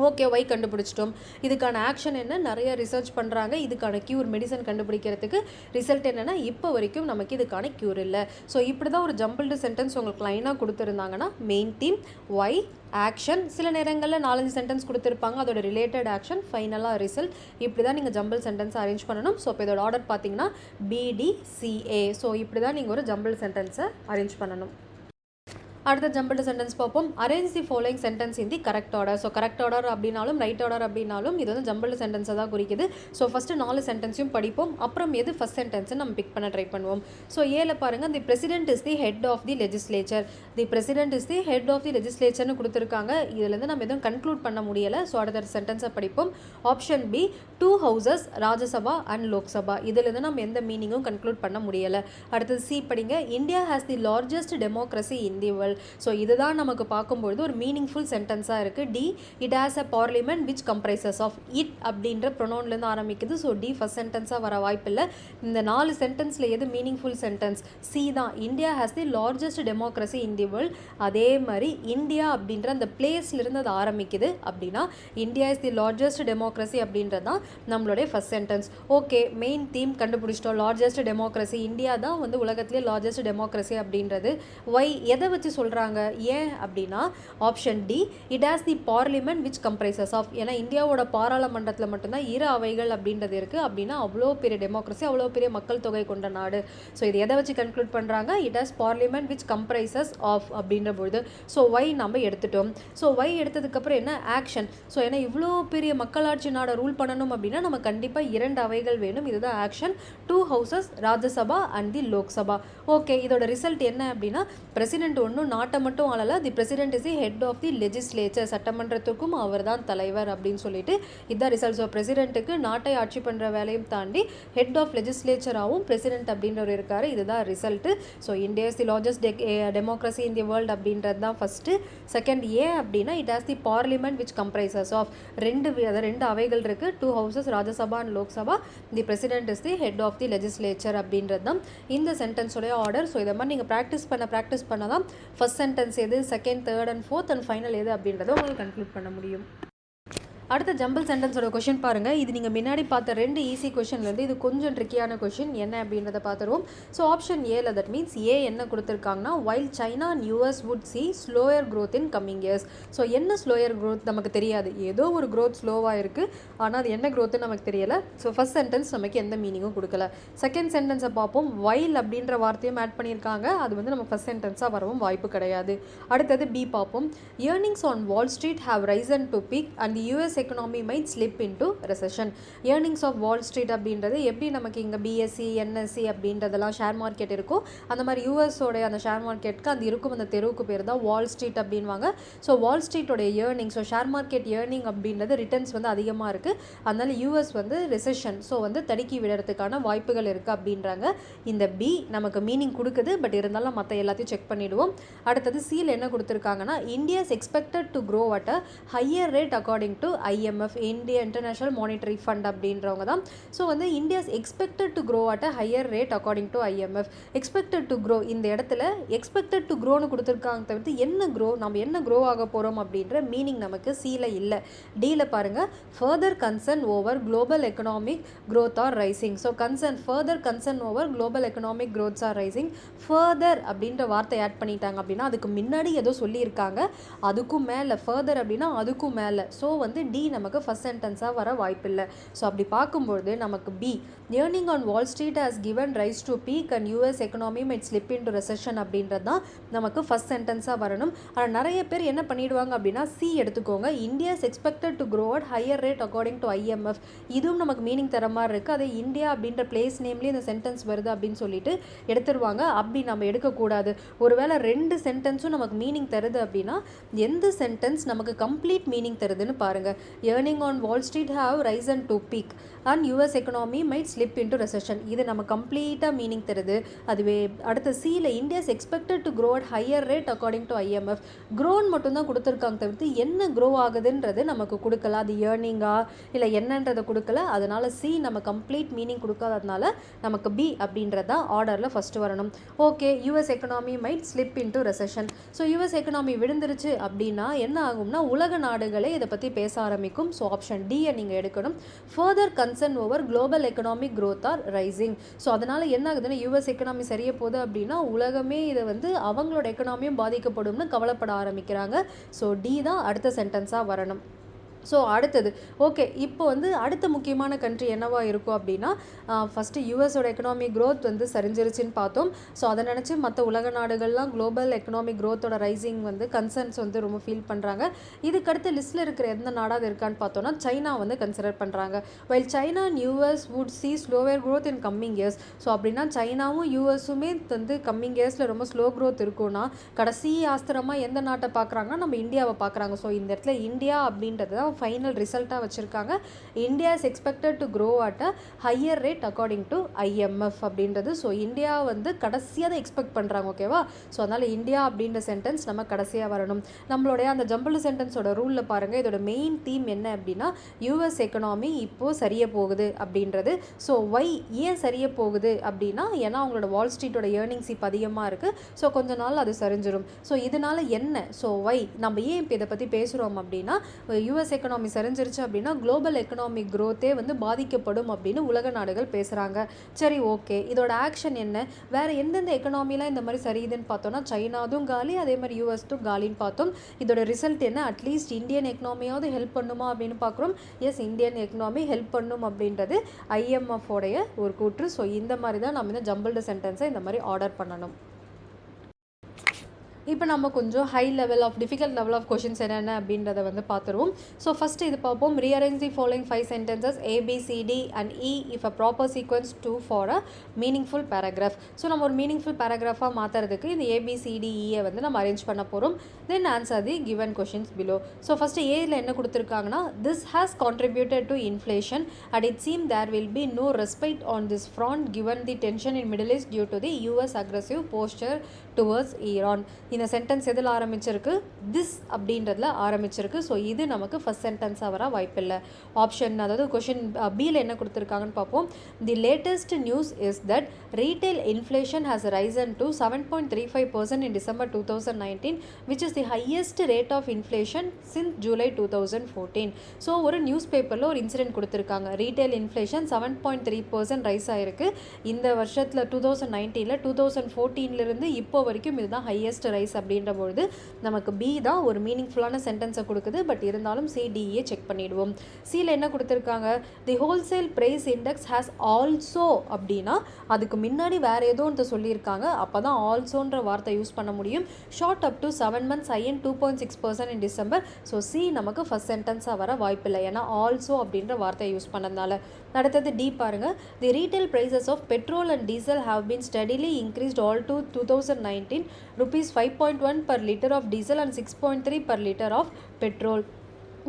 ஓகே, ஒய் கண்டுபிடிச்சிட்டோம். இதுக்கான ஆக்ஷன் என்ன, நிறைய ரிசர்ச் பண்ணுறாங்க இதுக்கான க்யூர் மெடிசன் கண்டுபிடிக்கிறதுக்கு. ரிசல்ட் என்னென்னா இப்போ வரைக்கும் நமக்கு இதுக்கான க்யூர் இல்லை. ஸோ இப்படி தான் ஒரு ஜம்பிள்டு சென்டென்ஸ் உங்களுக்கு லைனாக கொடுத்துருந்தாங்கன்னா மெயின் தீம், ஒய், ஆக்ஷன், சில நேரங்களில் 4-5 சென்டென்ஸ் கொடுத்துருப்பாங்க அதோட ரிலேட்டட் ஆக்ஷன், ஃபைனலாக ரிசல்ட். இப்படி தான் நீங்கள் ஜம்பிள் சென்டென்ஸ் அரேஞ்ச் பண்ணணும். ஸோ இப்போ இதோட ஆர்டர் பார்த்தீங்கன்னா BDCA. ஸோ இப்படி தான் நீங்கள் ஒரு ஜம்பிள் சென்டென்ஸை அரேஞ்ச் பண்ணணும். அடுத்த ஜம்பிள்டு சென்டென்ஸ் பார்ப்போம். Arrange the following sentence in the correct order. So correct order அப்படின்னாலும் ரைட் ஆர்டர் அப்படின்னாலும் இது வந்து ஜம்பிள்டு சென்டென்ஸை தான் குறிக்குது. ஸோ ஃபஸ்ட்டு 4 சென்டென்ஸையும் படிப்போம், அப்புறம் எது ஃபஸ்ட் சென்டென்ஸை நம்ம பிக் பண்ண ட்ரை பண்ணுவோம். ஸோ ஏல பாருங்கள், the president is the head of the legislature. The president is the head of the லெஜிஸ்லேச்சர்னு கொடுத்துருக்காங்க. இதுலேருந்து நம்ம எதுவும் கன்க்ளூட் பண்ண முடியலை. ஸோ அடுத்த சென்டென்ஸை படிப்போம். Option B, 2 houses Rajya Sabha and Lok Sabha. இதுலேருந்து நம்ம எந்த மீனிங்கும் கன்க்ளூட் பண்ண முடியலை. அடுத்தது சி படிங்க. India has the largest democracy in the world. So இதுதான் நமக்கு பார்க்கும்பொழுது ஒரு மீனிங்ஃபுல் சென்டென்ஸாக இருக்குது. D, it has a parliament which comprises of. It அப்படின்ற ப்ரொனவுன்லேருந்து ஆரம்பிக்குது. ஸோ டி ஃபஸ்ட் சென்டென்ஸாக வர வாய்ப்பில்லை. இந்த 4 சென்டென்ஸில் எது மீனிங்ஃபுல் சென்டென்ஸ்? சி தான். India has the largest democracy in the world. அதே மாதிரி இந்தியா அப்படின்ற அந்த பிளேஸ்லேருந்து அது ஆரம்பிக்குது அப்படின்னா India is the largest democracy அப்படின்றது தான் நம்மளுடைய first sentence. Okay, main theme கண்டுபிடிச்சிட்டோம். லார்ஜஸ்ட் டெமோக்ரஸி, இந்தியா தான் வந்து உலகத்திலே லார்ஜஸ்ட் டெமோக்ரஸி அப்படின்றது. ஒய் எதை வச்சு சொல்கிறாங்க? ஏன் அப்படின்னா option D, it has the parliament which comprises of. ஏன்னா இந்தியாவோட பாராளுமன்றத்தில் மட்டும்தான் 2 அவைகள் அப்படின்றது இருக்குது. அப்படின்னா அவ்வளோ பெரிய டெமோக்ரஸி, அவ்வளோ பெரிய மக்கள் தொகை கொண்ட நாடு. ஸோ இது எதை வச்சு கன்க்ளூட் பண்ணுறாங்க? It has parliament which comprises of அப்படின்ற பொழுது ஸோ ஒய் நம்ம எடுத்துட்டோம். ஸோ ஒய் எடுத்ததுக்கப்புறம் என்ன ஆக்ஷன்? ஸோ ஏன்னா இவ்வளோ பெரிய மக்களாட்சி நாடை ரூல் பண்ணணும் அப்படின்னா நம்ம கண்டிப்பாக 2 அவைகள் வேணும். இதுதான் action. 2 houses Rajya Sabha and the Lok Sabha. Okay, இதோட ரிசல்ட் என்ன அப்படின்னா பிரசிடென்ட் ஒன்றும் நாட்டை மட்டும் ஆளல, the president is the head of the legislature. சட்டமன்றத்துக்கும் அவர் தான் தலைவர் அப்படின்னு சொல்லிட்டு இதுதான் ரிசல்ட். ஸோ பிரசிடென்ட்டுக்கு நாட்டை ஆட்சி பண்ணுற வேலையும் தாண்டி ஹெட் ஆஃப் லெஜிஸ்லேச்சராகவும் பிரசிடென்ட் அப்படின்றவர் இருக்கார். இதுதான் result. So India is the largest democracy in the world அப்படின்றது தான் ஃபஸ்ட்டு. செகண்ட் ஏன் அப்படின்னா it has the parliament which comprises of. 2 அவைகள் இருக்குது, 2 houses Rajya Sabha and Lok Sabha. The president is the head of the legislature அப்படின்றது தான் இந்த சென்டென்ஸோடைய ஆர்டர். ஸோ இதை மாதிரி நீங்கள் ப்ராக்டிஸ் பண்ண தான் ஃபஸ்ட் சென்டென்ஸ் எது, second, third and fourth and final எது அப்படின்றத உங்களுக்கு கன்க்ளூட் பண்ண முடியும். அடுத்த ஜம்பிள் சென்டென்ஸோட கொஷின் பாருங்கள். இது நீங்கள் முன்னாடி பார்த்த 2 ஈஸி கொஷின்லேருந்து இது கொஞ்சம் ட்ரிக்கியான கொஷின். என்ன அப்படின்றத பார்த்துருவோம். ஸோ ஆப்ஷன் ஏல தட் மீன்ஸ் ஏ என்ன கொடுத்துருக்காங்கன்னா while China and US would see slower growth in coming years. So என்ன ஸ்லோயர் க்ரோத் நமக்கு தெரியாது, ஏதோ ஒரு க்ரோத் ஸ்லோவாக இருக்குது, ஆனால் அது என்ன க்ரோத்துன்னு நமக்கு தெரியலை. ஸோ ஃபஸ்ட் சென்டென்ஸ் நமக்கு எந்த மீனிங்கும் கொடுக்கல. செகண்ட் சென்டென்ஸை பார்ப்போம். வைல் அப்படின்ற வார்த்தையும் ஆட் பண்ணியிருக்காங்க, அது வந்து நம்ம ஃபஸ்ட் சென்டென்ஸாக வரவும் வாய்ப்பு கிடையாது. அடுத்தது பி பார்ப்போம். Earnings on Wall Street have risen to peak and the US economy might slip into recession. earnings of wall street அப்படின்றது எப்படி நமக்கு இங்கே பிஎஸ்சி என்எஸ்சி அப்படின்றதெல்லாம் ஷேர் மார்க்கெட் இருக்கும், அந்த மாதிரி யூஎஸோடைய அந்த ஷேர் மார்க்கெட்டுக்கு அந்த இருக்கும் அந்த தெருவுக்கு பேர் தான் வால் ஸ்ட்ரீட் அப்படின்வாங்க. ஸோ வால் ஸ்ட்ரீட்டோடைய earning, so share market earning அப்படின்றது ரிட்டர்ன்ஸ் வந்து அதிகமாக இருக்குது, அதனால யூஎஸ் வந்து ரிசெஷன் ஸோ வந்து தடுக்கி விடுறதுக்கான வாய்ப்புகள் இருக்குது அப்படின்றாங்க. இந்த பி நமக்கு மீனிங் கொடுக்குது, பட் இருந்தாலும் மற்ற எல்லாத்தையும் செக் பண்ணிவிடுவோம். அடுத்தது சியில் என்ன கொடுத்துருக்காங்கன்னா India's expected to grow at a higher rate according to IMF, India international monetary fund அப்படின்றவங்க தான். ஸோ வந்து India's expected to grow at a higher rate according to IMF. Expected to grow, இந்த இடத்துல எக்ஸ்பெக்டட் டு க்ரோன்னு கொடுத்துருக்காங்க தவிர்த்து என்ன grow, நம்ம என்ன க்ரோ ஆக போகிறோம் அப்படின்ற மீனிங் நமக்கு சியில் இல்லை. டியில் பாருங்கள், further concern over global economic growth are rising. So concern, further concern over global economic growths are rising. Further அப்படின்ற வார்த்தை ஆட் பண்ணிட்டாங்க அப்படின்னா அதுக்கு முன்னாடி ஏதோ சொல்லியிருக்காங்க, அதுக்கும் மேலே ஃபர்தர் அப்படின்னா அதுக்கும் மேலே. ஸோ வந்து டி டி நமக்கு ஃபஸ்ட் சென்டென்ஸாக வர வாய்ப்பில்லை. ஸோ அப்படி பார்க்கும்பொழுது நமக்கு B earning on Wall street has given rice to peak and US economy might slip in to recession அப்படின்றது தான் நமக்கு ஃபஸ்ட் சென்டென்ஸாக வரணும். ஆனால் நிறைய பேர் என்ன பண்ணிடுவாங்க அப்படின்னா சி எடுத்துக்கோங்க. India is expected to grow at higher rate according to IMF. இதுவும் நமக்கு மீனிங் தர மாதிரி இருக்குது. அதே இந்தியா அப்படின்ற பிளேஸ் நேம்லேயே இந்த சென்டென்ஸ் வருது அப்படின்னு சொல்லிட்டு எடுத்துருவாங்க. அப்படி நம்ம எடுக்கக்கூடாது. ஒருவேளை ரெண்டு சென்டென்ஸும் நமக்கு மீனிங் தருது அப்படின்னா எந்த சென்டென்ஸ் நமக்கு கம்ப்ளீட் மீனிங் தருதுன்னு பாருங்கள். Earning on Wall Street have risen to peak and US economy might slip in to recession. இது நம்ம கம்ப்ளீட்டாக மீனிங் தருது. அதுவே அடுத்த சியில் India's expected to grow at higher rate according to IMF. க்ரோன்னு மட்டும்தான் கொடுத்துருக்காங்க தவிர்த்து என்ன க்ரோ ஆகுதுன்றது நமக்கு கொடுக்கல. அது ஏர்னிங்கா இல்லை என்னன்றதை கொடுக்கல. அதனால சி நம்ம கம்ப்ளீட் மீனிங் கொடுக்காததுனால நமக்கு பி அப்படின்றதான் ஆர்டரில் ஃபஸ்ட்டு வரணும். Okay, US economy might slip in to recession. So US economy விழுந்துருச்சு அப்படின்னா என்ன ஆகும்னா உலக நாடுகளே இதை பற்றி பேச ஆரம்பிக்கும். ஸோ ஆப்ஷன் டியை நீங்கள் எடுக்கணும். Further concern over global economic growth are rising. So அதனால் என்ன ஆகுதுன்னா யூஎஸ் எக்கனாமி சரியாக போகுது அப்படின்னா உலகமே இதை அவங்களோட எக்கனாமியும் பாதிக்கப்படும்னு கவலைப்பட ஆரம்பிக்கிறாங்க. ஸோ டி தான் அடுத்த சென்டென்ஸாக வரணும். ஸோ அடுத்தது ஓகே, இப்போ அடுத்த முக்கியமான கண்ட்ரி என்னவா இருக்கும் அப்படின்னா ஃபஸ்ட்டு யூஎஸோட எக்கனாமிக் க்ரோத் சரிஞ்சிருச்சுன்னு பார்த்தோம். ஸோ அதை நினச்சி மற்ற உலக நாடுகள்லாம் குளோபல் எக்கனாமிக் க்ரோத்தோட ரைசிங் கன்சர்ன்ஸ் ரொம்ப ஃபீல் பண்ணுறாங்க. இதுக்கடுத்து லிஸ்ட்டில் இருக்கிற எந்த நாடாவது இருக்கான்னு பார்த்தோன்னா சைனா கன்சிடர் பண்ணுறாங்க. While China and US would see slower growth in coming years. So அப்படின்னா சைனாவும் யூஎஸுமே கம்மிங் இயர்ஸில் ரொம்ப ஸ்லோ க்ரோத் இருக்கும்னா கடைசி ஆஸ்திரமாக எந்த நாட்டை பார்க்குறாங்கன்னா நம்ம இந்தியாவை பார்க்குறாங்க. ஸோ இந்த இடத்துல இந்தியா அப்படின்றது தான் ஃபைனல் ரிசல்ட்டாக வச்சுருக்காங்க. India is expected to grow at a higher rate according to IMF அப்படின்றது. ஸோ இந்தியா கடைசியாக தான் எக்ஸ்பெக்ட் பண்ணுறாங்க. ஓகேவா? ஸோ அதனால் இந்தியா அப்படின்ற சென்டென்ஸ் நம்ம கடைசியாக வரணும். நம்மளுடைய அந்த ஜம்பிள் சென்டென்ஸோட ரூலில் பாருங்கள், இதோட மெயின் தீம் என்ன அப்படின்னா யூஎஸ் எக்கனாமி இப்போது சரியாக போகுது அப்படின்றது. ஸோ ஒய் ஏன் சரியாக போகுது அப்படின்னா ஏன்னா அவங்களோட வால் ஸ்ட்ரீட்டோட ஏர்னிங்ஸ் இப்போ அதிகமாக இருக்குது. ஸோ கொஞ்ச நாள் அது சரிஞ்சிடும். ஸோ இதனால் என்ன, ஸோ ஒய் நம்ம ஏன் இப்போ இதை பற்றி பேசுகிறோம் அப்படின்னா யூஎஸ் எக்கனாமி சரிஞ்சிருச்சு அப்படின்னா குளோபல் எக்கனாமிக் க்ரோத்தே பாதிக்கப்படும் அப்படின்னு உலக நாடுகள் பேசுகிறாங்க. சரி, ஓகே, இதோட ஆக்ஷன் என்ன, வேறு எந்தெந்த எக்கனாமிலாம் இந்த மாதிரி சரியுதுன்னு பார்த்தோன்னா சைனாதும் காலி, அதே மாதிரி யூஎஸ்டும் காலின்னு பார்த்தோம். இதோட ரிசல்ட் என்ன, அட்லீஸ்ட் இந்தியன் எக்கனாமியாவது ஹெல்ப் பண்ணுமா அப்படின்னு பார்க்குறோம். எஸ், இந்தியன் எக்கனாமி ஹெல்ப் பண்ணும் அப்படின்றது IMF உடைய ஒரு கூற்று. ஸோ இந்த மாதிரி தான் நம்ம இந்த ஜம்பிள்டு சென்டென்ஸை இந்த மாதிரி ஆர்டர் பண்ணணும். இப்போ நம்ம கொஞ்சம் high level of difficult level of questions என்னென்ன அப்படின்றத பார்த்துருவோம். ஸோ ஃபஸ்ட்டு இது பார்ப்போம். Rearrange the following 5 sentences ABCD and E if a proper sequence 2 for a meaningful paragraph. So நம்ம ஒரு மீனிங்ஃபுல் பேராகிராஃபாக மாற்றுறதுக்கு இந்த ABCDEயை நம்ம அரேஞ்ச் பண்ண போகிறோம். Then answer the given questions below. So first ஏயில் என்ன கொடுத்துருக்காங்கன்னா this has contributed to inflation and it seems there will be no respite on this front given the tension in Middle East due to the US aggressive posture towards Iran. இந்த sentence எதில் ஆரம்பிச்சிருக்கு, this அப்படின்றதுல ஆரம்பிச்சிருக்கு. So இது நமக்கு first சென்டென்ஸாக வர வாய்ப்பில்லை. Option அதாவது கொஷின் பியில் என்ன கொடுத்துருக்காங்கன்னு பார்ப்போம். The latest news is that retail inflation has risen to 7.35% in December 2019 which is the highest rate of inflation since July 2014. So ஒரு நியூஸ் பேப்பரில் ஒரு இன்சிடென்ட் கொடுத்துருக்காங்க. ரீட்டைல் இன்ஃப்ளேஷன் 7.3% ரைஸ் ஆகிருக்கு இந்த வருஷத்தில் 2019. 2014 இப்போ வரைக்கும் இதுதான் ஹையஸ்ட் ரைஸ் அப்படின்ற பொழுது நமக்கு பி தான் ஒரு மீனிங்ஃபுல்லான சென்டென்ஸை கொடுக்குது. பட் இருந்தாலும் CDE செக் பண்ணிடுவோம். சியில் என்ன கொடுத்துருக்காங்க, the wholesale price index has also அப்படின்னா அதுக்கு முன்னாடி வேறு ஏதோ ஒன்று சொல்லியிருக்காங்க. அப்போ தான் ஆல்சோன்ற வார்த்தை யூஸ் பண்ண முடியும். Short up to 7 months high in 2.6% in December. So C நமக்கு ஃபஸ்ட் சென்டென்ஸாக வர வாய்ப்பில்லை, ஏன்னா ஆல்சோ அப்படின்ற வார்த்தையை யூஸ் பண்ணதுனால. அடுத்தது டி பாருங்கள். The retail prices of petrol and diesel have been steadily increased all to 2019 rupees 5.1 per liter of diesel and 6.3 per liter of petrol.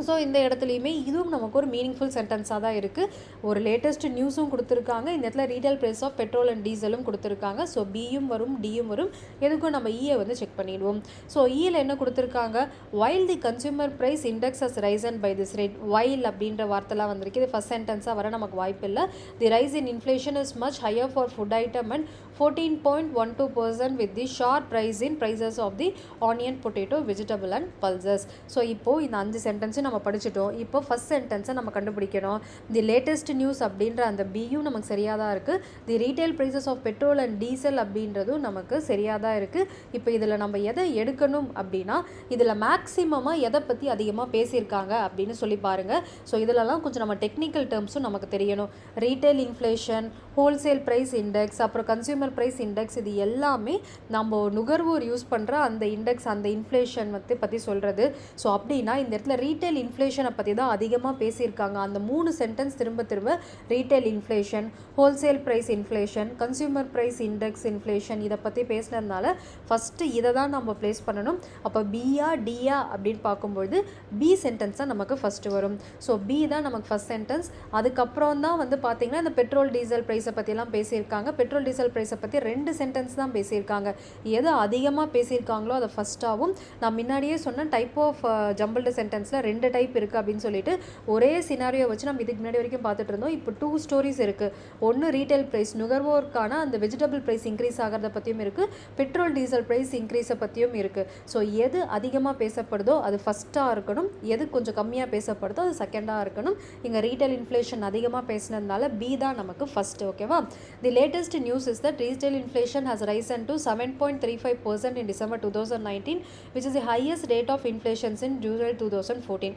So இந்த இடத்துலையுமே இதுவும் நமக்கு ஒரு மீனிங்ஃபுல் சென்டென்ஸாக தான் இருக்குது. ஒரு லேட்டஸ்ட் நியூஸும் கொடுத்துருக்காங்க. இந்த இடத்துல retail price of petrol and டீசலும் கொடுத்துருக்காங்க. ஸோ பியும் வரும், டியும் வரும். எதுக்கும் நம்ம ஈயை செக் பண்ணிடுவோம். ஸோ ஈயில் என்ன கொடுத்துருக்காங்க, while the consumer price index has risen by this rate. While அப்படின்ற வார்த்தைலாம் வந்திருக்கு. இது ஃபஸ்ட் சென்டென்ஸாக வர நமக்கு வாய்ப்பு இல்லை. The rise in inflation is much higher for food item and 14.12% with the sharp rise in prices of the onion, potato, vegetable and pulses. So இப்போது இந்த 5 சென்டென்ஸும் நம்ம படிச்சிட்டோம். இப்போ ஃபர்ஸ்ட் சென்டென்ஸை நம்ம கண்டுபிடிக்கணும். தி லேட்டஸ்ட் நியூஸ் அப்படின்ற அந்த பியும் நமக்கு சரியாக தான் இருக்குது. The retail prices of petrol and diesel அப்படின்றதும் நமக்கு சரியாக தான் இருக்குது. இப்போ இதில் நம்ம எதை எடுக்கணும் அப்படின்னா, இதில் மேக்ஸிமமாக எதை பற்றி அதிகமாக பேசியிருக்காங்க அப்படின்னு சொல்லி பாருங்கள். ஸோ இதிலலாம் கொஞ்சம் நம்ம டெக்னிக்கல் டேர்ம்ஸும் நமக்கு தெரியணும். Retail inflation, wholesale price index, அப்புறம் கன்சியூமர் ப்ரைஸ் இண்டெக்ஸ், இது எல்லாமே நம்ம நுகர்வோர் யூஸ் பண்ணுற அந்த இண்டெக்ஸ், அந்த இன்ஃப்ளேஷன் பற்றி சொல்கிறது. ஸோ அப்படின்னா இந்த இடத்துல ரீட்டைல் இன்ஃப்ளேஷனை பற்றி தான் அதிகமாக பேசியிருக்காங்க. அந்த 3 சென்டென்ஸ் திரும்ப திரும்ப retail inflation, wholesale price inflation, consumer price index inflation, இதை பற்றி பேசினதுனால ஃபஸ்ட்டு இதை தான் நம்ம ப்ளேஸ் பண்ணணும். அப்போ பியா டியா அப்படின்னு பார்க்கும்பொழுது பி சென்டென்ஸ் தான் நமக்கு ஃபஸ்ட்டு வரும். ஸோ பி தான் நமக்கு ஃபஸ்ட் சென்டென்ஸ். அதுக்கப்புறம் தான் பார்த்திங்கன்னா இந்த பெட்ரோல் டீசல் ப்ரைஸை பற்றிலாம் பேசியிருக்காங்க. பெட்ரோல் டீசல் ப்ரைஸை பற்றி 2 சென்டென்ஸ் தான் பேசியிருக்காங்க. எது அதிகமாக பேசியிருக்காங்களோ அதை ஃபஸ்ட்டாகவும், நான் முன்னாடியே சொன்ன டைப் ஆஃப் ஜம்பிள்டு சென்டென்ஸில் 2 டைப் இருக்குது அப்படின்னு சொல்லிட்டு ஒரே சினாரியோ வச்சு நம்ம இதுக்கு முன்னாடி வரைக்கும் பார்த்துட்டு இருந்தோம். இப்போ 2 ஸ்டோரிஸ் இருக்குது. ஒன்று ரீட்டைல் ப்ரைஸ், நுகர்வோருக்கான அந்த வெஜிடபிள் ப்ரைஸ் இன்க்ரீஸ் ஆகிறத பற்றியும் இருக்குது, பெட்ரோல் டீசல் ப்ரைஸ் இன்க்ரீஸை பற்றியும் இருக்குது. ஸோ எது அதிகமாக பேசப்படுதோ அது ஃபஸ்ட்டாக இருக்கணும், எது கொஞ்சம் கம்மியாக பேசப்படுதோ அது செகண்டாக இருக்கணும். இங்கே ரீட்டைல் இன்ஃப்ளேஷன் அதிகமாக பேசினதுனால பி தான் நமக்கு ஃபஸ்ட்டு. ஓகேவா? தி latest news is that retail inflation has risen to 7.35% in December 2019, which is the highest rate of inflation since July 2014.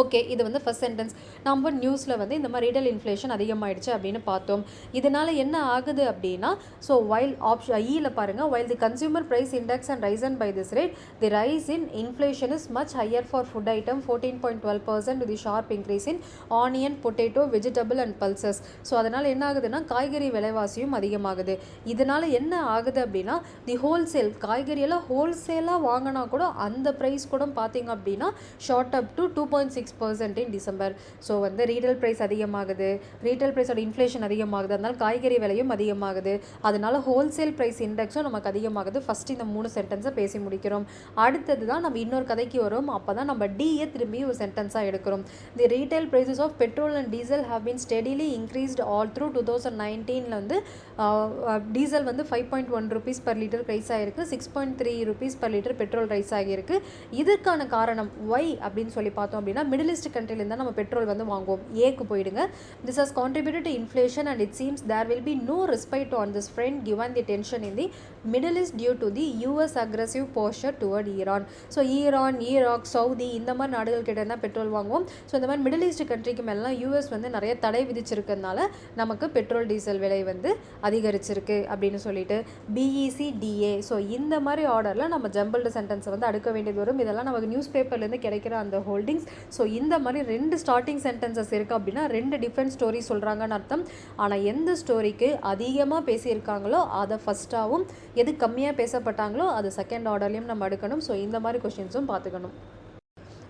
Okay, இது ஃபஸ்ட் சென்டென்ஸ். நம்ம நியூஸில் இந்த மாதிரி ரீட்டைல் இன்ஃப்ளேஷன் அதிகமாகிடுச்சு அப்படின்னு பார்த்தோம். இதனால் என்ன ஆகுது அப்படின்னா, ஸோ வைல் ஆப்ஷன் ஈயில் பாருங்கள், while the consumer price index and risen by this rate, the rise in inflation is much higher for food item 14.12% with the sharp increase in onion, potato, vegetable and pulses. So அதனால் என்ன ஆகுதுன்னா காய்கறி விலைவாசியும் அதிகமாகுது. இதனால் என்ன ஆகுது அப்படின்னா, தி wholesale காய்கறியெல்லாம் ஹோல்சேலாக வாங்கினா கூட அந்த ப்ரைஸ் கூட பார்த்திங்க அப்படின்னா shot up to 2.6% in December. So retail price அதிகமாகுது, ரீட்டைல் ப்ரைஸோட இன்ஃப்ளேஷன் அதிகமாகுது, அதனால் காய்கறி விலையும் அதிகமாகுது, அதனால் ஹோல்சேல் ப்ரைஸ் இண்டெக்ஸும் நமக்கு அதிகமாகுது. ஃபஸ்ட்டு இந்த 3 சென்டென்ஸை பேசி முடிக்கிறோம். அடுத்தது தான் நம்ம இன்னொரு கதைக்கு வரும். அப்போ தான் நம்ம டிஏ திரும்பி ஒரு சென்டென்ஸாக எடுக்கிறோம். The retail prices of petrol and diesel have been steadily increased all through 2019. Diesel 5.1 rupees per liter rise ஆகிருக்கு, 6.3 rupees per liter petrol rise ஆகியிருக்கு. இதற்கான காரணம் ஒய் அப்படின்னு சொல்லி பார்த்தோம் அப்படின்னா, மிடில் ஈஸ்ட் கண்ட்ரிலேருந்து நம்ம பெட்ரோல் வாங்குவோம். ஏக்கு போயிடுங்க. This has contributed to inflation and it seems there will be no respite on this front given the tension in the Middle East due to the US aggressive posture toward Iran. So Iran, Iraq, Saudi இந்த மாதிரி நாடுகள் கிட்ட தான் petrol வாங்குவோம். So இந்த மாதிரி middle east கண்ட்ரிக்கு மேலாம் யூஎஸ் நிறைய தடை விதிச்சிருக்கிறதுனால நமக்கு பெட்ரோல் டீசல் விலை அதிகரிச்சிருக்கு அப்படின்னு சொல்லிட்டு பிஇசி டிஏ. ஸோ இந்த மாதிரி ஆர்டரில் நம்ம ஜம்பிள்டு சென்டென்ஸை அடுக்க வேண்டியது வரும். இதெல்லாம் நமக்கு நியூஸ் பேப்பர்லேருந்து கிடைக்கிற அந்த ஹோல்டிங்ஸ். ஸோ இந்த மாதிரி 2 ஸ்டார்டிங் சென்டென்சஸ் இருக்குது அப்படின்னா 2 டிஃப்ரெண்ட் ஸ்டோரி சொல்கிறாங்கன்னு அர்த்தம். ஆனால் எந்த ஸ்டோரிக்கு அதிகமாக பேசியிருக்காங்களோ அதை ஃபஸ்ட்டாகவும், எது கம்மியாக பேசப்பட்டாங்களோ அது செகண்ட் ஆர்டர்லையும் நம்ம எடுக்கணும். ஸோ இந்த மாதிரி கொஷின்ஸும் பார்த்துக்கணும்.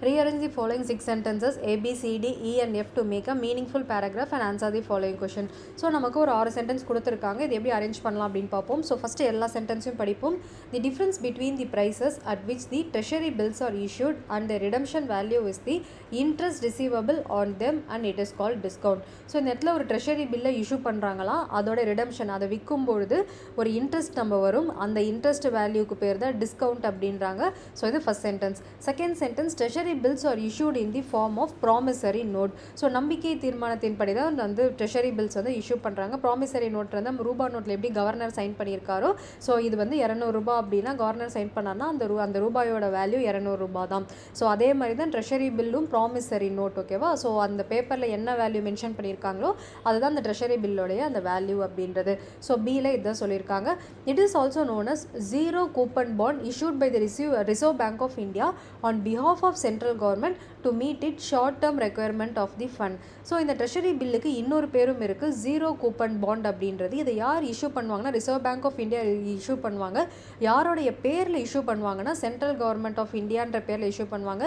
Rearrange the following 6 sentences A, B, C, D, E and F to make a meaningful paragraph and answer the following question. So நமக்கு ஒரு 6 சென்டென்ஸ் கொடுத்துருக்காங்க. இது எப்படி அரேஞ்ச் பண்ணலாம் அப்படின்னு பார்ப்போம். ஸோ ஃபஸ்ட்டு எல்லா சென்டென்ஸையும் படிப்போம். The difference between the prices at which the treasury bills are issued and the redemption value is the interest receivable on them and it is called discount. So இந்த இடத்துல ஒரு treasury பில்லை issue பண்ணுறாங்களாம், அதோட redemption, அதை விற்கும் பொழுது ஒரு interest நம்ம வரும், அந்த இன்ட்ரெஸ்ட் வேல்யூக்கு பேர் தான் டிஸ்கவுண்ட் அப்படின்றாங்க. ஸோ இது first sentence. Second sentence, treasury bills are issued in the form of promissory note. So நம்பிக்கை தீர்மானத்தின்படி தான் ட்ரெஷரி பில்ஸ் இஷ்யூ பண்ணுறாங்க. ப்ராமிசரி நோட் ரூபா நோட்டில் எப்படி கவர்னர் சைன் பண்ணியிருக்காரோ, ஸோ இது 200 ரூபா அப்படின்னா கவர்னர் சைன் பண்ணார்னா அந்த ரூபாயோட வேல்யூ 200 ரூபா தான். ஸோ அதே மாதிரி தான் ட்ரெஷரி பில்லும் ப்ராமிசரி நோட். ஓகேவா? ஸோ அந்த பேப்பரில் என்ன வேல்யூ மென்ஷன் பண்ணியிருக்காங்களோ அதுதான் அந்த ட்ரெஷரி பில்லோடைய அந்த வேல்யூ அப்படின்றது. ஸோ பியில் இதுதான் சொல்லியிருக்காங்க. It is also known as zero coupon bond issued by the Reserve Bank of India on behalf of central government to meet its short term requirement of the fund. So இந்த treasury பில்லுக்கு இன்னொரு பேரும் இருக்குது, zero coupon bond அப்படின்றது. இதை யார் issue பண்ணுவாங்கன்னா Reserve Bank of India issue பண்ணுவாங்க. யாரோடைய பேரில் இஷ்யூ பண்ணுவாங்கன்னா சென்ட்ரல் கவர்மெண்ட் ஆஃப் இந்தியான்ற பேரில் இஷ்யூ பண்ணுவாங்க.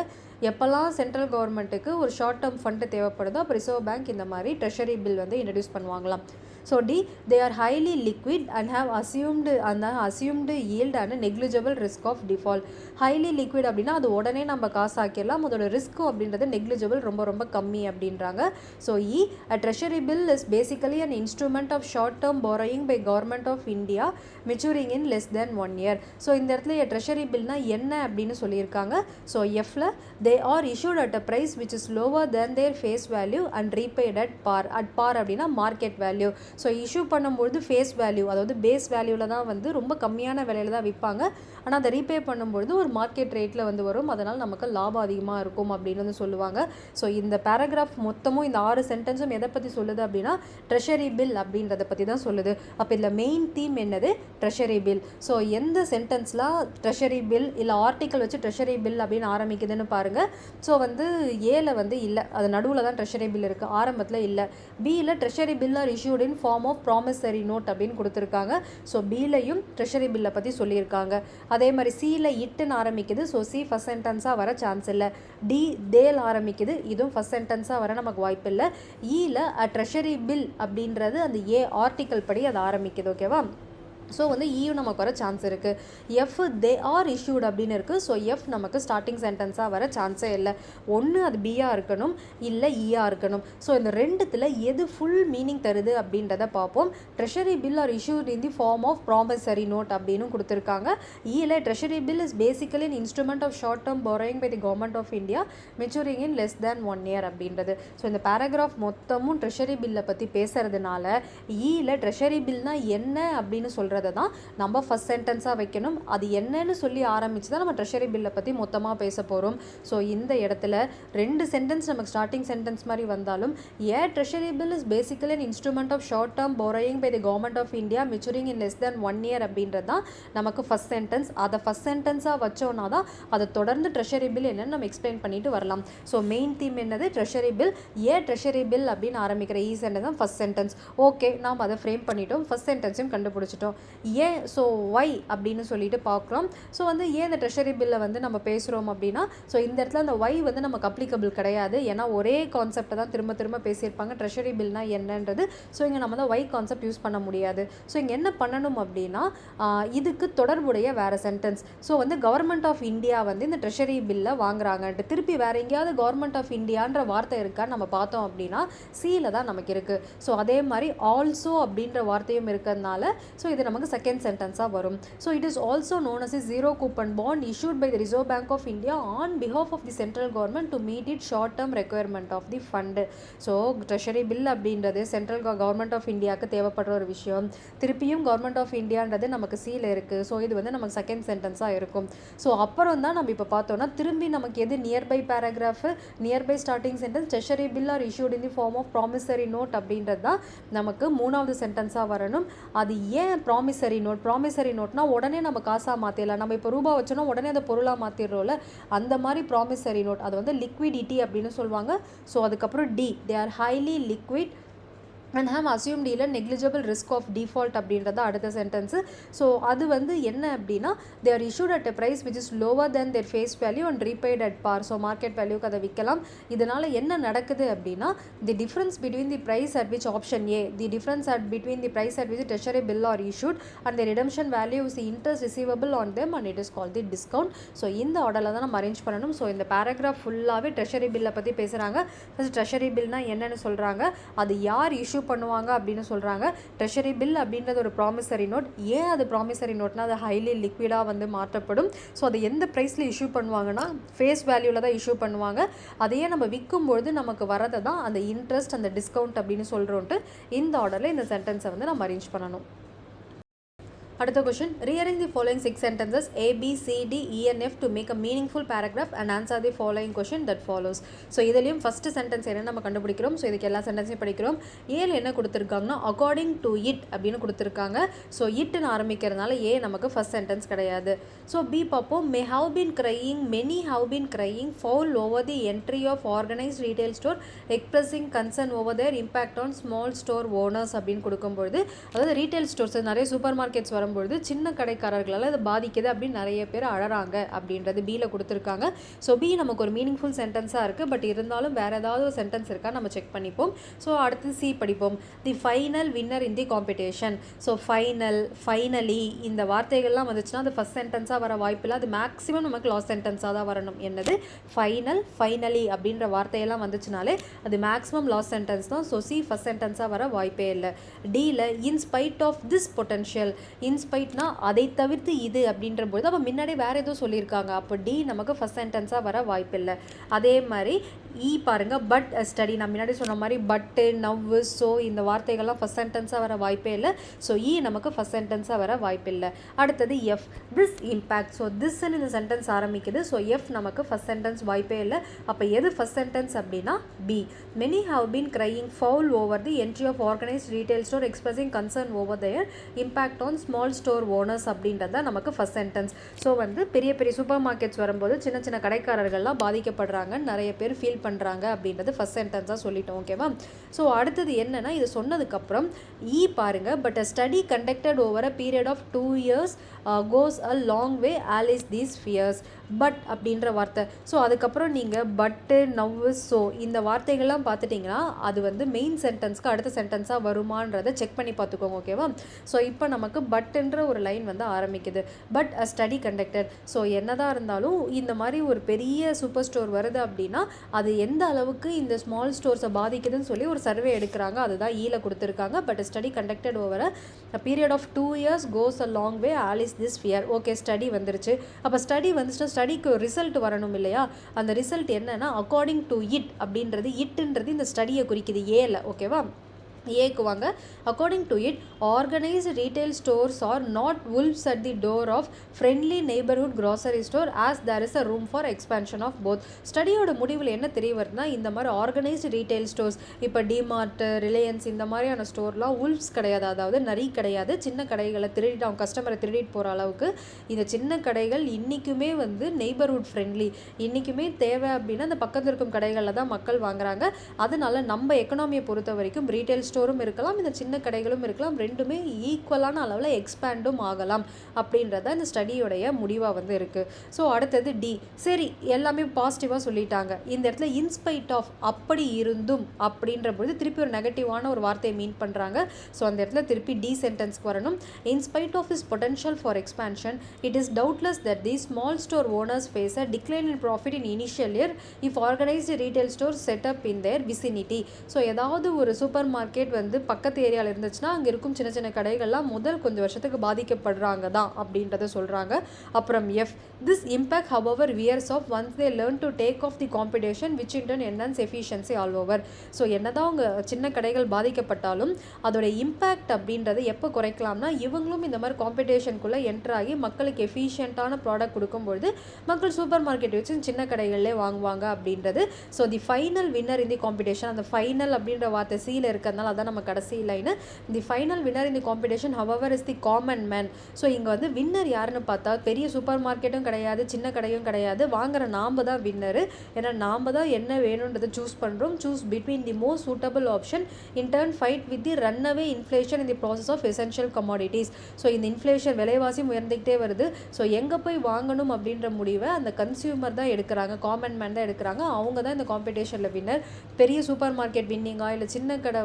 எப்போல்லாம் சென்ட்ரல் கவர்மெண்ட்டுக்கு ஒரு ஷார்ட் டேர்ம் ஃபண்டு தேவைப்படுதோ அப்போ ரிசர்வ் பேங்க் இந்த மாதிரி ட்ரெஷரி பில் இன்ட்ரடியூஸ் பண்ணுவாங்களாம். So D they are highly liquid and have assumed yield and negligible risk of default. Highly liquid அப்படின்னா அது உடனே நம்ம காசாக்கிடலாம், அதோட ரிஸ்க்கும் அப்படின்றது நெக்லிஜிபிள் ரொம்ப ரொம்ப கம்மி அப்படின்றாங்க. So E a treasury bill is basically an instrument of short term borrowing by government of India maturing in less than 1 year. So இந்த இடத்துல treasury billனா என்ன அப்படின்னு சொல்லியிருக்காங்க. ஸோ எஃப்ல they are issued at a price which is lower than their face value and repaid at par. at par அப்படின்னா market value. So issue பண்ணும்பொழுது face value அதாவது பேஸ் வேல்யூவில் தான் வந்து ரொம்ப கம்மியான விலையில் தான் விற்பாங்க, ஆனால் அதை ரீபே பண்ணும்பொழுது ஒரு மார்க்கெட் ரேட்டில் வந்து வரும், அதனால் நமக்கு லாபம் அதிகமாக இருக்கும் அப்படின்னு வந்து சொல்லுவாங்க. ஸோ இந்த பேராகிராஃப் மொத்தமும் இந்த 6 சென்டென்ஸும் எதை பற்றி சொல்லுது அப்படின்னா ட்ரெஷரி பில் அப்படின்றத பற்றி தான் சொல்லுது. அப்போ இதில் மெயின் தீம் என்னது? Treasury bill. ஸோ எந்த சென்டென்ஸ்லாம் ட்ரெஷரி பில் இல்லை ஆர்டிக்கல் வச்சு ட்ரெஷரி பில் அப்படின்னு ஆரம்பிக்குதுன்னு பாருங்கள். ஸோ வந்து ஏல வந்து இல்லை, அது நடுவில் தான் ட்ரெஷரி பில் இருக்குது, ஆரம்பத்தில் இல்லை. பியில் treasury bill are issued in form of promissory note அப்படின்னு கொடுத்துருக்காங்க. ஸோ பிலையும் ட்ரெஷரி பில்லை பற்றி சொல்லியிருக்காங்க. அதே மாதிரி சியில் இட்டுன்னு ஆரம்பிக்குது, ஸோ சி ஃபஸ்ட் சென்டென்ஸாக வர சான்ஸ் இல்லை. டி தேல் ஆரம்பிக்குது, இதுவும் ஃபஸ்ட் சென்டென்ஸாக வர நமக்கு வாய்ப்பு இல்லை. ஈல ட்ரெஷரி பில் அப்படின்றது அந்த ஏ ஆர்டிக்கல் படி அது ஆரம்பிக்குது. ஓகேவா? ஸோ வந்து ஈயும் நமக்கு வர சான்ஸ் இருக்குது. எஃப் தே ஆர் இஷ்யூட் அப்படின்னு இருக்குது. ஸோ எஃப் நமக்கு ஸ்டார்டிங் சென்டென்ஸாக வர சான்ஸே இல்லை. ஒன்று அது பியாக இருக்கணும், இல்லை ஈயாக இருக்கணும். ஸோ இந்த ரெண்டுத்தில் எது ஃபுல் மீனிங் தருது அப்படின்றத பார்ப்போம். Treasury bill are issued in the form of promissory note அப்படின்னு கொடுத்துருக்காங்க. ஈல treasury bill is basically an instrument of short term borrowing by the government of India maturing in less than 1 year அப்படின்றது. ஸோ இந்த paragraph மொத்தமும் treasury பில்லை பற்றி பேசுறதுனால ஈல ட்ரெஷரி பில்னா என்ன அப்படின்னு சொல்கிறத தான் நம்ம ஃபஸ்ட் சென்டென்ஸாக வைக்கணும். அது என்னன்னு சொல்லி ஆரம்பித்து தான் நம்ம ட்ரெஷரி பில்லை பற்றி மொத்தமாக பேச போகிறோம். ஸோ இந்த இடத்துல 2 சென்டென்ஸ் நமக்கு ஸ்டார்டிங் சென்டென்ஸ் மாதிரி வந்தாலும் a treasury bill is basically an instrument of short term borrowing by the government of India maturing in less than 1 year அப்படின்றது தான் நமக்கு ஃபஸ்ட் சென்டென்ஸ். அதை ஃபஸ்ட் சென்டென்ஸாக வச்சோன்னா தான் அதை தொடர்ந்து ட்ரெஷரி பில் என்னன்னு நம்ம எக்ஸ்பிளைன் பண்ணிட்டு வரலாம். ஸோ மெயின் தீம் என்னது? Treasury bill. A treasury bill அப்படின்னு ஆரம்பிக்கிற ஈ சென்டென்ஸ் தான் ஃபஸ்ட் சென்டென்ஸ். ஓகே, நாம் அதை ஃப்ரேம் பண்ணிட்டோம், ஃபஸ்ட் சென்டென்ஸையும் கண்டுபிடிச்சிட்டோம். ஏன் ஸோ ஒய் அப்படின்னு சொல்லிட்டு பார்க்குறோம். ஸோ வந்து ஏன் இந்த ட்ரெஷரி பில்லை வந்து நம்ம பேசுகிறோம் அப்படின்னா, ஸோ இந்த இடத்துல அந்த ஒய் வந்து நமக்கு அப்ளிகபிள் கிடையாது, ஏன்னா ஒரே கான்செப்டை தான் திரும்ப திரும்ப பேசியிருப்பாங்க. ட்ரெஷரி பில்னா என்னன்றது. ஸோ இங்கே நம்ம தான் ஒய் கான்செப்ட் யூஸ் பண்ண முடியாது. ஸோ இங்கே என்ன பண்ணணும் அப்படின்னா, இதுக்கு தொடர்புடைய வேறு சென்டென்ஸ். ஸோ வந்து கவர்மெண்ட் ஆஃப் இந்தியா வந்து இந்த ட்ரெஷரி பில்லை வாங்குறாங்கன்ட்டு திருப்பி வேறு எங்கேயாவது கவர்மெண்ட் ஆஃப் இந்தியான்ற வார்த்தை இருக்கான்னு நம்ம பார்த்தோம் அப்படின்னா சியில் தான் நமக்கு இருக்குது. ஸோ அதே மாதிரி ஆல்சோ அப்படின்ற வார்த்தையும் இருக்கிறதுனால ஸோ இது நமக்கு செகண்ட் சென்டென்ஸாக வரும். So it is also known as a zero coupon bond issued by the Reserve Bank of India on behalf of the central government to meet its short term requirement of the fund. So treasury bill அப்படின்றது central government of இந்தியாவுக்கு தேவைப்படுற ஒரு விஷயம். திருப்பியும் government of இந்தியான்றது நமக்கு சியில் இருக்குது. So இது வந்து நமக்கு செகண்ட் சென்டென்ஸாக இருக்கும். ஸோ அப்புறம் தான் நம்ம இப்போ பார்த்தோம்னா திரும்பி நமக்கு எது nearby paragraph, nearby starting sentence treasury bill are issued in the form of promissory note அப்படின்றது தான் நமக்கு மூணாவது சென்டென்ஸாக வரணும். அது ஏன் ப்ராமிசரி நோட்? ப்ராமிசரி நோட்னா உடனே நம்ம காசாக மாற்றிடலாம். நம்ம இப்போ ரூபா வச்சோன்னா உடனே அதை பொருளாக மாற்றிடுறோம்ல, அந்த மாதிரி ப்ராமிசரி நோட். அது வந்து லிக்விடிட்டி அப்படின்னு சொல்லுவாங்க. ஸோ அதுக்கப்புறம் D they are highly liquid and have assumed இல்லை நெக்லிஜிபிள் ரிஸ்க் ஆஃப் டிஃபால்ட் அப்படின்றத அடுத்த சென்டென்ஸு. ஸோ அது வந்து என்ன அப்படின்னா they are issued at a price which is lower than their face value and repaid at par. So market வேல்யூக்கு அதை விற்கலாம். இதனால் என்ன நடக்குது அப்படின்னா the difference between the price at which option A, the difference between the price at which the treasury bill are issued and the redemption value is the interest receivable on them and it is called the discount. So இந்த ஆர்டரில் தான் நம்ம arrange பண்ணணும். So இந்த paragraph ஃபுல்லாகவே treasury பில்லை பற்றி பேசுகிறாங்க. ஃபஸ்ட் ட்ரெஷரி பில்னா என்னென்னு சொல்கிறாங்க, அது யார் இஷ்யூ பண்ணுவாங்க அப்படின்னு சொல்கிறாங்க. ட்ரெஷரி பில் அப்படின்றது ஒரு ப்ராமிசரி நோட். ஏன் அது ப்ராமிசரி நோட்னா அது ஹைலி லிக்விடாக வந்து மாற்றப்படும். ஸோ அதை எந்த ப்ரைஸில் இஷ்யூ பண்ணுவாங்கன்னா ஃபேஸ் வேல்யூவில் தான் இஷ்யூ பண்ணுவாங்க. அதையே நம்ம விற்கும்பொழுது நமக்கு வரதை தான் அந்த இன்ட்ரெஸ்ட், அந்த டிஸ்கவுண்ட் அப்படின்னு சொல்கிறோன்ட்டு இந்த ஆர்டரில் இந்த சென்டென்ஸை வந்து நம்ம அரேஞ்ச் பண்ணணும். அடுத்த question, rearrange the following 6 sentences A, B, C, D, E and F to make a meaningful paragraph and answer the following question that follows. So இதுலேயும் ஃபஸ்ட்டு சென்டென்ஸ் என்ன நம்ம கண்டுபிடிக்கிறோம். ஸோ இதுக்கு எல்லா சென்டென்ஸையும் படிக்கிறோம். ஏல என்ன கொடுத்துருக்காங்கன்னா அக்கார்டிங் டு இட் அப்படின்னு கொடுத்துருக்காங்க. ஸோ இட்டுன்னு ஆரம்பிக்கிறதுனால ஏ நமக்கு ஃபஸ்ட் சென்டென்ஸ் கிடையாது. ஸோ பி பார்ப்போம். May have been crying, many have been crying foul over the entry of organised retail store expressing concern over their impact on small store owners அப்படின்னு கொடுக்கும்பொழுது, அதாவது retail stores நிறைய supermarkets வர வரும்பொழுது சின்ன கடைக்காரர்களால் இது பாதிக்குது அப்படின்னு நிறைய பேர் அழறாங்க அப்படின்றது பியில் கொடுத்துருக்காங்க. ஸோ பி நமக்கு ஒரு மீனிங்ஃபுல் சென்டென்ஸாக இருக்குது. பட் இருந்தாலும் வேறு ஏதாவது ஒரு சென்டென்ஸ் இருக்கா நம்ம செக் பண்ணிப்போம். ஸோ அடுத்து சி படிப்போம். The final winner in the competition. So finally இந்த வார்த்தைகள்லாம் வந்துச்சுன்னா அது ஃபஸ்ட் சென்டென்ஸாக வர வாய்ப்பில்லை. அது மேக்ஸிமம் நமக்கு லாஸ்ட் சென்டென்ஸாக தான் வரணும். என்னது ஃபைனலி அப்படின்ற வார்த்தையெல்லாம் வந்துச்சுனாலே அது மேக்ஸிமம் லாஸ்ட் சென்டென்ஸ் தான். ஸோ சி ஃபஸ்ட் சென்டென்ஸாக வர வாய்ப்பே இல்லை. டியில் இன்ஸ்பைட் ஆஃப் திஸ் பொட்டன்ஷியல். இன்ஸ்பைட்னா அதை தவிர்த்து இது அப்படின்ற போது அப்போ முன்னாடி வேறு எதுவும் சொல்லியிருக்காங்க. அப்போ டி நமக்கு ஃபஸ்ட் சென்டென்ஸாக வர வாய்ப்பில்லை. அதே மாதிரி பாருங்கள், பட் ஸ்டடி. நான் முன்னாடி சொன்ன மாதிரி பட்டு, நவ்வு, ஸோ இந்த வார்த்தைகள்லாம் ஃபஸ்ட் சென்டென்ஸாக வர வாய்ப்பே இல்லை. ஸோ நமக்கு ஃபஸ்ட் சென்டென்ஸாக வர வாய்ப்பில்லை. அடுத்தது எஃப், திஸ் இம்பேக்ட். ஸோ திஸ்ன்னு இந்த சென்டென்ஸ் ஆரம்பிக்குது. ஸோ எஃப் நமக்கு ஃபஸ்ட் சென்டென்ஸ் வாய்ப்பே இல்லை. அப்போ எது ஃபஸ்ட் சென்டென்ஸ் அப்படின்னா B. Many have been crying foul over the entry of organised retail store expressing concern over their impact on small store owners அப்படின்றது தான் நமக்கு ஃபஸ்ட் சென்டென்ஸ். ஸோ பெரிய பெரிய சூப்பர் மார்க்கெட்ஸ் வரும்போது சின்ன சின்ன கடைக்காரர்கள்லாம் பாதிக்கப்படுறாங்க, நிறைய பேர் ஃபீல் பண்ணுறாங்க அப்படின்றது ஃபஸ்ட் சென்டென்ஸாக சொல்லிட்டோம். ஓகேவா? ஸோ அடுத்தது என்னென்னா இது சொன்னதுக்கப்புறம் பாருங்க, but a study conducted over a period of 2 years goes a long way allays these fears. But அப்படின்ற வார்த்தை. ஸோ அதுக்கப்புறம் நீங்கள் பட்டு, நவ்வு, ஸோ இந்த வார்த்தைகள்லாம் பார்த்துட்டிங்கன்னா அது மெயின் சென்டென்ஸ்க்கு அடுத்த சென்டென்ஸாக வருமானதை செக் பண்ணி பார்த்துக்கோங்க. ஓகேவா? ஸோ இப்போ நமக்கு பட்டுன்ற ஒரு லைன் ஆரம்பிக்குது. But a study conducted. So என்னதான் இருந்தாலும் இந்த மாதிரி ஒரு பெரிய சூப்பர் ஸ்டோர் வருது அப்படின்னா அது எந்த அளவுக்கு இந்த ஸ்மால் ஸ்டோர்ஸை பாதிக்குதுன்னு சொல்லி ஒரு சர்வே எடுக்கிறாங்க. அதுதான் ஈல கொடுத்துருக்காங்க. But study conducted over a period of 2 years goes a long way allays this fear. Okay, study வந்துருச்சு. அப்போ ஸ்டடி வந்துச்சுன்னா ஸ்டடிக்கு ரிசல்ட் வரணும் இல்லையா? அந்த ரிசல்ட் என்னன்னா அக்கார்டிங் டு இட் அப்படின்றது, இட்டுன்றது இந்த ஸ்டடியை குறிக்குது ஏல. ஓகேவா? ஏக்கு வாங்க. According to it organised retail stores are not wolfs at the door of friendly neighbourhood grocery store as there is a room for expansion of both. ஸ்டடியோட முடிவில் என்ன தெரிய வருதுன்னா இந்த மாதிரி ஆர்கனைஸ்டு ரீட்டைல் ஸ்டோர்ஸ், இப்போ டிமார்ட், ரிலையன்ஸ் இந்த மாதிரியான ஸ்டோர்லாம் வுல்ஃப்ஸ் கிடையாது, அதாவது நரி கிடையாது. சின்ன கடைகளை திருடிட்டு அவங்க கஸ்டமரை திருடிட்டு போகிற அளவுக்கு இந்த சின்ன கடைகள் இன்றைக்குமே நெய்பர்ஹுட் ஃப்ரெண்ட்லி, இன்றைக்குமே தேவை அப்படின்னா அந்த பக்கத்தில் இருக்கும் கடைகளில் தான் மக்கள் வாங்குறாங்க. அதனால நம்ம எக்கனாமியை பொறுத்த வரைக்கும் ரீட்டைல் ஸ்டோரும் இருக்கலாம், இந்த சின்ன கடைகளும் இருக்கலாம், ரெண்டுமே ஈக்குவலான அளவில் எக்ஸ்பேண்டும் ஆகலாம் அப்படின்றத இந்த ஸ்டடியோடைய முடிவாக இருக்குது. ஸோ அடுத்தது டி. சரி, எல்லாமே பாசிட்டிவாக சொல்லிட்டாங்க. இந்த இடத்துல இன்ஸ்பைட் ஆஃப் அப்படி இருந்தும் அப்படின்ற பொழுது திருப்பி ஒரு நெகட்டிவான ஒரு வார்த்தையை மீன் பண்ணுறாங்க. ஸோ அந்த இடத்துல திருப்பி டி சென்டென்ஸ்க்கு வரணும். In spite of is potential for expansion it is doubtless that the small store owners face a decline in profit in initial year if organised retail store set up in their vicinity. So ஏதாவது ஒரு super market பக்கத்து ஏரியாவில் இருந்துச்சுன்னா அங்கே இருக்கும் சின்ன சின்ன கடைகள்லாம் முதல் கொஞ்சம் வருஷத்துக்கு பாதிக்கப்படுறாங்க தான் அப்படின்றத சொல்கிறாங்க. அப்புறம் F, this impact however wears off once they learn to take off the competition which in turn enhance efficiency all over. So என்னதான் அவங்க சின்ன கடைகள் பாதிக்கப்பட்டாலும் அதோட இம்பேக்ட் அப்படின்றத எப்போ குறைக்கலாம்னா இவங்களும் இந்த மாதிரி காம்படிஷனுக்குள்ளே என்டர் ஆகி மக்களுக்கு எஃபிஷியன்ட்டான ப்ராடக்ட் கொடுக்கும்பொழுது மக்கள் சூப்பர் மார்க்கெட் வச்சு சின்ன கடைகள்லேயே வாங்குவாங்க அப்படின்றது. So the final winner in the competition, அந்த ஃபைனல் அப்படின்ற வார்த்தை சீல இருக்கிறதுனால அதான் நம்ம கடைசி line. The final winner in the competition however is the common man. So இங்கே வின்னர் யாருன்னு பார்த்தா பெரிய சூப்பர் மார்க்கெட்டும் கிடையாது, சின்ன கடையும் கிடையாது, வாங்குற நாம் தான் வின்னரு. ஏன்னா நாம் தான் என்ன வேணுன்றதை சூஸ் பண்ணுறோம். Choose between the most suitable option, in turn fight with the run away inflation in the process of essential commodities. So இந்த இன்ஃப்ளேஷன் விலைவாசியும் உயர்ந்துக்கிட்டே வருது. ஸோ எங்கே போய் வாங்கணும் அப்படின்ற முடிவை அந்த கன்சியூமர் தான் எடுக்கிறாங்க, காமன் மேன் தான் எடுக்கிறாங்க. அவங்க தான் இந்த காம்படிஷனில் வின்னர். பெரிய சூப்பர் மார்க்கெட் வின்னிங்கா இல்லை சின்ன கடை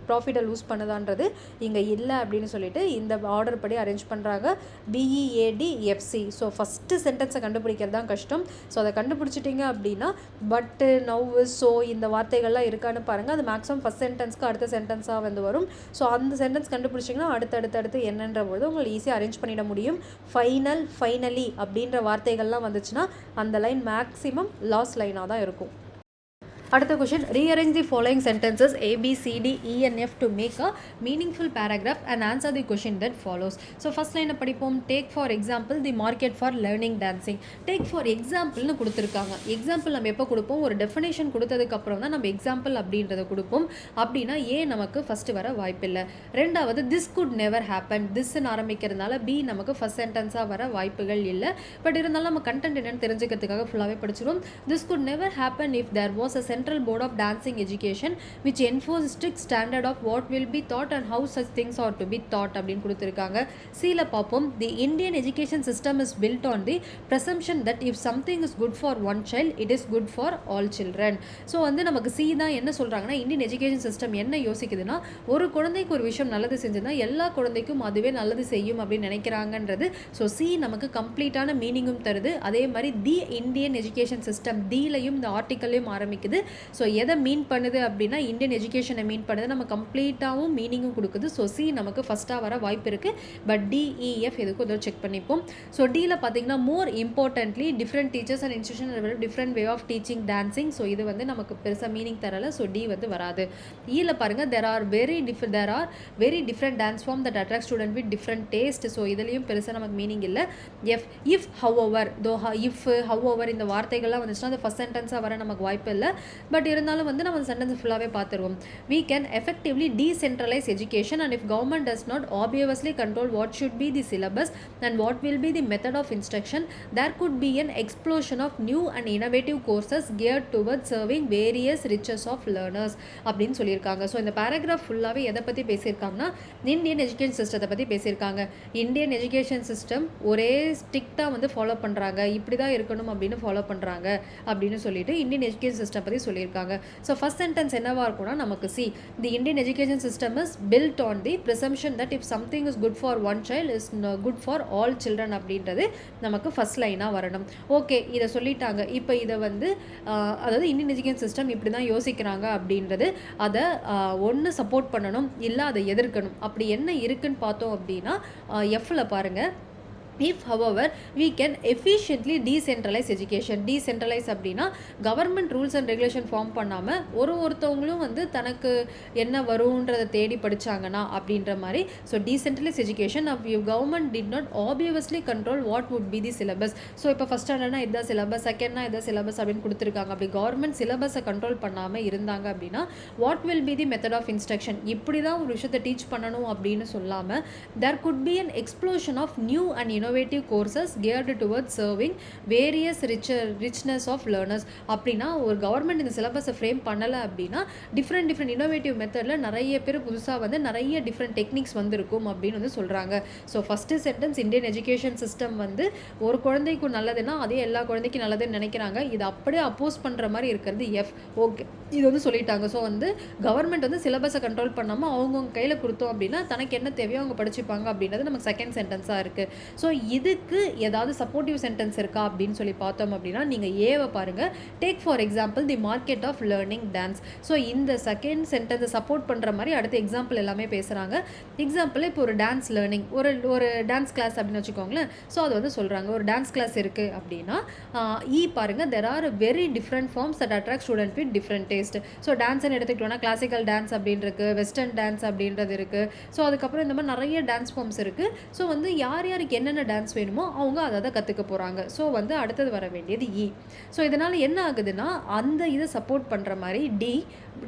ப்ராஃபிட்டை லூஸ் பண்ணுதான்றது இங்கே இல்லை அப்படின்னு சொல்லிட்டு இந்த ஆர்டர் படி அரேஞ்ச் பண்ணுறாங்க. BEADFC. ஸோ ஃபஸ்ட்டு சென்டென்ஸை கண்டுபிடிக்கிறது தான் கஷ்டம். ஸோ அதை கண்டுபிடிச்சிட்டிங்க அப்படின்னா பட்டு, நவ்வு, ஸோ இந்த வார்த்தைகள்லாம் இருக்கான்னு பாருங்கள். அது மேக்ஸிமம் ஃபஸ்ட் சென்டென்ஸ்க்கு அடுத்த சென்டென்ஸாக வரும். ஸோ அந்த சென்டென்ஸ் கண்டுபிடிச்சிங்கன்னா அடுத்தடுத்து என்னன்ற போது உங்களுக்கு ஈஸியாக அரேஞ்ச் பண்ணிட முடியும். ஃபைனலி அப்படின்ற வார்த்தைகள்லாம் வந்துச்சுன்னா அந்த லைன் மேக்ஸிமம் லாஸ்ட் லைனாக தான் இருக்கும். அடுத்த question, rearrange the following sentences A, B, C, D, E and F to make a meaningful paragraph and answer the question that follows. So first line படிப்போம். Take for example the market for learning dancing. Take for example னு கொடுத்துருக்காங்க. Example நம்ம எப்போ கொடுப்போம்? ஒரு definition கொடுத்ததுக்கு அப்புறம் தான் நம்ம எக்ஸாம்பிள் அப்படின்றத கொடுப்போம். அப்படின்னா ஏ நமக்கு ஃபர்ஸ்ட் வர வாய்ப்பில்லை. ரெண்டாவது this could never happen. Thisன்னு ஆரம்பிக்கிறதுனால B நமக்கு ஃபர்ஸ்ட் சென்டென்ஸாக வர வாய்ப்புகள் இல்லை. பட் இருந்தாலும் நம்ம கண்டென்ட் என்னன்னு தெரிஞ்சுக்கிறதுக்காக ஃபுல்லாகவே படிச்சிடும். This could never happen if there was a central board of dancing education which enforces strict standard of what will be taught and how such things are to be taught அப்படின்னு கொடுத்துருக்காங்க. சில பார்ப்போம். The Indian education system is built on the presumption that if something is good for one child it is good for all children. So வந்து நமக்கு C தான் என்ன சொல்கிறாங்கன்னா Indian education system என்ன யோசிக்குதுன்னா ஒரு குழந்தைக்கு ஒரு விஷயம் நல்லது செஞ்சதுன்னா எல்லா குழந்தைக்கும் அதுவே நல்லது செய்யும் அப்படின்னு நினைக்கிறாங்கன்றது. ஸோ சி நமக்கு கம்ப்ளீட்டான மீனிங்கும் தருது. அதே மாதிரி தி இந்தியன் எஜுகேஷன் சிஸ்டம் தீலையும் இந்த ஆர்டிக்கல்லையும் ஆரம்பிக்குது. ஸோ எதை மீன் பண்ணுது அப்படின்னா இந்தியன் எஜுகேஷனை மீன் பண்ணுது. நம்ம கம்ப்ளீட்டாகவும் மீனிங்கும் கொடுக்குது. ஸோ சி நமக்கு ஃபஸ்ட்டாக வர வாய்ப்பு இருக்குது. பட் டிஇஎஃப் எதுக்கும் இதோ செக் பண்ணிப்போம். ஸோ டியில் பார்த்தீங்கன்னா more importantly different teachers and institution different way of teaching dancing. So இது வந்து நமக்கு பெருசாக மீனிங் தரலை. ஸோ டி வந்து வராது. ஈயில் பாருங்கள் there are very different dance form that attract student with different taste. So இதுலேயும் பெருசாக நமக்கு மீனிங் இல்லை. if however if however இந்த வார்த்தைகள்லாம் வந்துச்சுன்னா அது ஃபஸ்ட் சென்டென்ஸாக வர நமக்கு வாய்ப்பு இல்லை. பட் இருந்தாலும் வந்து நம்ம சென்டென்ஸ் ஃபுல்லாகவே பார்த்துருவோம். we can effectively decentralize education and if government does not obviously control what should be the syllabus and what will be the method of instruction there could be an explosion of new and innovative courses geared towards serving various riches of learners அப்படின்னு சொல்லியிருக்காங்க. So இந்த paragraph ஃபுல்லாகவே எதை பற்றி பேசியிருக்காங்கன்னா Indian education சிஸ்டத்தை பற்றி பேசியிருக்காங்க. Indian education system ஒரே ஸ்ட்ரிக்டாக வந்து ஃபாலோ பண்ணுறாங்க, இப்படி தான் இருக்கணும் அப்படின்னு ஃபாலோ பண்ணுறாங்க அப்படின்னு சொல்லிட்டு இந்தியன் எஜுகேஷன் சிஸ்டம் பற்றி சொல்லியிருக்காங்க. ஸோ ஃபர்ஸ்ட் சென்டென்ஸ் என்னவாக இருக்கும்னா நமக்கு see the Indian education system is built on the presumption that if something is good for one child is good for all children அப்படின்றது நமக்கு ஃபர்ஸ்ட் லைனாக வரணும். ஓகே, இதை சொல்லிட்டாங்க. இப்போ இதை வந்து அதாவது இந்தியன் எஜுகேஷன் சிஸ்டம் இப்படி தான் யோசிக்கிறாங்க அப்படின்றது அதை ஒன்று சப்போர்ட் பண்ணணும், இல்லை அதை எதிர்க்கணும். அப்படி என்ன இருக்குன்னு பார்த்தோம் அப்படின்னா எஃப்ல பாருங்கள். if however we can efficiently decentralize education. decentralize அப்படின்னா government rules and regulation form பண்ணாமல் ஒருத்தவங்களும் வந்து தனக்கு என்ன வரும்ன்றதை தேடி படித்தாங்கன்னா அப்படின்ற மாதிரி. So decentralized education of your government did not obviously control what would be the syllabus. So இப்போ ஃபஸ்ட் ஸ்டாண்டர்ட்னா இதுதான் சிலபஸ், செகண்ட்னா இதுதான் சிலபஸ் அப்படின்னு கொடுத்துருக்காங்க. அப்படி கவர்மெண்ட் சிலபஸை கண்ட்ரோல் பண்ணாமல் இருந்தாங்க அப்படின்னா what will be the method of instruction, இப்படி தான் ஒரு விஷயத்தை டீச் பண்ணணும் அப்படின்னு சொல்லாமல் there could be an explosion of new and innovative courses geared towards serving various richness of learners. அப்படின்னா ஒரு கவர்மெண்ட் இந்த சிலபஸை ஃப்ரேம் பண்ணலை அப்படின்னா டிஃப்ரெண்ட் இன்னோவேட்டிவ் மெத்தடில் நிறைய பேர் புதுசாக வந்து நிறைய டிஃப்ரெண்ட் டெக்னிக்ஸ் வந்துருக்கும் அப்படின்னு வந்து சொல்கிறாங்க. So first sentence Indian education system வந்து ஒரு குழந்தைக்கு நல்லதுன்னா அதே எல்லா குழந்தைக்கும் நல்லதுன்னு நினைக்கிறாங்க. இது அப்படியே அப்போஸ் பண்ணுற மாதிரி இருக்கிறது எஃப். ஓகே, இது வந்து சொல்லிட்டாங்க. ஸோ வந்து கவர்மெண்ட் வந்து சிலபஸை கண்ட்ரோல் பண்ணாமல் அவங்கவுங்க கையில் கொடுத்தோம் அப்படின்னா தனக்கு என்ன தேவையோ அவங்க படிச்சுப்பாங்க அப்படின்றது நமக்கு செகண்ட் சென்டென்ஸாக இருக்குது. ஸோ இதுக்கு ஏதாவது சப்போர்ட்டிவ் சென்டென்ஸ் இருக்கா அப்படின்னு சொல்லி பார்த்தோம் அப்படின்னா நீங்கள் ஏவை பாருங்கள். Take for example the market of learning dance. So இந்த செகண்ட் சென்டென்ஸை சப்போர்ட் பண்ணுற மாதிரி அடுத்த எக்ஸாம்பிள் எல்லாமே பேசுகிறாங்க. எக்ஸாம்பிள் இப்போ ஒரு டான்ஸ் லேர்னிங் ஒரு டான்ஸ் கிளாஸ் அப்படின்னு வச்சுக்கோங்களேன். ஸோ அது வந்து சொல்கிறாங்க ஒரு டான்ஸ் கிளாஸ் இருக்குது அப்படின்னா பாருங்கள் there are very different forms that attract student with different taste. So டான்ஸ்ன்னு எடுத்துக்கிட்டோம்னா கிளாசிக்கல் டான்ஸ் அப்படின்னு இருக்குது, வெஸ்டர்ன் டான்ஸ் அப்படின்றது இருக்குது. ஸோ அதுக்கப்புறம் இந்த மாதிரி நிறைய டான்ஸ் ஃபார்ம்ஸ் இருக்குது. ஸோ வந்து யாருக்கு என்னென்ன டான்ஸ் வேணுமோ அவங்க அதை கற்றுக்க போகிறாங்க. ஸோ வந்து அடுத்தது வர வேண்டியது இ. ஸோ இதனால் என்ன ஆகுதுன்னா அந்த இதை சப்போர்ட் பண்ணுற மாதிரி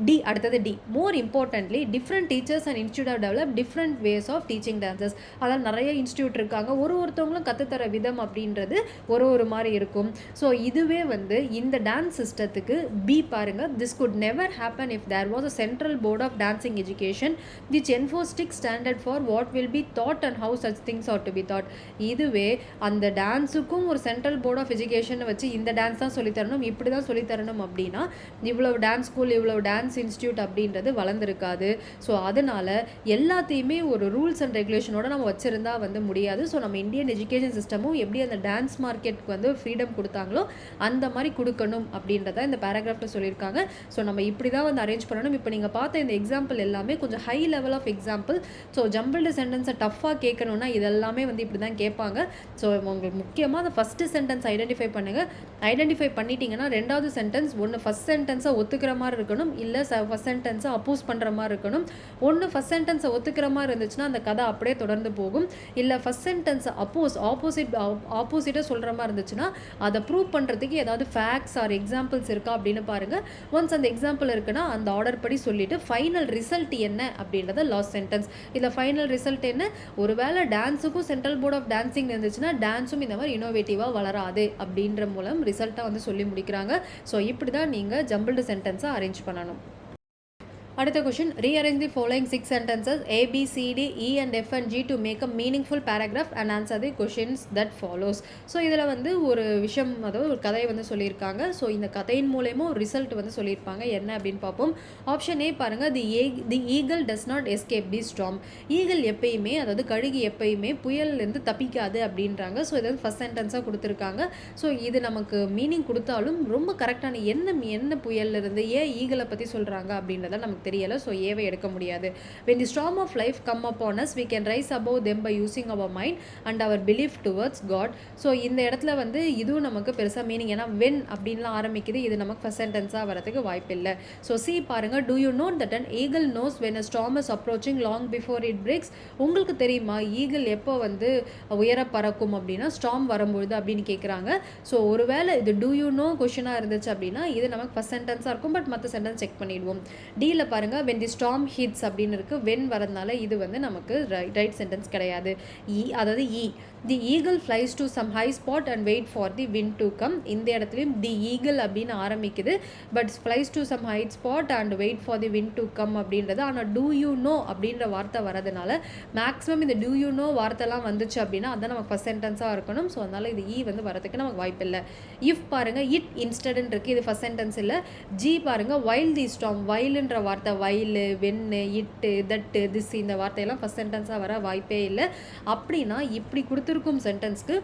டி அடுத்தது D. More importantly different teachers and institute of develop different ways of teaching dances. அதாவது நிறைய இன்ஸ்டியூட் இருக்காங்க, ஒருத்தவங்களும் கற்றுத்தர விதம் அப்படின்றது ஒரு மாதிரி இருக்கும். ஸோ இதுவே வந்து இந்த டான்ஸ் சிஸ்டத்துக்கு பி பாருங்கள். This could never happen if there was a central board of dancing education which enforce strict standard for what will be taught and how such things are to be taught. இதுவே அந்த டான்ஸுக்கும் ஒரு central board of எஜுகேஷனை வச்சு இந்த dance தான் சொல்லித்தரணும், இப்படி தான் சொல்லித்தரணும் அப்படின்னா இவ்வளவு டான்ஸ் ஸ்கூல் இவ்வளவு டான்ஸ் இன்ஸ்டியூட் அப்படின்றது வளர்ந்துருக்காது. ஸோ அதனால் எல்லாத்தையுமே ஒரு ரூல்ஸ் அண்ட் ரெகுலேஷனோட நம்ம வச்சுருந்தா வந்து முடியாது. ஸோ நம்ம இந்தியன் எஜுகேஷன் சிஸ்டமும் எப்படி அந்த டான்ஸ் மார்க்கெட்டுக்கு வந்து ஃப்ரீடம் கொடுத்தாங்களோ அந்த மாதிரி கொடுக்கணும் அப்படின்றத இந்த பேராகிராஃபில் சொல்லியிருக்காங்க. ஸோ நம்ம இப்படி தான் வந்து அரேஞ்ச் பண்ணணும். இப்போ நீங்கள் பார்த்த இந்த எக்ஸாம்பிள் எல்லாமே கொஞ்சம் high level of example. So jumbled சென்டென்ஸை டஃப்பாக கேட்கணுன்னா இதெல்லாமே வந்து இப்படி தான் கேட்பாங்க. ஸோ உங்களுக்கு முக்கியமாக அந்த ஃபஸ்ட்டு சென்டென்ஸ் ஐடென்டிஃபை பண்ணுங்கள். ஐடென்டிஃபை பண்ணிட்டீங்கன்னா ரெண்டாவது சென்டென்ஸ் ஒன்று ஃபஸ்ட் சென்டென்ஸை ஒத்துக்கிற மாதிரி இருக்கணும், இல்லை ஃபஸ்ட் சென்டென்ஸை அப்போஸ் பண்ணுற மாதிரி இருக்கணும். ஒன்று ஃபஸ்ட் சென்டென்ஸை ஒத்துக்கிற மாதிரி இருந்துச்சுன்னா அந்த கதை அப்படியே தொடர்ந்து போகும். இல்லை ஃபஸ்ட் சென்டென்ஸை ஆப்போசிட்டாக சொல்கிற மாதிரி இருந்துச்சுன்னா அதை ப்ரூவ் பண்ணுறதுக்கு ஏதாவது ஃபேக்ட்ஸ் ஆர் எக்ஸாம்பிள்ஸ் இருக்கா அப்படின்னு பாருங்கள். ஒன்ஸ் அந்த எக்ஸாம்பிள் இருக்குன்னா அந்த ஆர்டர் படி சொல்லிவிட்டு ஃபைனல் ரிசல்ட் என்ன அப்படின்றத லாஸ்ட் சென்டென்ஸ். இதில் ஃபைனல் ரிசல்ட் என்ன, ஒருவேளை டான்ஸுக்கும் சென்ட்ரல் போர்ட் ஆஃப் டான்சிங் இருந்துச்சுன்னா டான்ஸும் இந்த மாதிரி இனோவேட்டிவாக வளராது அப்படின்ற மூலம் ரிசல்ட்டாக வந்து சொல்லி முடிக்கிறாங்க. ஸோ இப்படி தான் நீங்கள் ஜம்பிள்டு சென்டென்ஸை அரேஞ்ச் பண்ணணும். அடுத்த question, rearrange the following 6 sentences A, B, C, D, E and F and G to make a meaningful paragraph and answer the questions that follows. So இதில் வந்து ஒரு விஷயம், அதாவது ஒரு கதையை வந்து சொல்லியிருக்காங்க. ஸோ இந்த கதையின் மூலயமா ஒரு ரிசல்ட் வந்து சொல்லியிருப்பாங்க. என்ன அப்படின்னு பார்ப்போம். ஆப்ஷன் ஏ பாருங்கள், the eagle does not escape the storm. Eagle எப்பயுமே, அதாவது கழுகு எப்பயுமே புயல்லேருந்து தப்பிக்காது அப்படின்றாங்க. ஸோ இதை வந்து ஃபஸ்ட் சென்டென்ஸாக கொடுத்துருக்காங்க. ஸோ இது நமக்கு மீனிங் கொடுத்தாலும் ரொம்ப கரெக்டான என்ன புயல்லேருந்து ஏன் ஈகிளை பற்றி சொல்கிறாங்க அப்படின்றத நமக்கு தெரியல. ஸோ ஏவை எடுக்க முடியாது. when the storm of life come upon us we can rise above them by using our mind and our belief towards God. So இந்த இடத்துல வந்து இதுவும் நமக்கு பெருசாக மீனிங், ஏன்னா when அப்படின்லாம் ஆரம்பிக்குது, இது நமக்கு ஃபர்ஸ்ட் சென்டென்ஸாக வரதுக்கு வாய்ப்பு இல்லை. ஸோ சி பாருங்க, do you know that an eagle knows when a storm is approaching long before it breaks? உங்களுக்கு தெரியுமா ஈகிள் எப்போ வந்து உயர பறக்கும் அப்படின்னா ஸ்டார்ம் வரும்பொழுது அப்படின்னு கேட்குறாங்க. ஸோ ஒருவேளை இது do you know கொஷனாக இருந்துச்சு அப்படின்னா இது நமக்கு ஃபர்ஸ்ட் சென்டென்ஸாக இருக்கும். பட் மற்ற சென்டென்ஸ் செக் பண்ணிடுவோம். டீல பாருங்க, when the storm hits அப்படின்னு இருக்கு, when வரதுனால இது வந்து நமக்கு ரைட் சென்டென்ஸ் கிடையாது. அதாவது the eagle flies to some high spot and wait for the wind to come. இந்த இடத்துலையும் the eagle அப்படின்னு ஆரம்பிக்குது, but flies to some high spot and wait for the wind to come அப்படின்றது. ஆனால் do you know அப்படின்ற வார்த்தை வரதுனால maximum இந்த do you know வார்த்தைலாம் வந்துச்சு அப்படின்னா அதான் நமக்கு ஃபர்ஸ்ட் சென்டென்ஸாக இருக்கணும். ஸோ அதனால் இது வந்து வரதுக்கு நமக்கு வாய்ப்பு இல்லை. இஃப் பாருங்க, இட் இன்ஸ்டன்ட் இருக்கு, இது ஃபர்ஸ்ட் சென்டென்ஸ் இல்லை. ஜி பாருங்க, while the storm, whileன்ற வார்த்தை, while, when, it, that, this இந்த வார்த்தையெல்லாம் ஃபர்ஸ்ட் சென்டென்ஸாக வர வாய்ப்பே இல்லை. அப்படின்னா இப்படி கொடுத்துருக்கும் சென்டென்ஸ்க்கு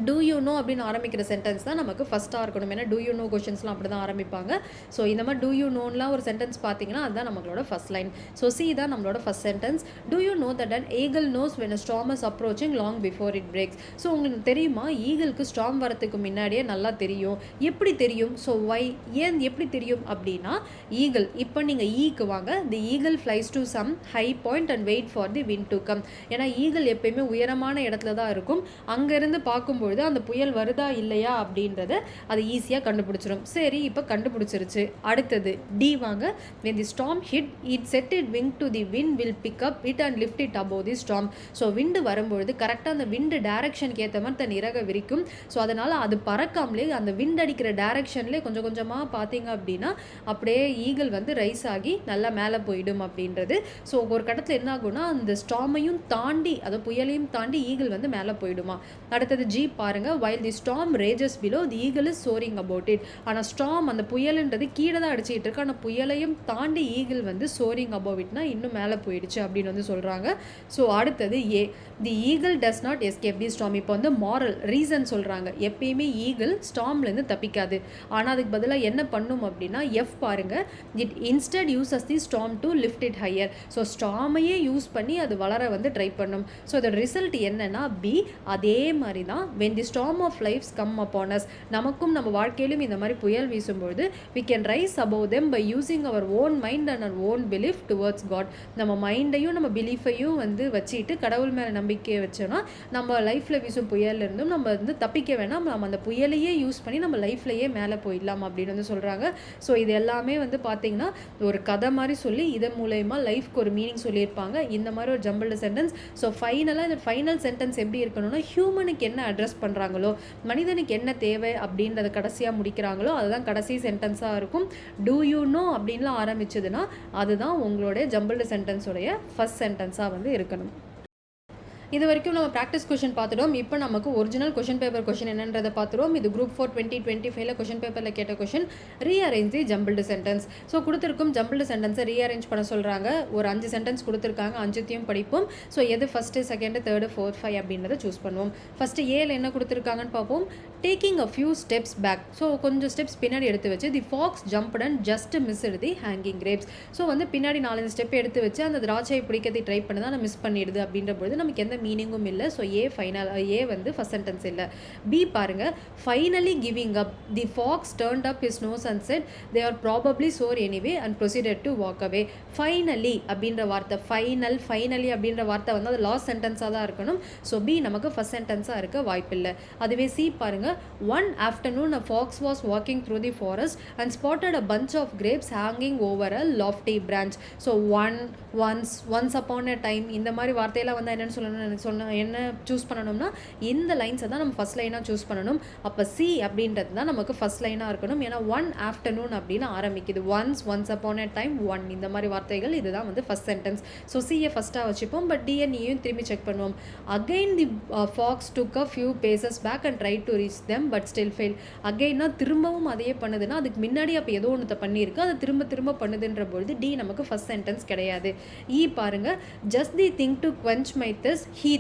do you know அப்படின்னு ஆரம்பிக்கிற சென்டென்ஸ் தான் நமக்கு ஃபஸ்ட்டாக இருக்கணும். ஏன்னா do you know கொஷின்ஸ்லாம் அப்படி தான் ஆரம்பிப்பாங்க. ஸோ இந்த மாதிரி do you knowலாம் ஒரு சென்டென்ஸ் பார்த்தீங்கன்னா அதுதான் நம்மளோட ஃபஸ்ட் லைன். ஸோ சி தான் நம்மளோட first sentence. do you know that an eagle knows when a storm is approaching long before it breaks? So உங்களுக்கு தெரியுமா ஈகிளுக்கு ஸ்டார்ம் வரத்துக்கு முன்னாடியே நல்லா தெரியும். எப்படி தெரியும்? ஸோ ஏன் எப்படி தெரியும் அப்படின்னா ஈகிள், இப்போ நீங்கள் ஈக்கு வாங்க, the eagle flies to some high point and wait for the wind to come. ஏன்னா ஈகிள் எப்பயுமே உயரமான இடத்துல தான் இருக்கும். அங்கேருந்து பார்க்கும்போது அந்த புயல் வருதா இல்லையா அப்படின்றத அது ஈஸியாக கண்டுபிடிச்சிடும். சரி, இப்போ கண்டுபிடிச்சிருச்சு. அடுத்தது டி வாங்க, when the storm hit it set it wing to the wind will pick up it and lift it above the storm. So wind வரும்பொழுது கரெக்டாக அந்த விண்டு டைரக்ஷனுக்கு ஏற்ற மாதிரி தன் இறக விரிக்கும். ஸோ அதனால் அது பறக்காமலே அந்த விண்ட் அடிக்கிற டைரக்ஷன்லேயே கொஞ்சம் கொஞ்சமாக பார்த்தீங்க அப்படின்னா அப்படியே ஈகிள் வந்து ரைஸ் ஆகி நல்லா மேலே போயிடும் அப்படின்றது. ஸோ ஒரு கட்டத்தில் என்ன ஆகும்னா அந்த ஸ்டார்மையும் தாண்டி, அதை புயலையும் தாண்டி ஈகிள் வந்து மேலே போயிடுமா. அடுத்தது ஜி பாருங்க, while the storm rages below the eagle is soaring about it. ஆனால் ஸ்டார்ம் அந்த புயல்ன்றது கீழே தான் அடிச்சுட்டு இருக்கு, ஆனால் புயலையும் தாண்டி ஈகிள் வந்து soaring above itனா இன்னும் மேலே போயிடுச்சு அப்படின்னு வந்து சொல்கிறாங்க. ஸோ அடுத்தது A, the eagle does not escape the storm. இப்போ வந்து மாரல் ரீசன் சொல்கிறாங்க, எப்பயுமே ஈகிள் ஸ்டார்ம்லேருந்து தப்பிக்காது. ஆனால் அதுக்கு பதிலாக என்ன பண்ணும் அப்படின்னா எஃப் பாருங்க, it instead uses the storm to lift it higher. So ஸ்டார்மையே யூஸ் பண்ணி அது வளர வந்து ட்ரை பண்ணும். ஸோ அதோட ரிசல்ட் என்னன்னா பி. அதே மாதிரி தான் when the storm of life come upon us, நமக்கும் நம்ம வாழ்க்கையிலும் இந்த மாதிரி புயல் வீசும்பொழுது we can rise above them by using our own mind and our own belief towards God. நம்ம மைண்டையும் நம்ம பிலீஃபையும் வந்து வச்சுட்டு கடவுள் மேலே நம்பிக்கையை வச்சோன்னா நம்ம லைஃப்பில் வீசும் புயல்லேருந்தும் நம்ம வந்து தப்பிக்க வேணாம், நம்ம அந்த புயலையே யூஸ் பண்ணி நம்ம லைஃப்லையே மேலே போயிடலாம் அப்படின்னு வந்து சொல்கிறாங்க. ஸோ இது எல்லாமே வந்து பார்த்தீங்கன்னா ஒரு கதை மாதிரி சொல்லி இதன் மூலயமா லைஃப்க்கு ஒரு மீனிங் சொல்லியிருப்பாங்க. இந்த மாதிரி ஒரு ஜம்பிள்டு சென்டென்ஸ். ஸோ ஃபைனலாக இந்த ஃபைனல் சென்டென்ஸ் எப்படி இருக்கணும்னா ஹியூமனுக்கு என்ன அட்ரஸ் பண்ணுறாங்களோ, மனிதனுக்கு என்ன தேவை அப்படின்றத கடைசியாக முடிக்கிறாங்களோ அதுதான் கடைசி சென்டென்ஸாக இருக்கும். டூ யூ நோ அப்படின்லாம் ஆரம்பிச்சதுன்னா அதுதான் உங்களுடைய ஜம்பிள்டு சென்டென்ஸோடைய ஃபர்ஸ்ட் சென்டென்ஸாக வந்து இருக்கணும். இது வரைக்கும் நம்ம ப்ராக்டிஸ் கொஷின் பார்த்துட்டோம். இப்போ நமக்கு ஒரிஜினல் கொஷின் பேப்பர் கொஷின் என்னன்றதை பார்த்துருவோம். இது குரூப் 4 2025 கொஷின் பேப்பரில் கேட்ட question, rearrange the jumbled sentence. So கொடுத்துருக்கும் ஜம்பிள்டு சென்டென்ஸை ரீஅரேஞ்ச் பண்ண சொல்கிறாங்க. ஒரு 5 சென்டென்ஸ் கொடுத்துருக்காங்க, 5த்தையும் படிப்போம். ஸோ எது ஃபஸ்ட்டு, செகண்டு, தேர்டு, 4, 5 அப்படின்றத சூஸ் பண்ணுவோம். ஃபஸ்ட்டு ஏல என்ன கொடுத்துருக்காங்கன்னு பார்ப்போம். Taking a few steps back. So கொஞ்சம் ஸ்டெப்ஸ் பின்னாடி எடுத்து வச்சு the fox jumped and just missed the hanging grapes. So வந்து பின்னாடி 4 ஸ்டெப் எடுத்து வச்சு அந்த திராட்சையை பிடிக்கிறதை ட்ரை பண்ணி தான் மிஸ் பண்ணிடுது அப்படின்ற பொழுது நமக்கு எந்த எந்த மீனிங்கும் இல்லை. ஸோ ஏ வந்து ஃபர்ஸ்ட் சென்டென்ஸ் இல்லை. பி பாருங்க, finally giving up the fox turned up his nose and said they are probably sour anyway and proceeded to walk away. Finally அப்படின்ற வார்த்தை, ஃபைனலி அப்படின்ற வார்த்தை வந்து அது லாஸ்ட் சென்டென்ஸாக தான் இருக்கணும். ஸோ பி நமக்கு ஃபர்ஸ்ட் சென்டென்ஸாக இருக்க வாய்ப்பில்லை. அதுவே சி பாருங்க, one afternoon a fox was walking through the forest and spotted a bunch of grapes hanging over a lofty branch. So once upon a time இந்த மாதிரி வார்த்தையெல்லாம் வந்து என்னென்னு சொல்லணும், என்ன சூஸ் பண்ணணும்னா இந்த லைன்ஸை தான் நம்ம ஃபர்ஸ்ட் லைனாக சூஸ் பண்ணணும். அப்போ சி அப்படின்றது தான் நமக்கு ஃபர்ஸ்ட் லைனாக இருக்கணும். ஏன்னா ஒன் ஆஃப்டர்நூன் அப்படின்னு ஆரம்பிக்குது. Once upon a time, one இந்த மாதிரி வார்த்தைகள் இதுதான் வந்து ஃபர்ஸ்ட் சென்டென்ஸ். ஸோ சியை ஃபஸ்ட்டாக வச்சுப்போம். பட் டிஎன்இயும் திரும்பி செக் பண்ணுவோம். Again the fox took a few paces back and try to reach them but still fail. அகெயின்னா திரும்பவும் அதையே பண்ணுதுன்னா அதுக்கு முன்னாடி அப்போ ஏதோ ஒன்று பண்ணியிருக்கு, அதை திரும்ப பண்ணுதுன்ற பொழுது டி நமக்கு ஃபர்ஸ்ட் சென்டென்ஸ் கிடையாது. இ பாருங்க, just the thing to quench my thirst he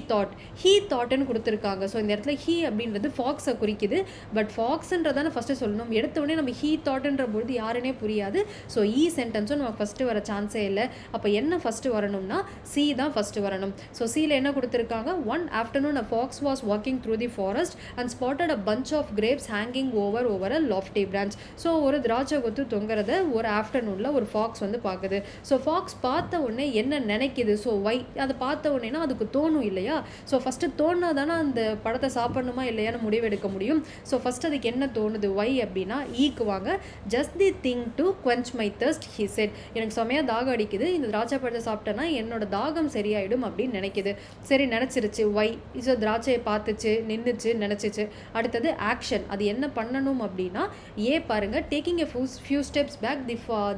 thoughtன்னு கொடுத்துருக்காங்க. ஸோ இந்த இடத்துல ஹீ அப்படின்றது ஃபாக்ஸை குறிக்குது. பட் ஃபாக்ஸ்ன்றதான ஃபஸ்ட்டு சொல்லணும். எடுத்த உடனே நம்ம ஹீ தாட்ன்ற பொழுது யாருன்னே புரியாது. ஸோ இ சென்டென்ஸும் நமக்கு ஃபஸ்ட்டு வர சான்ஸே இல்லை. அப்போ என்ன ஃபஸ்ட்டு வரணும்னா சி தான் ஃபஸ்ட்டு வரணும். ஸோ சியில் என்ன கொடுத்துருக்காங்க, one afternoon a fox was walking through the forest and spotted a bunch of grapes hanging over a lofty branch. So ஒரு திராட்சை கொத்து தொங்குறத ஒரு ஆஃப்டர்நூனில் ஒரு ஃபாக்ஸ் வந்து பார்க்குது. ஸோ ஃபாக்ஸ் பார்த்த உடனே என்ன நினைக்குது, ஸோ அதை பார்த்த உடனேனா அதுக்கு தோணும் இல்லையா. ஸோ ஃபஸ்ட்டு தோணுனா தானே அந்த பழத்தை சாப்பிடணுமா இல்லையான்னு முடிவெடுக்க முடியும். ஸோ ஃபஸ்ட் அதுக்கு என்ன தோணுது, ஒய் அப்படின்னா ஈக்கு வாங்க, just the thing to quench my thirst he said. எனக்கு செமையாக தாகம் அடிக்குது, இந்த திராட்சை பழத்தை சாப்பிட்டேன்னா என்னோட தாகம் சரியாயிடும் அப்படின்னு நினைக்குது. சரி நினச்சிருச்சு, ஒய். ஸோ திராட்சையை பார்த்துச்சு, நின்றுச்சு, நினச்சிச்சு. அடுத்தது ஆக்ஷன், அது என்ன பண்ணணும் அப்படின்னா ஏ பாருங்க, taking a few steps back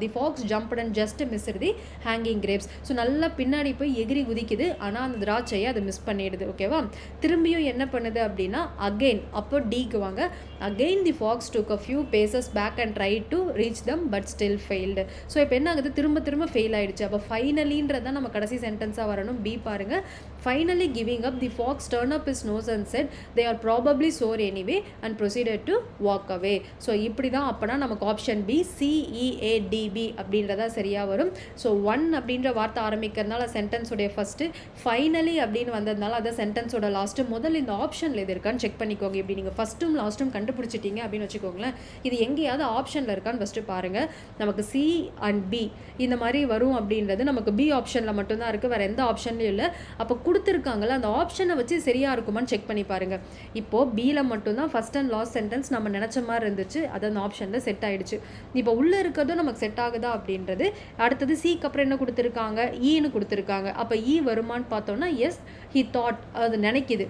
the fox jumped and just missed the hanging grapes. So நல்லா பின்னாடி போய் எகிரி குதிக்குது, ஆனால் அந்த திராட்சையை அதை மிஸ் பண்ணிடுது. ஓகேவா. திரும்பியும் என்ன பண்ணுது அப்படின்னா அகெயின், அப்போ டிக்கு வாங்க, again the fox took a few paces back and try to reach them but still failed. So இப்போ என்ன ஆகுது, திரும்ப ஃபெயில் ஆயிடுச்சு. அப்போ ஃபைனலின்றதான் நம்ம கடைசி சென்டென்ஸாக வரணும். பி பாருங்க, finally giving up the fox turn up his nose and said they are probably sour anyway and proceeded to walk away. So இப்படி தான் அப்போனா நமக்கு ஆப்ஷன் பி சிஇஏடிபி அப்படின்றதா சரியாக வரும். ஸோ ஒன் அப்படின்ற வார்த்தை ஆரம்பிக்கிறதுனால சென்டென்ஸோடைய ஃபஸ்ட்டு, ஃபைனலி அப்படின்னு வந்ததுனால அதான் சென்டென்ஸோட லாஸ்ட்டு. முதல்ல இந்த ஆப்ஷனில் எது இருக்கான்னு செக் பண்ணிக்கோங்க. இப்படி நீங்கள் ஃபஸ்ட்டும் லாஸ்ட்டும் கண்டுபிடிச்சிட்டீங்க அப்படின்னு வச்சுக்கோங்களேன், இது எங்கேயாவது ஆப்ஷனில் இருக்கான்னு ஃபஸ்ட்டு பாருங்கள். நமக்கு சி அண்ட் பி இந்த மாதிரி வரும் அப்படின்றது நமக்கு பி ஆப்ஷனில் மட்டும்தான் இருக்குது, வேறு எந்த ஆப்ஷன்லையும் இல்லை. அப்போ கொடுத்துருக்காங்கல்ல அந்த ஆப்ஷனை வச்சு சரியாக இருக்குமான்னு செக் பண்ணி பாருங்கள். இப்போது பியில் மட்டும்தான் ஃபஸ்ட் அண்ட் லாஸ்ட் சென்டென்ஸ் நம்ம நினச்ச மாதிரி இருந்துச்சு, அது அந்த ஆப்ஷனில் செட் ஆகிடுச்சு. இப்போ உள்ளே இருக்கிறதும் நமக்கு செட் ஆகுதா அப்படின்றது. அடுத்தது சிக்கு அப்புறம் என்ன கொடுத்துருக்காங்க, ஈன்னு கொடுத்துருக்காங்க. அப்போ ஈ வருமானு பார்த்தோன்னா எஸ், ஹி தாட், அது நினைக்குது.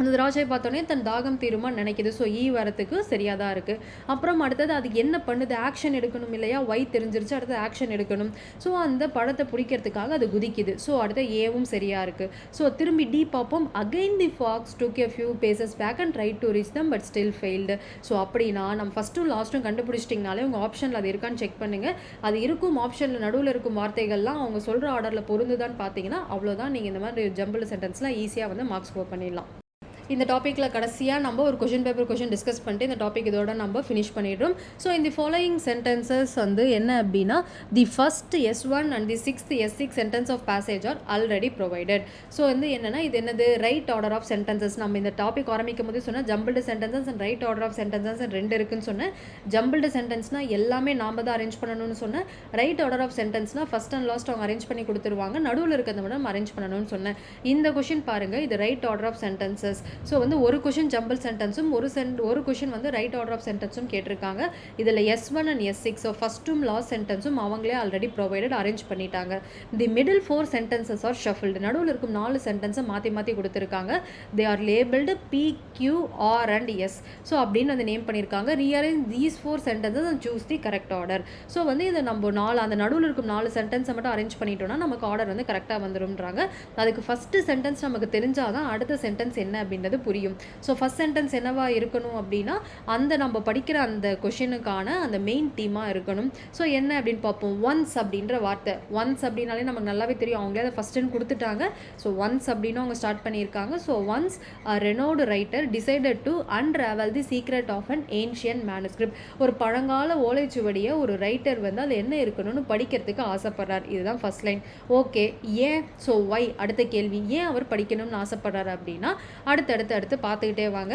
அந்த திராட்சையை பார்த்தோன்னே தன் தாகம் தீருமான்னு நினைக்கிது. ஸோ ஈ வரத்துக்கு சரியாக தான் இருக்குது. அப்புறம் அடுத்தது அதுக்கு என்ன பண்ணுது, ஆக்ஷன் எடுக்கணும் இல்லையா. ஒய் தெரிஞ்சிருச்சு, அடுத்தது ஆக்ஷன் எடுக்கணும். ஸோ அந்த பழத்தை பிடிக்கிறதுக்காக அது குதிக்குது. ஸோ அடுத்த ஏவும் சரியாக இருக்குது. ஸோ திரும்பி டி பார்ப்போம், again the fox took a few paces back and try to reach them but still failed. So அப்படின்னா நம்ம ஃபஸ்ட்டும் லாஸ்ட்டும் கண்டுபிடிச்சிட்டிங்கனாலே உங்கள் ஆப்ஷனில் அது இருக்கான்னு செக் பண்ணுங்கள். அது இருக்கும் ஆப்ஷனில் நடுவில் இருக்கும் வார்த்தைகள்லாம் அவங்க சொல்கிற ஆர்டரில் பொருந்துதான்னு பார்த்தீங்கன்னா அவ்வளோதான், நீங்கள் இந்த மாதிரி ஜம்பிள் சென்டென்ஸ்லாம் ஈஸியாக வந்து மார்க்ஸ் ஸ்கோர் பண்ணிடலாம். இந்த டாப்பிக்கில் கடைசியாக நம்ம ஒரு கொஷின் டிஸ்கஸ் பண்ணிட்டு இந்த டாபிக் இதோட நம்ம ஃபினிஷ் பண்ணிடுறோம். ஸோ இந்த ஃபாலோயிங் சென்டென்சஸ் வந்து என்ன அப்படின்னா, the first S1 and the 6th S6 sentence of passage are already provided. So வந்து என்னென்னா இது என்னது, ரைட் ஆர்டர் ஆஃப் சென்டென்சஸ். நம்ம இந்த டாபிக் ஆரம்பிக்கும் போது சொன்னால் jumbled sentences and right order of sentences ரெண்டு இருக்குன்னு சொன்னேன். ஜம்பிள்டு சென்டென்ஸ்னால் எல்லாமே நாம் தான் அரேஞ்ச் பண்ணணும்னு சொன்னேன். ரைட் ஆர்டர் ஆஃப் சென்டென்ஸ்னால் ஃபஸ்ட் அண்ட் லாஸ்ட் அவங்க அரேஞ்ச் பண்ணி கொடுத்துருவாங்க, நடுவில் இருக்கிறத விட நம்ம அரேஞ்ச் பண்ணணும்னு சொன்னேன். இந்த கொஷின் பாருங்கள், இது right order of sentences. So வந்து ஒரு கொஷின் ஜம்பிள் சென்டென்ஸும் ஒரு கொஷின் வந்து ரைட் ஆர்டர் ஆஃப் சென்டென்ஸும் கேட்டிருக்காங்க. இதில் S1 அண்ட் S6 ஸோ ஃபஸ்ட்டும் லாஸ்ட் சென்டென்ஸும் அவங்களே ஆல்ரெடி ப்ரொவைடட் அரேஞ்ச் பண்ணிட்டாங்க. The middle 4 sentences are shuffled. நடுவில் இருக்கும் 4 சென்டென்ஸை மாற்றி கொடுத்துருக்காங்க. They are labelled P, Q, R and S. So அப்படின்னு வந்து நேம் பண்ணியிருக்காங்க. Rearrange these 4 sentences and choose the correct order. So வந்து இதை நம்ம அந்த நடுவில் இருக்கும் 4 சென்டென்ஸை மட்டும் அரேஞ்ச் பண்ணிட்டோம்னா நமக்கு ஆர்டர் வந்து கரெக்டாக வந்துடும்ன்றாங்க. அதுக்கு ஃபஸ்ட்டு சென்டென்ஸ் நமக்கு தெரிஞ்சால் தான் அடுத்த சென்டென்ஸ் என்ன அப்படின்றது அப்படின்றது புரியும். ஸோ ஃபஸ்ட் சென்டென்ஸ் என்னவா இருக்கணும் அப்படின்னா அந்த நம்ம படிக்கிற அந்த கொஷினுக்கான அந்த மெயின் தீமாக இருக்கணும். ஸோ என்ன அப்படின்னு பார்ப்போம். ஒன்ஸ் அப்படின்ற வார்த்தை, ஒன்ஸ் அப்படின்னாலே நமக்கு நல்லாவே தெரியும், அவங்களே அதை ஃபஸ்ட்டுன்னு கொடுத்துட்டாங்க. ஸோ ஒன்ஸ் அப்படின்னு அவங்க ஸ்டார்ட் பண்ணியிருக்காங்க. So once renowned writer decided to unravel the secret of an ancient manuscript. ஒரு பழங்கால ஓலைச்சுவடியை ஒரு ரைட்டர் வந்து அது என்ன இருக்கணும்னு படிக்கிறதுக்கு ஆசைப்படுறார். இதுதான் ஃபர்ஸ்ட் லைன். ஓகே, ஏன்? ஸோ ஒய், அடுத்த கேள்வி, ஏன் அவர் படிக்கணும்னு ஆசைப்படுறாரு அப்படின்னா அடுத்து பார்த்துக்கிட்டே வாங்க.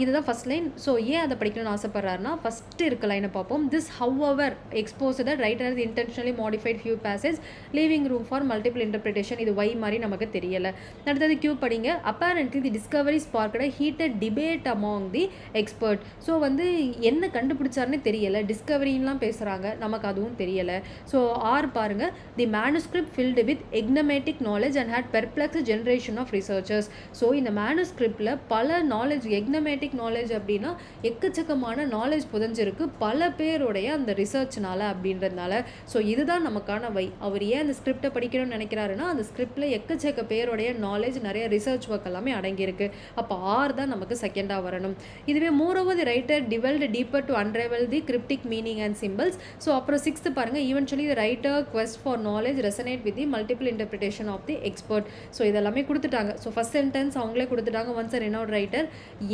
இதுதான் ஃபர்ஸ்ட் லைன். ஸோ ஏன் அதை படிக்கணும்னு ஆசைப்படுறாருன்னா ஃபஸ்ட்டு இருக்க லைனை பார்ப்போம். This however expose that writer has intentionally modified few passage leaving room for multiple interpretation. இது ஒய் மாதிரி நமக்கு தெரியலை. அடுத்தது கியூ படிங்க. Apparently the discovery sparked a heated debate among the expert. So வந்து என்ன கண்டுபிடிச்சாருன்னு தெரியலை, டிஸ்கவரின்லாம் பேசுகிறாங்க, நமக்கு அதுவும் தெரியலை. ஸோ ஆர் பாருங்க. The manuscript filled with enigmatic knowledge and had perplex generation of researchers. So இந்த மேனுஸ்கிரிப்டில் பல நாலேஜ், எக்னமேட்டிக் நாலேஜ் அப்படின்னா எக்கச்சக்கமான நாலேஜ் புதஞ்சிருக்கு பல பேருடைய அந்த ரிசர்ச்னால அப்படின்றதுனால. ஸோ இதுதான் நமக்கான வை. அவர் ஏன் அந்த ஸ்கிரிப்டை படிக்கணும்னு நினைக்கிறாருன்னா அந்த ஸ்கிரிப்டில் எக்கச்சக்க பேருடைய நாலேஜ், நிறைய ரிசர்ச் ஒர்க் எல்லாமே அடங்கியிருக்கு. அப்போ ஆர் தான் நமக்கு செகண்டாக வரணும். இதுவே moreover the writer delved deeper to unravel the cryptic meaning and symbols. So அப்புறம் சிக்ஸ்த்து பாருங்க. Eventually the writer quest for knowledge resonate with the multiple interpretation of the expert. So இதெல்லாமே கொடுத்துட்டாங்க. So first sentence அவங்களே கொடுத்துட்டாங்க. Once அ ரெனோட் writer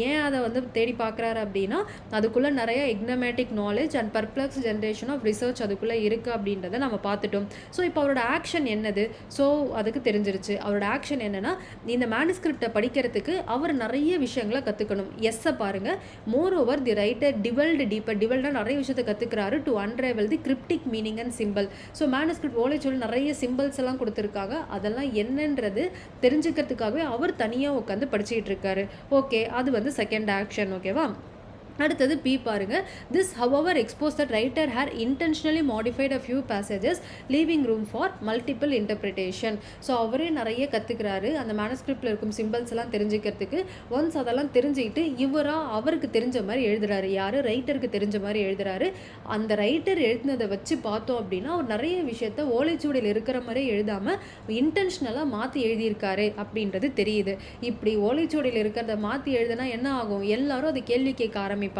ஏன் அதை வந்து தேடி பார்க்குறாரு அப்படின்னா அதுக்குள்ளே நிறைய enigmatic knowledge and perplex generation of research அதுக்குள்ளே இருக்குது அப்படின்றத நம்ம பார்த்துட்டோம். ஸோ இப்போ அவரோட ஆக்ஷன் என்னது? ஸோ அதுக்கு தெரிஞ்சிருச்சு. அவரோட ஆக்ஷன் என்னென்னா இந்த மேனுஸ்கிரிப்டை படிக்கிறதுக்கு அவர் நிறைய விஷயங்களை கற்றுக்கணும். எஸ்ஸை பாருங்கள். Moreover the writer delved deeper, டிவெல்டாக நிறைய விஷயத்தை கற்றுக்கிறாரு. To unravel the cryptic meaning and symbol. So manuscript ஓலைச்சுவடி நிறைய சிம்பிள்ஸ் எல்லாம் கொடுத்துருக்காங்க. அதெல்லாம் என்னன்றது தெரிஞ்சுக்கிறதுக்காகவே அவர் தனியாக உட்காந்து படிச்சுக்கிட்டு இருக்காரு. ஓகே, அது வந்து செகண்ட் ஆக்ஷன். ஓகேவா? அடுத்தது பி பாருங்க. This however expose that writer hair intentionally modified a few passages leaving room for multiple interpretation. So அவரே நிறைய கற்றுக்கிறாரு அந்த மேனுஸ்கிரிப்டில் இருக்கும் சிம்பிள்ஸ் எல்லாம் தெரிஞ்சுக்கிறதுக்கு. ஒன்ஸ் அதெல்லாம் தெரிஞ்சுக்கிட்டு அவருக்கு தெரிஞ்ச மாதிரி எழுதுறாரு. யார்? ரைட்டருக்கு தெரிஞ்ச மாதிரி எழுதுறாரு. அந்த ரைட்டர் எழுதினதை வச்சு பார்த்தோம் அப்படின்னா அவர் நிறைய விஷயத்த ஓலைச்சுவடியில் இருக்கிற மாதிரி எழுதாமல் இன்டென்ஷனலாக மாற்றி எழுதியிருக்காரு அப்படின்றது தெரியுது. இப்படி ஓலைச்சுவடியில் இருக்கிறத மாற்றி எழுதுனா என்ன ஆகும்? எல்லாரும் அதை கேள்வி கேட்க ஆரம்பிப்பாங்க.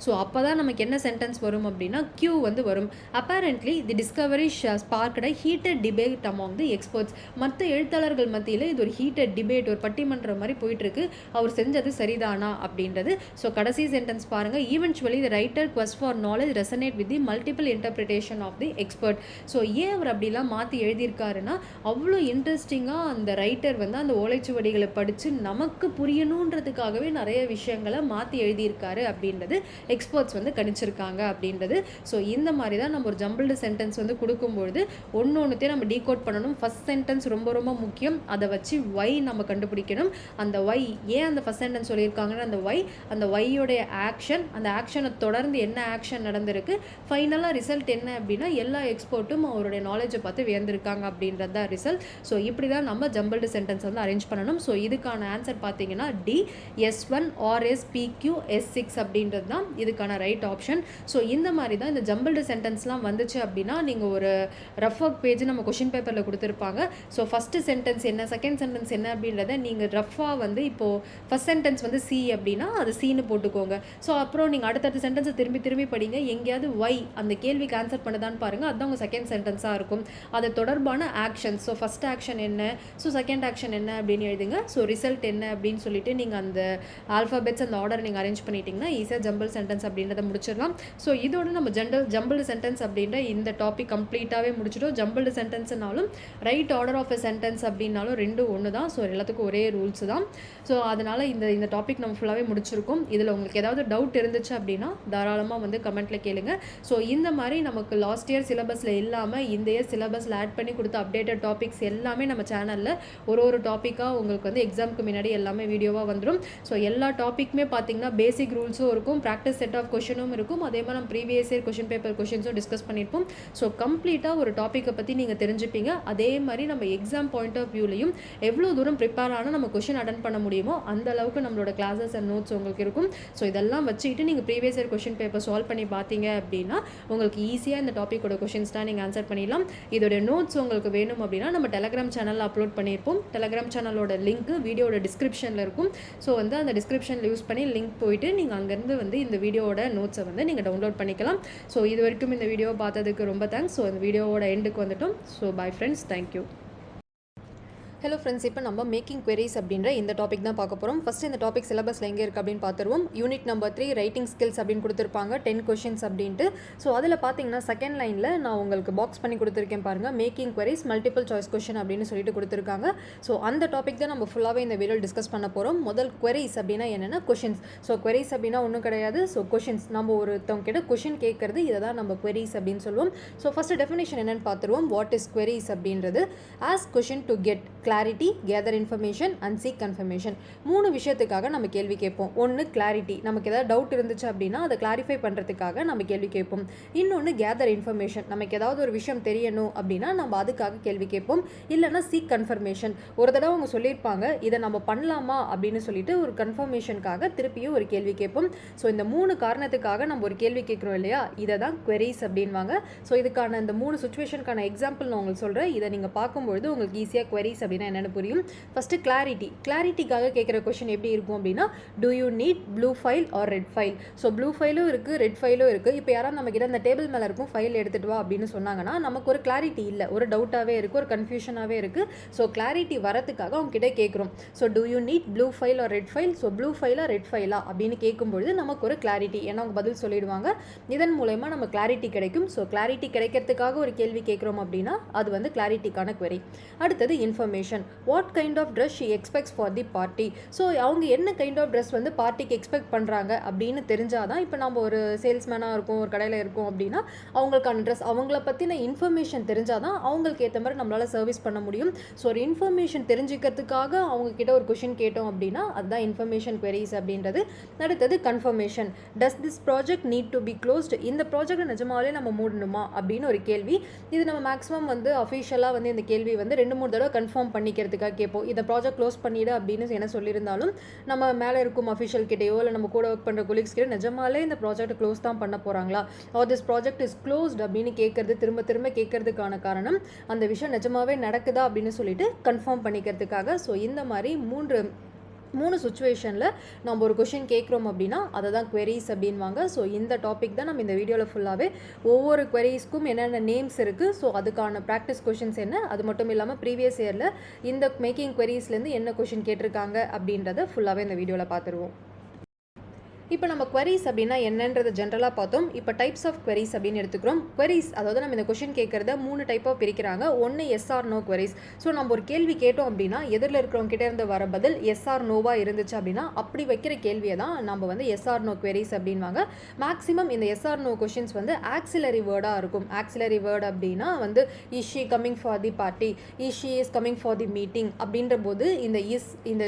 ஸோ அப்போ தான் நமக்கு என்ன சென்டென்ஸ் வரும் அப்படின்னா கியூ வந்து வரும். Apparently the discovery sparked a heated debate among the experts. மற்ற எழுத்தாளர்கள் மத்தியில் இது ஒரு ஹீட்டட் டிபேட், ஒரு பட்டிமன்றம் மாதிரி போயிட்டுருக்கு. அவர் செஞ்சது சரிதானா அப்படின்றது. ஸோ கடைசி சென்டென்ஸ் பாருங்கள். Eventually the writer quest for knowledge resonate with the multiple interpretation of the expert. So ஏன் அவர் அப்படிலாம் மாற்றி எழுதியிருக்காருன்னா அவ்வளோ இன்ட்ரெஸ்டிங்காக அந்த ரைட்டர் வந்து அந்த ஓலைச்சுவடிகளை படித்து நமக்கு புரியணுன்றதுக்காகவே நிறைய விஷயங்களை மாற்றி எழுதியிருக்காரு அப்படின்றது எக்ஸ்பர்ட்ஸ் வந்து கணிச்சிருக்காங்க அப்படின்றது. ஸோ இந்த மாதிரி தான் நம்ம ஒரு ஜம்பிள்டு சென்டென்ஸ் வந்து கொடுக்கும்பொழுது ஒன்றுத்தையும் நம்ம டீகோட் பண்ணணும். ஃபஸ்ட் சென்டென்ஸ் ரொம்ப ரொம்ப முக்கியம். அதை வச்சு ஒய் நம்ம கண்டுபிடிக்கணும். அந்த ஒய் ஏன் அந்த ஃபஸ்ட் சென்டென்ஸ் சொல்லியிருக்காங்கன்னா அந்த ஒய்யோடைய ஆக்ஷன், அந்த ஆக்ஷனை தொடர்ந்து என்ன ஆக்ஷன் நடந்திருக்கு, ஃபைனலாக ரிசல்ட் என்ன அப்படின்னா எல்லா எக்ஸ்பர்ட்டும் அவருடைய நாலேஜை பார்த்து வியந்திருக்காங்க அப்படின்றது தான் ரிசல்ட். ஸோ இப்படி தான் நம்ம ஜம்பிள்டு சென்டென்ஸ் வந்து அரேஞ்ச் பண்ணணும். ஸோ இதுக்கான ஆன்சர் பார்த்தீங்கன்னா D S1 RS PQ S6 அப்படின்றது தான் இதுக்கான ரைட் ஆப்ஷன். ஸோ இந்த மாதிரி தான் இந்த ஜம்பிள்டு சென்டென்ஸ்லாம் வந்துச்சு அப்படின்னா நீங்கள் ஒரு ரஃப் ஒர்க் பேஜ் நம்ம கொஷின் பேப்பரில் கொடுத்துருப்பாங்க. ஸோ ஃபஸ்ட்டு சென்டென்ஸ் என்ன, செகண்ட் சென்டென்ஸ் என்ன அப்படின்றத நீங்கள் ரஃபாக வந்து இப்போது ஃபஸ்ட் சென்டென்ஸ் வந்து சி அப்படின்னா அது சீனு போட்டுக்கோங்க. ஸோ அப்புறம் நீங்கள் அடுத்தடுத்த சென்டென்ஸை திரும்பி படிங்க. எங்கேயாவது ஒய் அந்த கேள்விக்கு ஆன்சர் பண்ணதான்னு பாருங்கள். அதுதான் உங்கள் செகண்ட் சென்டென்ஸாக இருக்கும். அது தொடர்பான ஆக்ஷன், ஸோ ஃபஸ்ட் ஆக்ஷன் என்ன, ஸோ செகண்ட் ஆக்ஷன் என்ன அப்படின்னு எழுதுங்க. ஸோ ரிசல்ட் என்ன அப்படின்னு சொல்லிட்டு நீங்கள் அந்த ஆல்ஃபாபெட்ஸ் அந்த ஆர்டர் நீங்கள் அரேஞ்ச் பண்ணிட்டீங்கன்னா ஈஸியாக ஜம்பிள் சென்டென்ஸ் அப்படின்றத முடிச்சிடலாம். ஸோ இதோட நம்ம ஜம்பிள்டு சென்டென்ஸ் அப்படின்ற இந்த டாபிக் கம்ப்ளீட்டாகவே முடிச்சிட்டோம். ஜம்பிள்டு சென்டென்ஸ்னாலும் right order of a sentence அப்படின்னாலும் ரெண்டும் ஒன்று தான். ஸோ எல்லாத்துக்கும் ஒரே ரூல்ஸ் தான். ஸோ அதனால் இந்த டாபிக் நம்ம ஃபுல்லாகவே முடிச்சிருக்கோம். இதில் உங்களுக்கு ஏதாவது டவுட் இருந்துச்சு அப்படின்னா தாராளமாக வந்து கமெண்ட்டில் கேளுங்க. ஸோ இந்த மாதிரி நமக்கு லாஸ்ட் இயர் சிலபஸில் இல்லாமல் இந்த இயர் சிலபஸில் ஆட் பண்ணி கொடுத்த அப்டேட்டட் டாபிக்ஸ் எல்லாமே நம்ம சேனலில் ஒரு டாப்பிக்காக உங்களுக்கு வந்து எக்ஸாமுக்கு முன்னாடி எல்லாமே வீடியோவாக வந்துடும். ஸோ எல்லா டாப்பிக்குமே பார்த்தீங்கன்னா பேசிக் ரூல்ஸும் கொஷின்ஸும் இருக்கும், ப்ராக்டிஸ் செட் ஆஃப் கொஷினும் இருக்கும், அதே மாதிரி நம்ம ப்ரீவியஸ் இயர் கொஷின் பேப்பர் கொஷின்ஸும் டிஸ்கஸ் பண்ணியிருப்போம். ஸோ கம்ப்ளீட்டாக ஒரு டாப்பிக்கை பற்றி நீங்கள் தெரிஞ்சுப்பீங்க. அதே மாதிரி நம்ம எக்ஸாம் பாயிண்ட் ஆஃப் வியூலையும் எவ்வளோ தூரம் ப்ரிப்பேர் ஆனால் நம்ம கொஷின் அட்டன் பண்ண முடியுமோ அந்த அளவுக்கு நம்மளோட கிளாஸஸ் அண்ட் நோட்ஸ் உங்களுக்கு இருக்கும். ஸோ இதெல்லாம் வச்சுக்கிட்டு நீங்கள் previous year question paper solve பண்ணி பார்த்தீங்க அப்படின்னா உங்களுக்கு ஈஸியாக இந்த டாப்பிக்கோட கொஷின்ஸ் தான் நீங்கள் ஆன்சர் பண்ணிடலாம். இதோட நோட்ஸ் உங்களுக்கு வேணும் அப்படின்னா நம்ம டெலகிராம் சேனலில் அப்லோட் பண்ணியிருப்போம். டெலகிராம் சேனலோட லிங்க் வீடியோட டிஸ்கிரிப்ஷனில் இருக்கும். ஸோ வந்து அந்த டிஸ்கிரிப்ஷனில் யூஸ் பண்ணி லிங்க் போயிட்டு நீங்கள் அங்கேருந்து வந்து இந்த வீடியோட நோட்ஸை வந்து நீங்கள் டவுன்லோட் பண்ணிக்கலாம். ஸோ இது வரைக்கும் இந்த வீடியோவை பார்த்ததுக்கு ரொம்ப தேங்க்ஸ். ஸோ இந்த வீடியோவோட எண்டுக்கு வந்துட்டோம். So bye friends, thank you. Hello friends, இப்போ நம்ம மேக்கிங் queries அப்படின்ற இந்த டாபிக் தான் பார்க்க போகிறோம். ஃபஸ்ட் இந்த டாபிக் சிலபஸில் எங்கே இருக்குது அப்படின்னு பார்த்துருவோம். யூனிட் நம்பர் 3 ரைட்டிங் ஸ்கில்ஸ் அப்படின்னு கொடுத்துருப்பாங்க, 10 கொஷின்ஸ் அப்படின்ட்டு. ஸோ அதில் பார்த்தீங்கன்னா செகண்ட் லைனில் நான் உங்களுக்கு பாக்ஸ் பண்ணி கொடுத்துருக்கேன் பாருங்கள், making queries multiple choice question அப்படின்னு சொல்லிட்டு கொடுத்துருக்காங்க. ஸோ அந்த டாபிக் தான் நம்ம ஃபுல்லாகவே இந்த வீடியோ டிஸ்கஸ் பண்ண போகிறோம். முதல் queries அப்படின்னா என்னென்னா கொஷின்ஸ். ஸோ queries அப்படின்னா ஒன்றும் கிடையாது. ஸோ கொஷின்ஸ் நம்ம ஒருத்தவங்க கிட்ட கொஷின் கேட்குறது, இதை தான் நம்ம queries அப்படின்னு சொல்லுவோம். ஸோ ஃபஸ்ட்டு டெஃபினேஷன் என்னென்னு பார்த்துருவோம். வாட் இஸ் queries அப்படின்றது? Ask question to get clarity, gather information and seek confirmation. 3 விஷயத்துக்காக நம்ம கேள்வி கேட்போம். ஒன்று கிளாரிட்டி, நமக்கு ஏதாவது டவுட் இருந்துச்சு அப்படின்னா அதை கிளாரிஃபை பண்ணுறதுக்காக நம்ம கேள்வி கேட்போம். இன்னொன்று கேதர் இன்ஃபர்மேஷன், நமக்கு ஏதாவது ஒரு விஷயம் தெரியணும் அப்படின்னா நம்ம அதுக்காக கேள்வி கேட்போம். இல்லைனா சீக் கன்ஃபர்மேஷன், ஒரு தடவை அவங்க சொல்லியிருப்பாங்க இதை நம்ம பண்ணலாமா அப்படின்னு சொல்லிட்டு ஒரு கன்ஃபர்மேஷனுக்காக திருப்பியும் ஒரு கேள்வி கேட்போம். ஸோ இந்த 3 காரணத்துக்காக நம்ம ஒரு கேள்வி கேட்குறோம் இல்லையா, இதை தான் queries அப்படின்வாங்க. ஸோ இதுக்கான இந்த 3 சுச்சுவேஷனுக்கான எக்ஸாம்பிள் நான் உங்களுக்கு சொல்கிறேன். இதை நீங்கள் பார்க்கும்பொழுது உங்களுக்கு ஈஸியாக queries அப்படின்னா என்னென்னு புரியும். ஃபஸ்ட்டு கிளாரிட்டிக்காக கேட்குற கொஷின் எப்படி இருக்கும் அப்படின்னா, do you need blue file or red file? So blue ஃபைலும் இருக்குது, ரெட் ஃபைலும் இருக்குது. இப்போ யாராவது நம்ம கிட்ட அந்த டேபிள் மேலே இருக்கும் ஃபைல் எடுத்துகிட்டு வா அப்படின்னு சொன்னாங்கன்னா நமக்கு ஒரு கிளாரிட்டி இல்லை, ஒரு டவுட்டாகவே இருக்குது, ஒரு கன்ஃபியூஷனாகவே இருக்குது. ஸோ கிளாரிட்டி வரத்துக்காக அவங்க கிட்டே கேட்குறோம். So do you need blue file or red file? So blue ஃபைலா ரெட் ஃபைலா அப்படின்னு கேட்கும்பொழுது நமக்கு ஒரு கிளாரிட்டி, ஏன்னா அவங்க பதில் சொல்லிடுவாங்க. இதன் மூலயமா நம்ம கிளாரிட்டி கிடைக்கும். ஸோ கிளாரிட்டி கிடைக்கிறதுக்காக ஒரு கேள்வி கேட்குறோம் அப்படின்னா அது வந்து கிளாரிட்டிக்கான query. அடுத்தது information. What kind of dress she expects for the party? So அவங்க என்ன கைண்ட் ஆஃப் ட்ரெஸ் வந்து பார்ட்டிக்கு எக்ஸ்பெக்ட் பண்ணுறாங்க அப்படின்னு தெரிஞ்சாதான், இப்போ நம்ம ஒரு சேல்ஸ்மேனாக இருக்கும், ஒரு கடையில் இருக்கும் அப்படின்னா அவங்களுக்கான ட்ரெஸ், அவங்கள பற்றின இன்ஃபர்மேஷன் தெரிஞ்சாதான் அவங்களுக்கு ஏற்ற மாதிரி நம்மளால் சர்வீஸ் பண்ண முடியும். ஸோ ஒரு இன்ஃபர்மேஷன் தெரிஞ்சுக்கிறதுக்காக அவங்கக்கிட்ட ஒரு கொஷின் கேட்டோம் அப்படின்னா அதுதான் இன்ஃபர்மேஷன் queries அப்படின்றது. அடுத்தது confirmation. Does this project NEET to B closed? இந்த ப்ராஜெக்ட் நிஜமாவே நம்ம மூடணுமா அப்படின்னு ஒரு கேள்வி. இது நம்ம மேக்ஸிமம் வந்து அஃபிஷியலாக வந்து இந்த கேள்வி வந்து 2-3 தடவை கன்ஃபார்ம் பண்ணிக்கிறதுக்காக கேட்போம். இதை ப்ராஜெக்ட் க்ளோஸ் பண்ணிவிடு அப்படின்னு என்ன சொல்லியிருந்தாலும் நம்ம மேலே இருக்கும் அஃபிஷியல் கிட்டேயோ இல்லை நம்ம கூட ஒர்க் பண்ணுற கொலீக்ஸ் கிட்ட நிஜமாலே இந்த ப்ராஜெக்ட் க்ளோஸ் தான் பண்ண போகிறாங்களா, or this project is closed அப்படின்னு கேட்கறது, திரும்ப திரும்ப கேட்கறதுக்கான காரணம் அந்த விஷயம் நிஜமாவே நடக்குதா அப்படின்னு சொல்லிட்டு கன்ஃபார்ம் பண்ணிக்கிறதுக்காக. ஸோ இந்த மாதிரி மூணு சுச்சுவேஷனில் நம்ம ஒரு கொஷின் கேட்குறோம் அப்படின்னா அதை தான் queries அப்படின்வாங்க. ஸோ இந்த டாபிக் தான் நம்ம இந்த வீடியோவில் ஃபுல்லாகவே ஒவ்வொரு queriesக்கும் என்னென்ன நேம்ஸ் இருக்குது, ஸோ அதுக்கான ப்ராக்டிஸ் கொஷின்ஸ் என்ன, அது மட்டும் இல்லாமல் ப்ரீவியஸ் இயரில் இந்த மேக்கிங் queriesலேருந்து என்ன கொஷின் கேட்டிருக்காங்க அப்படின்றத ஃபுல்லாகவே இந்த வீடியோவில் பார்த்துருவோம். இப்போ நம்ம queries அப்படின்னா என்னன்றதை ஜென்ரலாக பார்த்தோம். இப்போ டைப்ஸ் ஆஃப் queries அப்படின்னு எடுத்துக்கிறோம். queries அதாவது நம்ம இந்த கொஷின் கேட்குறத 3 டைப்பாக பிரிக்கிறாங்க. ஒன்று yes or no queries. So நம்ம ஒரு கேள்வி கேட்டோம் அப்படின்னா எதிரில் இருக்கிறவங்க கிட்டே இருந்து வர பதில் எஸ் ஆர் நோவாக இருந்துச்சு அப்படின்னா அப்படி வைக்கிற கேள்வியை தான் நம்ம வந்து எஸ் ஆர் நோ queries அப்படின்வாங்க. மேக்ஸிமம் இந்த எஸ் ஆர் நோ கொஷின்ஸ் வந்து ஆக்சிலரி வேர்டாக இருக்கும். ஆக்சிலரி வேர்டு அப்படின்னா வந்து is she coming for the party, is she is coming for the meeting அப்படின்ற போது இந்த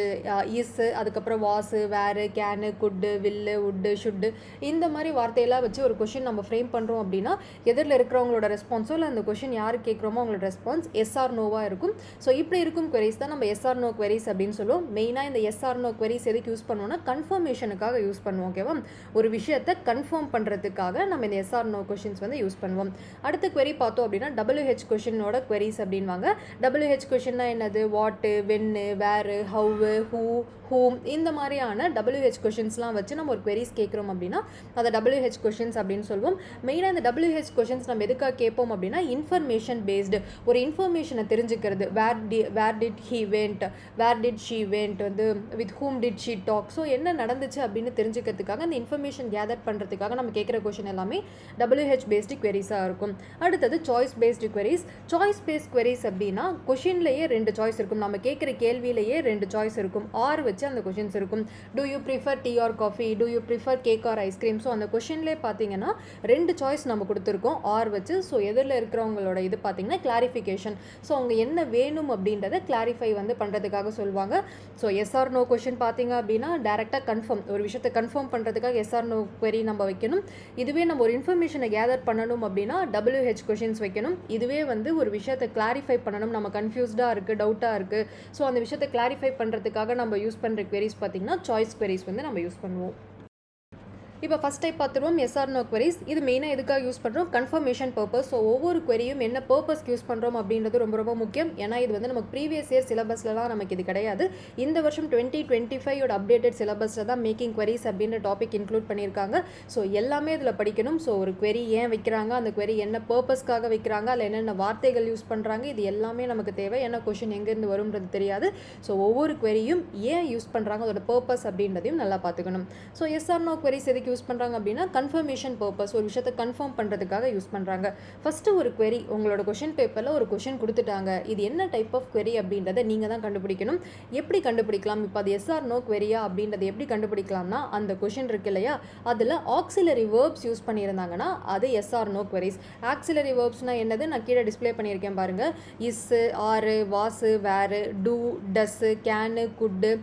இஸ் அதுக்கப்புறம் வாஸு, வேறு, கேனு, குட்டு, வில்லு, உட்டு, ஷுட்டு இந்த மாதிரி வார்த்தையெல்லாம் வச்சு ஒரு கொஷின் நம்ம ஃப்ரேம் பண்ணுறோம் அப்படின்னா எதிரில் இருக்கிறவங்களோட ரெஸ்பான்ஸோ இல்லை அந்த கொஷின் யாருக்கு கேட்குறோமோ அவங்களோட ரெஸ்பான்ஸ் எஸ் ஆர் நோவாக இருக்கும். ஸோ இப்படி இருக்கும் queries தான் நம்ம எஸ் ஆர் நோ queries அப்படின்னு சொல்லுவோம். மெயினாக இந்த எஸ் ஆர் நோ queries எதுக்கு யூஸ் பண்ணுவோம்னா கன்ஃபர்மேஷனுக்காக யூஸ் பண்ணுவோம். ஓகேவா, ஒரு விஷயத்தை கன்ஃபார்ம் பண்ணுறதுக்காக நம்ம இந்த எஸ் ஆர் நோ கொஷின்ஸ் வந்து யூஸ் பண்ணுவோம். அடுத்த query பார்த்தோம் அப்படின்னா WH கொஷினோட queries அப்படின்வாங்க. WH கொஷின்னா என்னது? வாட்டு, வென்னு, வேறு, ஹவு, ஹூ, ஹூம் இந்த மாதிரியான WH கொஷின்ஸ்லாம் வச்சு நம்ம ஒரு queries கேட்குறோம் அப்படின்னா அதை WH கொஷின்ஸ் அப்படின்னு சொல்லுவோம். மெயினாக இந்த WH கொஷின்ஸ் நம்ம எதுக்காக கேட்போம் அப்படின்னா இன்ஃபர்மேஷன் பேஸ்டு, ஒரு இன்ஃபர்மேஷனை தெரிஞ்சுக்கிறது. Where did he went, where did she went, வந்து with whom did she talk. So என்ன நடந்துச்சு அப்படின்னு தெரிஞ்சுக்கிறதுக்காக அந்த இன்ஃபர்மேஷன் கேதர் பண்ணுறதுக்காக நம்ம கேட்குற கொஷின் எல்லாமே WH பேஸ்டு queries-ஆக இருக்கும். அடுத்தது choice based queries. Choice based queries அப்படின்னா கொஷின்லேயே 2 சாய்ஸ் இருக்கும். நம்ம கேட்குற கேள்வியிலேயே 2 சாய்ஸ் இருக்கும். ஆர் வச்சு வச்சு அந்த கொஷின்ஸ் இருக்கும். Do you prefer tea or coffee, do you prefer cake or ice cream. So அந்த கொஷின்லேயே பார்த்தீங்கன்னா 2 சாய்ஸ் நம்ம கொடுத்துருக்கோம் ஆர் வச்சு. ஸோ எதில் இருக்கிறவங்களோட இது பார்த்தீங்கன்னா கிளாரிஃபிகேஷன். ஸோ அவங்க என்ன வேணும் அப்படின்றத கிளாரிஃபை வந்து பண்ணுறதுக்காக சொல்லுவாங்க. So yes or no question பார்த்தீங்க அப்படின்னா டேரெக்டாக கன்ஃபார்ம், ஒரு விஷயத்தை கன்ஃபார்ம் பண்ணுறதுக்காக எஸ் ஆர் நோ query நம்ம வைக்கணும். இதுவே நம்ம ஒரு இன்ஃபர்மேஷனை கேதர் பண்ணணும் அப்படின்னா WH கொஷின்ஸ் வைக்கணும். இதுவே வந்து ஒரு விஷயத்தை கிளாரிஃபை பண்ணணும், நம்ம கன்ஃபியூஸ்டாக இருக்குது, டவுட்டாக இருக்குது, ஸோ அந்த விஷயத்தை கிளாரிஃபை பண்ணுறதுக்காக நம்ம யூஸ் பண்ணுற queries பார்த்திங்கன்னா சாய்ஸ் queries வந்து நம்ம யூஸ் பண்ணுவோம். இப்போ ஃபஸ்ட் டைப் பார்த்துருவோம் எஸ் ஆர் நோ queries. இது மெயினாக எதுக்காக யூஸ் பண்ணுறோம்? Confirmation purpose. ஸோ ஒவ்வொரு queryயும் என்ன பர்பஸ்க்கு யூஸ் பண்ணுறோம் அப்படின்றது ரொம்ப ரொம்ப முக்கியம். ஏன்னா இது வந்து நமக்கு ப்ரீவியஸ் இயர் சிலபஸ்லாம் நமக்கு இது கிடையாது. இந்த வருஷம் 2025 அப்டேட்டட் சிலபஸில் தான் மேக்கிங் queries அப்படின்ற டாபிக் இன்க்ளூட் பண்ணியிருக்காங்க. ஸோ எல்லாமே இதில் படிக்கணும். ஸோ ஒரு query ஏன் வைக்கிறாங்க, அந்த query என்ன பர்பஸ்க்காக வைக்கிறாங்க, அதில் என்னென்ன வார்த்தைகள் யூஸ் பண்ணுறாங்க, இது எல்லாமே நமக்கு தேவை. ஏன்னா கொஷின் எங்கேருந்து வரும்ன்றது தெரியாது. ஸோ ஒவ்வொரு queryயும் ஏன் யூஸ் பண்ணுறாங்க, அதோட பர்பஸ் அப்படின்றதையும் நல்லா பார்த்துக்கணும். So yes or no queries எதுக்கு யூஸ் பண்ணுறாங்க அப்படின்னா கன்ஃபர்மேஷன் பர்பஸ், ஒரு விஷயத்தை கன்ஃபார்ம் பண்ணுறதுக்காக யூஸ் பண்ணுறாங்க. ஃபஸ்ட்டு ஒரு query உங்களோட கொஷின் பேப்பரில் ஒரு கொஷின் கொடுத்துட்டாங்க, இது என்ன டைப் ஆஃப் query அப்படின்றத நீங்கள் தான் கண்டுபிடிக்கணும். எப்படி கண்டுபிடிக்கலாம்? இப்போ அது எஸ் ஆர் நோ queryயா அப்படின்றத எப்படி கண்டுபிடிக்கலாம்னா, அந்த கொஷின் இருக்கு இல்லையா, அதில் ஆக்சிலரி வேர்ப்ஸ் யூஸ் பண்ணியிருந்தாங்கன்னா அது yes or no queries. Auxiliary வேர்ப்ஸ்னால் என்னது நான் கீழே டிஸ்பிளே பண்ணியிருக்கேன் பாருங்கள். இஸ்ஸு, ஆறு, வாசு, வேறு, two, டஸ்ஸு, can, good,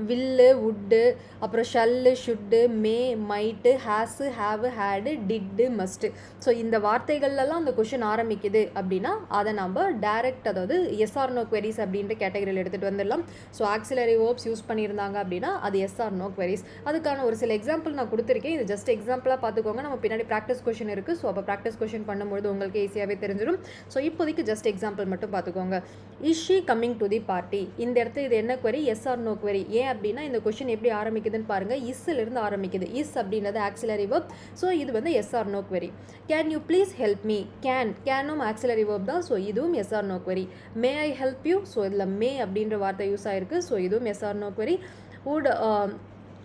will, would, அப்புறம் shall, should, may, might, has, have, had, did, must. So இந்த வார்த்தைகள்லாம் அந்த கொஷின் ஆரம்பிக்குது அப்படின்னா அதை நம்ம டைரக்ட், அதாவது எஸ் ஆர் நோ queries அப்படின்ற கேட்டகரியில் எடுத்துகிட்டு வந்துடலாம். ஸோ ஆக்சிலரி வேர்ப்ஸ் யூஸ் பண்ணியிருந்தாங்க அப்படின்னா அது எஸ் ஆர் நோ queries. அதுக்கான ஒரு சில எக்ஸாம்பிள் நான் கொடுத்துருக்கேன். இது ஜஸ்ட் எக்ஸாம்பிளாக பார்த்துக்கோங்க. நம்ம பின்னாடி ப்ராக்டிஸ் கொஷின் இருக்குது. ஸோ அப்போ ப்ராக்டிஸ் கொஷின் பண்ணும்போது உங்களுக்கு ஈஸியாகவே தெரிஞ்சிடும். ஸோ இப்போதைக்கு ஜஸ்ட் எக்ஸாம்பிள் மட்டும் பார்த்துக்கோங்க. Is she coming to the party? இந்த இடத்துல இது என்ன query? Yes or no query. ஏன் அப்படின்னா இந்த கொஷின் எப்படி ஆரம்பிக்குதுன்னு பாருங்கள். இஸ்ஸிலிருந்து ஆரம்பிக்குது. இஸ் அப்படின்றது ஆக்சிலரி verb. ஸோ இது வந்து yes or no query. Can you please help me? கேனும் ஆக்சிலரி verb தான். ஸோ இதுவும் yes or no query. May I help you? So இதில் மே அப்படின்ற வார்த்தை யூஸ் ஆயிருக்கு. ஸோ இதுவும் yes or no query.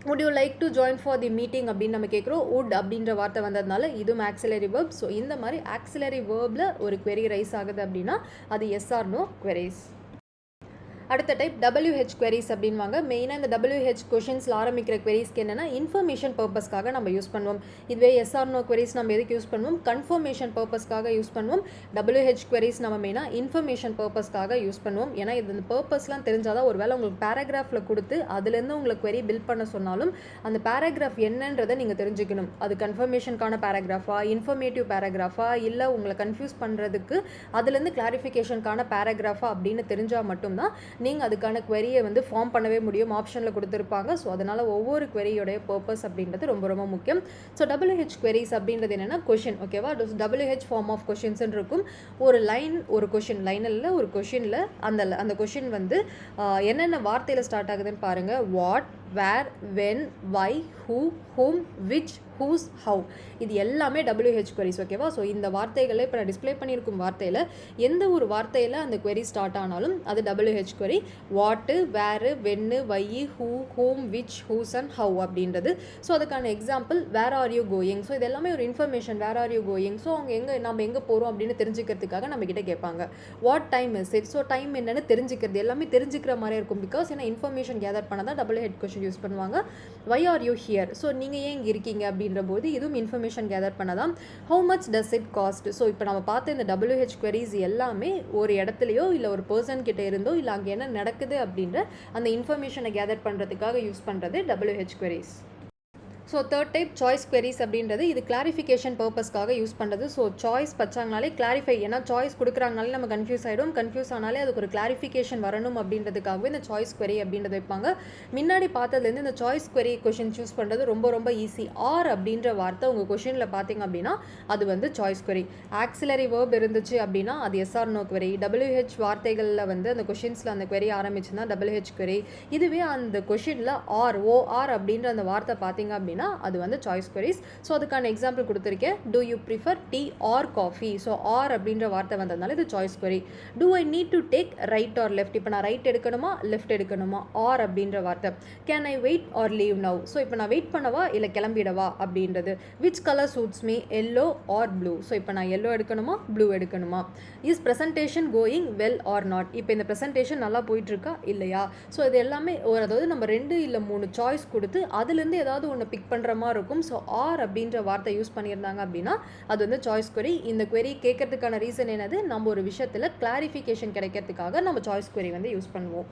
would you like to join for the meeting அப்படின்னு நம்ம கேட்குறோம். would அப்படின்ற வார்த்தை வந்ததுனால இதுவும் ஆக்சிலரி verb. ஸோ இந்த மாதிரி ஆக்சிலரி verbல ஒரு query ரைஸ் ஆகுது அப்படின்னா அது எஸ் ஆர் நோ queries. அடுத்த டைப் WH queries அப்படின்வாங்க. மெயினாக இந்த WH கொஷின்ஸில் ஆரம்பிக்கிற queriesக்கு என்னென்னா இன்ஃபர்மேஷன் பர்பஸ்க்காக நம்ம யூஸ் பண்ணுவோம். இதுவே எஸ் ஆர் நோ queries நம்ம எதுக்கு யூஸ் பண்ணுவோம்? கன்ஃபர்மேஷன் பர்பஸ்க்காக யூஸ் பண்ணுவோம். WH queries நம்ம மெயினாக இன்ஃபர்மேஷன் பர்பஸ்க்காக யூஸ் பண்ணுவோம். ஏன்னா இது இந்த பர்பஸ்லாம் தெரிஞ்சாதான் ஒரு வேளை உங்களுக்கு பேராகிராஃபில் கொடுத்து அதுலேருந்து உங்களுக்கு query பில்ட் பண்ண சொன்னாலும் அந்த பேராகிராஃப் என்னன்றதை நீங்கள் தெரிஞ்சுக்கணும். அது கன்ஃபர்மேஷனுக்கான பேராகிராஃபா, இன்ஃபர்மேட்டிவ் பேராகிராஃபா, இல்லை உங்களை கன்ஃபியூஸ் பண்ணுறதுக்கு அதுலேருந்து கிளாரிஃபிகேஷனுக்கான பேராகிராஃபா அப்படின்னு தெரிஞ்சால் மட்டும்தான் நீங்கள் அதுக்கான queryயை வந்து ஃபார்ம் பண்ணவே முடியும். ஆப்ஷனில் கொடுத்துருப்பாங்க. ஸோ அதனால் ஒவ்வொரு queryயோடைய பர்பஸ் அப்படின்றது ரொம்ப ரொம்ப முக்கியம். ஸோ WH queries அப்படின்றது என்னென்னா கொஷின், ஓகேவா? WH ஃபார்ம் ஆஃப் கொஷின்ஸ்ன்னு இருக்கும். ஒரு லைன், ஒரு கொஷின், லைனில் ஒரு கொஷினில் அந்த கொஷின் வந்து என்னென்ன வார்த்தையில் ஸ்டார்ட் ஆகுதுன்னு பாருங்கள். What, where, when, why, who, whom, which, whose, how. இது எல்லாமே WH queries, ஓகேவா? ஸோ இந்த வார்த்தைகளை இப்போ நான் டிஸ்பிளே பண்ணியிருக்கும் வார்த்தையில் எந்த ஒரு வார்த்தையில் அந்த query ஸ்டார்ட் ஆனாலும் அது WH query. What, where, when, why, who, whom, which, whose and how அப்படின்றது. ஸோ அதுக்கான example where are you going? So இது எல்லாமே ஒரு information. Where are you going? So அவங்க நம்ம எங்கே போகிறோம் அப்படின்னு தெரிஞ்சுக்கிறதுக்காக நம்ம கிட்ட கேட்பாங்க. What time is it? So time என்னன்னு தெரிஞ்சுக்கிறது, எல்லாமே தெரிஞ்சுக்கிற மாதிரி இருக்கும். பிகாஸ் ஏன்னா இன்ஃபர்மேஷன் கேதர் பண்ண தான் WH கொஷின் யூஸ் பண்ணுவாங்க. Why are you here? So நீங்கள் ஏன் இங்கே இருக்கீங்க அப்படின்ற போது இதுவும் இன்ஃபர்மேஷன் கேதர் பண்ணதான். How much does it cost? So இப்போ நம்ம பார்த்த இந்த WH queries எல்லாமே ஒரு இடத்துலையோ இல்லை ஒரு பர்சன் கிட்ட இருந்தோ இல்லை அங்கே என்ன நடக்குது அப்படின்ற அந்த இன்ஃபர்மேஷனை கேதர் பண்ணுறதுக்காக யூஸ் பண்ணுறது WH queries. So third type choice queries அப்படின்றது இது கிளாரிஃபிகேஷன் பர்பஸ்க்காக யூஸ் பண்ணுறது. ஸோ சாய்ஸ் பச்சாங்கனாலே கிளாரிஃபை, ஏன்னா சாய்ஸ் கொடுக்குறாங்கனாலே நம்ம கன்ஃபியூஸ் ஆகிடும். கன்ஃபியூஸ் ஆனாலே அதுக்கு ஒரு கிளாரிஃபிகேஷன் வரணும் அப்படின்றதுக்காகவே இந்த சாய்ஸ் query அப்படின்றது வைப்பாங்க. முன்னாடி பார்த்ததுலேருந்து இந்த சாய்ஸ் query கொஷின் சூஸ் பண்ணுறது ரொம்ப ரொம்ப ஈஸி. ஆர் அப்படின்ற வார்த்தை உங்கள் கொஷினில் பார்த்தீங்க அப்படின்னா அது வந்து சாய்ஸ் query. ஆக்சிலரி வேர்ப் இருந்துச்சு அப்படின்னா அது yes or no query. WH வார்த்தைகளில் வந்து அந்த கொஷின்ஸில் அந்த query ஆரம்பிச்சுன்னா WH query. இதுவே அந்த கொஷினில் ஆர், OR அப்படின்ற அந்த வார்த்தை பார்த்தீங்க அப்படின்னா அப்படின்னா அது வந்து சாய்ஸ் queries. ஸோ அதுக்கான எக்ஸாம்பிள் கொடுத்துருக்கேன். Do you prefer tea or coffee? So or அப்படின்ற வார்த்தை வந்ததுனால இது choice query. Do I need to take right or left? இப்போ நான் ரைட் எடுக்கணுமா லெஃப்ட் எடுக்கணுமா? ஆர் அப்படின்ற வார்த்தை. Can I wait or leave now? So இப்போ நான் வெயிட் பண்ணவா இல்லை கிளம்பிடவா அப்படின்றது. Which color suits me? Yellow or blue? So இப்போ நான் yellow எடுக்கணுமா ப்ளூ எடுக்கணுமா? Is presentation going well or not? இப்போ இந்த presentation நல்லா போயிட்டுருக்கா இல்லையா? ஸோ இது எல்லாமே அதாவது நம்ம 2 இல்லை 3 சாய்ஸ் கொடுத்து அதுலேருந்து ஏதாவது ஒன்று பிக் பண்ணுற மாதிரி இருக்கும். ஸோ ஆர் அப்படின்ற வார்த்தை யூஸ் பண்ணியிருந்தாங்க அப்படின்னா அது வந்து சாய்ஸ் query. இந்த query கேட்கறதுக்கான ரீசன் என்னது, நம்ம ஒரு விஷயத்தில் கிளாரிஃபிகேஷன் கிடைக்கிறதுக்காக நம்ம சாய்ஸ் query வந்து யூஸ் பண்ணுவோம்.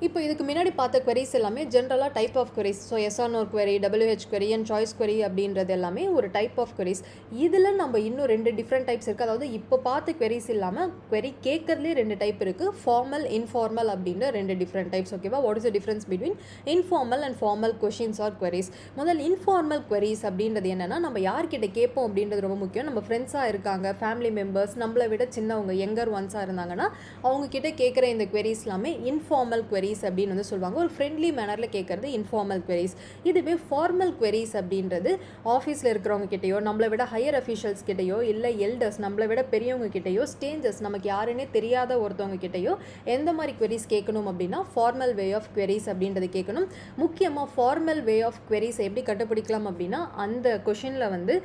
இப்போ இதுக்கு முன்னாடி பார்த்த queries எல்லாமே ஜென்ரலாக type of queries. So yes or no query, WH query and choice query அப்படின்றது எல்லாமே ஒரு டைப் ஆஃப் queries. இதில் நம்ம இன்னும் 2 டிஃப்ரெண்ட் டைப்ஸ் இருக்குது. அதாவது இப்போ பார்த்த queries இல்லாமல் query கேட்கறதுலேயே 2 டைப் இருக்குது. ஃபார்மல் இன்ஃபார்மல் அப்படின்ற 2 டிஃப்ரெண்ட் டைப்ஸ். ஓகேவா? What is the difference between informal and formal questions or queries? முதல் இன்ஃபார்மல் queries அப்படின்றது என்னென்னா நம்ம யார்கிட்ட கேட்போம் அப்படின்றது ரொம்ப முக்கியம். நம்ம ஃப்ரெண்ட்ஸாக இருக்காங்க, ஃபேமிலி மெம்பர்ஸ், நம்மளை விட சின்னவங்க யங்கர் ஒன்ஸாக இருந்தாங்கன்னா அவங்கக்கிட்ட கேட்குற இந்த queries எல்லாமே இன்ஃபார்மல் queries அப்படின்னு வந்து சொல்லுவாங்க. ஒரு ஃப்ரெண்ட்லி மேனரில் கேட்கறது இன்ஃபார்மல் queries. இதுவே ஃபார்மல் queries அப்படின்றது ஆஃபீஸில் இருக்கிறவங்க கிட்டேயோ, நம்மளை விட ஹையர் அஃபீஷியல்ஸ் கிட்டேயோ, இல்லை எல்டர்ஸ் நம்மளை விட பெரியவங்க கிட்டேயோ, ஸ்டேஞ்சர்ஸ் நமக்கு யாருன்னே தெரியாத ஒருத்தவங்க கிட்டேயோ எந்த மாதிரி queries கேட்கணும் அப்படின்னா ஃபார்மல் வே ஆஃப் queries அப்படின்றது கேட்கணும். முக்கியமாக ஃபார்மல் வே ஆஃப் queries எப்படி கண்டுபிடிக்கலாம் அப்படின்னா அந்த கொஷினில் வந்து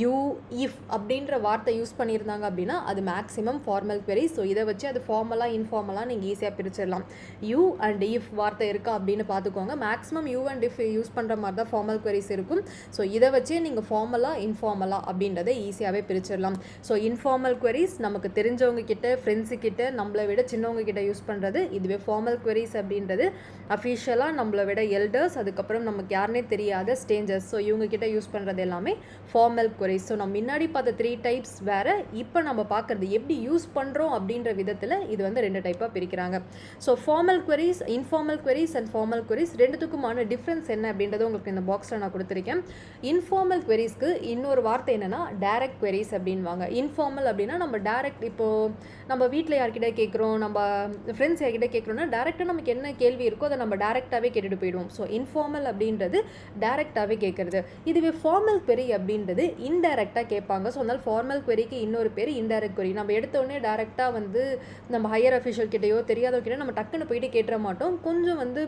யூ இஃப் அப்படின்ற வார்த்தை யூஸ் பண்ணியிருந்தாங்க அப்படின்னா அது மேக்ஸிமம் ஃபார்மல் queries. ஸோ இதை வச்சு அது ஃபார்மலாக இன்ஃபார்மலாக நீங்கள் ஈஸியாக பிரிச்சிடலாம். யூ அண்ட் இஃப் வார்த்தை இருக்கா அப்படின்னு பார்த்துக்கோங்க. Maximum you and if use பண்ணுற மாதிரி தான் ஃபார்மல் queries இருக்கும். ஸோ இதை வச்சே நீங்கள் ஃபார்மலாக இன்ஃபார்மலாக அப்படின்றத ஈஸியாகவே பிரிச்சிடலாம். ஸோ இன்ஃபார்மல் queries நமக்கு தெரிஞ்சவங்க கிட்ட, ஃப்ரெண்ட்ஸு கிட்ட, நம்மளை விட சின்னவங்க கிட்ட யூஸ் பண்ணுறது. இதுவே ஃபார்மல் queries அப்படின்றது அஃபிஷியலாக நம்மளை விட எல்டர்ஸ், அதுக்கப்புறம் நமக்கு யாருனே தெரியாத ஸ்டேஞ்சர்ஸ், ஸோ இவங்க கிட்ட யூஸ் பண்ணுறது எல்லாமே ஃபார்மல் queries. ஸோ நம்ம முன்னாடி பார்த்த 3 டைப்ஸ் வேறு, இப்போ நம்ம பார்க்குறது எப்படி யூஸ் பண்ணுறோம் அப்படின்ற விதத்தில் இது வந்து 2 டைப்பாக பிரிக்கிறாங்க. So formal queries, informal queries and formal queries ரெண்டுத்துக்குமான டிஃப்ரென்ஸ் என்ன அப்படின்றத உங்களுக்கு இந்த பாக்ஸில் நான் கொடுத்துருக்கேன். இன்ஃபார்மல் queriesக்கு இன்னொரு வார்த்தை என்னென்னா டைரக்ட் queries அப்படின்வாங்க. இன்ஃபார்மல் அப்படின்னா நம்ம டைரக்ட், இப்போது நம்ம வீட்டில் யார்கிட்ட கேட்குறோம், நம்ம ஃப்ரெண்ட்ஸ் யார்கிட்ட கேட்குறோன்னா டேரெக்டாக நமக்கு என்ன கேள்வி இருக்கோ அதை நம்ம டேரெக்டாகவே கேட்டுட்டு போயிடுவோம். ஸோ இன்ஃபார்மல் அப்படின்றது டேரெக்டாகவே கேட்குறது. இதுவே ஃபார்மல் query அப்படின்றது இன்டைரக்டாக கேட்பாங்க. ஸோ அதனால் ஃபார்மல் queryக்கு இன்னொரு பேர் இன்டைரக்ட் query. நம்ம எடுத்தோடனே டேரெக்டாக வந்து நம்ம ஹையர் அஃபிஷியல் கிட்டேயோ தெரியாதவங்கிட்ட நம்ம டக்குன்னு போயிட்டு கேட்டுற மாட்டோம். கொஞ்சம் வந்து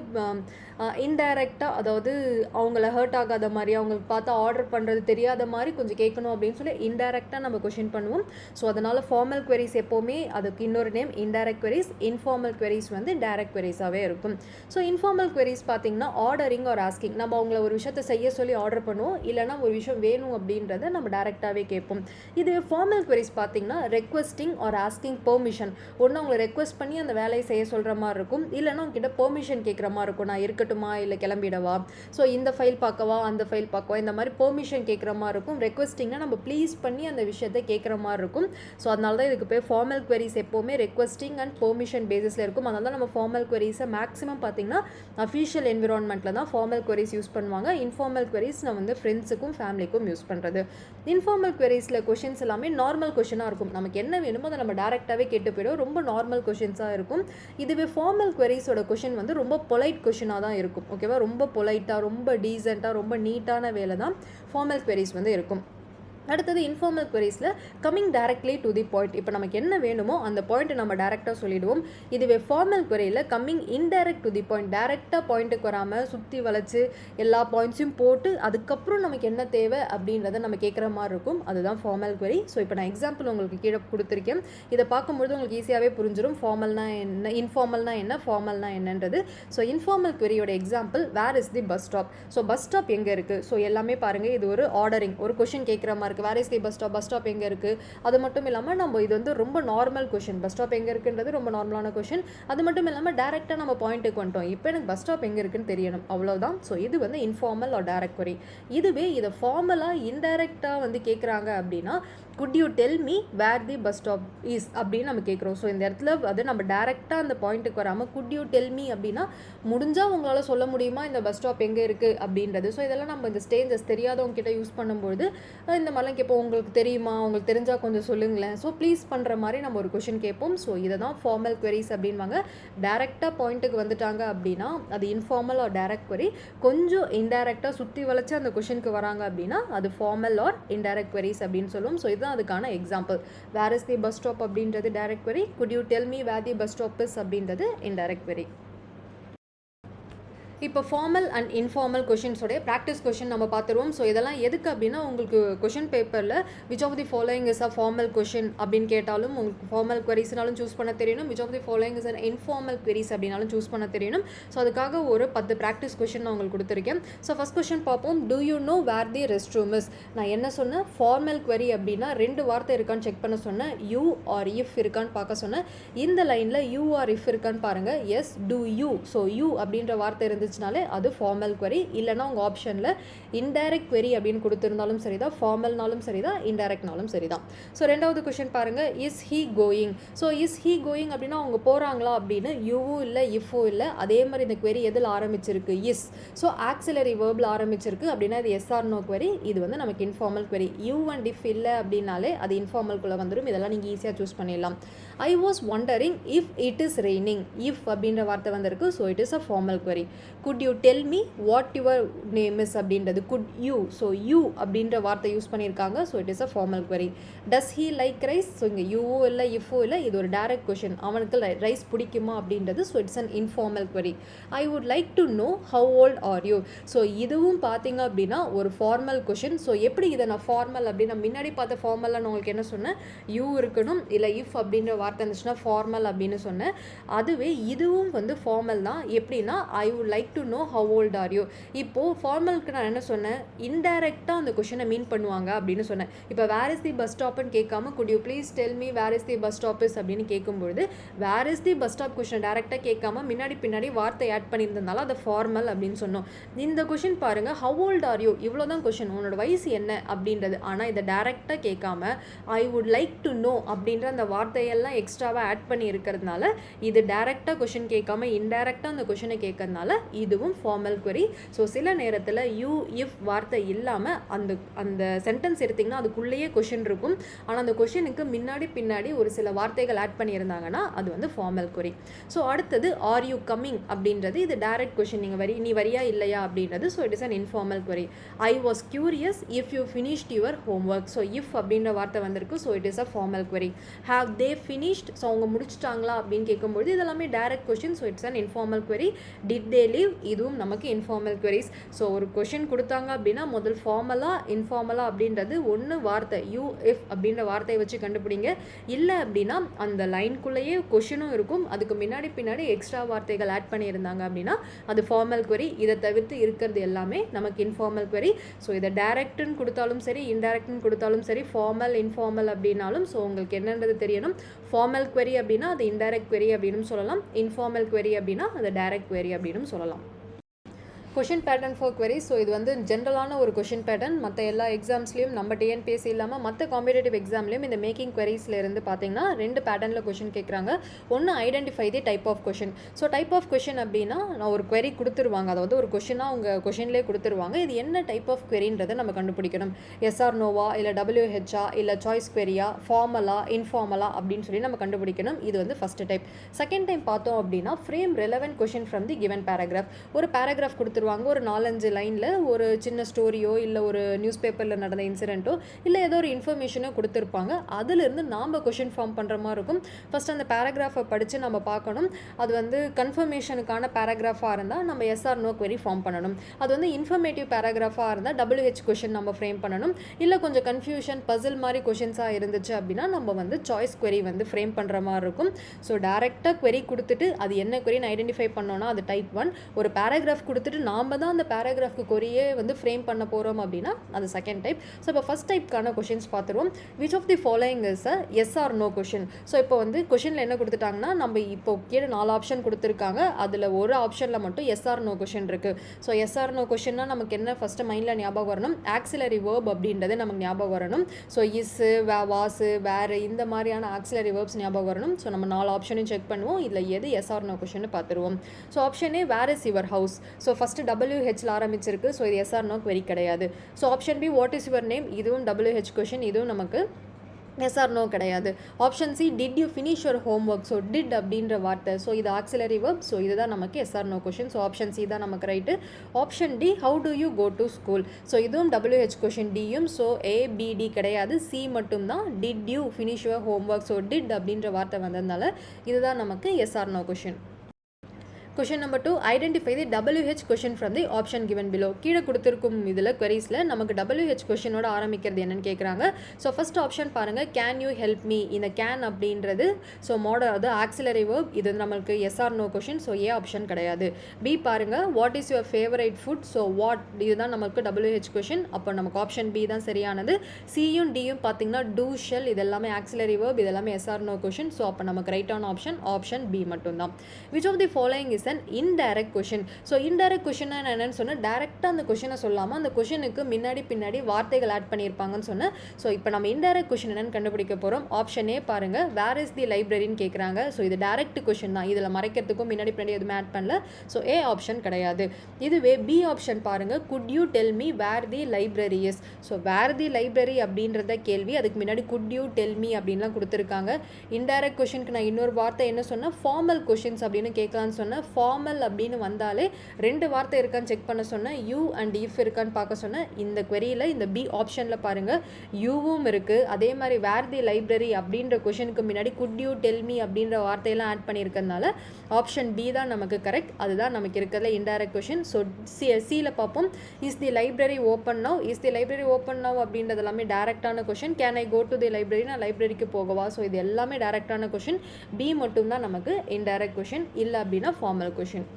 இன்டைரக்டாக, அதாவது அவங்கள ஹர்ட் ஆகாத மாதிரி, அவங்களுக்கு பார்த்தா ஆர்டர் பண்ணுறது தெரியாத மாதிரி கொஞ்சம் கேட்கணும் அப்படின்னு சொல்லி இன்டைரக்டாக நம்ம கொஷின் பண்ணுவோம். ஸோ அதனால் ஃபார்மல் queries எப்போவுமே அதுக்கு இன்னொரு name indirect queries. Informal queries வந்து டைரக்ட் queriesஸாகவே இருக்கும். ஸோ இன்ஃபார்மல் queries பார்த்தீங்கன்னா ஆர்டரிங் ஆர் ஆஸ்கிங். நம்ம அவங்கள ஒரு விஷயத்தை செய்ய சொல்லி ஆர்டர் பண்ணுவோம், இல்லைனா ஒரு விஷயம் வேணும் அப்படின்றத நம்ம டேரெக்டாகவே கேட்போம். இது ஃபார்மல் queries பார்த்தீங்கன்னா ரெக்வஸ்டிங் ஆர் ஆஸ்கிங் பெர்மிஷன். ஒன்று அவங்களை ரெக்வஸ்ட் பண்ணி அந்த வேலையை செய்ய சொல்கிற மாதிரி இருக்கும், இல்லைனா அவங்ககிட்ட பெர்மிஷன் கேட்குற மாதிரி இருக்கும். நான் இருக்கட்டுமா இல்லை கிளம்பிடவா, ஸோ இந்த ஃபைல் பார்க்கவா அந்த ஃபைல் பார்க்கவா, இந்த மாதிரி பெர்மிஷன் கேட்குற மாதிரி இருக்கும். ரெக்வஸ்டிங்னா நம்ம ப்ளீஸ் பண்ணி அந்த விஷயத்தை கேட்குற மாதிரி இருக்கும். ஸோ அதனால தான் இதுக்கு பேர் ஃபார்மல் queries எப்போவுமே ரெக்வஸ்டிங் அண்ட் பெர்மிஷன் பேசிஸில் இருக்கும். அதனால தான் நம்ம ஃபார்மல் queriesஸை மேக்ஸிமம் பார்த்தீங்கன்னா அஃபிஷியல் என்விரான்மெண்ட்டில் தான் ஃபார்மல் queries யூஸ் பண்ணுவாங்க. இன்ஃபார்மல் queries நம்ம வந்து ஃப்ரெண்ட்ஸுக்கும் ஃபேமிலிக்கும் யூஸ் பண்ணுறது. இன்ஃபார்மல் queriesல கொஷின்ஸ் எல்லாமே நார்மல் கொஷினாக இருக்கும். நமக்கு என்ன வேணுமோ அதை நம்ம டேரெக்டாகவே கேட்டு போய்டும். ரொம்ப நார்மல் கொஷின்ஸாக இருக்கும். இதுவே ஃபார்மல் queriesஸோட கொஷின் வந்து ரொம்ப பொலைட் கொஷினாக தான் இருக்கும். ஓகேவா? ரொம்ப பொலைட்டாக, ரொம்ப டீசெண்டாக, ரொம்ப நீட்டான வேலை தான் ஃபார்மல் queries வந்து இருக்கும். அடுத்தது இன்ஃபார்மல் queriesல coming directly to the point. இப்போ நமக்கு என்ன வேணுமோ அந்த பாயிண்ட்டை நம்ம டேரெக்டாக சொல்லிடுவோம். இதுவே ஃபார்மல் queryல coming indirect to the point, டேரெக்டாக பாயிண்ட்டுக்கு வராமல் சுற்றி வளைச்சு எல்லா பாயிண்ட்ஸையும் போட்டு அதுக்கப்புறம் நமக்கு என்ன தேவை அப்படின்றத நம்ம கேட்குற மாதிரி இருக்கும். அதுதான் ஃபார்மல் query. ஸோ இப்போ நான் எக்ஸாம்பிள் உங்களுக்கு கீழே கொடுத்துருக்கேன். இதை பார்க்கும்பொழுது உங்களுக்கு ஈஸியாகவே புரிஞ்சிடும் ஃபார்மல்னா என்ன, இன்ஃபார்மல்னா என்ன, ஃபார்மல்னா என்னன்றது. ஸோ இன்ஃபார்மல் queryயோட example where is the bus stop. So bus stop எங்கே இருக்குது? ஸோ எல்லாமே பாருங்கள், இது ஒரு ஆர்டரிங், ஒரு கொஷின் கேட்குற மாதிரி. Where is the bus stop, bus stop எங்கே இருக்குது? அது மட்டும் இல்லாமல் நம்ம இது வந்து ரொம்ப நார்மல் கொஷின், பஸ் ஸ்டாப் எங்கே இருக்குன்றது ரொம்ப நார்மலான கொஷின். அது மட்டும் இல்லாமல் டேரெக்டாக நம்ம பாயிண்ட்டுக்கு வந்துட்டோம், இப்போ எனக்கு பஸ் ஸ்டாப் எங்கே இருக்குன்னு தெரியணும், அவ்வளோதான். ஸோ இது வந்து இன்ஃபார்மல் ஆர் டைரக்ட் query. இதுவே இதை ஃபார்மலாக இன்டைரக்டாக வந்து கேட்குறாங்க அப்படின்னா could you tell me where the bus stop is அப்படின்னு நம்ம கேட்குறோம். ஸோ இந்த இடத்துல அது நம்ம டேரெக்டாக அந்த பாயிண்ட்டுக்கு வராமல் could you tell me அப்படின்னா முடிஞ்சால் உங்களால் சொல்ல முடியுமா இந்த பஸ் ஸ்டாப் எங்கே இருக்குது அப்படின்றது. ஸோ இதெல்லாம் நம்ம இந்த ஸ்டேஞ்சஸ் தெரியாதவங்க கிட்ட யூஸ் பண்ணும்போது இந்த மாதிரிலாம் இதெல்லாம் கேட்போம், உங்களுக்கு தெரியுமா, உங்களுக்கு தெரிஞ்சால் கொஞ்சம் சொல்லுங்களேன். ஸோ ப்ளீஸ் பண்ணுற மாதிரி நம்ம ஒரு கொஷின் கேட்போம். ஸோ இதை தான் ஃபார்மல் queries அப்படின்வாங்க. டேரெக்டாக பாயிண்ட்டுக்கு வந்துட்டாங்க அப்படின்னா அது இன்ஃபார்மல் ஆர் டைரக்ட் query. கொஞ்சம் இன்டைரக்டாக சுற்றி வளைச்சு அந்த கொஷனுக்கு வராங்க அப்படின்னா அது ஃபார்மல் ஆர் இன்டைரக்ட் queries அப்படின்னு சொல்லுவோம். ஸோ இதுதான் அதுக்கான example. Where is the bus stop அப்படின்றது direct query. Could you tell me where the bus stop is அப்படின்றது இன்டைரக்ட் query. இப்போ ஃபார்மல் அண்ட் இன்ஃபார்மல் கொஷின்ஸோடைய ப்ராக்டிஸ் கொஷின் நம்ம பார்த்துருவோம். ஸோ இதெல்லாம் எதுக்கு அப்படின்னா உங்களுக்கு கொஷின் பேப்பரில் which of the following is a formal question அப்படின்னு கேட்டாலும் உங்களுக்கு ஃபார்மல் queriesனாலும் சூஸ் பண்ண தெரியணும். Which of the following is an informal queries அப்படின்னாலும் சூஸ் பண்ண தெரியணும். ஸோ அதுக்காக ஒரு 10 ப்ராக்டிஸ் கொஷின் நான் உங்களுக்கு கொடுத்துருக்கேன். ஸோ ஃபஸ்ட் கொஷின் பார்ப்போம். Do you know where the restroom is? நான் என்ன சொன்னேன், ஃபார்மல் query அப்படின்னா 2 வார்த்தை இருக்கான்னு செக் பண்ண சொன்னேன். யூ ஆர் இஃப் இருக்கான்னு பார்க்க சொன்னேன். இந்த லைனில் யூ ஆர் இஃப் இருக்கான்னு பாருங்கள். Yes, do you. So you அப்படின்ற வார்த்தை இருந்துச்சுனாலே அது ஃபார்மல் query. இல்லைனா உங்கள் ஆப்ஷனில் இன்டைரக்ட் query அப்படின்னு கொடுத்துருந்தாலும் சரிதான், ஃபார்மல்னாலும் சரிதான், இன்டைரக்ட்னாலும் சரிதான். ஸோ ரெண்டாவது கொஷின் பாருங்கள். Is he going? So is he going அப்படின்னா அவங்க போகிறாங்களா அப்படின்னு யூவும் இல்லை இஃபும் இல்லை. அதே மாதிரி இந்த query எதில் ஆரம்பிச்சிருக்கு? இஸ். ஸோ ஆக்சிலரி வேர்பில் ஆரம்பிச்சிருக்கு அப்படின்னா இது எஸ் ஆர் நோ query. இது வந்து நமக்கு informal query. You and if இல்லை அப்படின்னாலே அது இன்ஃபார்மல்குள்ளே வந்துடும். இதெல்லாம் நீங்கள் ஈஸியாக சூஸ் பண்ணிடலாம். I was wandering if it is raining. If அப்படின்ற வார்த்தை வந்திருக்கு. So it is a formal query. Could you tell me what your name is அப்படின்றது குட் யூ. ஸோ யூ அப்படின்ற வார்த்தை யூஸ் பண்ணியிருக்காங்க. So it is a formal query. Does he like rice? So இங்கே யூவோ இல்லை இஃபோ இல்லை, இது ஒரு டைரக்ட் கொஷின். அவனுக்கு ரைஸ் பிடிக்குமா அப்படின்றது. So it's an informal query. I would like to know how old are you? So இதுவும் பார்த்தீங்க அப்படின்னா ஒரு ஃபார்மல் கொஷின். ஸோ எப்படி இதை நான் ஃபார்மல் அப்படின்னு முன்னாடி பார்த்த ஃபார்மலில் நான் உங்களுக்கு என்ன சொன்னேன், யூ இருக்கணும் இல்லை இஃப் அப்படின்ற வார்த்தை இருந்துச்சுன்னா ஃபார்மல் அப்படின்னு சொன்னேன். அதுவே இதுவும் வந்து ஃபார்மல் தான். எப்படின்னா I would like to know how old are you. இப்போது ஃபார்மலுக்கு நான் என்ன சொன்னேன், இன்டைரக்டாக அந்த கொஷனை மீன் பண்ணுவாங்க அப்படின்னு சொன்னேன். இப்போ வேர் இஸ் தி பஸ் ஸ்டாப்னு கேட்காம could you please tell me where is the bus stop is அப்படின்னு கேட்கும்பொழுது where is the bus stop கொஷனை டேரெக்டாக கேட்காம பின்னாடி வார்த்தை ஆட் பண்ணியிருந்ததுனால அது ஃபார்மல் அப்படின்னு சொன்னோம். இந்த கொஷின் பாருங்கள், ஹவு ஓல்ட் ஆர் யூ, இவ்வளோ தான் கொஷின், உன்னோட வயசு என்ன அப்படின்றது. ஆனால் இதை டேரெக்டாக கேட்காம I would like to know அப்படின்ற அந்த வார்த்தையெல்லாம் எக்ஸ்ட்ராவாக ஆட் பண்ணி இருக்கிறதுனால இது டேரெக்டாக கொஷின் கேட்காம இன்டைரக்டாக அந்த கொஷனை கேட்கறதுனால இதுவும் ஃபார்மல் query. ஸோ சில நேரத்தில் யூ இஃப் வார்த்தை இல்லாமல் அந்த சென்டென்ஸ் எடுத்திங்கன்னா அதுக்குள்ளேயே கொஷின் இருக்கும். ஆனால் அந்த கொஷினுக்கு பின்னாடி ஒரு சில வார்த்தைகள் ஆட் பண்ணியிருந்தாங்கன்னா அது வந்து ஃபார்மல் query. ஸோ அடுத்தது ஆர் யூ கம்மிங் அப்படின்றது இது டைரக்ட் கொஷின். நீ வரியா இல்லையா அப்படின்றது. So it is an informal query. I was curious if you finished your homework. So if அப்படின்ற வார்த்தை வந்திருக்கு. So it is a formal query. Have they finished? So அவங்க முடிச்சிட்டாங்களா அப்படின்னு கேட்கும்போது இதெல்லாமே direct question. So it's an informal query. Did they leave? இதுவும் நமக்கு informal queries. So ஒரு கொஷின் கொடுத்தாங்க அப்படின்னா முதல் ஃபார்மலா இன்ஃபார்மலா அப்படின்றது ஒன்று வார்த்தை யூ இஃப் அப்படின்ற வார்த்தையை வச்சு கண்டுபிடிங்க. இல்லை அப்படின்னா அந்த லைனுக்குள்ளேயே கொஷினும் இருக்கும், அதுக்கு பின்னாடி எக்ஸ்ட்ரா வார்த்தைகள் ஆட் பண்ணியிருந்தாங்க அப்படின்னா அது ஃபார்மல் query. இதை தவிர்த்து இருக்கிறது எல்லாமே நமக்கு இன்ஃபார்மல் query. ஸோ இதை டைரக்ட்னு கொடுத்தாலும் சரி இன்டைரக்ட்னு கொடுத்தாலும் சரி ஃபார்மல் இன்ஃபார்மல் அப்படின்னாலும் ஸோ உங்களுக்கு என்னன்றது தெரியணும். ஃபார்மல் query அப்படின்னா அது இன்டைரக்ட் query அப்படின்னு சொல்லலாம். இன்ஃபார்மல் query அப்படின்னா அது டைரக்ட் query அப்படின்னு சொல்லலாம். Question pattern for queries. So இது வந்து ஜென்ரலான ஒரு கொஷின் பேட்டர்ன். மற்ற எல்லா எக்ஸாம்ஸ்லையும் நம்ம டிஎன்பிஎஸ்சி இல்லாமல் மற்ற காம்படிட்டிவ் எக்ஸாம்லையும் இந்த மேக்கிங் queriesல இருந்து பார்த்தீங்கன்னா 2 பேட்டர்னில் கொஷின் கேட்குறாங்க. ஒன்று identify the type of question. So type of question அப்படின்னா நான் ஒரு query கொடுத்துருவாங்க, அதாவது ஒரு கொஷினாக உங்கள் கொஷின்லேயே கொடுத்துருவாங்க. இது என்ன டைப் ஆஃப் queryன்றதை நம்ம கண்டுபிடிக்கணும். எஸ்ஆர் நோவா இல்லை WHஆ இல்லை சாய்ஸ் queryயா, ஃபார்மலா இன்ஃபார்மலா அப்படின்னு சொல்லி நம்ம கண்டுபிடிக்கணும். இது வந்து ஃபர்ஸ்ட் டைப். செகண்ட் டைம் பார்த்தோம் அப்படின்னா frame relevant question from the given paragraph. ஒரு பேராகிராஃப் கொடுத்துருவாங்க, ஒரு 4-5 லைனில் ஒரு சின்ன ஸ்டோரியோ இல்லை ஒரு நியூஸ் பேப்பரில் நடந்த இன்சிடென்ட்டோ இல்லை ஏதோ ஒரு இன்ஃபர்மேஷனோ கொடுத்துருப்பாங்க. அதிலிருந்து நாம் கொஷின் ஃபார்ம் பண்ணுற மாதிரி இருக்கும். ஃபஸ்ட் அந்த பேராகிராஃபை படித்து நம்ம பார்க்கணும். அது வந்து கன்ஃபர்மேஷனுக்கான பேராகிராஃபாக இருந்தால் நம்ம எஸ்ஆர் நோ query ஃபார்ம் பண்ணணும். அது வந்து இன்ஃபர்மேட்டிவ் பேராகிராஃபாக இருந்தால் WH கொஷின் நம்ம ஃப்ரேம் பண்ணணும். இல்லை கொஞ்சம் கன்ஃபியூஷன் பசில் மாதிரி கொஷின்ஸாக இருந்துச்சு அப்படின்னா நம்ம வந்து சாய்ஸ் query வந்து ஃப்ரேம் பண்ணுற மாதிரி இருக்கும். ஸோ டேரெக்டாக query கொடுத்துட்டு அது என்ன queryன்னு ஐடென்டிஃபை பண்ணோன்னா அது டைப் 1. ஒரு பேராகிராஃப் கொடுத்துட்டு நாம் தான் அந்த பேராகிராஃப்க்கு கொரியே வந்து ஃப்ரேம் பண்ண போகிறோம் அப்படின்னா அது செகண்ட் டைப். ஸோ இப்போ ஃபஸ்ட் டைப்க்கான கொஷின்ஸ் பார்த்துருவோம். Which of the following is a yes or no question. So இப்போ வந்து கொஷினில் என்ன கொடுத்துட்டாங்கன்னா நம்ம இப்போ கீழே 4 ஆப்ஷன் கொடுத்துருக்காங்க, அதில் ஒரு ஆப்ஷனில் மட்டும் எஸ் ஆர் நோ கொஷின் இருக்குது. ஸோ எஸ் ஆர் நோ கொஷின்னா நமக்கு என்ன ஃபஸ்ட்டு மைண்டில் ஞாபகம் வரணும், ஆக்சிலரி வேர்ப் அப்படின்றது நமக்கு ஞாபகம் வரணும். ஸோ இஸ்ஸு வாஸு வேறு இந்த மாதிரியான ஆக்சிலரி வேர்ப்ஸ் ஞாபகம் வரணும். ஸோ நம்ம 4 ஆப்ஷனையும் செக் பண்ணுவோம், இதில் எது எஸ் ஆர் நோ கொஷின்னு பார்த்துருவோம். So option A where is your house. So first first WHல ஆரம்பிச்சிருக்கு. ஸோ இது எஸ்ஆர் நோ query கிடையாது. So option B what is your name, இதுவும் WH கொஷின், இதுவும் நமக்கு எஸ் ஆர் நோ கிடையாது. Option C did you finish your homework. So did அப்படின்ற வார்த்தை, ஸோ இது ஆக்சிலரி வெர்ப். ஸோ இதுதான் நமக்கு yes or no question. So option C தான் நமக்கு right. Option D how do you go to school. So இதுவும் WH question டியும். So ABD கிடையாது, சி மட்டும்தான். Did you finish your homework. So did அப்படின்ற வார்த்தை வந்ததுனால இதுதான் நமக்கு yes or no question. Question number 2, identify the WH question from the option given below. கீழே கொடுத்திருக்கும் இதில் queriesல நமக்கு WH questionோட ஆரம்பிக்கிறது என்னன்னு கேட்குறாங்க. ஸோ ஃபர்ஸ்ட் ஆப்ஷன் பாருங்கள், கேன் யூ ஹெல்ப் மீ. இந்த கேன் அப்படின்றது ஸோ மாடல் அது ஆக்சிலரி வேர்ப். இது நமக்கு yes or no question. So A option கிடையாது. பி பாருங்கள், what is your favourite food. So what இதுதான் நமக்கு WH கொஷின். அப்போ நமக்கு ஆப்ஷன் பி தான் சரியானது. சியும் டியும் பார்த்தீங்கன்னா டூ ஷெல், இது எல்லாமே ஆக்சிலரி வேர்ப், இது எல்லாமே yes or no question. So அப்போ நமக்கு ரைட்டான ஆப்ஷன் ஆப்ஷன் பி மட்டும்தான். Which of the following is an indirect question. So indirect question என்னன்னு சொன்னால் டேரெக்டாக அந்த கொஷினை சொல்லாமல் அந்த கொஷனுக்கு முன்னாடி பின்னாடி வார்த்தைகள் ஆட் பண்ணியிருப்பாங்கன்னு சொன்னேன். ஸோ இப்போ நம்ம இன்டைரக்ட் கொஷின் என்னன்னு கண்டுபிடிக்க போகிறோம். ஆப்ஷன் ஏ பாருங்கள், வேர் இஸ் தி லைப்ரரின்னு கேட்குறாங்க. ஸோ இது டேரெக்ட் கொஷின் தான், இதில் மறைக்கிறதுக்கும் முன்னாடி பின்னாடி எதுவுமே ஆட் பண்ணல. ஸோ ஏ ஆப்ஷன் கிடையாது. இதுவே பி ஆப்ஷன் பாருங்கள், could you tell me where the library is. So where the library அப்படின்றத கேள்வி, அதுக்கு முன்னாடி குட் யூ டெல் மீ அப்படின்லாம் கொடுத்துருக்காங்க. இன்டைரக்ட் கொஷினுக்கு நான் இன்னொரு வார்த்தை என்ன சொன்னேன், ஃபார்மல் கொஷின்ஸ் அப்படின்னு கேட்கலான்னு சொன்னேன். ஃபார்மல் அப்படின்னு வந்தாலே ரெண்டு வார்த்தை இருக்கான்னு செக் பண்ண சொன்னேன், யூ அண்ட் இஃப் இருக்கான்னு பார்க்க சொன்னேன். இந்த queryல இந்த பி ஆப்ஷனில் பாருங்கள் யூவும் இருக்குது. அதே மாதிரி வேர் தி லைப்ரரி அப்படின்ற கொஷனுக்கு முன்னாடி குட் யூ டெல் மீ அப்படின்ற வார்த்தையெல்லாம் ஆட் பண்ணியிருக்கிறதுனால ஆப்ஷன் பி தான் நமக்கு கரெக்ட். அதுதான் நமக்கு இருக்கிறதுல இன்டைரக்ட் கொஷின். ஸோ சியில் பார்ப்போம், is the library open now. Is the library open now அப்படின்றது எல்லாமே டேரெக்டான question. Can I go to the library, நான் லைப்ரரிக்கு போகவா. ஸோ இது எல்லாமே டேரெக்டான கொஷின். பி மட்டும்தான் நமக்கு இன்டைரக்ட் கொஷின், இல்லை அப்படின்னா formal question.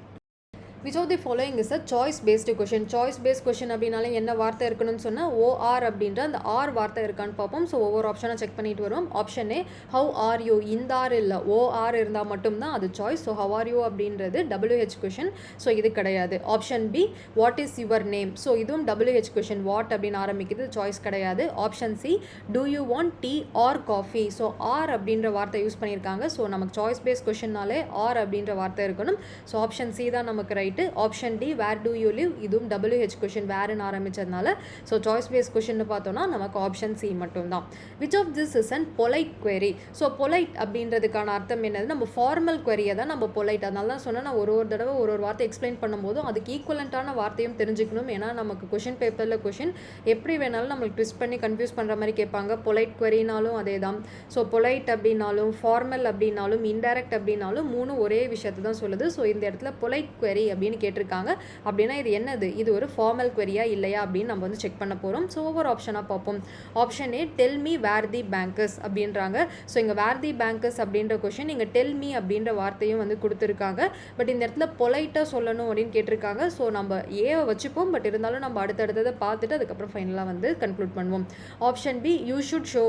Which of the following is a choice based question. Choice based question அப்படினாலே என்ன வார்த்தை இருக்கணும்னு சொன்னால் OR அப்படின்ற அந்த ஆர் வார்த்தை இருக்கான்னு பார்ப்போம். ஸோ ஒவ்வொரு ஆப்ஷனாக செக் பண்ணிட்டு வரும். Option A how are you, இந்த ஆர் இல்லை OR இருந்தால் மட்டும்தான் அது choice. So how are you அப்படின்றது WH கொஷின். ஸோ இது கிடையாது. Option B what is your name. So இதுவும் WH கொஷின், வாட் அப்படின்னு ஆரம்பிக்கிறது, சாய்ஸ் கிடையாது. Option C do you want tea or coffee. So or அப்படின்ற வார்த்தை யூஸ் பண்ணியிருக்காங்க. ஸோ நமக்கு சாய்ஸ் பேஸ்ட் கொஷின்னாலே ஆர் அப்படின்ற வார்த்தை இருக்கணும். ஸோ ஆப்ஷன் சி தான் நமக்கு right. Option D where do you live, இதுவும் WH கொஷின் வேர்னு ஆரம்பிச்சதுனால ஸோ சாய்ஸ் பேஸ் கொஷின் பார்த்தோம்னா நமக்கு ஆப்ஷன் சி மட்டும்தான். Which of this is an polite query. So polite அப்படின்றதுக்கான அர்த்தம் என்னது, நம்ம ஃபார்மல் queryயை தான் நம்ம பொலைட். அதனால தான் சொன்னால் நான் ஒரு தடவை ஒரு வார்த்தை எக்ஸ்பிளைன் பண்ணும்போதும் அதுக்கு ஈக்குவலண்ட்டான வார்த்தையும் தெரிஞ்சுக்கணும். ஏன்னா நமக்கு கொஷின் பேப்பரில் கொஷின் எப்படி வேணாலும் நம்மளுக்கு ட்விஸ்ட் பண்ணி கன்ஃபியூஸ் பண்ணுற மாதிரி கேட்பாங்க. பொலைட் queryனாலும் அதே தான். ஸோ பொலைட் அப்படின்னாலும் ஃபார்மல் அப்படின்னாலும் இன்டைரக்ட் அப்படின்னாலும் மூணு ஒரே விஷயத்தை தான் சொல்லுது. ஸோ இந்த இடத்துல பொலைட் query அப்படின்னு கேட்டிருக்காங்க. அப்படின்னா இது என்னது, இது ஒரு ஃபார்மல் queryயா இல்லையா அப்படின்னு நம்ம வந்து செக் பண்ண போகிறோம். ஸோ ஒவ்வொரு ஆப்ஷனாக பார்ப்போம். Option A tell me where the bank is அப்படின்றாங்க. ஸோ இங்கே வேர் தி பேங்கர்ஸ் அப்படின்ற கொஷின் இங்கே டெல் மீ அப்படின்ற வார்த்தையும் வந்து கொடுத்துருக்காங்க. பட் இந்த இடத்துல பொலைட்டாக சொல்லணும் அப்படின்னு கேட்டிருக்காங்க. ஸோ நம்ம ஏவை வச்சுப்போம். பட் இருந்தாலும் நம்ம அடுத்தடுத்ததை பார்த்துட்டு அதுக்கப்புறம் ஃபைனலாக வந்து கன்க்ளூட் பண்ணுவோம். Option B you should show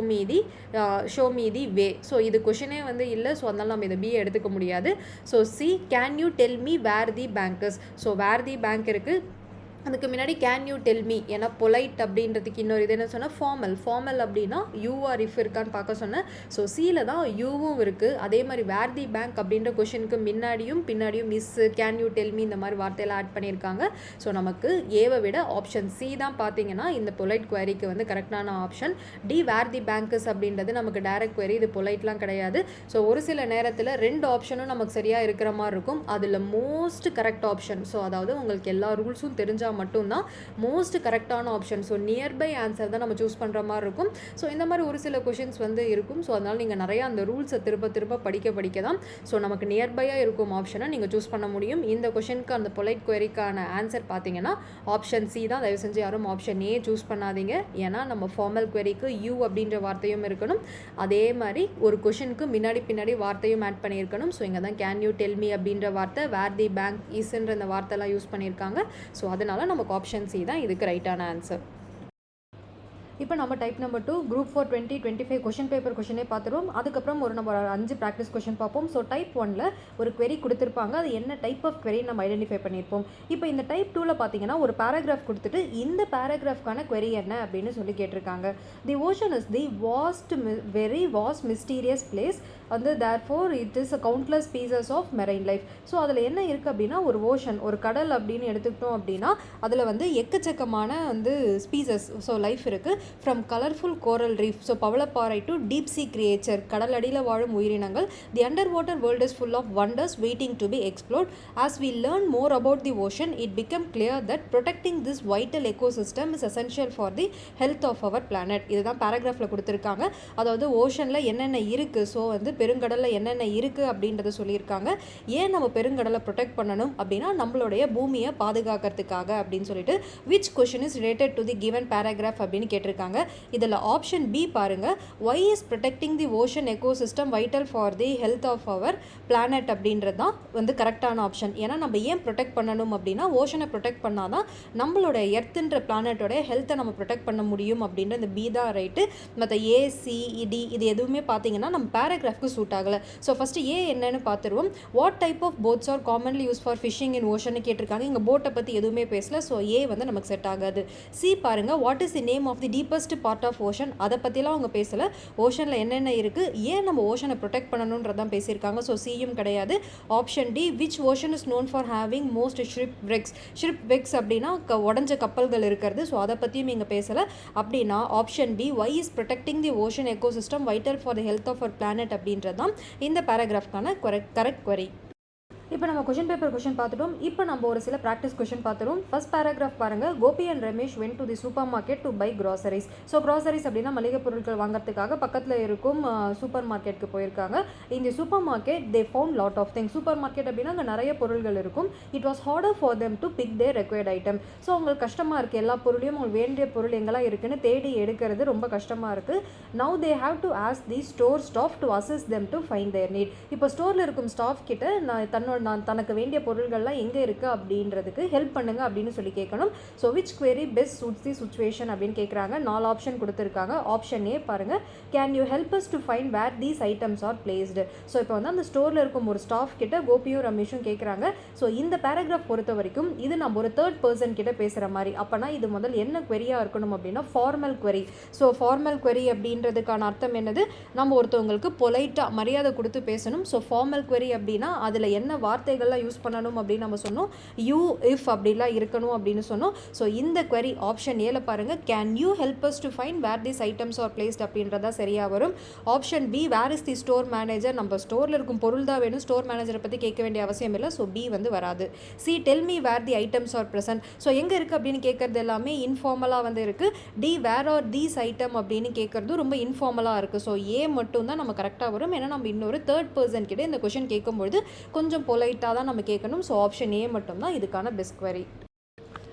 me the way. So இது கொஷினே வந்து இல்லை. ஸோ அதனால் நம்ம இதை பிஏ எடுத்துக்க முடியாது. So C can you tell me where the bank is. So where the bank இருக்குது, அதுக்கு முன்னாடி கேன் யூ டெல் மீ. ஏன்னா பொலைட் அப்படின்றதுக்கு இன்னொரு இது என்ன சொன்னால் ஃபார்மல் அப்படின்னா யூ ஆர் இஃப் இருக்கான்னு பார்க்க சொன்னேன். ஸோ சியில் தான் யூவும் இருக்குது. அதே மாதிரி வேர் தி பேங்க் அப்படின்ற கொஷனுக்கு முன்னாடியும் பின்னாடியும் miss can you tell me இந்த மாதிரி வார்த்தையெல்லாம் ஆட் பண்ணியிருக்காங்க. ஸோ நமக்கு ஏவை விட ஆப்ஷன் சி தான் பார்த்தீங்கன்னா இந்த பொலைட் queryக்கு வந்து கரெக்டான option. D where the bankers அப்படின்றது நமக்கு டைரக்ட் query, இது பொலைட்லாம் கிடையாது. ஸோ ஒரு சில நேரத்தில் ரெண்டு ஆப்ஷனும் நமக்கு சரியாக இருக்கிற மாதிரி இருக்கும். அதில் மோஸ்ட் கரெக்ட் ஆப்ஷன், ஸோ அதாவது உங்களுக்கு எல்லா ரூல்ஸும் தெரிஞ்சால் மட்டும்தான் மோஸ்ட் கரெக்டான ஆப்ஷன். ஸோ நியர்பை ஆன்சர் தான் நம்ம சூஸ் பண்ணுற மாதிரி இருக்கும். ஸோ இந்த மாதிரி ஒரு சில கொஷின்ஸ் வந்து இருக்கும். ஸோ அதனால் நீங்கள் நிறையா அந்த ரூல்ஸை திரும்ப படிக்க தான் ஸோ நமக்கு நியர்பையாக இருக்கும் ஆப்ஷனை நீங்கள் சூஸ் பண்ண முடியும். இந்த கொஷனுக்கு அந்த பொலைட் queryக்கான ஆன்சர் பார்த்தீங்கன்னா ஆப்ஷன் சி தான். தயவு செஞ்சு யாரும் ஆப்ஷன் ஏ சூஸ் பண்ணாதீங்க. ஏன்னா நம்ம ஃபார்மல் queryக்கு யூ அப்படின்ற வார்த்தையும் இருக்கணும். அதே மாதிரி ஒரு கொஷனுக்கு பின்னாடி வார்த்தையும் ஆட் பண்ணியிருக்கணும். ஸோ இங்கே தான் கேன் யூ டெல் மீ அப்படின்ற வார்த்தை, வேர் தி பேங்க் இஸ்ன்ற அந்த வார்த்தைலாம் யூஸ் பண்ணியிருக்காங்க. ஸோ அதனால் நமக்கு ஆப்ஷன் சி தான் இதுக்கு ரைட்டான ஆன்சர். இப்போ நம்ம type number 2 group 4 2025 question paper கொஷினே பார்த்துருவோம். அதுக்கப்புறம் நம்ம 5 ப்ராக்டிஸ் கொஷின் பார்ப்போம். ஸோ டைப் 1ல் ஒரு query கொடுத்துருப்பாங்க. அது என்ன டைப் ஆஃப் query நம்ம ஐடென்டிஃபை பண்ணியிருப்போம். இப்போ இந்த டைப் 2ல் பார்த்தீங்கன்னா ஒரு பேராகிராஃப் கொடுத்துட்டு இந்த பேராகிராஃப்கான query என்ன அப்படின்னு சொல்லி கேட்டிருக்காங்க. The ocean is the very vast mysterious place வந்து therefore it is a countless pieces of marine life. So அதில் என்ன இருக்குது அப்படின்னா ஒரு ஓஷன், ஒரு கடல் அப்படின்னு எடுத்துக்கிட்டோம் அப்படின்னா அதில் வந்து எக்கச்சக்கமான வந்து ஸ்பீசஸ் ஸோ லைஃப் இருக்குது. From colourful coral reef so பவளப்பாறை டு டீப் சி கிரியேச்சர் கடல் அடியில் வாழும் உயிரினங்கள். The underwater world is full of wonders waiting to be explored. As we learn more about the ocean it become clear that protecting this vital ecosystem is essential for the health of our planet. இதுதான் பேராகிராஃபில் கொடுத்துருக்காங்க. அதாவது ஓஷனில் என்னென்ன இருக்குது, so வந்து பெருங்கடலில் என்னென்ன இருக்குது அப்படின்றத சொல்லியிருக்காங்க. ஏன் நம்ம பெருங்கடலை ப்ரொடெக்ட் பண்ணணும் அப்படின்னா நம்மளுடைய பூமியை பாதுகாக்கிறதுக்காக அப்படின்னு சொல்லிட்டு which question is related to the given paragraph அப்படின்னு கேட்டிருக்காங்க. இதில் ஆப்ஷன் பி பாருங்க, why is protecting the ocean ecosystem vital for the health of our planet அப்படின்றது தான் வந்து கரெக்டான ஆப்ஷன். ஏன்னா நம்ம ஏன் ப்ரொடெக்ட் பண்ணணும் அப்படின்னா ஓஷனை ப்ரொடெக்ட் பண்ணாதான் நம்மளோட எர்த்துன்ற பிளானட்டோட ஹெல்த்தை நம்ம ப்ரொடெக்ட் பண்ண முடியும் அப்படின்ற இந்த பி தான் ரைட்டு. மற்ற ஏசிடி இது எதுவுமே பார்த்தீங்கன்னா நம்ம பேராகிராஃப்க்கு சூட் ஆகலை. ஸோ ஃபஸ்ட்டு ஏ என்னன்னு பார்த்துருவோம். What type of boats are commonly use for fishing in ocean கேட்டிருக்காங்க. இங்கே போட்டை பற்றி எதுவுமே பேசல. ஸோ ஏ வந்து நமக்கு செட் ஆகாது. சி பாருங்கள், what is the name of the deepest part of ocean, அதை பற்றிலாம் அவங்க பேசலை. ஓஷனில் என்னென்ன இருக்குது, ஏன் நம்ம ஓஷனை ப்ரொடெக்ட் பண்ணணுன்றதான் பேசியிருக்காங்க. ஸோ சியும் கிடையாது. Option D, which ocean is known for having most shipwrecks. Shipwrecks அப்படின்னா உடஞ்ச கப்பல்கள் இருக்கிறது. ஸோ அதை பற்றியும் இங்கே பேசலை. அப்படின்னா option B, why is protecting the ocean ecosystem vital for the health of our planet அப்படின்றது தான் இந்த பேராகிராஃப்கான கரெக்ட் query. இப்போ நம்ம கொஷின் பேப்பர் கொஷின் பார்த்துட்டோம். இப்போ நம்ம ஒரு சில ப்ராக்டிஸ் கொஷின் பார்த்துருவோம். ஃபர்ஸ்ட் பேராகிராஃப் பாருங்கள். Gopi and Ramesh went to the supermarket to buy groceries. So groceries அப்படின்னா மளிகை பொருட்கள் வாங்குறதுக்காக பக்கத்தில் இருக்கும் சூப்பர் மார்க்கெட்டுக்கு போயிருக்காங்க. இந்த supermarket they found lot of things. Supermarket அப்படின்னா அங்கே நிறைய பொருள்கள் இருக்கும். It was harder for them to pick their required item. So உங்களுக்கு கஷ்டமாக இருக்குது, எல்லா பொருளையும் உங்களுக்கு வேண்டிய பொருள் எங்கெல்லாம் இருக்குன்னு தேடி எடுக்கிறது ரொம்ப கஷ்டமாக இருக்குது. Now they have to ask the store staff to assist them to find their need. இப்போ ஸ்டோரில் இருக்கும் ஸ்டாஃப் கிட்ட நான் தனக்கு வேண்டிய பொருள்கள்லாம் எங்கே இருக்குது அப்படின்றதுக்கு ஹெல்ப் பண்ணுங்க அப்படின்னு சொல்லி கேட்கணும். So which query best suits the situation அப்படின்னு கேட்குறாங்க. 4 ஆப்ஷன் கொடுத்துருக்காங்க. ஆப்ஷன் ஏ பாருங்கள், can you help us to find where these items are placed. So இப்போ வந்து அந்த ஸ்டோரில் இருக்கும் ஒரு ஸ்டாஃப் கிட்ட கோபியும் ரமேஷும் கேட்குறாங்க. ஸோ இந்த பேராகிராஃப் பொறுத்த வரைக்கும் இது நம்ம ஒரு தேர்ட் பர்சன் கிட்ட பேசுகிற மாதிரி. அப்போனா இது முதல் என்ன queryயாக இருக்கணும் அப்படின்னா formal query. So formal query அப்படின்றதுக்கான அர்த்தம் என்னது, நம்ம ஒருத்தவங்களுக்கு பொலைட்டாக மரியாதை கொடுத்து பேசணும். ஸோ ஃபார்மல் query அப்படின்னா அதில் என்ன வார்த்தைகள்லாம் யூஸ் பண்ணணும் அப்படின்னு நம்ம சொன்னோம். யூ இஃப் அப்படிலாம் இருக்கணும் அப்படின்னு சொன்னோம். ஸோ இந்த query ஆப்ஷன் ஏல பாருங்கள், can you help us to find where these items are placed அப்படின்றதா சரியாக வரும். Option B, where is the store manager. நம்ம ஸ்டோரில் இருக்கும் பொருள் தான் வேணும், ஸ்டோர் மேனேஜரை பற்றி கேட்க வேண்டிய அவசியம் இல்லை. ஸோ பி வந்து வராது. C, tell me where the items are present. So எங்கே இருக்குது அப்படின்னு கேட்குறது எல்லாமே இன்ஃபார்மலாக வந்து இருக்குது. D, where are these item அப்படின்னு கேட்குறது ரொம்ப இன்ஃபார்மலாக இருக்குது. ஸோ ஏ மட்டும் தான் நம்ம கரெக்டாக வரும். ஏன்னா நம்ம இன்னொரு தேர்ட் பர்சன் கிட்ட இந்த கொஷின் கேட்கும்பொழுது கொஞ்சம் பொலைட்டாக தான் நம்ம கேட்கணும். ஸோ ஆப்ஷன் ஏ மட்டும் தான் இதுக்கான பெஸ்ட் query.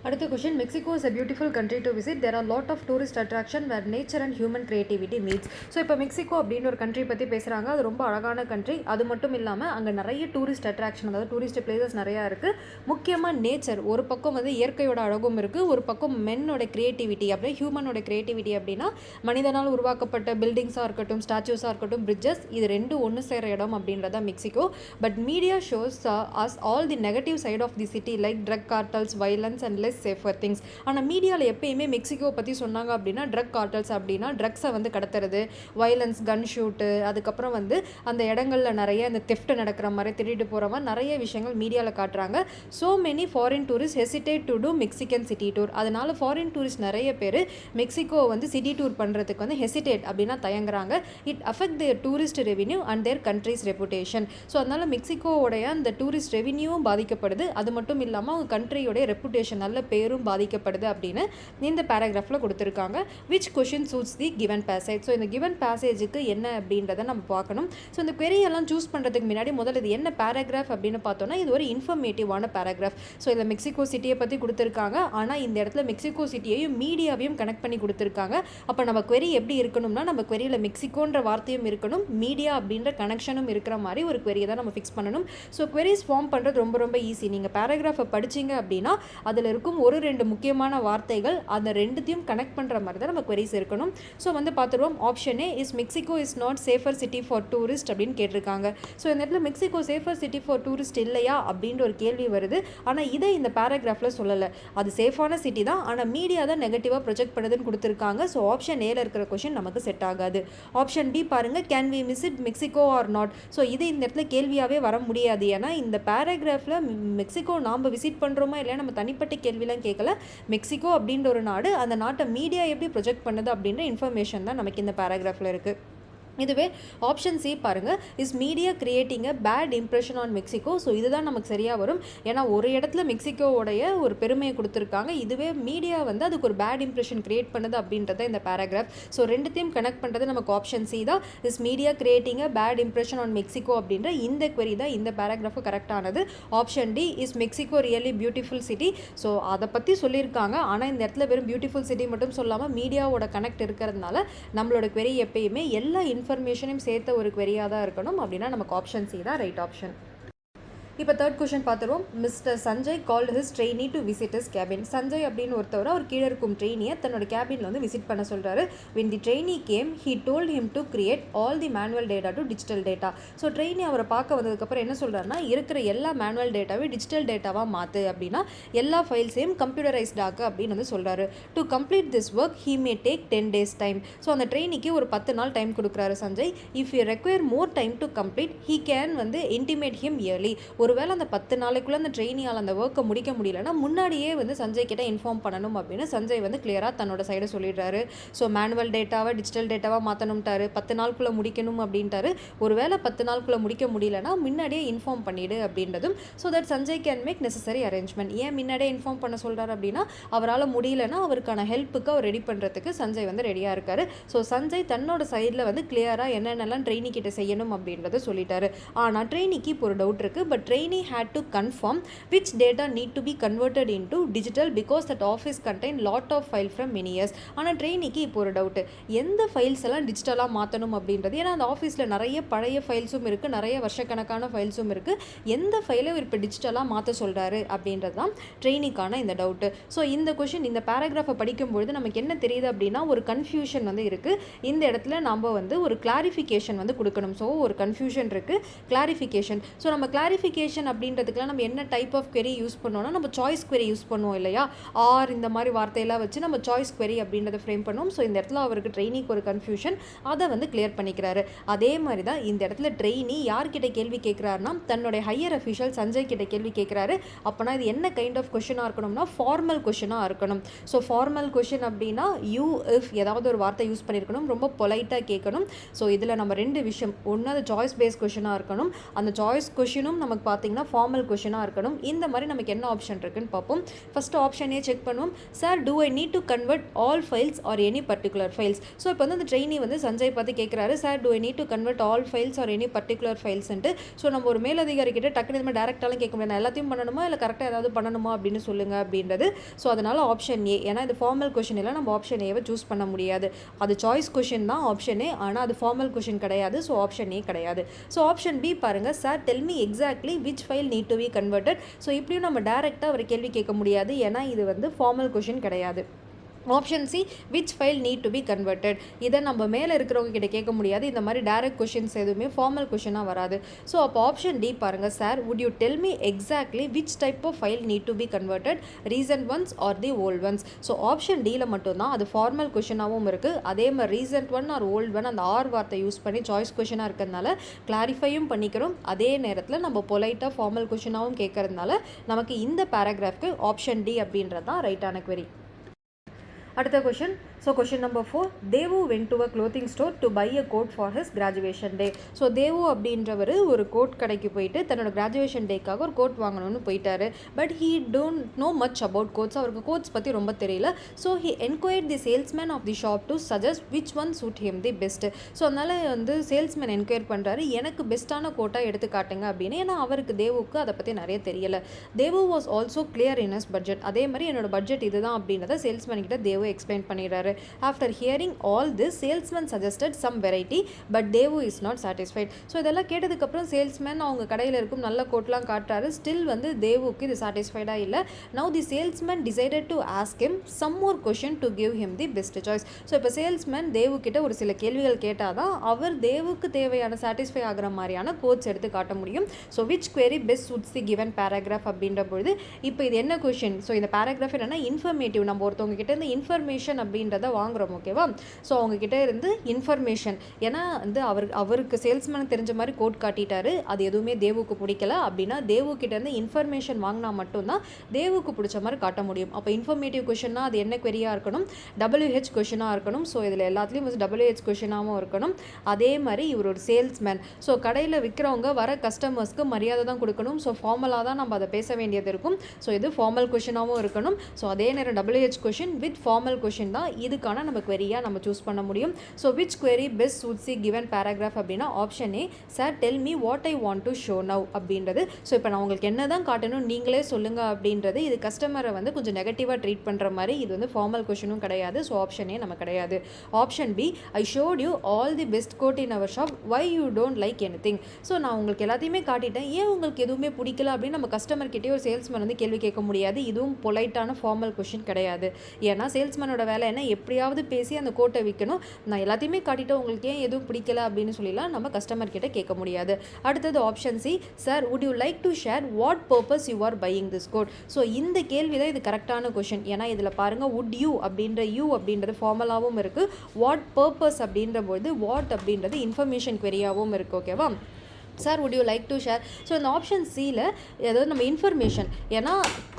அடுத்த question, Mexico is a beautiful country to visit. There are lot of tourist attraction where nature and human creativity meets. So இப்போ மெக்சிகோ அப்படின்னு ஒரு கண்ட்ரி பற்றி பேசுகிறாங்க. அது ரொம்ப அழகான கண்ட்ரி. அது மட்டும் இல்லாமல் அங்கே நிறைய டூரிஸ்ட் அட்ராக்ஷன், அதாவது டூரிஸ்ட் பிளேசஸ் நிறையா இருக்குது. முக்கியமாக நேச்சர், ஒரு பக்கம் வந்து இயற்கையோட அழகும் இருக்குது, ஒரு பக்கம் மென்னோட கிரியேட்டிவிட்டி அப்படியே ஹியூமனோட கிரியேட்டிவிட்டி அப்படின்னா மனிதனால் உருவாக்கப்பட்ட பில்டிங்ஸாக இருக்கட்டும், ஸ்டாச்சூஸாக இருக்கட்டும், பிரிட்ஜஸ், இது ரெண்டும் ஒன்று சேர இடம் அப்படின்றத Mexico. But media shows as all the negative side of the city like drug cartels, violence and safer things. ஆனால் மீடியாவில் எப்பயுமே மெக்சிகோ பற்றி சொன்னாங்க அப்படின்னா ட்ரக் கார்ட்டல்ஸ் அப்படின்னா ட்ரக்ஸை வந்து கடத்துறது, வைலன்ஸ், கன் ஷூட்டு, அதுக்கப்புறம் வந்து அந்த இடங்களில் நிறைய இந்த தெஃப்ட் நடக்கிற மாதிரி, திருடிட்டு போகிற மாதிரி நிறைய விஷயங்கள் மீடியாவில் காட்டுறாங்க. So many foreign tourist hesitate to do Mexican city tour. அதனால ஃபாரின் டூரிஸ்ட் நிறைய பேர் மெக்சிகோ வந்து சிட்டி டூர் பண்ணுறதுக்கு வந்து ஹெசிடேட் அப்படின்னா தயங்குறாங்க. It affect their tourist revenue and their country's reputation. So அதனால் மெக்சிகோவுடைய அந்த டூரிஸ்ட் ரெவென்யூவும் பாதிக்கப்படுது. அது மட்டும் இல்லாமல் அவங்க கண்ட்ரியோடைய ரெப்புடேஷன் நல்ல பேரும் பாதிக்கப்படுது அப்படின்னு இந்த பேராகிராஃபில் கொடுத்துருக்காங்க. Which question suits the given passage. So இந்த கிவன் பேசேஜுக்கு என்ன அப்படின்றத நம்ம பார்க்கணும். ஸோ இந்த query எல்லாம் சூஸ் பண்ணுறதுக்கு முன்னாடி முதல்ல இது என்ன பேராகிராஃப் அப்படின்னு பார்த்தோன்னா இது ஒரு இன்ஃபர்மேட்டிவான பேராகிராஃப். ஸோ இதில் மெக்சிகோ சிட்டியை பற்றி கொடுத்துருக்காங்க. ஆனால் இந்த இடத்துல மெக்சிகோ சிட்டியையும் மீடியாவையும் கனெக்ட் பண்ணி கொடுத்துருக்காங்க. அப்போ நம்ம query எப்படி இருக்கணும்னா நம்ம queryயில் மெக்சிகோன்ற வார்த்தையும் இருக்கணும், மீடியா அப்படின்ற கனெக்ஷனும் இருக்கிற மாதிரி ஒரு query தான் நம்ம ஃபிக்ஸ் பண்ணணும். ஸோ queries ஃபார்ம் பண்ணுறது ரொம்ப ரொம்ப ஈஸி. நீங்கள் பேராகிராஃபை படிச்சிங்க அப்படின்னா அதில் இருக்கும் இருக்கும் ஒரு ரெண்டு முக்கியமான வார்த்தைகள், அந்த ரெண்டுத்தையும் கனெக்ட் பண்ணுற மாதிரி தான் நம்ம queries இருக்கணும். ஸோ வந்து பார்த்துருவோம். Option A is Mexico is not safer city for tourist அப்படின்னு கேட்டிருக்காங்க. ஸோ இந்த இடத்துல Mexico safer city for tourist இல்லையா அப்படின்ற ஒரு கேள்வி வருது. ஆனால் இதை இந்த பேராகிராஃபில் சொல்லலை. அது சேஃபான சிட்டி தான், ஆனால் மீடியா தான் நெகட்டிவாக ப்ரொஜெக்ட் பண்ணுதுன்னு கொடுத்துருக்காங்க. ஸோ ஆப்ஷன் ஏல இருக்கிற கொஷின் நமக்கு செட் ஆகாது. ஆப்ஷன் பி பாருங்கள், can we visit Mexico or not. So இது இந்த இடத்துல கேள்வியாகவே வர முடியாது. ஏன்னா இந்த பேராகிராஃபில் மெக்சிகோ நாம் விசிட் பண்ணுறோமா இல்லையா நம்ம தனிப்பட்ட கேள்விலாம் கேட்கல. மெக்சிகோ அப்படின்ற ஒரு நாடு, அந்த நாட்டை மீடியா எப்படி ப்ரொஜெக்ட் பண்ணுது அப்படின்ற இன்ஃபர்மேஷன் தான் நமக்கு இந்த பேராகிராஃபில் இருக்குது. இதுவே ஆப்ஷன் சி பாருங்கள், is media creating a bad impression on Mexico. So இதுதான் நமக்கு சரியாக வரும். ஏன்னா ஒரு இடத்துல மெக்சிகோவோடைய ஒரு பெருமையை கொடுத்துருக்காங்க, இதுவே மீடியா வந்து அதுக்கு ஒரு பேட் இம்ப்ரெஷன் கிரியேட் பண்ணுது அப்படின்றத இந்த பேராகிராஃப். ஸோ ரெண்டுத்தையும் கனெக்ட் பண்ணுறது நமக்கு ஆப்ஷன் சி தான். Is media creating a bad impression on Mexico அப்படின்ற இந்த query தான் இந்த பேராகிராஃபு கரெக்டானது. Option D is Mexico really beautiful city. So அதை பற்றி சொல்லியிருக்காங்க, ஆனால் இந்த இடத்துல வெறும் பியூட்டிஃபுல் சிட்டி மட்டும் சொல்லாமல் மீடியாவோட கனெக்ட் இருக்கிறதுனால நம்மளோட query எப்பயுமே எல்லா இன்ஃபர்மேஷனையும் சேர்த்த ஒரு query-ஆ தான் இருக்கணும். அப்படின்னா நமக்கு ஆப்ஷன் சி தான் ரைட் ஆப்ஷன். இப்போ தேர்ட் கொஷின் பார்த்துருவோம். Mister Sanjay called his trainee to visit his cabin. Sanjay அப்படின்னு ஒருத்தவர் அவர் கீழே இருக்கும் ட்ரெயினியை தன்னோட கேபினில் வந்து விசிட் பண்ண சொல்கிறாரு. When the trainee game he told him to create all the manual data to digital data. So trainee அவரை பார்க்க வந்ததுக்கப்புறம் என்ன சொல்கிறாருன்னா, இருக்கிற எல்லா மேனுவல் டேட்டாவையும் டிஜிட்டல் டேட்டாவாக மாற்று, அப்படின்னா எல்லா ஃபைல்ஸையும் கம்ப்யூட்டரைஸ்ட் ஆக்கு அப்படின்னு வந்து சொல்கிறாரு. To complete this work he may take 10 days time. So அந்த ட்ரெயினிக்கு ஒரு 10 நாள் டைம் கொடுக்குறாரு Sanjay. If you require more time to complete he can வந்து இன்டிமேட் ஹிம் இயர்லி. ஒருவேளை அந்த 10 நாளைக்குள்ளே அந்த ட்ரெயினியால் அந்த ஒர்க்கை முடிக்க முடியலன்னா முன்னாடியே வந்து சஞ்சய் கிட்ட இன்ஃபார்ம் பண்ணணும் அப்படின்னு சஞ்சய் வந்து கிளியராக தன்னோட சைடை சொல்லிடுறாரு. ஸோ மேனுவல் டேட்டாவை டிஜிட்டல் டேட்டாவாக மாற்றணும்ட்டாரு, 10 நாளுக்குள்ளே முடிக்கணும் அப்படின்ட்டாரு. ஒருவேளை 10 நாளுக்குள்ளே முடிக்க முடியலன்னா முன்னாடியே இன்ஃபார்ம் பண்ணிவிடு அப்படின்றதும். So that Sanjay can make necessary arrangement. ஏன் முன்னாடியே இன்ஃபார்ம் பண்ண சொல்கிறார் அப்படின்னா, அவரால் முடியலன்னா அவருக்கான ஹெல்ப்புக்கு அவர் ரெடி பண்ணுறதுக்கு சஞ்சய் வந்து ரெடியாக இருக்காரு. ஸோ சஞ்சய் தன்னோட சைடில் வந்து கிளியராக என்னென்னலாம் ட்ரெயினி கிட்ட செய்யணும் அப்படின்றத சொல்லிட்டாரு. ஆனால் ட்ரெயினிக்கு இப்போ ஒரு டவுட் இருக்குது. But trainee had to confirm which data need to be converted into digital because that office contain lot of file from many years. ஆனால் ட்ரெயினிக்கு இப்போ ஒரு டவுட்டு, எந்த ஃபைல்ஸ் எல்லாம் டிஜிட்டலாக மாற்றணும் அப்படின்றது. ஏன்னா அந்த ஆஃபீஸில் நிறைய பழைய ஃபைல்ஸும் இருக்குது, நிறைய வருஷக்கணக்கான ஃபைல்ஸும் இருக்குது. எந்த ஃபைலை இப்போ டிஜிட்டலாக மாற்ற சொல்கிறாரு அப்படின்றது தான் ட்ரெயினிக்கான இந்த டவுட்டு. ஸோ இந்த கொஷின் இந்த பேராகிராஃபை படிக்கும்பொழுது நமக்கு என்ன தெரியுது அப்படின்னா, ஒரு கன்ஃபியூஷன் வந்து இருக்குது. இந்த இடத்துல நம்ம வந்து ஒரு கிளாரிஃபிகேஷன் வந்து கொடுக்கணும். ஸோ ஒரு கன்ஃபியூஷன் இருக்குது, கிளாரிஃபிகேஷன். ஸோ நம்ம கிளாரிஃபிகேஷன் அப்படின்றதுக்குலாம் நம்ம என்ன டைப் ஆஃப் query யூஸ் பண்ணோம்னா, நம்ம சாய்ஸ் query யூஸ் பண்ணுவோம் இல்லையா, ஆர் இந்த மாதிரி வார்த்தையெல்லாம் வச்சு நம்ம சாய்ஸ் query அப்படின்றத ஃப்ரேம் பண்ணுவோம். ஸோ இந்த இடத்துல அவருக்கு ட்ரெயினிக்கு ஒரு கன்ஃபியூஷன், அதை வந்து கிளியர் பண்ணிக்கிறாரு. அதே மாதிரி தான் இந்த இடத்துல ட்ரெயினி யார்கிட்ட கேள்வி கேட்குறாருன்னா, தன்னுடைய ஹையர் அஃபிஷியல் சஞ்சய் கிட்ட கேள்வி கேட்குறாரு. அப்போனா இது என்ன கைண்ட் ஆஃப் கொஷினாக இருக்கணும்னா, ஃபார்மல் கொஷினாக இருக்கணும். ஸோ ஃபார்மல் கொஷின் அப்படின்னா யூ இஃப் ஏதாவது ஒரு வார்த்தை யூஸ் பண்ணியிருக்கணும், ரொம்ப பொலைட்டாக கேட்கணும். ஸோ இதில் நம்ம ரெண்டு விஷயம், ஒன்று அது சாய்ஸ் பேஸ் கொஷினாக இருக்கணும், அந்த சாய்ஸ் கொஷினும் நமக்கு பார்த்தீங்கன்னா ஃபார்மல் கொஷினாக இருக்கணும். இந்த மாதிரி நமக்கு என்ன ஆப்ஷன் இருக்குன்னு பார்ப்போம். ஃபர்ஸ்ட் ஆப்ஷனே செக் பண்ணுவோம். Sir do I need to convert all files or any particular files. So இப்போ வந்து அந்த ட்ரெயினி வந்து சஞ்சய் பார்த்து கேட்குறாரு, sir do I need to convert all files or any particular ஃபைல்ஸ்ன்ட்டு. ஸோ நம்ம ஒரு மேலதிகாரி கிட்ட டக்குனு இந்த மாதிரி டேரெக்டாலாம் கேட்க முடியாது, நான் எல்லாத்தையும் பண்ணணுமா இல்லை கரெக்டாக ஏதாவது பண்ணணுமா அப்படின்னு சொல்லுங்க அப்படின்றது. ஸோ அதனால் ஆப்ஷன் ஏ, ஏன்னா இது ஃபார்மல் கொஷின் இல்லை, நம்ம ஆப்ஷன் ஏவை சூஸ் பண்ண முடியாது. அது சாய்ஸ் கொஷின் தான் ஆப்ஷன் ஏ, ஆனால் அது ஃபார்மல் கொஷின் கிடையாது. ஸோ ஆப்ஷன் ஏ கிடையாது. ஸோ ஆப்ஷன் பி பாருங்கள், sir tell me exactly which file need to be converted. So இப்படியும் நம்ம டேரெக்டாக ஒரு கேள்வி கேட்க முடியாது, ஏன்னா இது வந்து ஃபார்மல் கொஷின் கிடையாது. Option C which file need to be converted. இதை நம்ம மேலே இருக்கிறவங்க கிட்ட கேட்க முடியாது. இந்த மாதிரி டைரக்ட் கொஷின்ஸ் எதுவுமே ஃபார்மல் கொஷினாக வராது. ஸோ அப்போ ஆப்ஷன் டி பாருங்கள், sir would you tell me exactly which type of file need to be converted, recent ones or the old ones. So option டியில் மட்டும்தான் அது ஃபார்மல் கொஷினாகவும் இருக்குது. அதே மாதிரி recent one or old one அந்த ஆர் வார்த்தை யூஸ் பண்ணி சாய்ஸ் கொஷினாக இருக்கிறதுனால கிளாரிஃபையும் பண்ணிக்கிறோம். அதே நேரத்தில் நம்ம பொலைட்டாக ஃபார்மல் கொஷினாகவும் கேட்கறதுனால நமக்கு இந்த பேராகிராஃப்க்கு ஆப்ஷன் டி அப்படின்றது தான் ரைட்டான query. அடுத்த question. So question number 4, Dev went to a clothing store to buy a coat for his graduation day. So Dev அப்படின்றவர் ஒரு கோட் கடைக்கு போயிட்டு தன்னோட கிராஜுவேஷன் டேக்காக ஒரு கோட் வாங்கணும்னு போயிட்டாரு. But he don't know much about coats. அவருக்கு கோட்ஸ் பற்றி ரொம்ப தெரியல. So he enquired the salesman of the shop to suggest which one suit him the best. So அதனால் வந்து சேல்ஸ்மேன் என்கொயர் பண்ணுறாரு, எனக்கு பெஸ்ட்டான கோட்டாக எடுத்து காட்டுங்க அப்படின்னு. ஏன்னா அவருக்கு தேவுக்கு அதை பற்றி நிறைய தெரியலை. Dev was also clear in his budget. அதே மாதிரி என்னோட பட்ஜெட் இதுதான் அப்படின்றத சேல்ஸ்மேன் கிட்ட தேவு எக்ஸ்பிளைன் பண்ணிடுறாரு. சொல்கிறாரு. After hearing all this salesman suggested some variety but Dev is not satisfied. So இதெல்லாம் கேட்டதுக்கப்புறம் சேல்ஸ்மேன் அவங்க கடையில் இருக்கும் நல்ல கோட்லாம் காட்டுறாரு. ஸ்டில் வந்து தேவுக்கு இது சாட்டிஸ்ஃபைடாக இல்லை. Now the salesman decided to ask him some more question to give him the best choice. So இப்போ சேல்ஸ்மேன் தேவு கிட்ட ஒரு சில கேள்விகள் கேட்டால் தான் அவர் தேவுக்கு தேவையான சாட்டிஸ்ஃபை ஆகிற மாதிரியான கோட்ஸ் எடுத்து காட்ட முடியும். So which query best suits the given paragraph அப்படின்ற பொழுது இப்போ இது என்ன கொஷின்? ஸோ இந்த பேராகிராஃப் என்னன்னா இன்ஃபர்மேட்டிவ். நம்ம ஒருத்தவங்க கிட்ட இருந்து இன்ஃபர்மேஷன் அப்படின்றத வாங்குறோம், ஓகேவா? ஸோ அவங்க கிட்ட இருந்து இன்ஃபர்மேஷன், ஏன்னா வந்து அவருக்கு சேல்ஸ்மேனுக்கு தெரிஞ்ச மாதிரி கோட் காட்டிட்டாரு, அது எதுவுமே தேவுக்கு பிடிக்கல அப்படின்னா தேவு கிட்ட இருந்து இன்ஃபர்மேஷன் வாங்கினா மட்டும்தான் தேவுக்கு பிடிச்ச மாதிரி காட்ட முடியும். அப்போ இன்ஃபர்மேட்டிவ் கொஷின்னா அது என்ன query-ஆ இருக்கணும்? WH கொஷினாக இருக்கணும். ஸோ இதில் எல்லாத்துலேயும் வந்து WH கொஷினாகவும் இருக்கணும். அதே மாதிரி இவர் ஒரு சேல்ஸ்மேன். ஸோ கடையில் விற்கிறவங்க வர கஸ்டமர்ஸ்க்கு மரியாதை தான் கொடுக்கணும். ஸோ ஃபார்மலாக தான் நம்ம அதை பேச வேண்டியது இருக்கும். ஸோ இது ஃபார்மல் கொஷினாகவும் இருக்கணும். ஸோ அதே நேரம் WH question with formal question தான் இதுக்கான நம்ம query-யாக நம்ம சூஸ் பண்ண முடியும். So which query best suits the given paragraph அப்படின்னா option A, sir tell me what I want to show now அப்படின்றது. ஸோ இப்போ நான் உங்களுக்கு என்ன தான் காட்டணும் நீங்களே சொல்லுங்கள் அப்படின்றது இது கஸ்டமரை வந்து கொஞ்சம் நெகட்டிவாக ட்ரீட் பண்ணுற மாதிரி. இது வந்து ஃபார்மல் கொஷினும் கிடையாது. ஸோ ஆப்ஷன் ஏ நம்ம கிடையாது. Option B, I showed you all the best coat in our shop, why you don't like anything. So நான் உங்களுக்கு எல்லாத்தையுமே காட்டிட்டேன், ஏன் உங்களுக்கு எதுவுமே பிடிக்கல அப்படின்னு நம்ம கஸ்டமர்கிட்டே ஒரு சேல்ஸ்மேன் வந்து கேள்வி கேட்க முடியாது. இதுவும் பொலைட்டான ஃபார்மல் கொஷின் கிடையாது. ஏன்னா சேல்ஸ்மேனோட வேலை என்ன, எப்படியாவது பேசி அந்த கோட்டை விற்கணும். நான் எல்லாத்தையுமே காட்டிட்டேன், உங்களுக்கு ஏன் எதுவும் பிடிக்கல அப்படின்னு சொல்லிலாம் நம்ம கஸ்டமர் கிட்ட கேட்க முடியாது. அடுத்தது option C, sir would you like to share what purpose you are buying this coat. So இந்த கேள்வி தான் இது கரெக்டான கொஷின். ஏன்னா இதில் பாருங்கள், வுட் யூ அப்படின்ற யூ அப்படின்றது ஃபார்மலாகவும் இருக்குது, வாட் பர்பஸ் அப்படின்ற போது வாட் அப்படின்றது இன்ஃபர்மேஷன் query-ஆகவும் இருக்குது, ஓகேவா? Sir would you like to share. So இந்த ஆப்ஷன் சியில் ஏதாவது நம்ம இன்ஃபர்மேஷன், ஏன்னா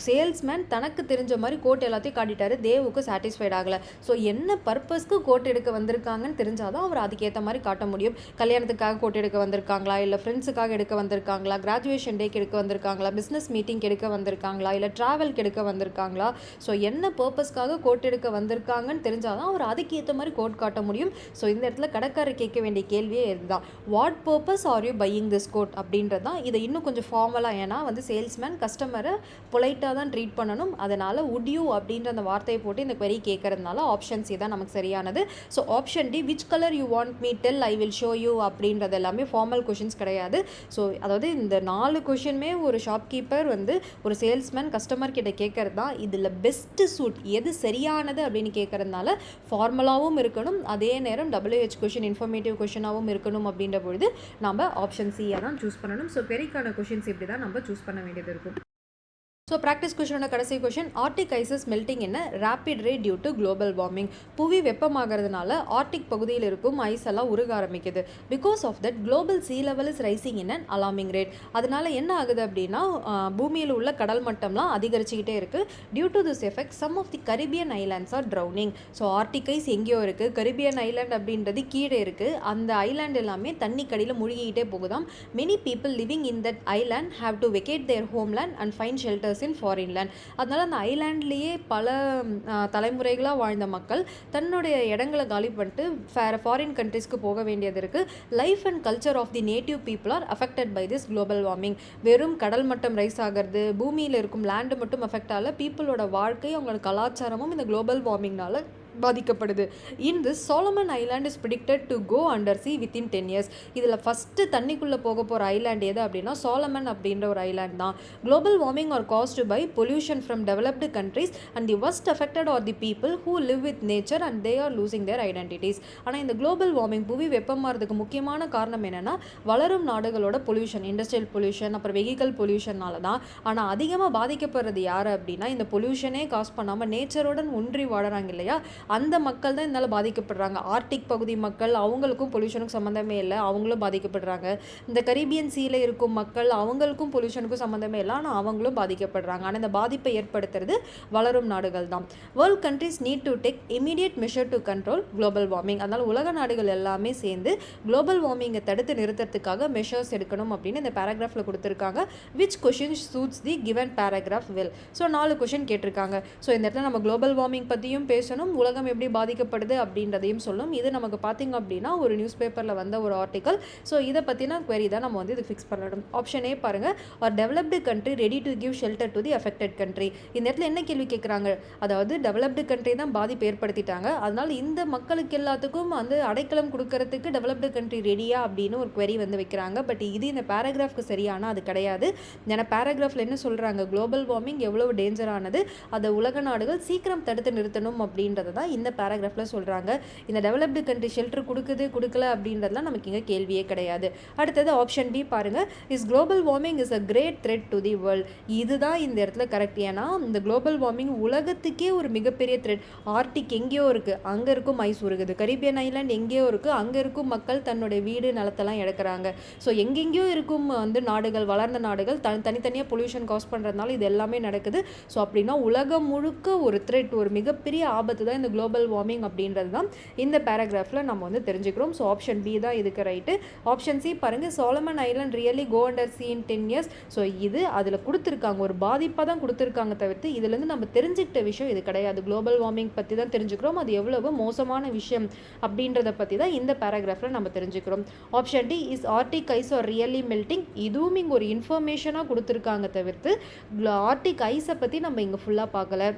சேல்ஸ்மேன் தனக்கு தெரிஞ்ச மாதிரி கோட் எல்லாத்தையும் காட்டிட்டாரு, தேவுக்கு சாட்டிஸ்ஃபைட் ஆகலை. ஸோ என்ன பர்பஸ்க்கு கோட் எடுக்க வந்திருக்காங்கன்னு தெரிஞ்சால் தான் அவர் அதுக்கேற்ற மாதிரி காட்ட முடியும். கல்யாணத்துக்காக கோட் எடுக்க வந்திருக்காங்களா, இல்லை ஃப்ரெண்ட்ஸுக்காக எடுக்க வந்திருக்காங்களா, கிராஜுவேஷன் டேக்கு எடுக்க வந்திருக்காங்களா, பிஸ்னஸ் மீட்டிங் எடுக்க வந்திருக்காங்களா, இல்லை ட்ராவல்க்கு எடுக்க வந்திருக்காங்களா. ஸோ என்ன பர்பஸ்க்காக கோட் எடுக்க வந்திருக்காங்கன்னு தெரிஞ்சால் தான் அவர் அதுக்கேற்ற மாதிரி கோட் காட்ட முடியும். ஸோ இந்த இடத்துல கடைக்காரர் கேட்க வேண்டிய கேள்வியே இதுதான், what purpose are you buying this coat அப்படின்றது தான். இதை இன்னும் கொஞ்சம் ஃபார்மலாக, ஏன்னா வந்து சேல்ஸ்மேன் கஸ்டமரை பொலைட்டாக தான் ட்ரீட் பண்ணணும், அதனால் would you அப்படின்ற அந்த வார்த்தையை போட்டு இந்த query கேட்கறதுனால ஆப்ஷன் சி தான் நமக்கு சரியானது. So option D, which colour you want me tell I will show you அப்படின்றது எல்லாமே ஃபார்மல் கொஷின்ஸ் கிடையாது. ஸோ அதாவது இந்த 4 கொஷினுமே ஒரு ஷாப்கீப்பர் வந்து ஒரு சேல்ஸ்மேன் கஸ்டமர் கிட்ட கேட்கறது தான். இதில் பெஸ்ட்டு சூட் எது சரியானது அப்படின்னு கேட்கறதுனால ஃபார்மலாகவும் இருக்கணும், அதே நேரம் WH கொஷின் இன்ஃபர்மேட்டிவ் கொஷினாகவும் இருக்கணும். அப்படின்ற பொழுது நம்ம ஆப்ஷன் சி தான் சூஸ் பண்ணணும். ஸோ query-க்கான கொஷின்ஸ் இப்படி தான் நம்ம சூஸ் பண்ண வேண்டியது இருக்கும். ஸோ ப்ராக்டிஸ் கொஷனோட கடைசி question, arctic ices melting in a rapid rate due to global warming. புவி வெப்பமாகிறதுனால ஆர்டிக் பகுதியில் இருக்கும் ஐஸ் எல்லாம் உருக ஆரம்பிக்குது. Because of that global sea level is rising in an alarming rate. அதனால என்ன ஆகுது அப்படின்னா பூமியில் உள்ள கடல் மட்டம்லாம் அதிகரிச்சுக்கிட்டே இருக்குது. Due to this effect some of the Caribbean islands are drowning. So arctic ice எங்கேயோ இருக்குது, கரிபியன் ஐலாண்ட் அப்படின்றது கீழே இருக்குது, அந்த ஐலாண்ட் எல்லாமே தண்ணி கடியில் முழுகிக்கிட்டே போகுதாம். Many people living in that island have to vacate their homeland and find shelters in foreign land. அதனால் அந்த ஐலாண்ட்லேயே பல தலைமுறைகளாக வாழ்ந்த மக்கள் தன்னுடைய இடங்களை காலி பண்ணிட்டு ஃபாரின் கண்ட்ரிஸ்க்கு போக வேண்டியது இருக்குது. Life and culture of the native people are affected by this global warming. வெறும் கடல் மட்டம் ரைஸ் ஆகிறது, பூமியில் இருக்கும் லேண்டு மட்டும் அஃபெக்ட் ஆகல, பீப்புளோட வாழ்க்கை அவங்களோட கலாச்சாரமும் இந்த குளோபல் வார்மிங்னால பாதிக்கப்படுது. In this Solomon island is predicted to go under sea within 10 years. இதில் ஃபஸ்ட்டு தண்ணிக்குள்ளே போக போகிற ஐலாண்ட் எது அப்படின்னா சாலமன் அப்படின்ற ஒரு ஐலாண்ட் தான். Global warming are caused by pollution from developed countries and the worst affected are the people who live with nature and they are losing their identities. ஆனால் இந்த குளோபல் வார்மிங் புவி வெப்பமாகிறதுக்கு முக்கியமான காரணம் என்னென்னா வளரும் நாடுகளோட பொல்யூஷன், இண்டஸ்ட்ரியல் பொல்யூஷன், அப்புறம் vehicle பொல்யூஷனால தான். ஆனால் அதிகமாக பாதிக்கப்படுறது யார் அப்படின்னா இந்த பொல்யூஷனே காஸ் பண்ணாமல் நேச்சருடன் ஒன்றி வாழறாங்க இல்லையா, அந்த மக்கள் தான் இதனால் பாதிக்கப்படுறாங்க. ஆர்டிக் பகுதி மக்கள், அவங்களுக்கும் பொல்யூஷனுக்கும் சம்மந்தமே இல்லை, அவங்களும் பாதிக்கப்படுறாங்க. இந்த கரீபியன் சீல இருக்கும் மக்கள், அவங்களுக்கும் பொல்யூஷனுக்கும் சம்மந்தமே இல்லை, ஆனால் அவங்களும் பாதிக்கப்படுறாங்க. ஆனால் இந்த பாதிப்பை ஏற்படுத்துறது வளரும் நாடுகள் தான். World countries need to take immediate measure to control global warming. அதனால் உலக நாடுகள் எல்லாமே சேர்ந்து குளோபல் வார்மிங்கை தடுத்து நிறுத்துறதுக்காக மெஷர்ஸ் எடுக்கணும் அப்படின்னு இந்த பேராகிராஃபில் கொடுத்துருக்காங்க. Which question suits the given paragraph well. So 4 question கேட்டிருக்காங்க. ஸோ இந்த இடத்துல நம்ம குளோபல் வார்மிங் பற்றியும் பேசணும், உலக உலகம் எப்படி பாதிக்கப்படுது அப்படின்றதையும் சொல்லும். இது நமக்கு பார்த்திங்க அப்படின்னா ஒரு நியூஸ் பேப்பரில் வந்த ஒரு ஆர்டிக்கல். ஸோ இதை பற்றின query தான் நம்ம வந்து இது ஃபிக்ஸ் பண்ணணும். ஆப்ஷன் ஏ பாருங்கள், ஒரு developed country ready to give shelter to the affected country. இந்த இடத்துல என்ன கேள்வி கேட்குறாங்க, அதாவது டெவலப்டு கண்ட்ரி தான் பாதிப்பு ஏற்படுத்திட்டாங்க, அதனால் இந்த மக்களுக்கு எல்லாத்துக்கும் வந்து அடைக்கலம் கொடுக்கறதுக்கு டெவலப்டு கண்ட்ரி ரெடியா அப்படின்னு ஒரு query வந்து வைக்கிறாங்க. பட் இது இந்த பேராகிராஃப்க்கு சரியான அது கிடையாது. ஏன்னா பேராகிராஃபில் என்ன சொல்கிறாங்க, குளோபல் வார்மிங் எவ்வளோ டேஞ்சரானது, அதை உலக நாடுகள் சீக்கிரம் தடுத்து நிறுத்தணும் அப்படின்றத தான் இந்த பேராகிராஃபில் சொல்கிறாங்க. இந்த டெவலப்டு கண்ட்ரி ஷெல்டர் கொடுக்கல அப்படின்றதுலாம் நமக்கு இங்கே கேள்வியே கிடையாது. அடுத்தது ஆப்ஷன் பி பாருங்கள், is global warming is a great threat to the world. இதுதான் இந்த இடத்துல கரெக்ட். ஏன்னா இந்த குளோபல் வார்மிங் உலகத்துக்கே ஒரு மிகப்பெரிய த்ரெட். ஆர்டிக் எங்கேயோ இருக்குது, அங்கே இருக்கும் ஐஸ் உருகுது. கரீபியன் ஐலாண்ட் எங்கேயோ இருக்குது, அங்கே இருக்கும் மக்கள் தன்னுடைய வீடு நிலத்தெல்லாம் இழக்கிறாங்க. ஸோ எங்கெங்கேயோ இருக்கும் வந்து நாடுகள், வளர்ந்த நாடுகள் தனித்தனியாக பொல்யூஷன் காஸ் பண்ணுறதுனால இது எல்லாமே நடக்குது. ஸோ அப்படின்னா உலகம் முழுக்க ஒரு த்ரெட், ஒரு மிகப்பெரிய ஆபத்து தான் இந்த குளோபல் வார்மிங் அப்படின்றது தான் இந்த பேராகிராஃபில் நம்ம வந்து தெரிஞ்சுக்கிறோம். ஸோ ஆப்ஷன் பி தான் இதுக்கு ரைட்டு. ஆப்ஷன் சி பாருங்கள், Solomon island really go under sea in 10 years. So இது அதில் கொடுத்துருக்காங்க, ஒரு பாதிப்பாக தான் கொடுத்துருக்காங்க தவிர்த்து இதுலேருந்து நம்ம தெரிஞ்சுக்கிட்ட விஷயம் இது கிடையாது. குளோபல் வார்மிங் பற்றி தான் தெரிஞ்சுக்கிறோம், அது எவ்வளவு மோசமான விஷயம் அப்படின்றத பற்றி தான் இந்த பேராகிராஃபில் நம்ம தெரிஞ்சுக்கிறோம். Option D, is arctic ice are really melting. இதுவும் இங்கே ஒரு இன்ஃபர்மேஷனாக கொடுத்துருக்காங்க தவிர்த்து ஆர்டிக் ஐஸை பற்றி நம்ம இங்கே ஃபுல்லாக பார்க்கல.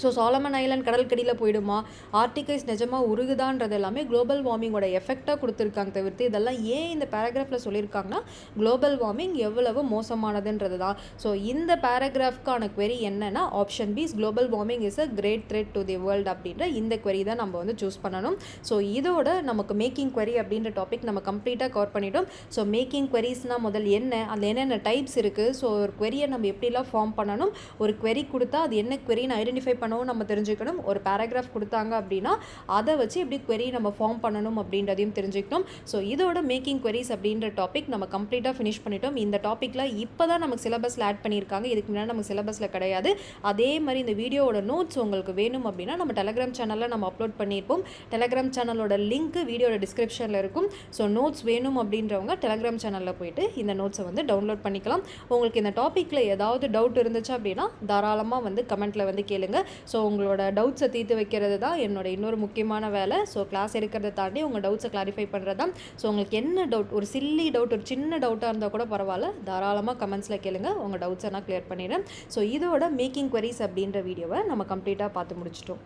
ஸோ சாலமன் ஐலாண்ட் கடற்கடியில் போயிடுமா, ஆர்டிக் ஐஸ் நிஜமாக உருகுதான்றது எல்லாமே குளோபல் வார்மிங்கோட எஃபெக்டாக கொடுத்துருக்காங்க தவிர்த்து இதெல்லாம் ஏன் இந்த பேராகிராஃபில் சொல்லியிருக்காங்கன்னா குளோபல் வார்மிங் எவ்வளவு மோசமானதுன்றது தான். ஸோ இந்த பேராகிராஃப்கான query என்னன்னா option B, global warming is a great threat to the world அப்படின்ற இந்த query தான் நம்ம வந்து சூஸ் பண்ணணும். ஸோ இதோட நமக்கு மேக்கிங் query அப்படின்ற டாபிக் நம்ம கம்ப்ளீட்டாக கவர் பண்ணிட்டோம். ஸோ மேக்கிங் queryஸ்னால் முதல் என்ன, அதில் என்னென்ன டைப்ஸ் இருக்குது, ஸோ ஒரு queryயை நம்ம எப்படிலாம் ஃபார்ம் பண்ணணும், ஒரு query கொடுத்தா அது என்ன queryன்னு ஐடென்டிஃபை பண்ணவும் நம்ம தெரிஞ்சுக்கணும், ஒரு பேராகிராஃப் கொடுத்தாங்க அப்படின்னா அதை வச்சு எப்படி query நம்ம ஃபார்ம் பண்ணணும் அப்படின்றதையும் தெரிஞ்சுக்கணும். ஸோ இதோட மேக்கிங் queries அப்படின்ற டாபிக் நம்ம கம்ப்ளீட்டாக ஃபினிஷ் பண்ணிட்டோம். இந்த டாப்பிக்கில் இப்போ தான் நமக்கு சிலபஸில் ஆட் பண்ணியிருக்காங்க, இதுக்கு முன்னாடி நமக்கு சிலபஸில் கிடையாது. அதே மாதிரி இந்த வீடியோவோட நோட்ஸ் உங்களுக்கு வேணும் அப்படின்னா நம்ம டெலகிராம் சேனலில் நம்ம அப்லோட் பண்ணியிருப்போம். டெலகிராம் சேனலோட லிங்க் வீடியோட டிஸ்கிரிப்ஷனில் இருக்கும். ஸோ நோட்ஸ் வேணும் அப்படின்றவங்க டெலகிராம் சேனலில் போயிட்டு இந்த நோட்ஸை வந்து டவுன்லோட் பண்ணிக்கலாம். உங்களுக்கு இந்த டாப்பிக்கில் ஏதாவது டவுட் இருந்துச்சு அப்படின்னா தாராளமாக வந்து கமெண்ட்டில் வந்து கேளுங்க. ஸோ உங்களோட டவுட்ஸை தீர்த்து வைக்கிறது தான் என்னோட இன்னொரு முக்கியமான வேலை. ஸோ கிளாஸ் எடுக்கிறத தாண்டி உங்கள் டவுட்ஸை கிளாரிஃபை பண்ணுறது தான். ஸோ உங்களுக்கு என்ன டவுட், ஒரு சில்லி டவுட், ஒரு சின்ன டவுட்டாக இருந்தால் கூட பரவாயில்ல, தாராளமாக கமெண்ட்ஸில் கேளுங்க, உங்கள் டவுட்ஸை நான் கிளியர் பண்ணிடுறேன். ஸோ இதோட மேக்கிங் queries அப்படின்ற வீடியோவை நம்ம கம்ப்ளீட்டாக பார்த்து முடிச்சிட்டோம்.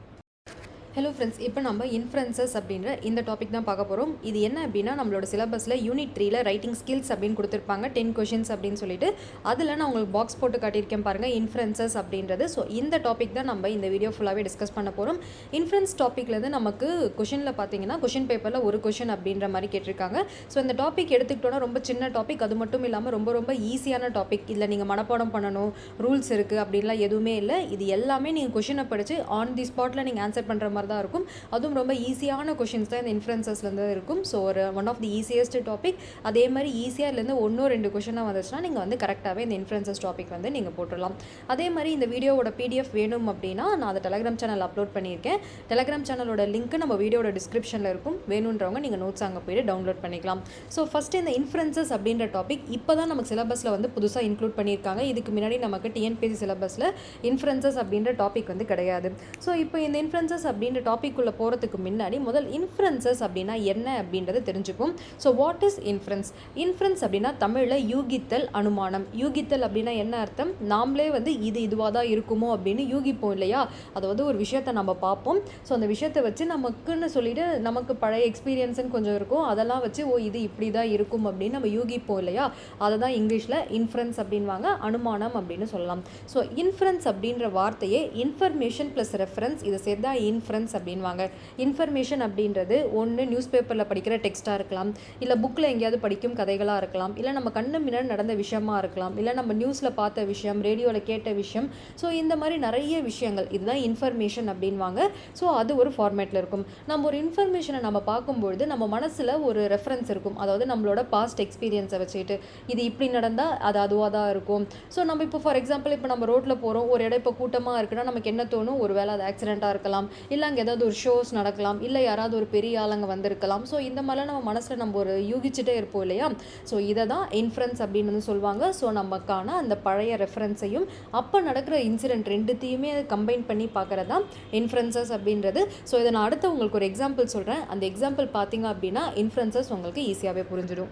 ஹலோ ஃப்ரெண்ட்ஸ், இப்போ நம்ம இன்ஃபரன்சஸ் அப்படின்ற இந்த டாபிக் தான் பார்க்க போகிறோம். இது என்ன அப்படின்னா நம்மளோட சிலபஸில் யூனிட் 3ல் ரைட்டிங் ஸ்கில்ஸ் அப்படின்னு கொடுத்துருப்பாங்க, 10 questions அப்படின்னு சொல்லிட்டு. அதில் நான் உங்களுக்கு பாக்ஸ் போட்டு காட்டியிருக்கேன் பாருங்கள், இன்ஃபரன்சஸ் அப்படின்றது. ஸோ இந்த டாபிக் தான் நம்ம இந்த வீடியோ ஃபுல்லாகவே டிஸ்கஸ் பண்ண போகிறோம். இன்ஃபரன்ஸ் டாப்பிக்லேருந்து நமக்கு கொஷனில் பார்த்தீங்கன்னா கொஷின் பேப்பரில் ஒரு கொஷின் அப்படின்ற மாதிரி கேட்டிருக்காங்க. ஸோ இந்த டாபிக் எடுத்துக்கிட்டோன்னா ரொம்ப சின்ன டாபிக், அது மட்டும் இல்லாமல் ரொம்ப ரொம்ப ஈஸியான டாபிக். இல்லை நீங்கள் மனப்பாடம் பண்ணணும், ரூல்ஸ் இருக்குது அப்படின்லாம் எதுவுமே இல்லை. இது எல்லாமே நீங்கள் கொஷினை படித்து ஆன் தி ஸ்பாட்டில் நீங்கள் ஆன்சர் பண்ணுற மாதிரி தான் இருக்கும். அதுவும் ரொம்ப ஈஸியான கொஷின்ஸ் தான் இந்த இன்ஃபரன்சஸ்லேருந்து இருக்கும். ஸோ ஒரு one of the easiest topic. அதே மாதிரி ஈஸியாகலேருந்து 1-2 கொஷனாக வந்துச்சுன்னா நீங்கள் வந்து கரெக்டாகவே இந்த இன்ஃபரன்சஸ் டாபிக் வந்து நீங்கள் போட்டுடலாம். அதே மாதிரி இந்த வீடியோவோட PDF வேணும் அப்படின்னா நான் அதை டெலகிராம் சேனல் அப்லோட் பண்ணியிருக்கேன். டெலகிராம் சேனலோட லிங்க் நம்ம வீடியோட டிஸ்கிரிப்ஷனில் இருக்கும். வேணுன்றவங்க நீங்கள் நோட்ஸ் அங்கே போய்ட்டு டவுன்லோட் பண்ணிக்கலாம். ஸோ ஃபஸ்ட்டு இந்த இன்ஃபரன்சஸ் அப்படின்ற டாபிக் இப்போ தான் நமக்கு சிலபஸில் வந்து புதுசாக இன்க்ளூட் பண்ணியிருக்காங்க. இதுக்கு முன்னாடி நமக்கு TNPSC சிலபஸில் இன்ஃபரன்சஸ் அப்படின்ற டாபிக் வந்து கிடையாது. ஸோ இப்போ இந்த இன்ஃபரன்சஸ் அப்படின்ற டாபிக்குள்ளே போகிறதுக்கு முன்னாடி முதல் இன்ஃபரன்சஸ் அப்படின்னா என்ன அப்படின்றத தெரிஞ்சுப்போம். So what is inference? Inference அப்படின்னா தமிழில் யூகித்தல், அனுமானம். யூகித்தல் அப்படின்னா என்ன அர்த்தம்? நாமளே வந்து இது இதுவாக தான் இருக்குமோ அப்படின்னு யூகிப்போம் இல்லையா? அதாவது ஒரு விஷயத்தை நம்ம பார்ப்போம். ஸோ அந்த விஷயத்தை வச்சு நமக்குன்னு சொல்லிட்டு நமக்கு பழைய எக்ஸ்பீரியன்ஸ்ன்னு கொஞ்சம் இருக்கும், அதெல்லாம் வச்சு இது இப்படி தான் இருக்கும் அப்படின்னு நம்ம யூகிப்போம் இல்லையா? அதை தான் இங்கிலீஷில் இன்ஃபரன்ஸ் அப்படின்வாங்க, அனுமானம் அப்படின்னு சொல்லலாம். ஸோ இன்ஃபரன்ஸ் அப்படின்ற வார்த்தையே இன்ஃபர்மேஷன் ப்ளஸ் ரெஃபரன்ஸ் இதை சேர்த்தா இன்ஃபரன்ஸ் அப்படின்வாங்க. இன்ஃபர்மேஷன் அப்படின்றது ஒன்று நியூஸ் பேப்பரில் படிக்கிற டெக்ஸ்ட்டாக இருக்கலாம், இல்லை புக்கில் எங்கேயாவது படிக்கும் கதைகளாக இருக்கலாம், இல்லை நம்ம கண்ணு முன்னாடி நடந்த விஷயமா இருக்கலாம், இல்லை நம்ம நியூஸில் பார்த்த விஷயம், ரேடியோவில் கேட்ட விஷயம். ஸோ இந்த மாதிரி நிறைய விஷயங்கள், இதுதான் இன்ஃபர்மேஷன் அப்படின்வாங்க. ஸோ அது ஒரு ஃபார்மேட்டில் இருக்கும். நம்ம ஒரு இன்ஃபர்மேஷனை நம்ம பார்க்கும்பொழுது நம்ம மனசில் ஒரு ரெஃபரன்ஸ் இருக்கும், அதாவது நம்மளோட பாஸ்ட் எக்ஸ்பீரியன்ஸை வச்சுட்டு இது இப்படி நடந்தால் அது அதுவாக தான் இருக்கும். ஸோ நம்ம இப்போ ஃபார் எக்ஸாம்பிள் இப்போ நம்ம ரோட்டில் போகிறோம், ஒரு இடம் இப்போ கூட்டமாக இருக்குன்னா நமக்கு என்ன தோணும்? ஒரு வேளை அது ஆக்சிடெண்ட்டாக இருக்கலாம், இல்லை அங்கே ஏதாவது ஒரு ஷோஸ் நடக்கலாம், இல்லை யாராவது ஒரு பெரிய ஆளுங்க வந்திருக்கலாம். ஸோ இந்த மாதிரிலாம் நம்ம மனசில் நம்ம ஒரு யூகிச்சுட்டே இருப்போம் இல்லையா? ஸோ இதை தான் இன்ஃபரன்ஸ் அப்படின்னு வந்து சொல்லுவாங்க. ஸோ நமக்கான அந்த பழைய ரெஃபரன்ஸையும் அப்போ நடக்கிற இன்சிடென்ட் ரெண்டுத்தையுமே கம்பைன் பண்ணி பார்க்குறது தான் இன்ஃபரன்சஸ் அப்படின்றது. ஸோ இதை நான் அடுத்து உங்களுக்கு ஒரு எக்ஸாம்பிள் சொல்கிறேன். அந்த எக்ஸாம்பிள் பார்த்தீங்க அப்படின்னா இன்ஃபரன்சஸ் உங்களுக்கு ஈஸியாகவே புரிஞ்சிடும்.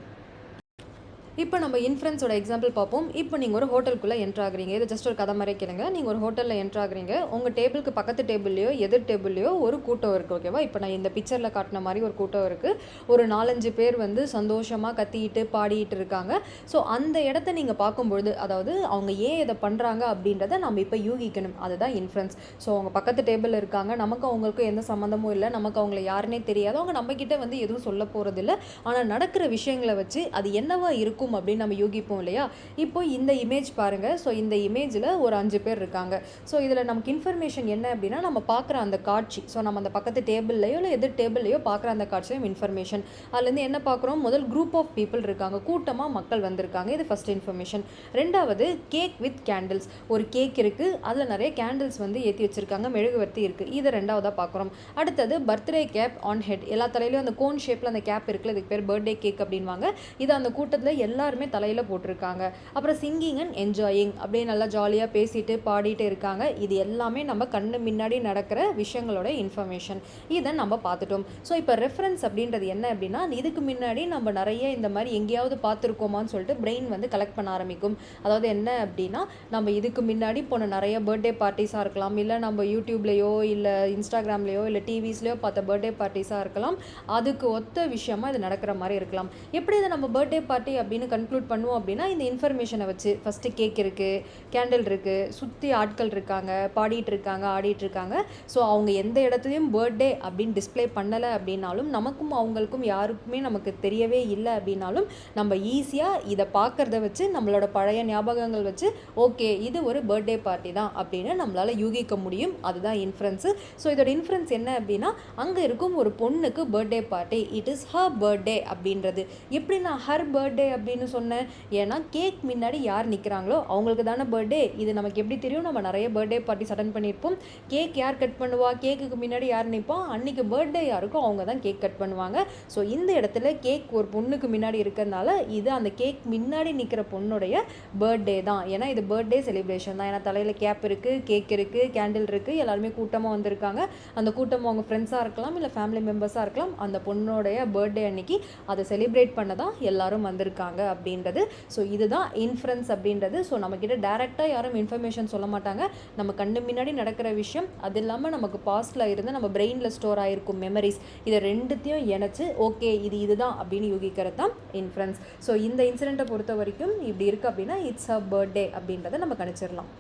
இப்போ நம்ம இன்ஃபரன்ஸோட எக்ஸாம்பிள் பார்ப்போம். இப்போ நீங்கள் ஒரு ஹோட்டலுக்குள்ளே என்ட்ரு ஆகுறீங்க. இது ஜஸ்ட் ஒரு கதை மாதிரி கேளுங்க. நீங்கள் ஒரு ஹோட்டலில் என்ட்ரு ஆகுறீங்க. உங்கள் டேபிளுக்கு பக்கத்து டேபிள்லையோ எதிர் டேபிள்லையோ ஒரு கூட்டம் இருக்குது. ஓகேவா? இப்போ நான் இந்த பிக்சரில் காட்டின மாதிரி ஒரு கூட்டம் இருக்குது. ஒரு 4-5 பேர் வந்து சந்தோஷமாக கத்திக்கிட்டு பாடிட்டு இருக்காங்க. ஸோ அந்த இடத்த நீங்கள் பார்க்கும்பொழுது, அதாவது அவங்க ஏன் இதை பண்ணுறாங்க அப்படின்றத நம்ம இப்போ யூகிக்கணும். அதுதான் இன்ஃபரன்ஸ். ஸோ அவங்க பக்கத்து டேபிளில் இருக்காங்க, நமக்கு அவங்களுக்கும் எந்த சம்மந்தமும் இல்லை, நமக்கு அவங்கள யாருன்னே தெரியாது, அவங்க நம்மக்கிட்ட வந்து எதுவும் சொல்ல போகிறதில்ல. ஆனால் நடக்கிற விஷயங்களை வச்சு அது என்னவா இருக்கும் அப்படின்னு நம்ம யூகிப்போம் இல்லையா? இப்போ இந்த இமேஜ் பாருங்க. ஸோ இந்த இமேஜில் ஒரு 5 பேர் இருக்காங்க. ஸோ இதில் நமக்கு இன்ஃபர்மேஷன் என்ன அப்படின்னா, நம்ம பார்க்குற அந்த காட்சி, ஸோ நம்ம அந்த பக்கத்து டேபிள்லையோ இல்லை எதிர் டேபிள்லையோ பார்க்குற அந்த காட்சியும் இன்ஃபர்மேஷன். அதுலேருந்து என்ன பார்க்குறோம்? முதல் குரூப் ஆஃப் பீப்புள் இருக்காங்க, கூட்டமாக மக்கள் வந்திருக்காங்க. இது ஃபர்ஸ்ட் இன்ஃபர்மேஷன். ரெண்டாவது கேக் வித் கேண்டில்ஸ். ஒரு கேக் இருக்குது, அதில் நிறைய கேண்டில்ஸ் வந்து ஏற்றி வச்சிருக்காங்க, மெழுகுவர்த்தி இருக்குது. இதை ரெண்டாவதாக பார்க்குறோம். அடுத்தது பர்த்டே கேப் ஆன் ஹெட். எல்லா தலையிலையும் அந்த கோன் ஷேப்பில் அந்த கேப் இருக்குல்ல, இதுக்கு பேர் பர்த்டே கேக் அப்படின்வாங்க. இது அந்த கூட்டத்தில் எல்லாருமே தலையில் போட்டிருக்காங்க. அப்புறம் சிங்கிங் அண்ட் என்ஜாயிங், அப்படியே நல்லா ஜாலியாக பேசிட்டு பாடிட்டு இருக்காங்க. இது எல்லாமே நம்ம கண்ணு முன்னாடி நடக்கிற விஷயங்களோட இன்ஃபர்மேஷன். இதை நம்ம பார்த்துட்டோம். ஸோ இப்போ ரெஃபரன்ஸ் அப்படின்றது என்ன அப்படின்னா, இதுக்கு முன்னாடி நம்ம நிறைய இந்த மாதிரி எங்கேயாவது பார்த்துருக்கோமான்னு சொல்லிட்டு பிரெயின் வந்து கலெக்ட் பண்ண ஆரம்பிக்கும். அதாவது என்ன அப்படின்னா, நம்ம இதுக்கு முன்னாடி போன நிறைய பர்த்டே பார்ட்டிஸாக இருக்கலாம், இல்லை நம்ம யூடியூப்லேயோ இல்லை இன்ஸ்டாகிராம்லேயோ இல்லை டிவிஸ்லேயோ பார்த்த பர்த்டே பார்ட்டிஸாக இருக்கலாம். அதுக்கு ஒத்த விஷயமா இது நடக்கிற மாதிரி இருக்கலாம். எப்படி இதை நம்ம பர்த்டே பார்ட்டி அப்படின்னு கன்க்ளூட் பண்ணுவோம் அப்படின்னா, இந்த இன்ஃபர்மேஷனை வச்சு ஃபஸ்ட்டு கேக் இருக்குது, கேண்டில் இருக்குது, சுற்றி ஆட்கள் இருக்காங்க, பாடிட்டு இருக்காங்க, ஆடிட்டு இருக்காங்க. ஸோ அவங்க எந்த இடத்துலையும் பர்த்டே அப்படின்னு டிஸ்பிளே பண்ணலை அப்படின்னாலும், நமக்கும் அவங்களுக்கும் யாருக்குமே நமக்கு தெரியவே இல்லை அப்படின்னாலும், நம்ம ஈஸியாக இதை பார்க்குறத வச்சு நம்மளோட பழைய ஞாபகங்கள் வச்சு ஓகே இது ஒரு பர்த்டே பார்ட்டி தான் அப்படின்னு நம்மளால் யூகிக்க முடியும். அதுதான் இன்ஃபரன்ஸு. ஸோ இதோட இன்ஃபரன்ஸ் என்ன அப்படின்னா, அங்கே இருக்கும் ஒரு பொண்ணுக்கு birthday party, it is her birthday அப்படின்றது. எப்படி நான் ஹர் பர்த்டே அப்படின்னு சொன்னேன்? ஏன்னா கேக் முன்னாடி யார் நிற்கிறாங்களோ அவங்களுக்கு தானே பர்த்டே. இது நமக்கு எப்படி தெரியும்? நம்ம நிறைய பர்த்டே பார்ட்டிஸ் அட்டன் பண்ணியிருப்போம். கேக் யார் கட் பண்ணுவா? கேக்குக்கு முன்னாடி யார் நிற்பா? அன்றைக்கி பர்த்டே யாருக்கும் அவங்க தான் கேக் கட் பண்ணுவாங்க. ஸோ இந்த இடத்துல கேக் ஒரு பொண்ணுக்கு முன்னாடி இருக்கிறதுனால இது அந்த கேக் முன்னாடி நிற்கிற பொண்ணுடைய பர்த்டே தான். ஏன்னா இது பர்த்டே செலிப்ரேஷன் தான். ஏன்னா தலையில் கேப் இருக்குது, கேக் இருக்குது, கேண்டில் இருக்குது, எல்லாருமே கூட்டமாக வந்திருக்காங்க. அந்த கூட்டம் அவங்க ஃப்ரெண்ட்ஸாக இருக்கலாம், இல்லை ஃபேமிலி மெம்பர்ஸாக இருக்கலாம். அந்த பொண்ணுடைய பர்த்டே அன்னைக்கு அதை செலிப்ரேட் பண்ண தான் எல்லாரும் வந்திருக்காங்க அப்படின்றது. ஸோ இதுதான் இன்ஃபரன்ஸ் அப்படின்றது. ஸோ நம்மக்கிட்ட டைரெக்டாக யாரும் இன்ஃபர்மேஷன் சொல்ல மாட்டாங்க. நம்ம கண்ணு முன்னாடி நடக்கிற விஷயம், அது இல்லாமல் நமக்கு பாஸ்டில் இருந்து நம்ம பிரெயினில் ஸ்டோர் ஆகிருக்கும் மெமரிஸ், இதை ரெண்டுத்தையும் இணைச்சு ஓகே இதுதான் அப்படின்னு யூகிக்கிறது தான் இன்ஃபரன்ஸ். ஸோ இந்த இன்சிடெண்ட்டை பொறுத்த வரைக்கும் இப்படி இருக்குது அப்படின்னா இட்ஸ் அ பர்த்டே அப்படின்றத நம்ம கணிச்சிடலாம்.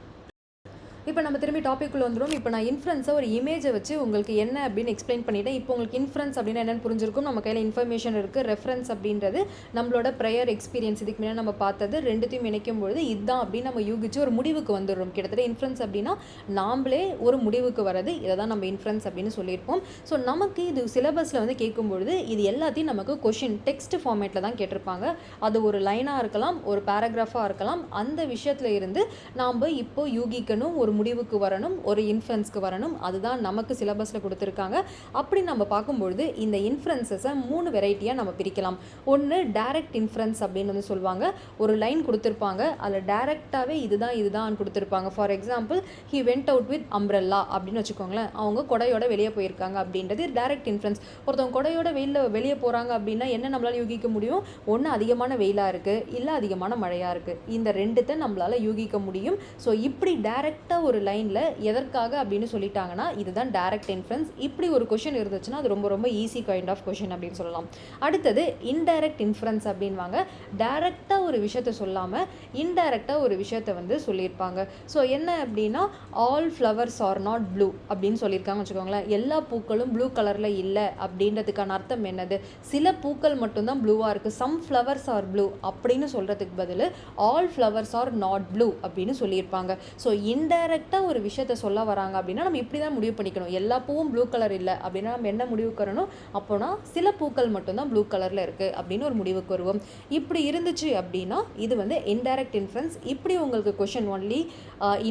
இப்போ நம்ம திரும்பி டாபிக்குள்ளே வந்துடும். இப்போ நான் இன்ஃபரன்ஸை ஒரு இமேஜை வச்சு உங்களுக்கு என்ன அப்படின்னு எக்ஸ்பிளைன் பண்ணிட்டேன். இப்போ உங்களுக்கு இன்ஃபரன்ஸ் அப்படின்னா என்னென்னு புரிஞ்சிருக்கும். நம்ம கையில் இன்ஃபர்மேஷன் இருக்குது. ரெஃபரன்ஸ் அப்படின்றது நம்மளோட ப்ரையர் எக்ஸ்பீரியன்ஸ், இதுக்கு முன்னாடி நம்ம பார்த்தது ரெண்டுத்தையும் இணைக்கும் பொழுது இதுதான் அப்படின்னு நம்ம யூகிச்சு ஒரு முடிவுக்கு வந்துடுறோம். கிட்டத்தட்ட இன்ஃபரன்ஸ் அப்படின்னா நாம்ளே ஒரு முடிவுக்கு வரது, இதை தான் நம்ம இன்ஃபரன்ஸ் அப்படின்னு சொல்லியிருப்போம். ஸோ நமக்கு இது சிலபஸில் வந்து கேட்கும்பொழுது இது எல்லாத்தையும் நமக்கு கொஷின் டெக்ஸ்ட் ஃபார்மேட்டில் தான் கேட்டிருப்பாங்க. அது ஒரு லைனாக இருக்கலாம், ஒரு பேராகிராஃபாக இருக்கலாம். அந்த விஷயத்தில் இருந்து நாம் இப்போ யூகிக்கணும், ஒரு முடிவுக்கு வரணும், ஒரு இன்ஃபரன்ஸ்க்கு வரணும். அதுதான் நமக்கு சிலபஸில் கொடுத்துருக்காங்க. அப்படி நம்ம பார்க்கும்பொழுது இந்த இன்ஃபரன்ஸஸை 3 வெரைட்டியாக நம்ம பிரிக்கலாம். ஒன்று டைரக்ட் இன்ஃபரன்ஸ் அப்படின்னு வந்து சொல்லுவாங்க. ஒரு லைன் கொடுத்துருப்பாங்க, அதில் டைரெக்டாகவே இதுதான் கொடுத்துருப்பாங்க. For example, he went out with umbrella அப்படின்னு வச்சுக்கோங்களேன். அவங்க கொடையோட வெளியே போயிருக்காங்க அப்படின்றது டைரக்ட் இன்ஃபரன்ஸ். ஒருத்தவங்க கொடையோட வெளியே போகிறாங்க அப்படின்னா என்ன நம்மளால் யூகிக்க முடியும்? ஒன்று அதிகமான வெயிலாக இருக்குது, இல்லை அதிகமான மழையாக இருக்குது. இந்த ரெண்டுத்தை நம்மளால் யூகிக்க முடியும். ஸோ இப்படி டைரெக்டாக ஒரு லைனில் எதற்காக அப்படின்னு சொல்லிட்டாங்கன்னா இதுதான் டைரக்ட் இன்ஃபரன்ஸ். இப்படி ஒரு கொஷின் இருந்துச்சுன்னா அது ரொம்ப ரொம்ப ஈஸி கைண்ட் ஆஃப் கொஷின் அப்படின்னு சொல்லலாம். அடுத்தது இன்டைரக்ட் இன்ஃபரன்ஸ் அப்படின்வாங்க. டைரெக்டாக ஒரு விஷயத்தை சொல்லாமல் இன்டைரக்டாக ஒரு விஷயத்தை வந்து சொல்லியிருப்பாங்க. ஸோ என்ன அப்படின்னா, all flowers R not blue அப்படின்னு சொல்லியிருக்காங்க வச்சுக்கோங்களேன். எல்லா பூக்களும் ப்ளூ கலரில் இல்லை அப்படின்றதுக்கான அர்த்தம் என்னது? சில பூக்கள் மட்டும்தான் ப்ளூவாக இருக்குது, சம் ஃப்ளவர்ஸ் ஆர் ப்ளூ அப்படின்னு சொல்கிறதுக்கு பதில் all flowers R not blue அப்படின்னு சொல்லியிருப்பாங்க. ஸோ இன்டைரக்ட் இன்டைரக்டாக ஒரு விஷயத்த சொல்ல வராங்க அப்படின்னா நம்ம இப்படி தான் முடிவு பண்ணிக்கணும். எல்லா பூவும் ப்ளூ கலர் இல்லை அப்படின்னா நம்ம என்ன முடிவுக்கு வரணும், அப்போனா சில பூக்கள் மட்டும்தான் ப்ளூ கலரில் இருக்குது அப்படின்னு ஒரு முடிவுக்கு வருவோம். இப்படி இருந்துச்சு அப்படின்னா இது வந்து இன்டைரக்ட் இன்ஃபரன்ஸ். இப்படி உங்களுக்கு கொஷின் ஒன்லி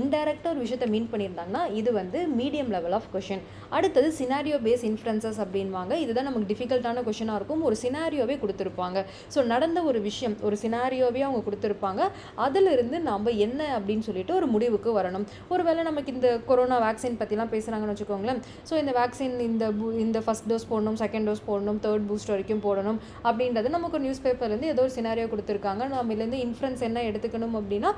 இன்டைரக்டாக ஒரு விஷயத்தை மீன் பண்ணியிருந்தாங்கன்னா இது வந்து மீடியம் லெவல் ஆஃப் கொஷின். அடுத்தது சினாரியோ பேஸ் இன்ஃபரன்சஸ் அப்படின்வாங்க. இதுதான் நமக்கு டிஃபிகல்ட்டான கொஷினாக இருக்கும். ஒரு சினாரியோவே கொடுத்துருப்பாங்க. ஸோ நடந்த ஒரு விஷயம் ஒரு சினாரியோவே அவங்க கொடுத்துருப்பாங்க. அதிலிருந்து நம்ம என்ன அப்படின்னு சொல்லிட்டு ஒரு முடிவுக்கு வரணும். ஒருவேளை நமக்கு இந்த கொரோனா வேக்சின் பற்றிலாம் பேசுகிறாங்கன்னு வச்சுக்கோங்களேன். ஸோ இந்த வேக்சின் இந்த ஃபஸ்ட் டோஸ் போடணும், செகண்ட் டோஸ் போடணும், தேர்ட் பூஸ்ட் வரைக்கும் போடணும் அப்படின்றது நமக்கு நியூஸ் பேப்பர்லேருந்து ஏதோ ஒரு சினாரியோ கொடுத்துருக்காங்க. நம்ம இதுலேருந்து இன்ஃபரன்ஸ் என்ன எடுத்துக்கணும் அப்படின்னா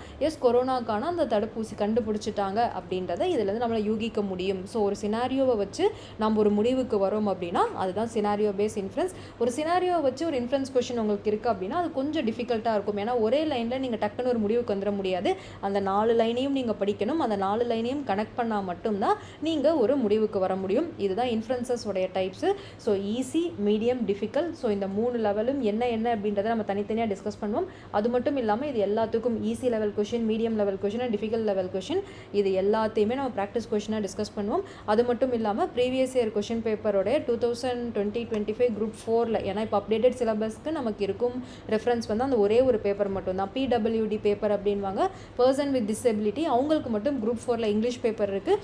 கொரோனாக்கான அந்த தடுப்பூசி கண்டுபிடிச்சிட்டாங்க அப்படின்றத இதுலேருந்து நம்மளை யூகிக்க முடியும். ஸோ ஒரு சினாரியோவை வச்சு நம்ம ஒரு முடிவுக்கு வரோம் அப்படின்னா அதுதான் சினாரியோ பேஸ் இன்ஃபரன்ஸ். ஒரு சினாரியோவை வச்சு ஒரு இன்ஃபரன்ஸ் கொஷின் உங்களுக்கு இருக்குது அப்படின்னா அது கொஞ்சம் டிஃபிகல்ட்டாக இருக்கும். ஏன்னா ஒரே லைனில் நீங்கள் டக்குன்னு ஒரு முடிவுக்கு வந்துட முடியாது. அந்த 4 லைனையும் நீங்கள் படிக்கணும். அந்த 4 லைனையும் கனெக்ட் பண்ணால் மட்டும்தான் நீங்கள் ஒரு முடிவுக்கு வர முடியும். இதுதான் இன்ஃபரன்சஸ் உடைய types. So easy, medium, difficult. So இந்த 3 லெவலும் என்ன அப்படின்றத நம்ம தனித்தனியாக டிஸ்கஸ் பண்ணுவோம். அது மட்டும் இல்லாமல் இது எல்லாத்துக்கும் easy level question, medium level question and difficult level question இது எல்லாத்தையுமே நம்ம ப்ராக்டிஸ் கொஷினாக டிஸ்கஸ் பண்ணுவோம். அது மட்டும் இல்லாமல் ப்ரீவியஸ் இயர் கொஷின் பேப்பரோட 2020-25 குரூப் 4ல் ஏன்னா இப்போ அப்டேட்டட் சிலபஸ்க்கு நமக்கு இருக்கும் ரெஃபரன்ஸ் வந்து அந்த ஒரே ஒரு பேப்பர் மட்டும் தான். PWD பேப்பர் அப்படின்வாங்க, பர்சன் வித் டிசபிலிட்டி. அவங்களுக்கு மட்டும் குரூப் 4ல் இங்கிலீஷ் பேப்பர் இருக்குது.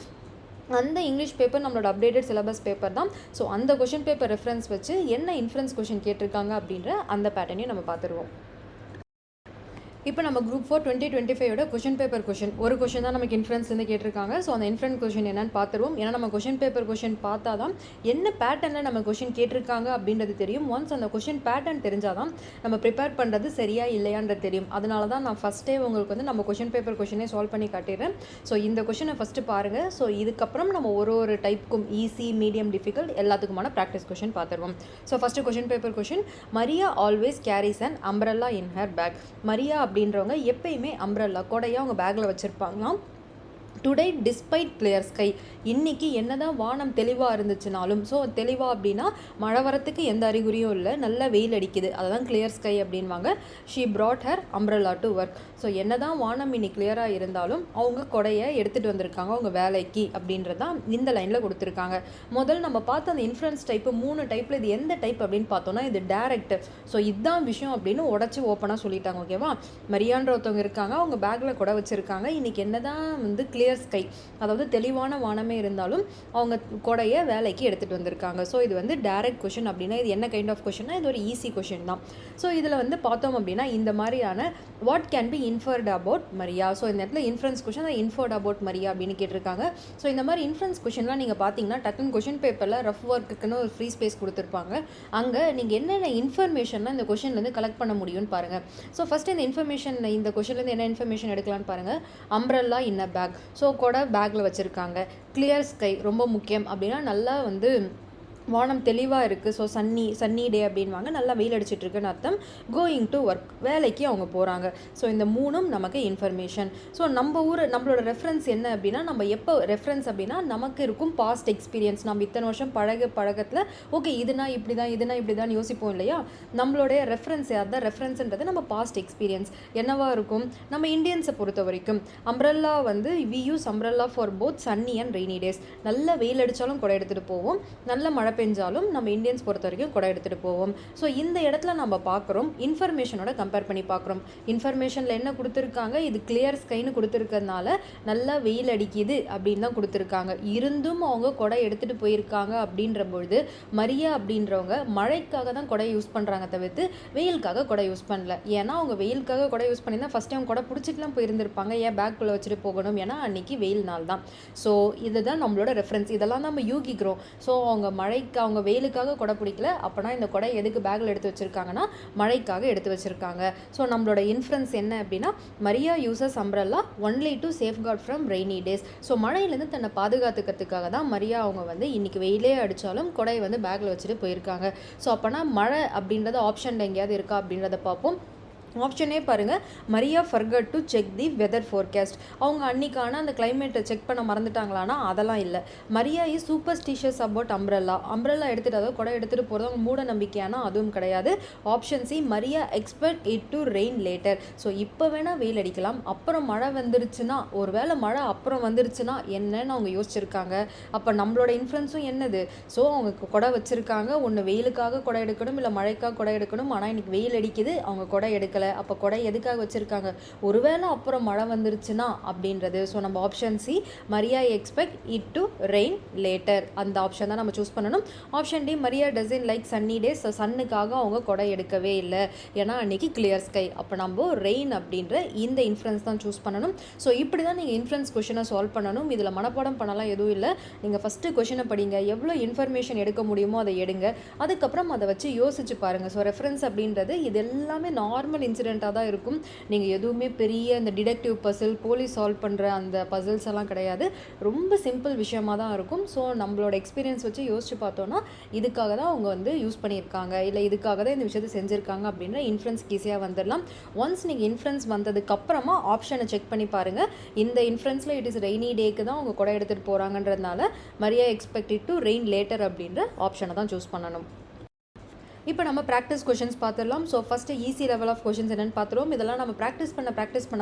அந்த இங்கிலீஷ் பேப்பர் நம்மளோட அப்டேட்டட் சிலபஸ் பேப்பர் தான். ஸோ அந்த கொஷின் பேப்பர் ரெஃபரன்ஸ் வச்சு என்ன இன்ஃபரன்ஸ் கொஷின் கேட்டிருக்காங்க அப்படின்ற அந்த பேட்டர்னையும் நம்ம பார்த்துருவோம். இப்போ நம்ம குரூப் 4 2025 கொஷின் பேப்பர் கொஷின் ஒரு கொஷின் தான் நமக்கு இன்ஃபரன்ஸ்லேருந்து கேட்டிருக்காங்க. ஸோ அந்த இன்ஃபரன்ஸ் கொஷின் என்னன்னு பார்த்துருவோம். ஏன்னா நம்ம கொஷின் பேப்பர் கொஷின் பார்த்தா தான் என்ன பேட்டர்னில் நம்ம கொஷின் கேட்டிருக்காங்க அப்படின்றது தெரியும். ஒன்ஸ் அந்த கொஷின் பேட்டர்ன் தெரிஞ்சால் தான் நம்ம ப்ரிப்பேர் பண்ணுறது சரியா இல்லையான்றது தெரியும். அதனால தான் நான் ஃபஸ்ட்டே உங்களுக்கு வந்து நம்ம கொஷின் பேப்பர் கொஷினே சால்வ் பண்ணி காட்டிடுறேன். ஸோ இந்த கொஷினை ஃபஸ்ட்டு பாருங்கள். ஸோ இதுக்கப்புறம் நம்ம ஒரு டைப்புக்கும் ஈஸி, மீடியம், டிஃபிகல்ட் எல்லாத்துக்குமான ப்ராக்டிஸ் கொஷின் பார்த்துருவோம். So first question paper question. Maria always carries an umbrella in her bag. Maria அப்படின்றவங்க எப்பயுமே அம்ப்ரெல்லா கொடையாக அவங்க பேக்கில் வச்சுருப்பாங்களாம். டுடே டிஸ்பைட் கிளியர் ஸ்கை, இன்றைக்கி என்னதான் வானம் தெளிவாக இருந்துச்சுனாலும், ஸோ தெளிவாக அப்படின்னா மழை வரத்துக்கு எந்த அறிகுறியும் இல்லை, நல்ல வெயில் அடிக்குது, அதுதான் கிளியர் ஸ்கை அப்படின்வாங்க. She brought her umbrella to work. So என்னதான் வானம் இன்னைக்கு கிளியராக இருந்தாலும் அவங்க கொடையை எடுத்துகிட்டு வந்திருக்காங்க அவங்க வேலைக்கு அப்படின்றதான் இந்த லைனில் கொடுத்துருக்காங்க. முதல் நம்ம பார்த்த அந்த இன்ஃபரன்ஸ் டைப்பு 3 டைப்பில் இது எந்த டைப் அப்படின்னு பார்த்தோன்னா இது டேரக்ட். ஸோ இதுதான் விஷயம் அப்படின்னு உடச்சி ஓப்பனாக சொல்லிட்டாங்க. ஓகேவா, மரியான்ற ஒருத்தவங்க இருக்காங்க, அவங்க பேக்கில் கொடை வச்சுருக்காங்க. இன்றைக்கி என்னதான் வந்து கிளியர் ஸ்கை அதாவது தெளிவான வானமே இருந்தாலும் அவங்க கொடையை வேலைக்கு எடுத்துகிட்டு வந்திருக்காங்க. ஸோ இது வந்து டைரக்ட் கொஷின் அப்படின்னா இது என்ன கைண்ட் ஆஃப் கொஷின்னா இது ஒரு ஈஸி கொஷின் தான். ஸோ இதில் வந்து பார்த்தோம் அப்படின்னா இந்த மாதிரியான what can be inferred about Maria. So இந்த இடத்துல inference question inferred about Maria அப்படின்னு கேட்டிருக்காங்க. ஸோ இந்த மாதிரி இன்ஃபரன்ஸ் கொஷின்லாம் நீங்கள் பார்த்தீங்கன்னா டக்குன்னு கொஷின் பேப்பரில் ரஃப் ஒர்க்குன்னு ஒரு ஃப்ரீ ஸ்பேஸ் கொடுத்துருப்பாங்க. அங்கே நீங்கள் என்னென்ன இன்ஃபர்மேஷன்லாம் இந்த கொஷின்லேருந்து கலெக்ட் பண்ண முடியும்னு பாருங்கள். ஸோ ஃபஸ்ட்டு இந்த இன்ஃபர்மேஷன் இந்த கொஷின்லேருந்து என்ன இன்ஃபர்மேஷன் எடுக்கலான்னு பாருங்கள். அம்ப்ரெல்லா இன் அ பேக். ஸோ கொடை பேக்கில் வச்சுருக்காங்க. கிளியர் ஸ்கை ரொம்ப முக்கியம் அப்படின்னா நல்லா வந்து வானம் தெளிவாக இருக்குது. ஸோ சன்னி டே அப்படின்வாங்க, நல்லா வெயில் அடிச்சிட்ருக்குன்னு அர்த்தம். கோயிங் டு ஒர்க், வேலைக்கு அவங்க போகிறாங்க. ஸோ இந்த 3ம் நமக்கு இன்ஃபர்மேஷன். ஸோ நம்மளோட ரெஃபரன்ஸ் என்ன அப்படின்னா நம்ம எப்போ ரெஃபரன்ஸ் அப்படின்னா நமக்கு இருக்கும் பாஸ்ட் எக்ஸ்பீரியன்ஸ். நம்ம இத்தனை வருஷம் பழக்கத்தில் ஓகே இதுனா இப்படி தான் யோசிப்போம் இல்லையா. நம்மளுடைய ரெஃபரன்ஸ் அதுதான் ரெஃபரன்ஸ்ன்றது நம்ம பாஸ்ட் எக்ஸ்பீரியன்ஸ் என்னவா இருக்கும். நம்ம இந்தியன்ஸை பொறுத்த வரைக்கும் அம்ப்ரெல்லா வந்து we use umbrella for both sunny and rainy days. நல்ல வெயில் அடித்தாலும் கொடை எடுத்துகிட்டு போவோம், நல்ல மழை பெஞ்சாலும் நம்ம இந்தியன்ஸ் பொறுத்த வரைக்கும் கொடை எடுத்துகிட்டு போவோம். ஸோ இந்த இடத்துல நம்ம பார்க்குறோம் இன்ஃபர்மேஷனோட கம்பேர் பண்ணி பார்க்குறோம். இன்ஃபர்மேஷனில் என்ன கொடுத்துருக்காங்க, இது கிளியர் ஸ்கைன்னு கொடுத்துருக்கிறதுனால நல்லா வெயில் அடிக்குது அப்படின்னு தான் கொடுத்துருக்காங்க. இருந்தும் அவங்க கொடை எடுத்துகிட்டு போயிருக்காங்க அப்படின்ற பொழுது மரியா அப்படின்றவங்க மழைக்காக தான் கொடை யூஸ் பண்ணுறாங்க தவிர்த்து வெயிலுக்காக கொடை யூஸ் பண்ணல. ஏன்னா அவங்க வெயிலுக்காக கொடை யூஸ் பண்ணி தான் ஃபஸ்ட்டு அவங்க கொடை பிடிச்சிட்டுலாம் போயிருந்திருப்பாங்க. ஏன் பேக்குள்ளே வச்சுட்டு போகணும், ஏன்னா அன்றைக்கி வெயில் நாள் தான். ஸோ இதுதான் நம்மளோட ரெஃபரன்ஸ். இதெல்லாம் நம்ம யூகிக்கிறோம். ஸோ அவங்க அவங்க வெயிலுக்காக கொடை பிடிக்கல, அப்போனா இந்த கொடை எதுக்கு பேக்கில் எடுத்து வச்சுருக்காங்கன்னா மழைக்காக எடுத்து வச்சுருக்காங்க. ஸோ நம்மளோட இன்ஃபரன்ஸ் என்ன அப்படின்னா Maria uses umbrella only to safeguard from rainy days. So மழையிலேருந்து தன்னை பாதுகாத்துக்கிறதுக்காக தான் மரியா அவங்க வந்து இன்றைக்கி வெயிலே அடித்தாலும் கொடையை வந்து பேக்கில் வச்சுட்டு போயிருக்காங்க. ஸோ அப்போனா மழை அப்படின்றத ஆப்ஷனில் எங்கேயாவது இருக்கா அப்படின்றத பார்ப்போம். ஆப்ஷன் ஏ பாருங்கள், Maria forgot to check the weather forecast. அவங்க அன்றைக்கான அந்த கிளைமேட்டை செக் பண்ண மறந்துட்டாங்களான்னா அதெல்லாம் இல்லை. Maria is superstitious about umbrella. Umbrella எடுத்துகிட்டு அதாவது குடை எடுத்துகிட்டு போகிறது அவங்க மூட நம்பிக்கையான அதுவும் கிடையாது. Option C, Maria expect it to rain later. So இப்போ வேணால் வெயில் அடிக்கலாம், அப்புறம் மழை வந்துருச்சுன்னா, ஒரு வேளை மழை அப்புறம் வந்துருச்சுன்னா என்னன்னு அவங்க யோசிச்சிருக்காங்க. அப்போ நம்மளோட இன்ஃப்ளூன்ஸும் என்னது? ஸோ அவங்க குடை வச்சுருக்காங்க, ஒன்று வெயிலுக்காக குடை எடுக்கணும், இல்லை மழைக்காக குடை எடுக்கணும். ஆனால் இன்றைக்கி வெயில் அடிக்குது, அவங்க குடை எடுக்கலை. அப்போ கொடை எதுக்காக வச்சுருக்காங்க? ஒருவேளை அப்புறம் மழை வந்துருச்சுன்னா அப்படின்றது. ஸோ நம்ம option C, Maria expect it to rain later, அந்த ஆப்ஷன் தான் நம்ம சூஸ் பண்ணணும். Option D, Maria doesn't like sunny days. சன்னுக்காக அவங்க கொடை எடுக்கவே இல்லை, ஏன்னா அன்றைக்கி கிளியர் ஸ்கை. அப்போ நம்ம ரெயின் அப்படின்ற இந்த இன்ஃப்ளூயன்ஸ் தான் சூஸ் பண்ணணும். ஸோ இப்படி தான் நீங்கள் இன்ஃப்ளூயன்ஸ் கொஷினை சால்வ் பண்ணணும். இதில் மனப்பாடம் பண்ணலாம் எதுவும் இல்லை. நீங்கள் ஃபஸ்ட்டு கொஷினை படிங்க, எவ்வளோ இன்ஃபர்மேஷன் எடுக்க முடியுமோ அதை எடுங்க, அதுக்கப்புறம் அதை வச்சு யோசிச்சு பாருங்கள். ஸோ ரெஃபரன்ஸ் அப்படின்றது இது எல்லாமே நார்மல் இன்சிடெண்ட்டாக தான் இருக்கும். நீங்கள் எதுவுமே பெரிய இந்த டிடெக்டிவ் பசில், போலீஸ் சால்வ் பண்ணுற அந்த பசில்ஸ் எல்லாம் கிடையாது. ரொம்ப சிம்பிள் விஷயமாக தான் இருக்கும். ஸோ நம்மளோட எக்ஸ்பீரியன்ஸ் வச்சு யோசிச்சு பார்த்தோன்னா இதுக்காக தான் அவங்க வந்து யூஸ் பண்ணியிருக்காங்க, இல்லை இதுக்காக தான் இந்த விஷயத்தை செஞ்சுருக்காங்க அப்படின்ற இன்ஃப்ளூயன்ஸ் ஈஸியாக வந்துடலாம். ஒன்ஸ் நீங்கள் இன்ஃப்ளூயன்ஸ் வந்ததுக்கப்புறமா ஆப்ஷனை செக் பண்ணி பாருங்கள். இந்த இன்ஃப்ளூயன்ஸில் இட் இஸ் ரெய்னி டேக்கு தான் அவங்க கொடை எடுத்துகிட்டு போகிறாங்கன்றதுனால Maria expect it to rain later அப்படின்ற ஆப்ஷனை தான் சூஸ் பண்ணணும். இப்போ நம்ம ப்ராக்டிஸ் கொஷின்ஸ் பார்த்துடலாம். So first easy level of questions என்னென்னு பார்த்துருவோம். இதெல்லாம் நம்ம ப்ராக்டிஸ் பண்ண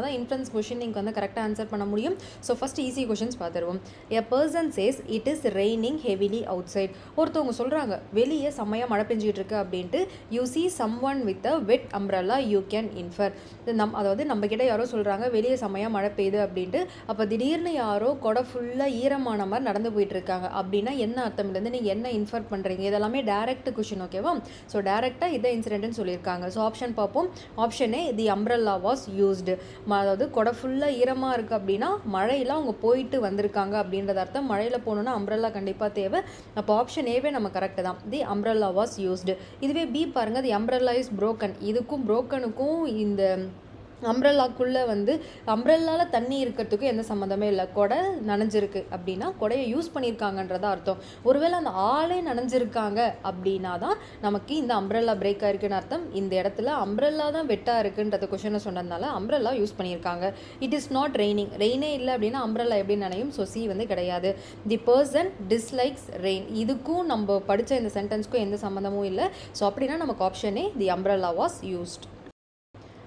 தான் இன்ஃப்ளூயன்ஸ் கொஷின் நீங்கள் வந்து கரெக்டாக ஆன்சர் பண்ண முடியும். ஸோ ஃபஸ்ட்டு ஈஸி கொஷின்ஸ் பார்த்துருவோம். A person says it is raining heavily outside. ஒருத்தவங்க சொல்கிறாங்க வெளியே செம்மையாக மழை பெஞ்சிட்டு இருக்கு அப்படின்ட்டு. You see someone with a wet umbrella you can infer. அதாவது நம்ம கிட்ட யாரோ சொல்கிறாங்க வெளியே செம்மையாக மழை பெய்யுது அப்படின்ட்டு. அப்போ திடீர்னு யாரோ கொடை ஃபுல்லாக ஈரமான மாதிரி நடந்து போயிட்டு இருக்காங்க அப்படின்னா என்ன அர்த்தம்? இல்லைருந்து நீங்கள் என்ன இன்ஃபர் பண்ணுறீங்க? இதெல்லாமே டேரக்ட் கொஷின், ஓகேவா? ஸோ டேரெக்டாக இதை இன்சிடென்ட்னு சொல்லியிருக்காங்க. ஸோ ஆப்ஷன் பார்ப்போம். Option A, the umbrella was used. அதாவது கொடை ஃபுல்லாக ஈரமாக இருக்குது அப்படின்னா மழையில் அவங்க போயிட்டு வந்திருக்காங்க அப்படின்றது அர்த்தம். மழையில் போகணுன்னா அம்ப்ரெல்லா கண்டிப்பாக தேவை. அப்போ ஆப்ஷன் ஏவே நம்ம கரெக்டு தான், தி அம்ப்ரெல்லா வாஸ் யூஸ்டு. இதுவே பி பாருங்கள், தி அம்ப்ரெல்லா இஸ் புரோக்கன். இதுக்கும் புரோக்கனுக்கும் இந்த அம்ப்ரெல்லாக்குள்ளே வந்து அம்ப்ரெல்லாவில் தண்ணி இருக்கிறதுக்கும் எந்த சம்மந்தமே இல்லை. கொடை நனைஞ்சிருக்கு அப்படின்னா கொடையை யூஸ் பண்ணியிருக்காங்கன்றதா அர்த்தம். ஒருவேளை அந்த ஆளே நனைஞ்சிருக்காங்க அப்படின்னா தான் நமக்கு இந்த அம்ப்ரெல்லா பிரேக் ஆயிருக்குன்னு அர்த்தம். இந்த இடத்துல அம்ப்ரெல்லா தான் வெட்டாக இருக்குன்றது கொஷனை சொன்னதுனால அம்ப்ரெல்லா யூஸ் பண்ணியிருக்காங்க. It is not raining. ரெயினே இல்லை அப்படின்னா அம்ப்ரெல்லா எப்படி நனையும்? ஸோ சி வந்து கிடையாது. The person dislikes rain. இதுக்கும் நம்ம படித்த இந்த சென்டென்ஸ்க்கும் எந்த சம்மந்தமும் இல்லை. ஸோ அப்படின்னா நமக்கு ஆப்ஷனே, தி அம்ப்ரெல்லா வாஸ் யூஸ்ட்.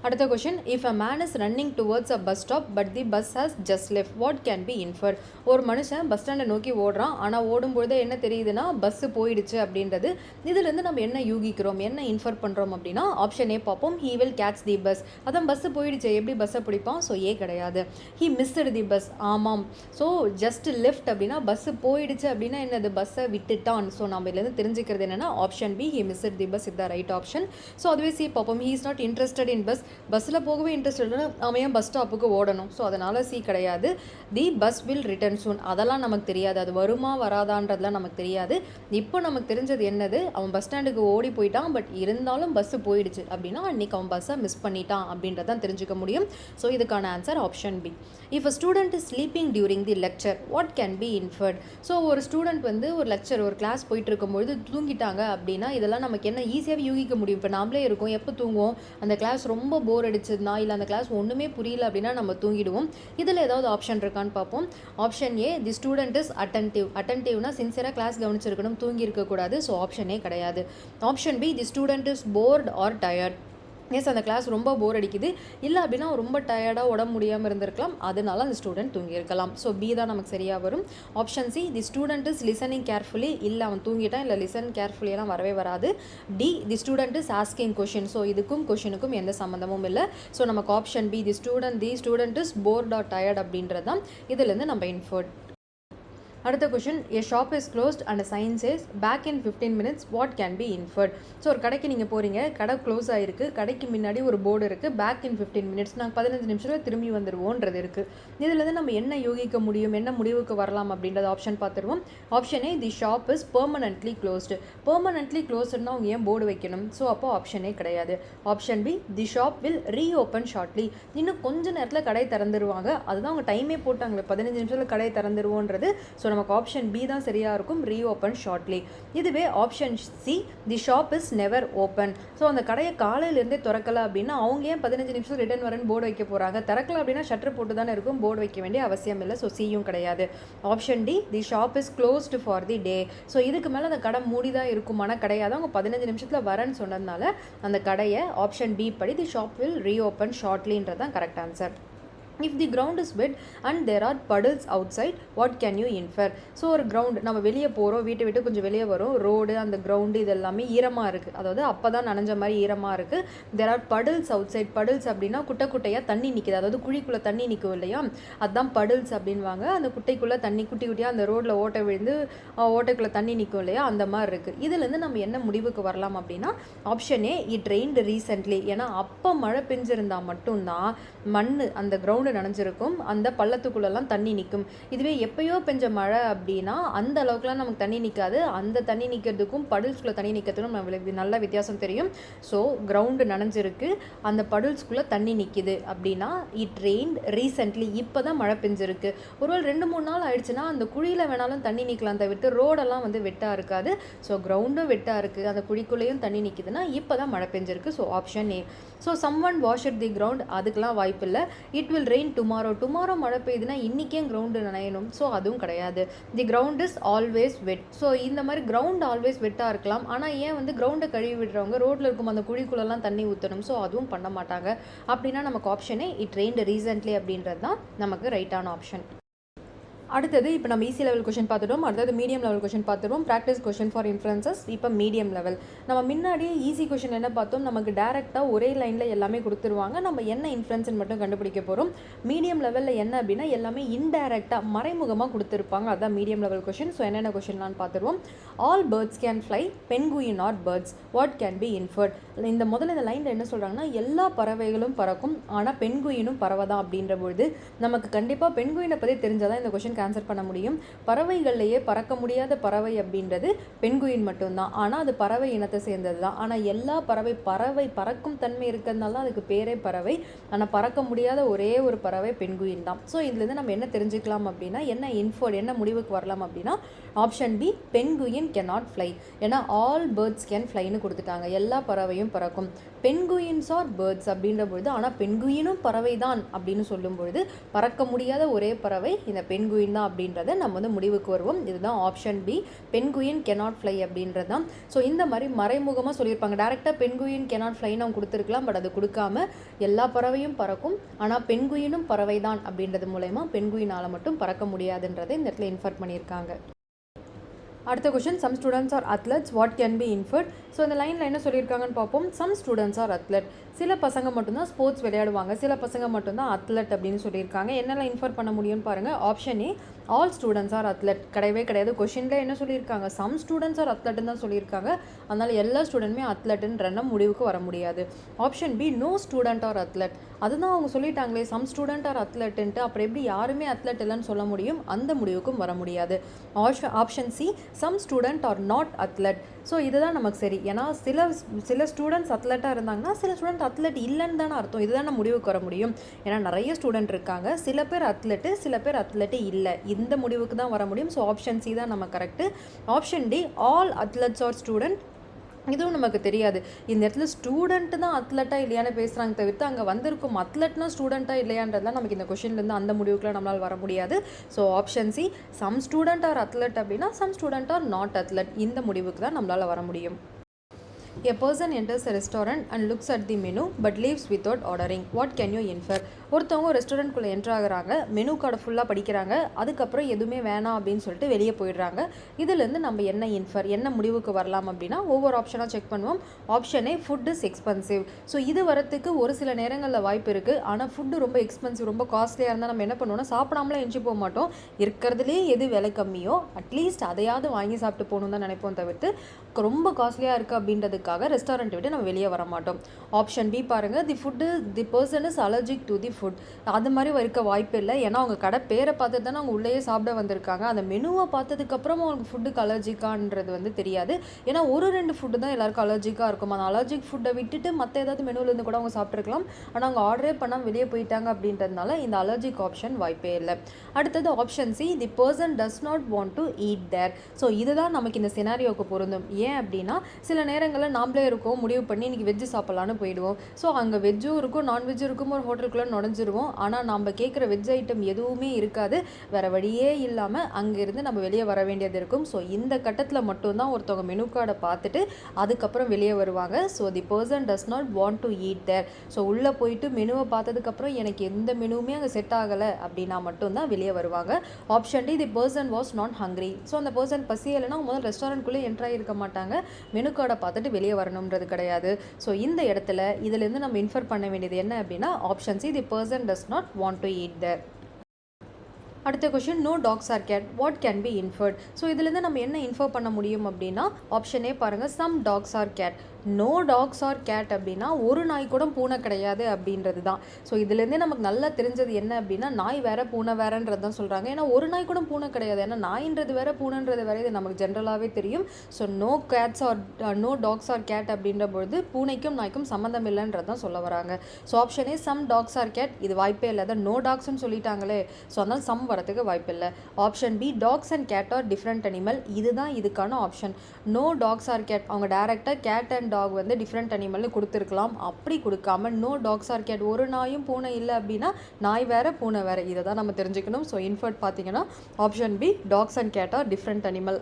அடுத்த question, if a man is running towards a bus stop but the bus has just left, what can be inferred? ஒரு மனுஷன் பஸ் ஸ்டாண்டை நோக்கி ஓடுறான், ஆனால் ஓடும்பொழுது என்ன தெரியுதுன்னா பஸ்ஸு போயிடுச்சு அப்படின்றது. இதுலேருந்து நம்ம என்ன யூகிக்கிறோம், என்ன இன்ஃபர் பண்ணுறோம் அப்படின்னா ஆப்ஷன் ஏ பார்ப்போம். He will catch the bus. அதான் பஸ்ஸு போயிடுச்சு, எப்படி பஸ்ஸை பிடிப்பான்? ஸோ ஏ கிடையாது. He missed the bus. ஆமாம். ஸோ ஜஸ்ட் லெஃப்ட் அப்படின்னா பஸ்ஸு போயிடுச்சு அப்படின்னா என்னது? பஸ்ஸை விட்டுட்டான். ஸோ நம்ம இதுலேருந்து தெரிஞ்சுக்கிறது என்னென்னா option B, he missed the bus, is the right option. So அதுவே சி பார்ப்போம். He is not interested in bus. பஸ்ஸில் போகவே இன்ட்ரெஸ்ட் இல்லைன்னா அவன் ஏன் பஸ் ஸ்டாப்புக்கு ஓடணும்? ஸோ அதனால் சி கிடையாது. தி பஸ் வில் ரிட்டர்ன் சூன். அதெல்லாம் நமக்கு தெரியாது, அது வருமா வராதான்றதுலாம் நமக்கு தெரியாது. இப்போ நமக்கு தெரிஞ்சது என்னது? அவன் பஸ் ஸ்டாண்டுக்கு ஓடி போயிட்டான், பட் இருந்தாலும் பஸ்ஸு போயிடுச்சு அப்படின்னா அன்றைக்கி அவன் பஸ்ஸை மிஸ் பண்ணிட்டான் அப்படின்றதான் தெரிஞ்சுக்க முடியும். ஸோ இதுக்கான answer option B. If a student is sleeping during the lecture, what can be inferred? So ஒரு ஸ்டூடெண்ட் வந்து ஒரு லெக்சர், ஒரு கிளாஸ் போயிட்டு இருக்கும்பொழுது தூங்கிட்டாங்க அப்படின்னா இதெல்லாம் நமக்கு என்ன ஈஸியாகவே யூகிக்க முடியும். இப்போ நாமளே இருக்கும், எப்போ தூங்குவோம்? அந்த கிளாஸ் ரொம்ப போர் அடிச்சதுனா, இல்லை அந்த கிளாஸ் ஒன்றுமே புரியல அப்படின்னா நம்ம தூங்கிடுவோம். இதில் ஏதாவது ஆப்ஷன் இருக்கான்னு பார்ப்போம். Option A, the student is attentive. அட்டென்டிவ்னா சின்சியராக கிளாஸ் கவனிச்சிருக்கணும், தூங்கி இருக்கக்கூடாது. ஸோ ஆப்ஷனே கிடையாது. Option B, the student is bored or tired. Yes, அந்த கிளாஸ் ரொம்ப போர் அடிக்குது, இல்லை அப்படின்னா ரொம்ப டயர்டாக உடம்பு முடியாமல் இருந்திருக்கலாம், அதனால அந்த ஸ்டூடெண்ட் தூங்கியிருக்கலாம். ஸோ பி தான் நமக்கு சரியாக வரும். Option C, the student is listening carefully. இல்லை அவன் தூங்கிட்டான், இல்லை லிசன் கேர்ஃபுல்லியெல்லாம் வரவே வராது. D, the student is asking question. So இதுக்கும் கொஷினுக்கும் எந்த சம்மந்தமும் இல்லை. ஸோ நமக்கு option B, the student is bored or tired அப்படின்றது தான் இதுலேருந்து நம்ம இன்ஃபர்ட். அடுத்த question, a shop is closed and sign says back in 15 minutes, what can be inferred? So ஒரு கடைக்கு நீங்கள் போகிறீங்க, கடை க்ளோஸ் ஆகிருக்கு, கடைக்கு முன்னாடி ஒரு போர்டு இருக்குது, பேக் இன் 15 minutes, நாங்கள் 15 நிமிஷத்தில் திரும்பி வந்துடுவோன்றது இருக்குது. இதுலேருந்து நம்ம என்ன யூகிக்க முடியும், என்ன முடிவுக்கு வரலாம் அப்படின்றத ஆப்ஷன் பார்த்துருவோம். Option A, the shop is permanently closed. Permanently க்ளோஸ்டுன்னா அவங்க ஏன் போர்டு வைக்கணும்? ஸோ அப்போ ஆப்ஷனே கிடையாது. Option B, the shop will reopen shortly. இன்னும் கொஞ்சம் நேரத்தில் கடை திறந்துருவாங்க, அதுதான் அவங்க டைமே போட்டாங்களே 15 நிமிஷத்தில் கடை திறந்துருவோன்றது. ஸோ நமக்கு ஆப்ஷன் பி தான் சரியாக இருக்கும், ரீஓப்பன் ஷார்ட்லி. இதுவே option C, the shop is never open. So அந்த கடையை காலையிலேருந்தே திறக்கலை அப்படின்னா அவங்க ஏன் 15 நிமிஷம் ரிட்டர்ன் வரேன்னு போர்டு வைக்க போகிறாங்க? திறக்கலை அப்படின்னா ஷட்டர் போட்டு தானே இருக்கும், போர்டு வைக்க வேண்டிய அவசியம் இல்லை. ஸோ சியும் கிடையாது. Option D, the shop is closed for the day. So இதுக்கு மேலே அந்த கடை மூடி தான் இருக்குமான கிடையாது, அவங்க 15 நிமிஷத்தில் வரேன்னு சொன்னதுனால அந்த கடையை ஆப்ஷன் பி படி தி ஷாப் வில் ரீஓப்பன் ஷார்ட்லின்றது தான் correct answer. If the ground is wet and there are puddles outside, what can you infer? So ஒரு கிரவுண்ட் நம்ம வெளியே போகிறோம், வீட்டை விட்டு கொஞ்சம் வெளியே வரும், ரோடு அந்த கிரவுண்டு இது எல்லாமே ஈரமாக இருக்குது, அதாவது அப்போ தான் நனைஞ்ச மாதிரி ஈரமாக இருக்குது. there are puddles outside. puddles அப்படின்னா குட்டை குட்டையாக தண்ணி நிற்கிது, அதாவது குழிக்குள்ளே தண்ணி நிற்கும் இல்லையா, அதுதான் puddles அப்படின்வாங்க. அந்த குட்டைக்குள்ளே தண்ணி குட்டி குட்டியாக அந்த ரோட்டில் ஓட்டை விழுந்து ஓட்டைக்குள்ளே தண்ணி நிற்கும் இல்லையா, அந்த மாதிரி இருக்குது. இதுலேருந்து நம்ம என்ன முடிவுக்கு வரலாம் அப்படின்னா option A, it reigned recently. ஏன்னா அப்போ மழை பெஞ்சிருந்தால் மட்டும்தான் மண் அந்த கிரவுண்ட் நனைஞ்சிருக்கும், அந்த பள்ளத்துக்குள்ளெல்லாம் தண்ணி நிற்கும். இதுவே எப்பயோ பெஞ்ச மழை அப்படின்னா அந்த அளவுக்குலாம் நமக்கு தண்ணி நிற்காது. அந்த தண்ணி நிற்கிறதுக்கும் படுல்ஸ்குள்ளே தண்ணி நிற்கிறதுக்கும் நம்ம நல்ல வித்தியாசம் தெரியும். ஸோ கிரவுண்டு நனைஞ்சிருக்கு, அந்த படுல்ஸ்குள்ளே தண்ணி நிற்கிது அப்படின்னா இட் ரெயின்ட் ரீசெண்ட்லி, இப்போ தான் மழை பெஞ்சிருக்கு. ஒருவேளை 2-3 நாள் ஆயிடுச்சுன்னா அந்த குழியில் வேணாலும் தண்ணி நிற்கலாம், தவிர்த்து ரோடெல்லாம் வந்து வெட்டாக இருக்காது. ஸோ கிரவுண்டும் வெட்டாக இருக்குது, அந்த குழிக்குள்ளேயும் தண்ணி நிற்கிதுன்னா இப்போ தான் மழை பெஞ்சிருக்கு. So option A. So someone washed the ground, அதுக்கெலாம் வாய்ப்பு இல்லை. இட் வில் ரெயின் டுமாரோ மழை பெய்யுதுன்னா இன்றைக்கே கிரவுண்டு நனையணும், ஸோ அதுவும் கிடையாது. தி ground is always wet. So இந்த மாதிரி கிரவுண்ட் ஆல்வேஸ் வெட்டாக இருக்கலாம், ஆனால் ஏன் வந்து கிரவுண்டை கழுவி விடுறவங்க ரோட்டில் இருக்கும் அந்த குழிக்குள்ளெல்லாம் தண்ணி ஊற்றணும், ஸோ அதுவும் பண்ண மாட்டாங்க. அப்படின்னா நமக்கு ஆப்ஷனே இட் ரெயின்டு ரீசெண்ட்லி அப்படின்றது தான் நமக்கு ரைட்டான ஆப்ஷன். அடுத்தது இப்போ நம்ம ஈஸி லெவல் கொஷின் பார்த்துட்டோம், அடுத்தது மீடியம் லெவல் கொஷின் பார்த்துட்டோம், ப்ராக்டிஸ் கொஷின் ஃபார் இன்ஃபரன்சஸ். இப்போ மீடியம் லெவல். நம்ம முன்னாடியே ஈஸி கொஷின் என்ன பார்த்தோம், நமக்கு டேரெக்டாக ஒரே லைனில் எல்லாமே கொடுத்துருவாங்க, நம்ம என்ன இன்ஃபரன்ஸ்ன்னு மட்டும் கண்டுபிடிக்க போகிறோம். மீடியம் லெவலில் என்ன அப்படின்னா எல்லாமே இன்டைரக்டாக மறைமுகமாக கொடுத்துருப்பாங்க, அதுதான் மீடியம் லெவல் கொஷின். ஸோ என்னென்ன கொஷின்லாம் பார்த்துருவோம். All birds can fly, penguin are birds, what can be inferred. முதல்ல இந்த லைனில் என்ன சொல்கிறாங்கன்னா எல்லா பறவைகளும் பறக்கும், ஆனால் பென்குயினும் பறவை தான் அப்படின்ற பொழுது நமக்கு கண்டிப்பாக பென்குயினை பற்றி தெரிஞ்சாதான் இந்த கொஷின் ஆன்சர் பண்ண முடியும். பறவைகள்லையே பறக்க முடியாத பறவை அப்படின்றது பென்குயின் மட்டும்தான், ஆனால் அது பறவை இனத்தை சேர்ந்தது தான். ஆனால் எல்லா பறவை பறக்கும் தன்மை இருக்கிறதுனால அதுக்கு பேரே பறவை, ஆனால் பறக்க முடியாத ஒரே ஒரு பறவை பென்குயின் தான். ஸோ இதுலேருந்து நம்ம என்ன தெரிஞ்சுக்கலாம் அப்படின்னா என்ன முடிவுக்கு வரலாம் அப்படின்னா option B, penguin cannot fly. ஏன்னா ஆல் பேர்ட்ஸ் கேன் ஃப்ளைன்னு கொடுத்துட்டாங்க, எல்லா பறவையும் பறக்கும். பென்குயின்ஸ் ஆர் பேர்ட்ஸ் அப்படின்ற பொழுது ஆனால் பென்குயினும் பறவை தான் அப்படின்னு சொல்லும் பொழுது பறக்க முடியாத ஒரே பறவை இந்த பென்குயின் தான் அப்படின்றத நம்ம வந்து முடிவுக்கு வருவோம். இதுதான் option B, penguin cannot fly அப்படின்றது தான். ஸோ இந்த மாதிரி மறைமுகமாக சொல்லியிருப்பாங்க, டேரெக்டாக பென்குயின் cannot fly அவங்க கொடுத்துருக்கலாம், பட் அது கொடுக்காம எல்லா பறவையும் பறக்கும் ஆனால் பென்குயினும் பறவை தான் அப்படின்றது மூலயமா பென்குயினால் மட்டும் பறக்க முடியாதுன்றதை இந்த இடத்துல இன்ஃபர் பண்ணியிருக்காங்க. அடுத்த question, some students are athletes, what can be inferred. So இந்த லைனில் என்ன சொல்லியிருக்காங்கன்னு பார்ப்போம். சம் ஸ்டூடெண்ட்ஸ் ஆர் அத்லெட், சில பசங்க மட்டும்தான் ஸ்போர்ட்ஸ் விளையாடுவாங்க, சில பசங்க மட்டும்தான் அத்லெட் அப்படின்னு சொல்லியிருக்காங்க. என்னெல்லாம் இன்ஃபர் பண்ண முடியும்னு பாருங்கள். Option A, all students are athlete. கிடையவே கிடையாது, கொஷினில் என்ன சொல்லியிருக்காங்க, சம் ஸ்டூடெண்ட்ஸ் ஆர் அத்லெட்னு தான் சொல்லியிருக்காங்க, அதனால் எல்லா ஸ்டூடெண்ட்டுமே அத்லெட்டுன்ற முடிவுக்கு வர முடியாது. Option B, no student are athlete. அதுதான் அவங்க சொல்லிட்டாங்களே சம் ஸ்டூடெண்ட் ஆர் அத்லெட்டுன்ட்டு, அப்புறம் எப்படி யாருமே அத்லெட் இல்லைன்னு சொல்ல முடியும், அந்த முடிவுக்கும் வர முடியாது. Option C, some student are not athlete. So இதுதான் நமக்கு சரி, ஏன்னா சில ஸ்டூடெண்ட்ஸ் அத்லெட்டாக இருந்தாங்கன்னா சில ஸ்டூடெண்ட் அத்லெட் இல்லைன்னு தானே அர்த்தம், இதுதான் நம்ம முடிவுக்கு வர முடியும். ஏன்னா நிறைய ஸ்டூடெண்ட் இருக்காங்க, சில பேர் அத்லெட்டு சில பேர் அத்லெட்டு இல்லை, இந்த முடிவுக்கு தான் வர முடியும். ஸோ ஆப்ஷன் சி தான் நம்ம correct. Option D, all athletes are student. இதுவும் நமக்கு தெரியாது, இந்த இடத்துல ஸ்டூடெண்ட்டு தான் அத்லெட்டாக இல்லையான்னு பேசுகிறாங்க தவிர்த்து அங்கே வந்திருக்கும் அத்லெட்னா ஸ்டூடெண்ட்டாக இல்லையான்றதுலாம் நமக்கு இந்த கொஷின்லேருந்து அந்த முடிவுக்குலாம் நம்மளால் வர முடியாது. So option C, some student are athlete அப்படின்னா some student are not athlete, இந்த முடிவுக்கு தான் நம்மளால் வர முடியும். A person enters a restaurant and looks at the menu but leaves without ordering. What can you infer? ஒருத்தவங்க ரெஸ்டாரண்ட்குள்ளே என்ட்ரு ஆகுறாங்க, menu கார்டை ஃபுல்லாக படிக்கிறாங்க, அதுக்கப்புறம் எதுவுமே வேணாம் அப்படின்னு சொல்லிட்டு வெளியே போயிடுறாங்க. இதுலேருந்து நம்ம என்ன முடிவுக்கு வரலாம் அப்படின்னா ஒவ்வொரு ஆப்ஷனாக செக் பண்ணுவோம். Option A, food is expensive. So இது வரத்துக்கு ஒரு சில நேரங்களில் வாய்ப்பு இருக்குது, ஆனால் ஃபுட்டு ரொம்ப எக்ஸ்பென்சிவ் ரொம்ப காஸ்ட்லியாக இருந்தால் நம்ம என்ன பண்ணுவோம்னா சாப்பிடாமலாம் எஞ்சி போக மாட்டோம், இருக்கிறதுலே எது விலை கம்மியோ அட்லீஸ்ட் அதையாவது வாங்கி சாப்பிட்டு போகணும் தான் நினைப்போம், தவிர்த்து ரொம்ப காஸ்ட்லியாக இருக்குது அப்படின்றதுக்கு அப்படின்றதுக்காக ரெஸ்டாரண்ட் விட்டு நம்ம வெளியே வர மாட்டோம். ஆப்ஷன் பி பாருங்கள், the person is allergic to the food. அது மாதிரி இருக்க வாய்ப்பு இல்லை. ஏன்னா அவங்க கடை பேரை பார்த்து தானே அவங்க உள்ளேயே சாப்பிட வந்திருக்காங்க. அந்த மெனுவை பார்த்ததுக்கப்புறம் அவங்களுக்கு ஃபுட்டுக்கு அலர்ஜிக்கான்றது தெரியாது. ஏன்னா 1-2 ஃபுட்டு தான் எல்லாருக்கும் அலர்ஜிக்காக இருக்கும். அந்த அலர்ஜிக் ஃபுட்டை விட்டுட்டு மற்ற ஏதாவது மெனுவிலேருந்து கூட அவங்க சாப்பிட்ருக்கலாம். ஆனால் அவங்க ஆர்டரே பண்ணாமல் வெளியே போயிட்டாங்க அப்படின்றதுனால இந்த அலர்ஜிக் ஆப்ஷன் வாய்ப்பே இல்லை. அடுத்தது option C, the person does not want to eat there. So இதுதான் நமக்கு இந்த சினாரியோவுக்கு பொருந்தும். ஏன் அப்படின்னா சில நேரங்களில் நாம்ளே இருக்கோம், முடிவு பண்ணி இன்றைக்கி வெஜ்ஜு சாப்பிட்லான்னு போயிடுவோம். ஸோ அங்கே வெஜ்ஜும் இருக்கும் நான்வெஜ்ஜும் இருக்கும், ஒரு ஹோட்டலுக்குள்ளே நுழைஞ்சிருவோம். ஆனால் நம்ம கேட்குற வெஜ் ஐட்டம் எதுவுமே இருக்காது. வேறு வழியே இல்லாமல் அங்கேருந்து நம்ம வெளியே வர வேண்டியது இருக்கும். ஸோ இந்த கட்டத்தில் மட்டும்தான் ஒருத்தவங்க மெனு கார்டை பார்த்துட்டு அதுக்கப்புறம் வெளியே வருவாங்க. So the person does not want to eat there. So உள்ளே போயிட்டு மெனுவை பார்த்ததுக்கப்புறம் எனக்கு எந்த மெனுவுமே அங்கே செட் ஆகலை அப்படின்னா மட்டும்தான் வெளியே வருவாங்க. Option D, the person was not hungry. So அந்த பர்சன் பசியலைன்னா முதல் ரெஸ்டாரண்ட்குள்ளே என்ட்ராகி இருக்க மாட்டாங்க. மெனு கார்டை பார்த்துட்டு வெளியே வரணுன்றது கிடையாது. ஸோ இந்த இடத்துல இதுலேருந்து நம்ம இன்ஃபர் பண்ண வேண்டியது என்ன அப்படின்னா option C, the person does not want to eat there. அடுத்த question, no dogs are cat, what can be inferred. So இதுலேருந்து நம்ம என்ன இன்ஃபர் பண்ண முடியும் அப்படின்னா ஆப்ஷனே பாருங்கள், some dogs are cat. No dogs are cat அப்படின்னா ஒரு நாய் கூட பூனை கிடையாது அப்படின்றது தான். ஸோ இதுலேருந்தே நமக்கு நல்லா தெரிஞ்சது என்ன அப்படின்னா நாய் வேறு பூனை வேறன்றது தான் சொல்கிறாங்க. ஏன்னா ஒரு நாய் கூட பூனை கிடையாது. ஏன்னா நாயின்றது வேறு பூனைன்றது வேறு, இது நமக்கு ஜென்ரலாகவே தெரியும். So no cats are no dogs are cat அப்படின்ற பொழுது பூனைக்கும் நாய்க்கும் சம்மந்தம் இல்லைன்றது தான் சொல்ல வராங்க. ஸோ ஆப்ஷனே சம் டாக்ஸ் ஆர் கேட், இது வாய்ப்பே இல்லை. அதான் நோ டாக்ஸ்ன்னு சொல்லிட்டாங்களே, ஸோ அதனால் சம் வரதுக்கு வாய்ப்பு இல்லை. Option B, dogs and cat are different animal, இதுதான் இதுக்கான option. No dogs are cat, அவங்க டேரெக்டாக கேட் அண்ட் டாக் டிஃப்ரெண்ட் அனிமல்னு கொடுத்துருக்கலாம். அப்படி கொடுக்காம நோ டாக்ஸ் ஆர் கேட், ஒரு நாயும் பூனை இல்லை அப்படின்னா நாய் வேற பூனை வேற, இதை தான் நம்ம தெரிஞ்சுக்கணும். ஸோ இன்ஃபர்ட் பார்த்தீங்கன்னா option B, dogs and cat are different animal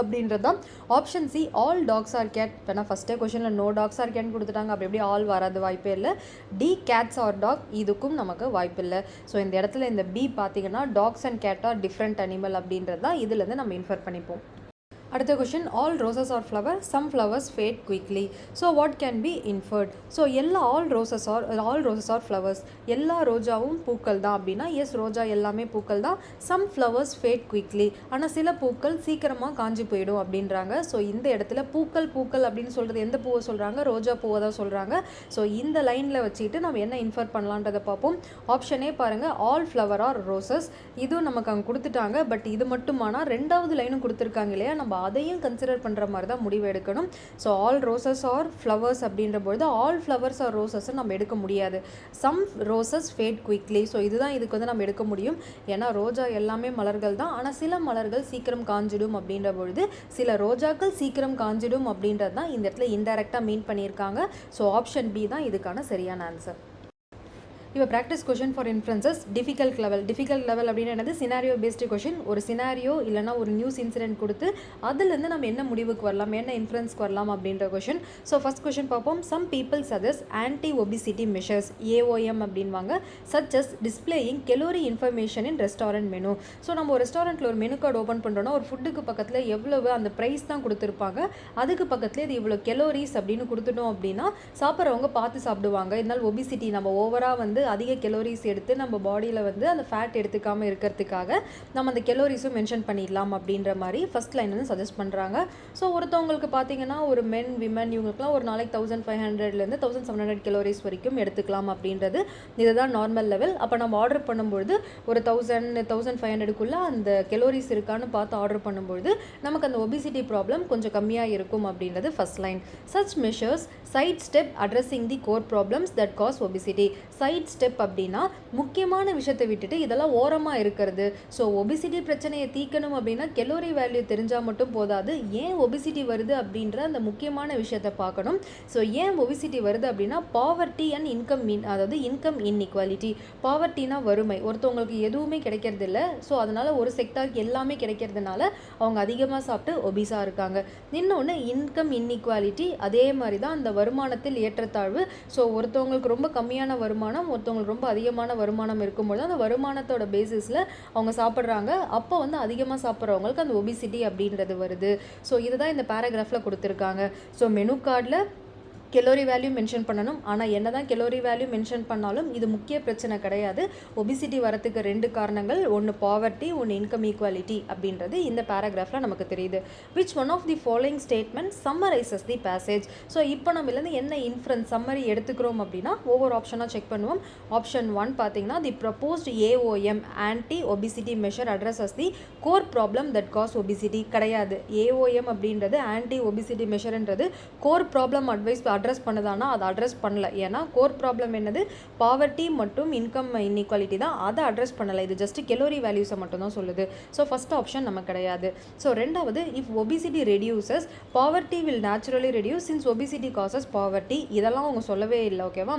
அப்படின்றது தான். Option C, all dogs are cat. ஏன்னா ஃபஸ்ட்டே கொஷனில் நோ டாக்ஸ் ஆர் கேட்னு கொடுத்துட்டாங்க, அப்படி எப்படி ஆல் வராது வாய்ப்பே இல்லை. டி, கேட்ஸ் ஆர் டாக், இதுக்கும் நமக்கு வாய்ப்பு இல்லை. ஸோ இந்த இடத்துல இந்த பி பார்த்தீங்கன்னா dogs and cat are different animal அப்படின்றது தான் இதுலேருந்து நம்ம இன்ஃபர் பண்ணிப்போம். அடுத்த question, all roses are flower, some flowers fade quickly. So what can be inferred. So all roses are flowers, எல்லா ரோஜாவும் பூக்கள் தான் அப்படின்னா எஸ், ரோஜா எல்லாமே பூக்கள் தான். சம் ஃப்ளவர்ஸ் ஃபேட் குவிக்லி, ஆனால் சில பூக்கள் சீக்கிரமாக காஞ்சி போயிடும் அப்படின்றாங்க. ஸோ இந்த இடத்துல பூக்கள் அப்படின்னு சொல்கிறது எந்த பூவை சொல்கிறாங்க, ரோஜா பூவை தான் சொல்கிறாங்க. ஸோ இந்த லைனில் வச்சுக்கிட்டு நம்ம என்ன இன்ஃபர் பண்ணலான்றதை பார்ப்போம். ஆப்ஷனே பாருங்கள், ஆல் ஃப்ளவர் ஆர் ரோசஸ், இதுவும் நமக்கு அங்கே கொடுத்துட்டாங்க. பட் இது மட்டுமானா ரெண்டாவது லைனும் கொடுத்துருக்காங்க இல்லையா, நம்ம அதையும் கன்சிடர் பண்ணுற மாதிரி தான் முடிவு எடுக்கணும். So all roses are flowers அப்படின்ற பொழுது ஆல் ஃப்ளவர்ஸ் ஆர் ரோசஸ் நம்ம எடுக்க முடியாது. Some roses fade quickly, so இதுதான் இதுக்கு நம்ம எடுக்க முடியும். ஏன்னா ரோஜா எல்லாமே மலர்கள் தான், ஆனால் சில மலர்கள் சீக்கிரம் காஞ்சிடும் அப்படின்ற பொழுது சில ரோஜாக்கள் சீக்கிரம் காஞ்சிடும் அப்படின்றது தான் இந்த இடத்துல இன்டைரக்டாக மீன் பண்ணியிருக்காங்க. ஸோ ஆப்ஷன் பி தான் இதுக்கான சரியான ஆன்சர். இப்போ practice question for inferences, difficult level அப்படின்னு என்னது, சினாரியோ பேஸ்டு கொஷின். ஒரு சினாரியோ இல்லைனா ஒரு நியூஸ் இன்சிடென்ட் கொடுத்து அதுலேருந்து நம்ம என்ன முடிவுக்கு வரலாம், என்ன இன்ஃபரன்ஸ்க்கு வரலாம் அப்படின்ற கொஷின். ஸோ ஃபஸ்ட் கொஷின் பார்ப்போம். Some people suggest anti obesity measures, AOM அப்படின்வாங்க, such as displaying calorie information in restaurant menu. So நம்ம ஒரு ரெஸ்டாரண்ட்டில் ஒரு மெனு கார்டு ஓப்பன் பண்ணுறோன்னா ஒரு ஃபுட்டுக்கு பக்கத்தில் எவ்வளவு அந்த ப்ரைஸ் தான் கொடுத்துருப்பாங்க, அதுக்கு பக்கத்துலேயே இது இவ்வளோ கெலோரிஸ் அப்படின்னு கொடுத்துட்டோம் அப்படின்னா சாப்பிட்றவங்க பார்த்து சாப்பிடுவாங்க. இதனால் ஒபிசிட்டி நம்ம ஓவராக அதிக கெலோரிஸ் எடுத்து நம்ம பாடியில் அந்த ஃபேட் எடுத்துக்காமல் இருக்கிறதுக்காக நம்ம அந்த கெலோரிஸும் மென்ஷன் பண்ணிடலாம் அப்படின்ற மாதிரி ஃபஸ்ட் லைன் சஜஸ்ட் பண்ணுறாங்க. ஸோ ஒருத்தவங்களுக்கு பார்த்தீங்கன்னா ஒரு மென் விமன் இவங்களுக்குலாம் ஒரு நாளைக்கு 1500லேருந்து 1700 கெலோரிஸ் வரைக்கும் எடுத்துக்கலாம் அப்படின்றது இதுதான் நார்மல் லெவல். அப்போ நம்ம ஆர்டர் பண்ணும்பொழுது ஒரு 1000-1500க்குள்ளே அந்த கெலோரிஸ் இருக்கான்னு பார்த்து ஆர்டர் பண்ணும்பொழுது நமக்கு அந்த ஒபிசிட்டி ப்ராப்ளம் கொஞ்சம் கம்மியாக இருக்கும் அப்படின்றது first line. Such measures sidestep addressing the core problems that cause obesity. Sidestep அப்படின்னா முக்கியமான விஷயத்தை விட்டுட்டு இதெல்லாம் ஓரமாக இருக்கிறது. ஸோ ஒபிசிட்டி பிரச்சனையை தீர்க்கணும் அப்படின்னா கெலோரி வேல்யூ தெரிஞ்சால் மட்டும் போதாது, ஏன் ஒபிசிட்டி வருது அப்படின்ற அந்த முக்கியமான விஷயத்தை பார்க்கணும். ஸோ ஏன் ஒபிசிட்டி வருது அப்படின்னா பாவர்ட்டி அண்ட் இன்கம் இன்இக்வாலிட்டி. பாவர்ட்டினா வறுமை, ஒருத்தவங்களுக்கு எதுவுமே கிடைக்கிறது இல்லை. ஸோ அதனால் ஒரு செக்டாருக்கு எல்லாமே கிடைக்கிறதுனால அவங்க அதிகமாக சாப்பிட்டு ஒபிஸாக இருக்காங்க. இன்னொன்று இன்கம் இன்இக்வாலிட்டி, அதே மாதிரி தான் அந்த வருமானத்தில் ஏற்றத்தாழ்வு. ஸோ ஒருத்தவங்களுக்கு ரொம்ப கம்மியான வருமானம், ஒருத்தவங்களுக்கு ரொம்ப அதிகமான வருமானம் இருக்கும்போது அந்த வருமானத்தோட பேசிஸில் அவங்க சாப்பிட்றாங்க. அப்போ அதிகமாக சாப்பிட்றவங்களுக்கு அந்த ஒபிசிட்டி அப்படின்றது வருது. ஸோ இதுதான் இந்த பேராகிராஃபில் கொடுத்துருக்காங்க. ஸோ மெனு கார்டில் கெலோரி வேல்யூ மென்ஷன் பண்ணணும். ஆனால் என்ன தான் கெலோரி வேல்யூ மென்ஷன் பண்ணாலும் இது முக்கிய பிரச்சனை கிடையாது. ஒபிசிட்டி வரத்துக்கு 2 காரணங்கள், ஒன்று பாவர்ட்டி, ஒன்று இன்கம் ஈக்குவாலிட்டி அப்படின்றது இந்த பேராகிராஃபில் நமக்கு தெரியுது. Which one of the following statement summarises the passage. So இப்போ நம்ம இதுலேருந்து என்ன இன்ஃபரன்ஸ் சம்மரி எடுத்துக்கிறோம் அப்படின்னா ஒவ்வொரு ஆப்ஷனாக செக் பண்ணுவோம். ஆப்ஷன் 1 பார்த்தீங்கன்னா the proposed AOM anti obesity measure addresses the core problem that cause obesity. கிடையாது. AOM அப்படின்றது ஆன்டி ஒபிசிட்டி மெஷர்ன்றது கோர் ப்ராப்ளம் அட்ரஸ் பண்ணுதானா அதை அட்ரஸ் பண்ணல. ஏன்னா கோர் ப்ராப்ளம் என்னது, பாவர்ட்டி மற்றும் இன்கம் இன்இக்வாலிட்டி தான். அதை அட்ரஸ் பண்ணலை. இது ஜஸ்ட் கெலோரி வேல்யூஸை மட்டும் தான் சொல்லுது. ஸோ ஃபர்ஸ்ட் ஆப்ஷன் நம்ம கிடையாது. ஸோ ரெண்டாவது, if obesity reduces poverty will naturally reduce since obesity causes poverty. இதெல்லாம் அவங்க சொல்லவே இல்லை. ஓகேவா,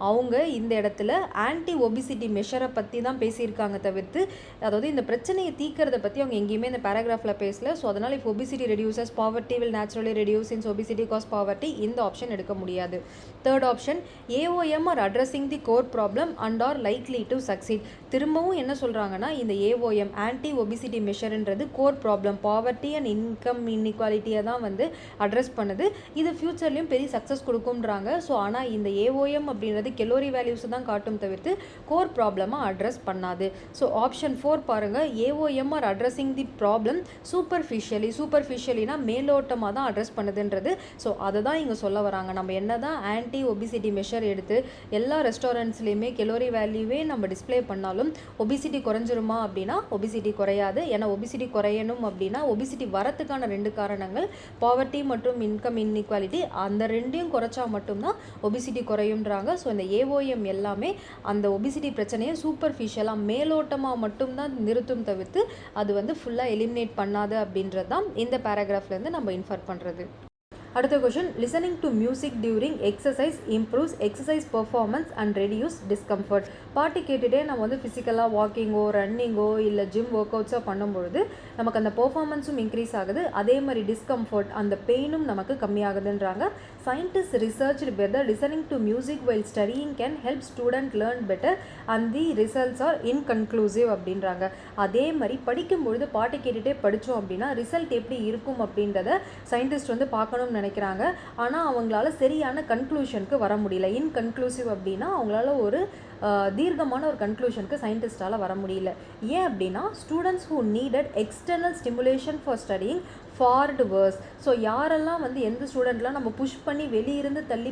அவங்க இந்த இடத்துல ஆன்டி ஒபிசிட்டி மெஷரை பற்றி தான் பேசியிருக்காங்க தவிர்த்து, அதாவது இந்த பிரச்சனையை தீக்கிறத பற்றி அவங்க எங்கேயுமே இந்த பேராகிராஃபில் பேசல. ஸோ அதனால் if obesity reduces poverty will naturally reduce since obesity cause poverty, இந்த ஆப்ஷன் எடுக்க முடியாது. Third option, AOM are addressing the core problem and are likely to succeed. திரும்பவும் என்ன சொல்கிறாங்கன்னா இந்த AOM ஆன்டி ஒபிசிட்டி மெஷர்ன்றது core problem poverty and income இன்இக்வாலிட்டியை தான் வந்து அட்ரஸ் பண்ணுது. இது ஃபியூச்சர்லேயும் பெரிய சக்ஸஸ் கொடுக்கும்ன்றாங்க. ஸோ ஆனால் இந்த AOM அப்படின்றது கெலோரி வேல்யூஸ் தான் காட்டும் தவிர்த்து கோர் ப்ராப்ளமாக அட்ரஸ் பண்ணாது. ஸோ ஆப்ஷன் 4 பாருங்கள், AOM are addressing the problem சூப்பர்ஃபிஷியலினா மேலோட்டமாக தான் அட்ரஸ் பண்ணுதுன்றது. ஸோ அதை தான் இங்கே சொல்ல வராங்க. நம்ம என்ன தான் ஆன்டி ஒபிசிட்டி மெஷர் எடுத்து எல்லா ரெஸ்டாரண்ட்ஸ்லேயுமே கெலோரி வேல்யூவே நம்ம டிஸ்பிளே பண்ணாலும் ஒபிசிட்டி குறைஞ்சிருமா அப்படின்னா ஒபிசிட்டி குறையாது. ஏன்னா ஒபிசிட்டி குறையணும் அப்படின்னா ஒபிசிட்டி வரத்துக்கான 2 காரணங்கள் பாவர்ட்டி மற்றும் இன்கம் இன்இக்வாலிட்டி, அந்த 2ஐயும் குறைச்சா மட்டும்தான் ஒபிசிட்டி குறையுன்றாங்க. ஸோ இந்த AOM எல்லாமே அந்த ஒபிசிட்டி பிரச்சனையை சூப்பர்ஃபிஷியலாக மேலோட்டமாக மட்டும்தான் நிறுத்தும் தவிர்த்து அது வந்து ஃபுல்லாக எலிமினேட் பண்ணாது அப்படின்றது தான் இந்த பேராகிராஃப்லேருந்து நம்ம இன்ஃபர் பண்ணுறது. அடுத்த question, listening to music during exercise improves exercise performance and reduce discomfort. பாட்டு கேட்டுகிட்டே நம்ம வந்து ஃபிசிக்கலாக வாக்கிங்கோ ரன்னிங்கோ இல்லை ஜிம் ஒர்க் அவுட்ஸோ பண்ணும்பொழுது நமக்கு அந்த பெர்ஃபார்மன்ஸும் இன்க்ரீஸ் ஆகுது. அதே மாதிரி டிஸ்கம்ஃபர்ட் அந்த பெயினும் நமக்கு கம்மியாகுதுன்றாங்க. Scientist researched whether listening to music while studying can help student learn better and the results are inconclusive அப்படின்றாங்க. அதே மாதிரி படிக்கும்பொழுது பாட்டு கேட்டுகிட்டே படித்தோம் அப்படின்னா ரிசல்ட் எப்படி இருக்கும் அப்படின்றத சயின்டிஸ்ட் வந்து பார்க்கணும்னு நினைக்கிறாங்க. ஆனால் அவங்களால சரியான கன்க்ளூஷனுக்கு வர முடியல. இன்கன்க்ளூசிவ் அப்படின்னா அவங்களால ஒரு தீர்க்கமான ஒரு கன்க்ளூஷனுக்கு சயின்டிஸ்டால் வர முடியல. ஏன் அப்படின்னா students who needed external stimulation for studying fared worse. So யாரெல்லாம் வந்து எந்த ஸ்டூடெண்ட்லாம் நம்ம புஷ் பண்ணி வெளியிருந்து தள்ளி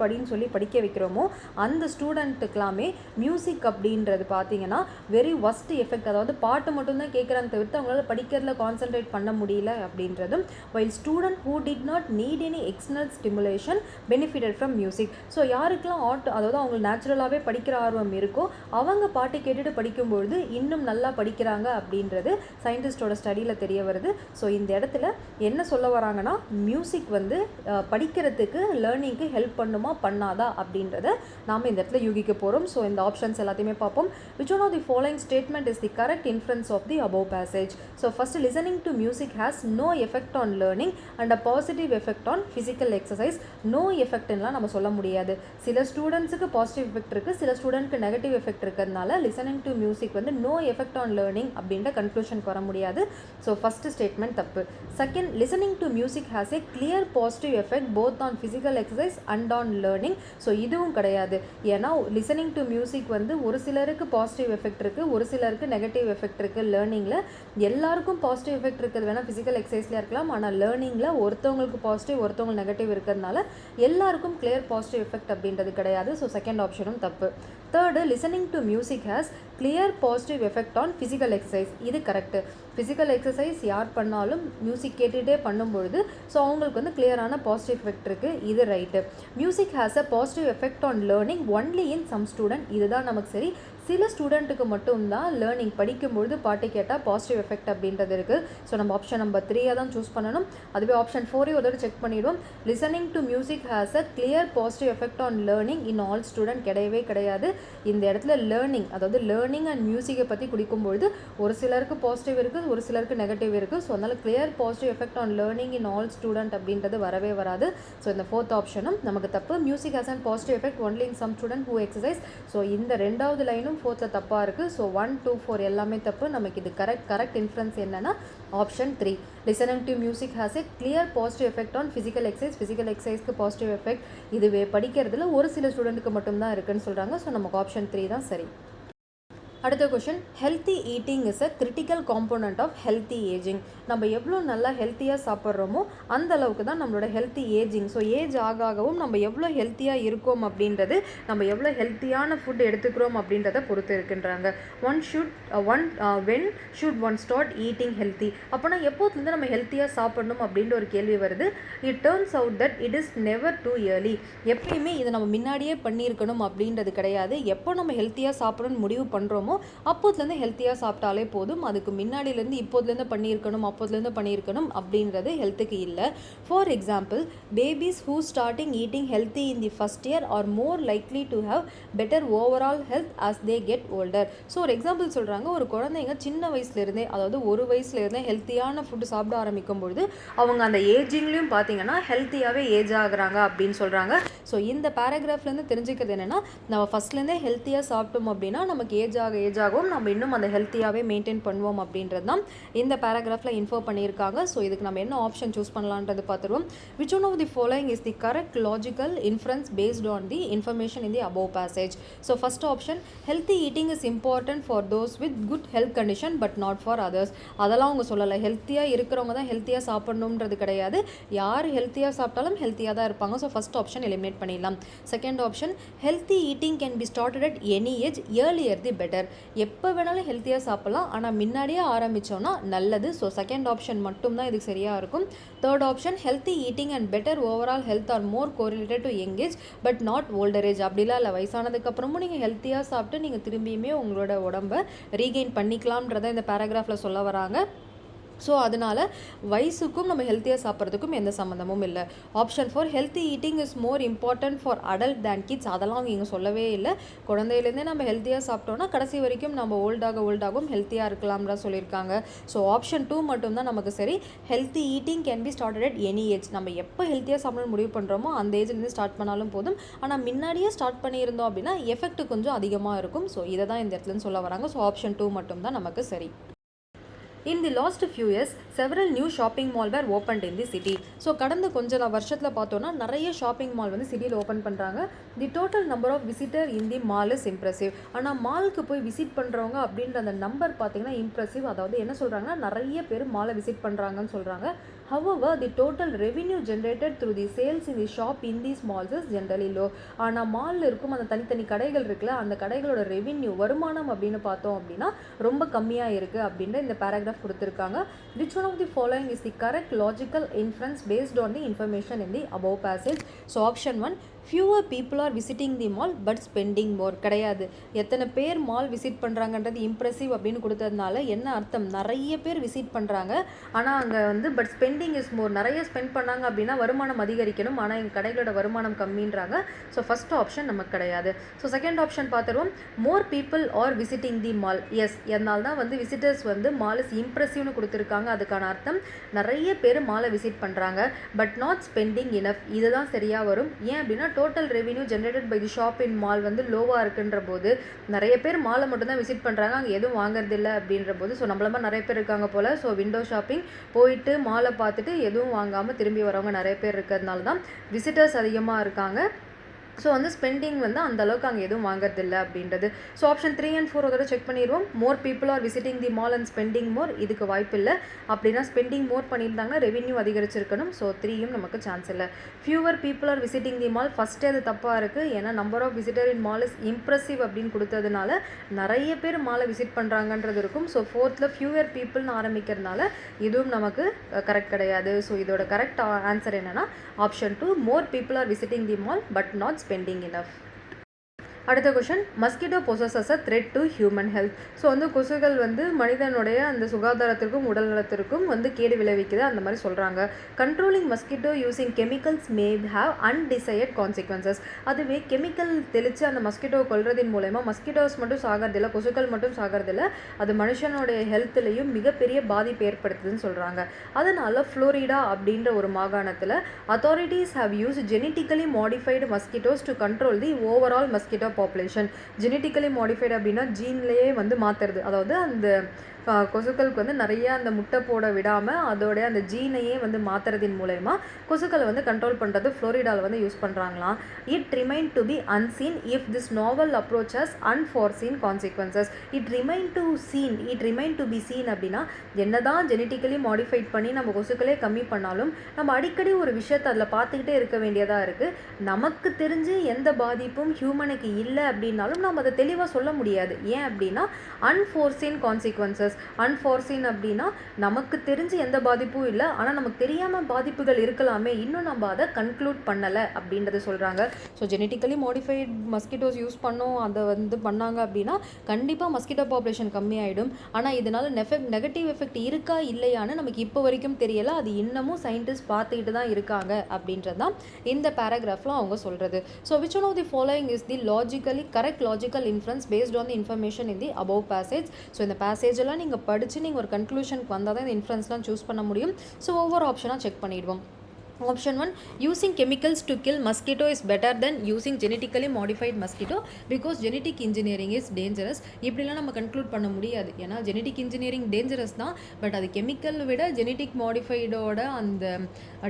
படின்னு சொல்லி படிக்க வைக்கிறோமோ அந்த ஸ்டூடெண்ட்டுக்கெல்லாமே மியூசிக் அப்படின்றது பார்த்தீங்கன்னா வெரி ஒஸ்ட் எஃபெக்ட். அதாவது பாட்டு மட்டும்தான் கேட்குறாங்க தவிர்த்து அவங்களால படிக்கிறதுல கான்சென்ட்ரேட் பண்ண முடியல அப்படின்றதும். While student who did not need any external stimulation benefited from music. So யாருக்கெல்லாம் அதாவது அவங்களுக்கு நேச்சுரலாகவே படிக்கிற ஆர்வம் இருக்கோ அவங்க பாட்டு கேட்டுட்டு படிக்கும்பொழுது இன்னும் நல்லா படிக்கிறாங்க அப்படின்றது சயின்டிஸ்டோட ஸ்டடியில் தெரிய வருது. ஸோ இந்த இடத்துல என்ன சொல்ல வராங்கன்னா மியூசிக் வந்து படிக்கிறதுக்கு லேர்னிங்க்கு ஹெல்ப் பண்ணுமா பண்ணாதா அப்படின்றத நாம் இந்த இடத்துல யூகிக்க போகிறோம். ஸோ இந்த ஆப்ஷன்ஸ் எல்லாத்தையுமே பார்ப்போம். which one of the following statement is the correct inference of the above passage? So first, listening to music has no effect on learning and a positive effect on physical exercise. no effect ன்லாம் நம்ம சொல்ல முடியாது. சில ஸ்டூடெண்ட்ஸுக்கு positive effect இருக்குது, சில ஸ்டூடெண்ட்க்கு negative effect இருக்கிறதுனால listening to music வந்து no effect on learning அப்படின்ற கன்க்ளூஷனுக்கு வர முடியாது. ஸோ ஃபஸ்ட்டு ஸ்டேட்மெண்ட் தப்பு. Second, listening to music has a clear positive effect both on physical exercise and on learning. So இதுவும் கிடையாது. ஏன்னா லிசனிங் டு மியூசிக் வந்து ஒரு சிலருக்கு பாசிட்டிவ் எஃபெக்ட் இருக்குது, ஒரு சிலருக்கு நெகட்டிவ் எஃபெக்ட் இருக்குது. லேர்னிங்கில் எல்லாருக்கும் பாசிட்டிவ் எஃபெக்ட் இருக்கிறது வேணால் ஃபிசிக்கல் எக்ஸசைஸ்லேயே இருக்கலாம். ஆனால் லேர்னிங்கில் ஒருத்தவங்களுக்கு பாசிட்டிவ் ஒருத்தவங்களுக்கு நெகட்டிவ் இருக்கிறதுனால எல்லாருக்கும் கிளியர் பாசிட்டிவ் எஃபெக்ட் அப்படின்றது கிடையாது. ஸோ செகண்ட் ஆப்ஷனும் தப்பு. Third, listening to music has clear positive effect on physical exercise. இது கரெக்டு. ஃபிசிக்கல் எக்ஸசைஸ் யார் பண்ணாலும் மியூசிக் கேட்டுகிட்டே பண்ணும்பொழுது ஸோ அவங்களுக்கு வந்து கிளியரான பாசிட்டிவ் எஃபெக்ட் இருக்குது. இது right. Music has a positive effect on learning only in some student. இதுதான் நமக்கு சரி. சில ஸ்டூடெண்ட்டுக்கு மட்டும்தான் லேர்னிங் படிக்கும்பொழுது பாட்டு கேட்டால் பாசிட்டிவ் எஃபெக்ட் அப்படின்றது இருக்குது. ஸோ நம்ம ஆப்ஷன் நம்பர் 3 தான் சூஸ் பண்ணணும். அதுவே ஆப்ஷன் 4 ஒரு செக் பண்ணிவிடுவோம். Listening to music has a clear positive effect on learning in all student கிடையவே கிடையாது. இந்த இடத்துல லேர்னிங் அதாவது லேர்னிங் அண்ட் மியூசிக்கை பற்றி குடிக்கும்பொழுது ஒரு சிலருக்கு பாசிட்டிவ் இருக்குது, ஒரு சிலருக்கு நெகட்டிவ் இருக்குது. ஸோ அதனால் clear positive effect on learning in all student அப்படின்றது வரவே வராது. ஸோ இந்த ஃபோர்த் ஆப்ஷனும் நமக்கு தப்பு. Music has and positive effect only in some student who exercise. So இந்த ரெண்டாவது லைனும் வரும், 4th தப்பாக இருக்குது. ஸோ 1, 2, 4 எல்லாமே தப்பு. நமக்கு இது கரெக்ட் இன்ஃபரன்ஸ் என்னன்னா option 3. Listening to music has a clear positive effect on physical எக்ஸசைஸ்க்கு பாசிட்டிவ் எஃபெக்ட் இதுவே படிக்கிறதுல ஒரு சில ஸ்டூடெண்ட்டுக்கு மட்டும்தான் இருக்குன்னு சொல்கிறாங்க. ஸோ நமக்கு ஆப்ஷன் 3 தான் சரி. அடுத்த question, healthy eating is a critical component of healthy ageing. நம்ம எவ்வளோ நல்லா ஹெல்த்தியாக சாப்பிட்றோமோ அந்த அளவுக்கு தான் நம்மளோட ஹெல்த்தி ஏஜிங். ஸோ ஏஜ் ஆகவும் நம்ம எவ்வளோ ஹெல்த்தியாக இருக்கோம் அப்படின்றது, நம்ம எவ்வளோ ஹெல்த்தியான ஃபுட் எடுத்துக்கிறோம் அப்படின்றத பொறுத்து இருக்குன்றாங்க. When should one start eating healthy? அப்போனா எப்போதுலேருந்து நம்ம ஹெல்த்தியாக சாப்பிடணும் அப்படின்ற ஒரு கேள்வி வருது. It turns out that it is never too early. எப்பயுமே இதை நம்ம முன்னாடியே பண்ணியிருக்கணும் அப்படின்றது கிடையாது. எப்போ நம்ம ஹெல்த்தியாக சாப்பிடணும்னு முடிவு பண்ணுறோமோ அப்போதுலேருந்து ஹெல்த்தியாக சாப்பிட்டாலே போதும். அதுக்கு முன்னாடியிலேருந்து இப்போதுலேருந்து பண்ணியிருக்கணும் அப்படின்றது ஹெல்த்துக்கு இல்லை. For example, babies who starting eating healthy in the first year R more likely to have better overall health as they get older. So ஒரு எக்ஸாம்பிள் சொல்கிறாங்க, ஒரு குழந்தைங்க சின்ன வயசுலேருந்தே, அதாவது ஒரு வயசுலேருந்தே ஹெல்த்தியான ஃபுட்டு சாப்பிட ஆரம்பிக்கும் பொழுது அவங்க அந்த ஏஜிங்லேயும் பார்த்தீங்கன்னா ஹெல்த்தியாகவே ஏஜ் ஆகுறாங்க அப்படின்னு சொல்கிறாங்க. ஸோ இந்த பேராகிராஃப்லேருந்து தெரிஞ்சுக்கிறது என்னென்னா, நம்ம ஃபஸ்ட்லேருந்தே ஹெல்த்தியாக சாப்பிட்டோம் அப்படின்னா நமக்கு ஏஜ் ஆகவும் நம்ம இன்னும் அந்த ஹெல்த்தியாகவே மெயின்டைன் பண்ணுவோம் அப்படின்றது தான் இந்த பேராகிராஃபில் இன்ஃபோ பண்ணியிருக்காங்க. ஸோ இதுக்கு நம்ம என்ன ஆப்ஷன் சூஸ் பண்ணலான்றது பார்த்துருவோம். Which one of the following is the correct logical inference based on the information in the above passage? So first option, healthy eating is important for those with good health condition but not for others. அதெல்லாம் அவங்க சொல்லலை. ஹெல்த்தியாக இருக்கிறவங்க தான் ஹெல்த்தியாக சாப்பிடணுன்றது கிடையாது. யார் ஹெல்த்தியாக சாப்பிட்டாலும் ஹெல்த்தியாக தான் இருப்பாங்க. ஸோ ஃபர்ஸ்ட் ஆப்ஷன் எலிமினேட் பண்ணிடலாம். Second option, healthy eating can be started at any age, earlier the better. எப்போ வேணாலும் ஹெல்த்தியாக சாப்பிடலாம், ஆனால் முன்னாடியே ஆரம்பித்தோன்னா நல்லது. ஸோ செகண்ட் ஆப்ஷன் மட்டும்தான் இதுக்கு சரியாக இருக்கும். Third option, healthy eating and better overall health are more correlated to young age but not older age. அப்படிலாம் இல்லை. வயசானதுக்கப்புறமும் நீங்கள் ஹெல்த்தியாக சாப்பிட்டு நீங்கள் திரும்பியுமே உங்களோட உடம்பை ரீகெயின் பண்ணிக்கலாம்ன்றதை இந்த பேராகிராஃபில் சொல்ல வராங்க. ஸோ அதனால் வயசுக்கும் நம்ம ஹெல்த்தியாக சாப்பிட்றதுக்கும் எந்த சம்மந்தமும் இல்லை. Option 4, healthy eating is more important for adult than kids. அதெல்லாம் அவங்க இங்கே சொல்லவே இல்லை. குழந்தையிலேருந்தே நம்ம ஹெல்த்தியாக சாப்பிட்டோன்னா கடைசி வரைக்கும் நம்ம ஓல்டாகவும் ஹெல்த்தியாக இருக்கலாம்னு சொல்லியிருக்காங்க. ஸோ ஆப்ஷன் 2 மட்டும்தான் நமக்கு சரி. Healthy eating can be started at any age. நம்ம எப்போ ஹெல்த்தியாக சாப்பிடணும்னு முடிவு பண்ணுறோமோ அந்த ஏஜ்லேருந்து ஸ்டார்ட் பண்ணாலும் போதும். ஆனால் முன்னாடியே ஸ்டார்ட் பண்ணியிருந்தோம் அப்படின்னா எஃபெக்ட் கொஞ்சம் அதிகமாக இருக்கும். ஸோ இதை தான் இந்த இடத்துலன்னு சொல்ல வராங்க. ஸோ ஆப்ஷன் 2 மட்டும்தான் நமக்கு சரி. In the last few years, several new shopping mall were opened in the city. So கடந்த கொஞ்சம் வருஷத்தில் பார்த்தோன்னா நிறைய ஷாப்பிங் மால் வந்து சிட்டியில் ஓப்பன் பண்ணுறாங்க. The total number of visitor in the mall is impressive. ஆனால் மாலுக்கு போய் விசிட் பண்ணுறவங்க அப்படின்ற அந்த நம்பர் பார்த்தீங்கன்னா இம்ப்ரெசிவ். அதாவது என்ன சொல்கிறாங்கன்னா, நிறைய பேர் மாலை விசிட் பண்ணுறாங்கன்னு சொல்கிறாங்க. However, the total revenue generated through the sales in the shop in these malls is generally low. ஆனால் மாலில் இருக்கும் அந்த தனித்தனி கடைகள் இருக்குல்ல, அந்த கடைகளோட ரெவின்யூ வருமானம் அப்படின்னு பார்த்தோம் அப்படின்னா ரொம்ப கம்மியாக இருக்குது அப்படின்ற இந்த பேராகிராஃப் கொடுத்துருக்காங்க. Which one of the following is the correct logical inference based on the information in the above passage? So option 1, fewer people are visiting the mall but spending more. கிடையாது. எத்தனை பேர் மால் விசிட் பண்ணுறாங்கன்றது இம்ப்ரெசிவ் அப்படின்னு கொடுத்ததுனால என்ன அர்த்தம், நிறைய பேர் visit பண்ணுறாங்க ஆனால் அங்கே வந்து பட் ஸ்பெண்டிங் இஸ் மோர், நிறைய ஸ்பெண்ட் பண்ணாங்க அப்படின்னா வருமானம் அதிகரிக்கணும், ஆனால் எங்கள் கடைகளோட வருமானம் கம்மின்றாங்க. ஸோ ஃபர்ஸ்ட் ஆப்ஷன் நமக்கு கிடையாது. ஸோ செகண்ட் ஆப்ஷன் பார்த்துருவோம். More people are visiting the mall. Yes, அதனால தான் வந்து விசிட்டர்ஸ் வந்து மால் இஸ் இம்ப்ரெசிவ்னு கொடுத்துருக்காங்க. அதுக்கான அர்த்தம் நிறைய பேர் மாலை விசிட் பண்ணுறாங்க பட் நாட் ஸ்பெண்டிங் இனஃப். இதுதான் சரியாக வரும். ஏன் அப்படின்னா total revenue generated by the shop in mall வந்து லோவாக இருக்குன்ற போது நிறைய பேர் மாலை மட்டும்தான் விசிட் பண்ணுறாங்க, அங்கே எதுவும் வாங்குறதில்லை அப்படின்ற போது ஸோ நம்மள மாதிரி நிறைய பேர் இருக்காங்க போல். ஸோ விண்டோ ஷாப்பிங் போயிட்டு மாலை பார்த்துட்டு எதுவும் வாங்காமல் திரும்பி வரவங்க நிறைய பேர் இருக்கிறதுனால தான் விசிட்டர்ஸ் அதிகமாக இருக்காங்க. ஸோ வந்து ஸ்பெண்டிங் வந்து அந்த அளவுக்கு அங்கே எதுவும் வாங்குறதில்லை அப்படின்றது. ஸோ ஆப்ஷன் 3 and 4 ஒரு செக் பண்ணிடுவோம். மோர் people are visiting the mall and spending மோர், இதுக்கு வாய்ப்பு இல்லை. அப்படின்னா ஸ்பெண்டிங் மோர் பண்ணியிருந்தாங்கன்னா ரெவென்யூ அதிகரிச்சிருக்கணும். ஸோ 3யும் நமக்கு சான்ஸ் இல்லை. Fewer people are visiting the mall, ஃபஸ்ட்டே அது தப்பாக இருக்குது. ஏன்னா number of visitor in mall is impressive அப்படின்னு கொடுத்ததுனால நிறைய பேர் மாலை விசிட் பண்ணுறாங்கன்றது இருக்கும். ஸோ 4th ஃபியூவர் பீப்புள்னு ஆரம்பிக்கிறதுனால இதுவும் நமக்கு கரெக்ட் கிடையாது. ஸோ இதோட கரெக்ட் ஆன்சர் என்னென்னா option 2, more people are visiting the mall but not spending enough. அடுத்த question, mosquito possesses a thread to human health. So வந்து கொசுகள் வந்து மனிதனுடைய அந்த சுகாதாரத்திற்கும் உடல் நலத்திற்கும் வந்து கேடு விளைவிக்குது அந்த மாதிரி சொல்கிறாங்க. Controlling mosquito using chemicals may have undesired consequences. அதுவே கெமிக்கல் தெளித்து அந்த மஸ்கிட்டோ கொல்றதின் மூலயமா மஸ்கிட்டோஸ் மட்டும் சாகிறதில்ல, கொசுக்கள் மட்டும் சாகிறதில்ல, அது மனுஷனுடைய ஹெல்த்லையும் மிகப்பெரிய பாதிப்பு ஏற்படுத்துதுன்னு சொல்கிறாங்க. அதனால் ஃப்ளோரிடா அப்படின்ற ஒரு மாகாணத்தில் authorities have use genetically modified mosquitoes to control the overall mosquito population. Genetically modified அப்படின்னா ஜீன்லேயே வந்து மாற்றுறது, அதாவது அந்த கொசுக்களுக்கு வந்து நிறைய அந்த முட்டை போட விடாமல் அதோடைய அந்த ஜீனையே வந்து மாற்றுறதின் மூலயமா கொசுக்களை வந்து கண்ட்ரோல் பண்ணுறது ஃப்ளோரிடாவில் வந்து யூஸ் பண்ணுறாங்களாம். It remain to be unseen if this novel approach has unforeseen consequences. It remain to be seen அப்படின்னா என்னதான் ஜெனட்டிக்கலி மாடிஃபைட் பண்ணி நம்ம கொசுக்களே கம்மி பண்ணாலும் நம்ம அடிக்கடி ஒரு விஷயத்தை அதில் பார்த்துக்கிட்டே இருக்க வேண்டியதாக இருக்குது. நமக்கு தெரிஞ்சு எந்த பாதிப்பும் ஹியூமனுக்கு இல்லை அப்படின்னாலும் நம்ம அதை தெளிவாக சொல்ல முடியாது. ஏன் அப்படின்னா அன்ஃபார்சீன் கான்சிக்வன்சஸ். அன்ஃபார்சீன் அப்படின்னா நமக்கு தெரிஞ்சு எந்த பாதிப்பும் இல்லை, ஆனால் நமக்கு தெரியாமல் பாதிப்புகள் இருக்கலாமே, இன்னும் நம்ம அதை கன்க்ளூட் பண்ணலை அப்படின்றத சொல்கிறாங்க. So genetically modified mosquitoes use பண்ணோம், அதை வந்து பண்ணாங்க அப்படின்னா கண்டிப்பாக மஸ்கிட்டோ பாப்புலேஷன் கம்மியாயிடும். ஆனால் இதனால் நெகட்டிவ் எஃபெக்ட் இருக்கா இல்லையான்னு நமக்கு இப்போ வரைக்கும் தெரியலை. அது இன்னமும் சயின்டிஸ்ட் பார்த்துக்கிட்டு தான் இருக்காங்க அப்படின்றது தான் இந்த பேராகிராஃபில் அவங்க சொல்கிறது. So which one of the following is the correct logical inference based on the information in the above passage. So இந்த பேசேஜ் எல்லாம் நீங்கள் படித்து நீங்கள் ஒரு கன்க்ளூஷனுக்கு வந்தால் தான் இந்த இன்ஃபரன்ஸ்லாம் சூஸ் பண்ண முடியும். ஸோ ஒவ்வொரு ஆப்ஷனாக செக் பண்ணிடுவோம். Option 1, using chemicals to kill mosquito is better than using genetically modified mosquito because genetic engineering is dangerous. இப்படிலாம் நம்ம கன்க்ளூட் பண்ண முடியாது, ஏன்னா ஜெனட்டிக் இன்ஜினியரிங் டேஞ்சரஸ் தான். பட் அது கெமிக்கல் விட ஜெனட்டிக் மாடிஃபைடோட அந்த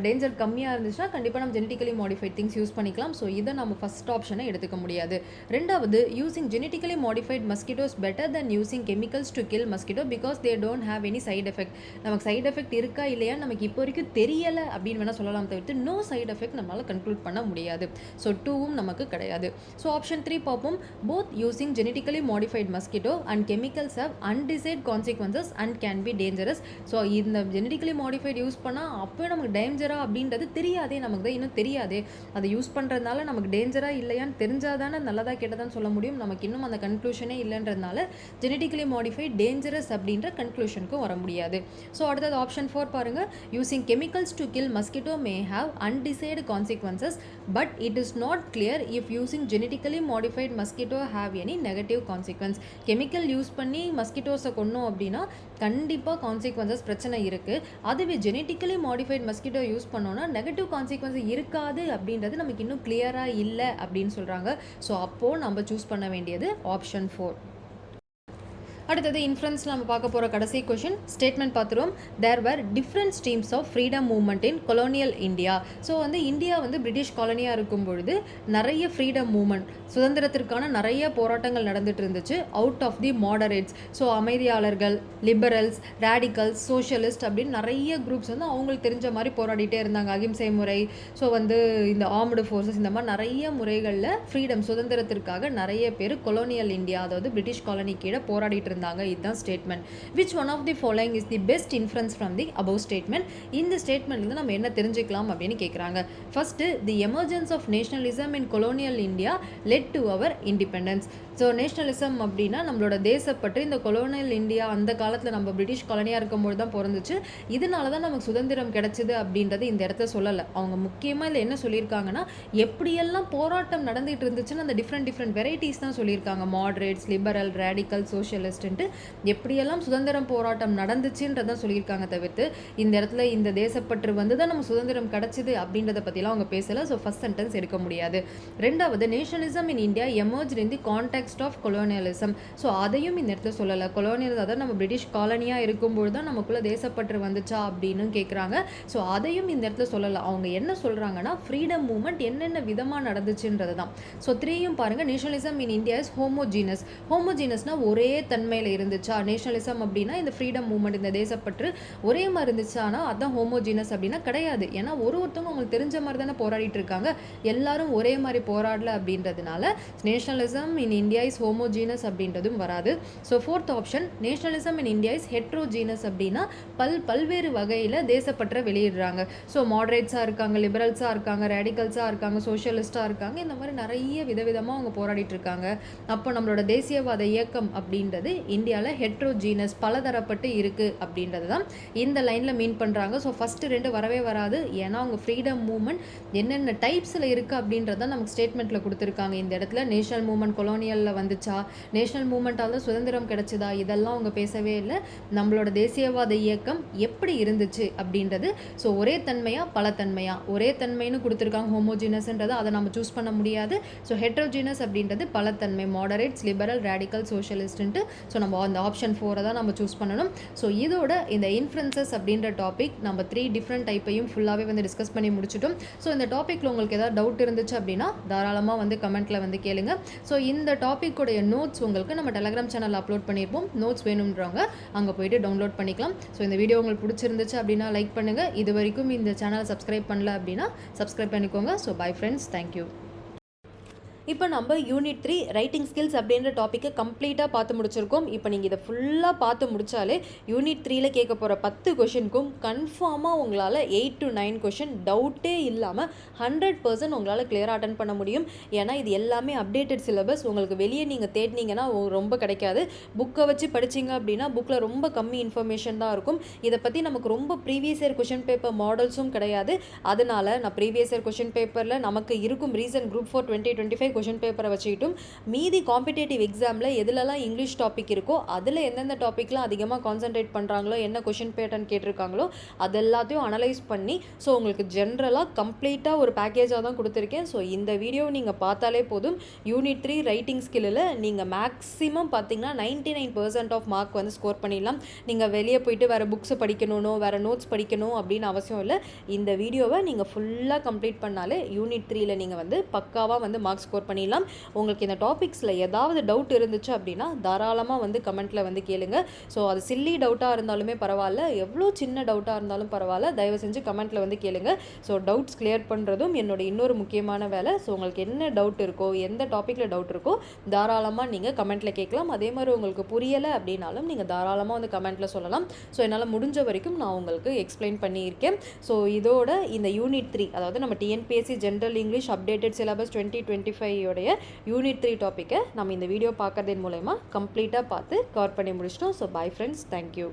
டேஞ்சர் கம்மியாக இருந்துச்சுன்னா கண்டிப்பாக நம்ம ஜெனட்டிக்கலி மாடிஃபைட் திங்ஸ் யூஸ் பண்ணிக்கலாம். ஸோ இதை நம்ம ஃபஸ்ட் ஆப்ஷனை எடுத்துக்க முடியாது. ரெண்டாவது, using genetically modified mosquitoes better then using chemicals to kill mosquito because they don't have any side effect. நமக்கு சைட் எஃபெக்ட் இருக்கா இல்லையா நமக்கு இப்போ வரைக்கும் தெரியலை அப்படின்னு வேணால் சொல்லலாம், தவிர்த்து நோ சைட் எஃபெக்ட் நம்மளால் கன்க்ளூட் பண்ண முடியாது. ஸோ 2வும் நமக்கு கிடையாது. ஸோ ஆப்ஷன் 3 பார்ப்போம். Both using genetically modified mosquito and chemicals have undesired consequences and can be dangerous. So இந்த ஜெனட்டிக்கலி மாடிஃபைட் யூஸ் பண்ணால் அப்போ நமக்கு டேஞ்சரா அப்படின்றது தெரியாதே, நமக்கு தான் இன்னும் தெரியாதே. அதை யூஸ் பண்ணுறதுனால நமக்கு டேஞ்சரா இல்லையான்னு தெரிஞ்சாதானே நல்லதா கெட்டதான்னு சொல்ல முடியும். நமக்கு இன்னும் அந்த கன்க்ளூஷனே இல்லைன்றதுனால ஜெனட்டிக்கலி மாடிஃபைட் டேஞ்சரஸ் அப்படின்ற கன்க்ளூஷனுக்கும் வர முடியாது. ஸோ அடுத்தது ஆப்ஷன் 4 பாருங்கள். Using chemicals to kill mosquito may have undecided consequences but it is not clear if using genetically modified mosquito have any negative consequence. Chemical use பண்ணி மஸ்கிட்டோஸை கொன்னோம் அப்படின்னா கண்டிப்பாக கான்சிக்வன்சஸ் பிரச்சனை இருக்குது. அதுவே ஜெனட்டிக்கலி மாடிஃபைட் மஸ்கிட்டோ யூஸ் பண்ணோன்னா negative consequence இருக்காது அப்படின்றது நமக்கு இன்னும் கிளியராக இல்லை அப்படின்னு சொல்கிறாங்க. ஸோ அப்போது நம்ம சூஸ் பண்ண வேண்டியது ஆப்ஷன் 4. அடுத்தது இன்ஃபரன்ஸில் நம்ம பார்க்க போகிற கடைசி கொஷின் ஸ்டேட்மெண்ட் பார்த்துருவோம். There were different streams of freedom movement in colonial India. So வந்து இந்தியா வந்து பிரிட்டிஷ் காலனியாக இருக்கும் பொழுது நிறைய ஃப்ரீடம் மூவ்மெண்ட், சுதந்திரத்திற்கான நிறைய போராட்டங்கள் நடந்துட்டு இருந்துச்சு. Out of the moderates, so அமைதியாளர்கள், லிபரல்ஸ், ரேடிக்கல்ஸ், சோஷியலிஸ்ட் அப்படின்னு நிறைய குரூப்ஸ் வந்து அவங்களுக்கு தெரிஞ்ச மாதிரி போராடிட்டே இருந்தாங்க. அகிம்சை முறை, ஸோ வந்து இந்த ஆர்ம்டு ஃபோர்ஸஸ், இந்த மாதிரி நிறைய முறைகளில் ஃப்ரீடம் சுதந்திரத்திற்காக நிறைய பேர் கொலோனியல் இந்தியா அதாவது பிரிட்டிஷ் காலனி கீழே போராடிட்டு இருந்தாங்க. இதுதான் statement. Which one of the following is the best inference from the above statement. இந்த ஸ்டேட்மெண்ட்லேருந்து நம்ம என்ன தெரிஞ்சுக்கலாம் அப்படின்னு கேட்குறாங்க. First, the emergence of nationalism in colonial India led to our independence. So nationalism அப்படின்னா நம்மளோட தேசப்பற்றி இந்த கொலோனியல் இந்தியா அந்த காலத்தில் நம்ம பிரிட்டிஷ் காலனியாக இருக்கும்போது தான் பிறந்துச்சு. இதனால தான் நமக்கு சுதந்திரம் கிடைச்சிது அப்படின்றது இந்த இடத்த சொல்லலை. அவங்க முக்கியமாக இதில் என்ன சொல்லியிருக்காங்கன்னா எப்படியெல்லாம் போராட்டம் நடந்துகிட்டு இருந்துச்சுன்னு அந்த டிஃப்ரெண்ட் வெரைட்டிஸ் தான் சொல்லியிருக்காங்க. மாடரேட்ஸ், லிபரல், ரேடிக்கல், சோஷியலிஸ்ட்டு எப்படியெல்லாம் சுதந்திரம் போராட்டம் நடந்துச்சுன்றதான் சொல்லியிருக்காங்க. தவிர்த்து இந்த இடத்துல இந்த தேசப்பற்று வந்து தான் நம்ம சுதந்திரம் கிடைச்சிது அப்படின்றத பற்றிலாம் அவங்க பேசலை. ஸோ ஃபர்ஸ்ட் சென்டென்ஸ் எடுக்க முடியாது. ரெண்டாவது, nationalism in India emerge in the context of colonialism. So அதையும் இந்த இடத்துல சொல்லலை. கொலோனியல் அதாவது நம்ம பிரிட்டிஷ் காலனியாக இருக்கும்போது தான் நமக்குள்ள தேசப்பற்று வந்துச்சா அப்படின்னு கேட்குறாங்க. ஸோ அதையும் இந்த இடத்துல சொல்லலை. அவங்க என்ன சொல்கிறாங்கன்னா ஃப்ரீடம் மூவ்மெண்ட் என்னென்ன விதமாக நடந்துச்சுன்றது தான். ஸோ 3யும் பாருங்கள். Nationalism in India is homogeneous. ஹோமோஜீனஸ்னால் ஒரே தன்மையில் இருந்துச்சா? நேஷனலிசம் அப்படின்னா இந்த ஃப்ரீடம் மூவ்மெண்ட் இந்த தேசப்பற்று ஒரே மாதிரி இருந்துச்சானா அதுதான் ஹோமோஜீனஸ் அப்படின்னா கிடையாது. ஏன்னா ஒருத்தவங்க அவங்களுக்கு தெரிஞ்ச மாதிரி தானே போராடிட்டு இருக்காங்க, எல்லாரும் ஒரே மாதிரி போராடல அப்படின்றதுனால nationalism in India is homogeneous அப்படின்றதும் வராது. So 4th option, nationalism in India is heterogeneous அப்படின்னா பல்வேறு வகையில் தேசப்பற்ற வெளியிடுறாங்க. ஸோ மாடரேட்ஸாக இருக்காங்க, லிபரல்ஸாக இருக்காங்க, ரேடிக்கல்ஸாக இருக்காங்க, சோஷியலிஸ்டாக இருக்காங்க, இந்த மாதிரி நிறைய விதவிதமாக அவங்க போராடிட்டு இருக்காங்க. அப்போ நம்மளோட தேசியவாத இயக்கம் அப்படின்றது இந்தியாவில் ஹெட்ரோஜீனஸ் பலதரப்பட்டு இருக்குது அப்படின்றது தான் இந்த லைனில் மீன் பண்ணுறாங்க. ஸோ ஃபஸ்ட்டு 2 வரவே வராது. ஏன்னா அவங்க ஃப்ரீடம் மூவ்மெண்ட் என்னென்ன டைப்ஸில் இருக்குது அப்படின்றத நமக்கு ஸ்டேட்மெண்ட்டில் கொடுத்துருக்காங்க. இந்த இடத்துல நேஷனல் மூவ்மெண்ட் கொலோனியலில் வந்துச்சா, நேஷனல் மூவ்மெண்ட்டால் தான் சுதந்திரம் கிடைச்சதா, இதெல்லாம் அவங்க பேசவே இல்லை. நம்மளோட தேசியவாத இயக்கம் எப்படி இருந்துச்சு அப்படின்றது. ஸோ ஒரே தன்மையாக பலத்தன்மையாக, ஒரே தன்மைன்னு கொடுத்துருக்காங்க ஹோமோஜீனஸ்ன்றது, அதை நம்ம சூஸ் பண்ண முடியாது. ஸோ ஹெட்ரோஜீனஸ் அப்படின்றது பலத்தன்மை, மாடரேட்ஸ், லிபரல், ரேடிக்கல், சோஷியலிஸ்ட்டு. ஸோ நம்ம அந்த ஆப்ஷன் 4 தான் நம்ம சூஸ் பண்ணணும். ஸோ இதோட இந்த இன்ஃபரன்சஸ் அப்படின்ற டாபிக் நம்ம 3 டிஃப்ரெண்ட் டைப்பையும் ஃபுல்லாகவே வந்து டிஸ்கஸ் பண்ணி முடிச்சிட்டோம். ஸோ இந்த டாப்பிக்கில் உங்களுக்கு ஏதாவது டவுட் இருந்துச்சு அப்படின்னா தாராளமாக வந்து கமெண்ட்டில் வந்து கேளுங்க. ஸோ இந்த டாப்பிக்குடைய நோட்ஸ் உங்களுக்கு நம்ம டெலகிராம் சேனல் அப்லோட் பண்ணியிருப்போம். நோட்ஸ் வேணுன்றவங்க அங்கே போயிட்டு டவுன்லோட் பண்ணிக்கலாம். ஸோ இந்த வீடியோ உங்களுக்கு பிடிச்சிருந்துச்சு அப்படின்னா லைக் பண்ணுங்கள். இது வரைக்கும் இந்த சேனலை சப்ஸ்கிரைப் பண்ணல அப்படின்னா சப்ஸ்கிரைப் பண்ணிக்கோங்க. So bye friends, thank you. இப்போ நம்ம யூனிட் 3 ரைட்டிங் ஸ்கில்ஸ் அப்படின்ற டாப்பிக்கை கம்ப்ளீட்டாக பார்த்து முடிச்சிருக்கோம். இப்போ நீங்கள் இதை ஃபுல்லாக பார்த்து முடித்தாலே யூனிட் 3ல் கேட்க போகிற 10 கொஷினுக்கும் கன்ஃபார்மாக உங்களால் 8 to 9 கொஷின் டவுட்டே இல்லாமல் 100% உங்களால் கிளியராக அட்டன் பண்ண முடியும். ஏன்னா இது எல்லாமே அப்டேட்டட் சிலபஸ். உங்களுக்கு வெளியே நீங்கள் தேடினீங்கன்னா ரொம்ப கிடைக்காது. புக்கை வச்சு படிச்சிங்க அப்படின்னா புக்கில் ரொம்ப கம்மி இன்ஃபர்மேஷன் தான் இருக்கும். இதை பற்றி நமக்கு ரொம்ப ப்ரீவியஸ் இயர் கொஷின் பேப்பர் மாடல்ஸும் கிடையாது. அதனால் நான் ப்ரீவியஸ் இயர் கொஷின் பேப்பரில் நமக்கு இருக்கும் ரீசன்ட் குரூப் 4 2025 கொஷின் பேப்பரை வச்சுக்கிட்டும் மீதி காம்படிட்டிவ் எக்ஸாமில் எதுலலாம் இங்கிலீஷ் டாபிக் இருக்கோ அதில் எந்தெந்த டாப்பிக்லாம் அதிகமாக கான்சென்ட்ரேட் பண்ணுறாங்களோ, என்ன கொஷின் பேட்டர்ன் கேட்டிருக்காங்களோ அது எல்லாத்தையும் அனலைஸ் பண்ணி ஸோ உங்களுக்கு ஜென்ரலாக கம்ப்ளீட்டாக ஒரு பேக்கேஜாக தான் கொடுத்துருக்கேன். ஸோ இந்த வீடியோ நீங்கள் பார்த்தாலே போதும். யூனிட் 3 ரைட்டிங் ஸ்கில்லில் நீங்கள் மேக்ஸிமம் பார்த்தீங்கன்னா 99% ஆஃப் மார்க் வந்து ஸ்கோர் பண்ணிடலாம். நீங்கள் வெளியே போயிட்டு வேறு புக்ஸை படிக்கணும், வேறு நோட்ஸ் படிக்கணும் அப்படின்னு அவசியம் இல்லை. இந்த வீடியோவை நீங்கள் ஃபுல்லாக கம்ப்ளீட் பண்ணாலே யூனிட் 3ல் நீங்கள் வந்து பக்காவாக வந்து மார்க் ஸ்கோர் பண்ணிடலாம். உங்களுக்கு இந்த டாபிக்ஸில் ஏதாவது டவுட் இருந்துச்சு அப்படின்னா தாராளமாக வந்து கமெண்ட்டில் வந்து கேளுங்க. ஸோ அது சில்லி டவுட்டாக இருந்தாலுமே பரவாயில்ல, எவ்வளோ சின்ன டவுட்டாக இருந்தாலும் பரவாயில்ல, தயவு செஞ்சு கமெண்ட்டில் வந்து கேளுங்க. ஸோ டவுட்ஸ் கிளியர் பண்ணுறதும் என்னோட இன்னொரு முக்கியமான வேலை. ஸோ உங்களுக்கு என்ன டவுட் இருக்கோ, எந்த டாப்பிக்கில் டவுட் இருக்கோ தாராளமாக நீங்கள் கமெண்ட்டில் கேட்கலாம். அதே மாதிரி உங்களுக்கு புரியலை அப்படின்னாலும் நீங்கள் தாராளமாக வந்து கமெண்ட்டில் சொல்லலாம். ஸோ என்னால் முடிஞ்ச வரைக்கும் நான் உங்களுக்கு எக்ஸ்பிளைன் பண்ணியிருக்கேன். ஸோ இதோட இந்த யூனிட் 3 அதாவது நம்ம TNPSC general English updated syllabus 2025 unit 3 டாப்பிக்கை நம்ம இந்த வீடியோ பார்க்கறதன் மூலமா கம்ப்ளீட்டாக பார்த்து கவர் பண்ணி முடிச்சிட்டோம். So bye friends, thank you.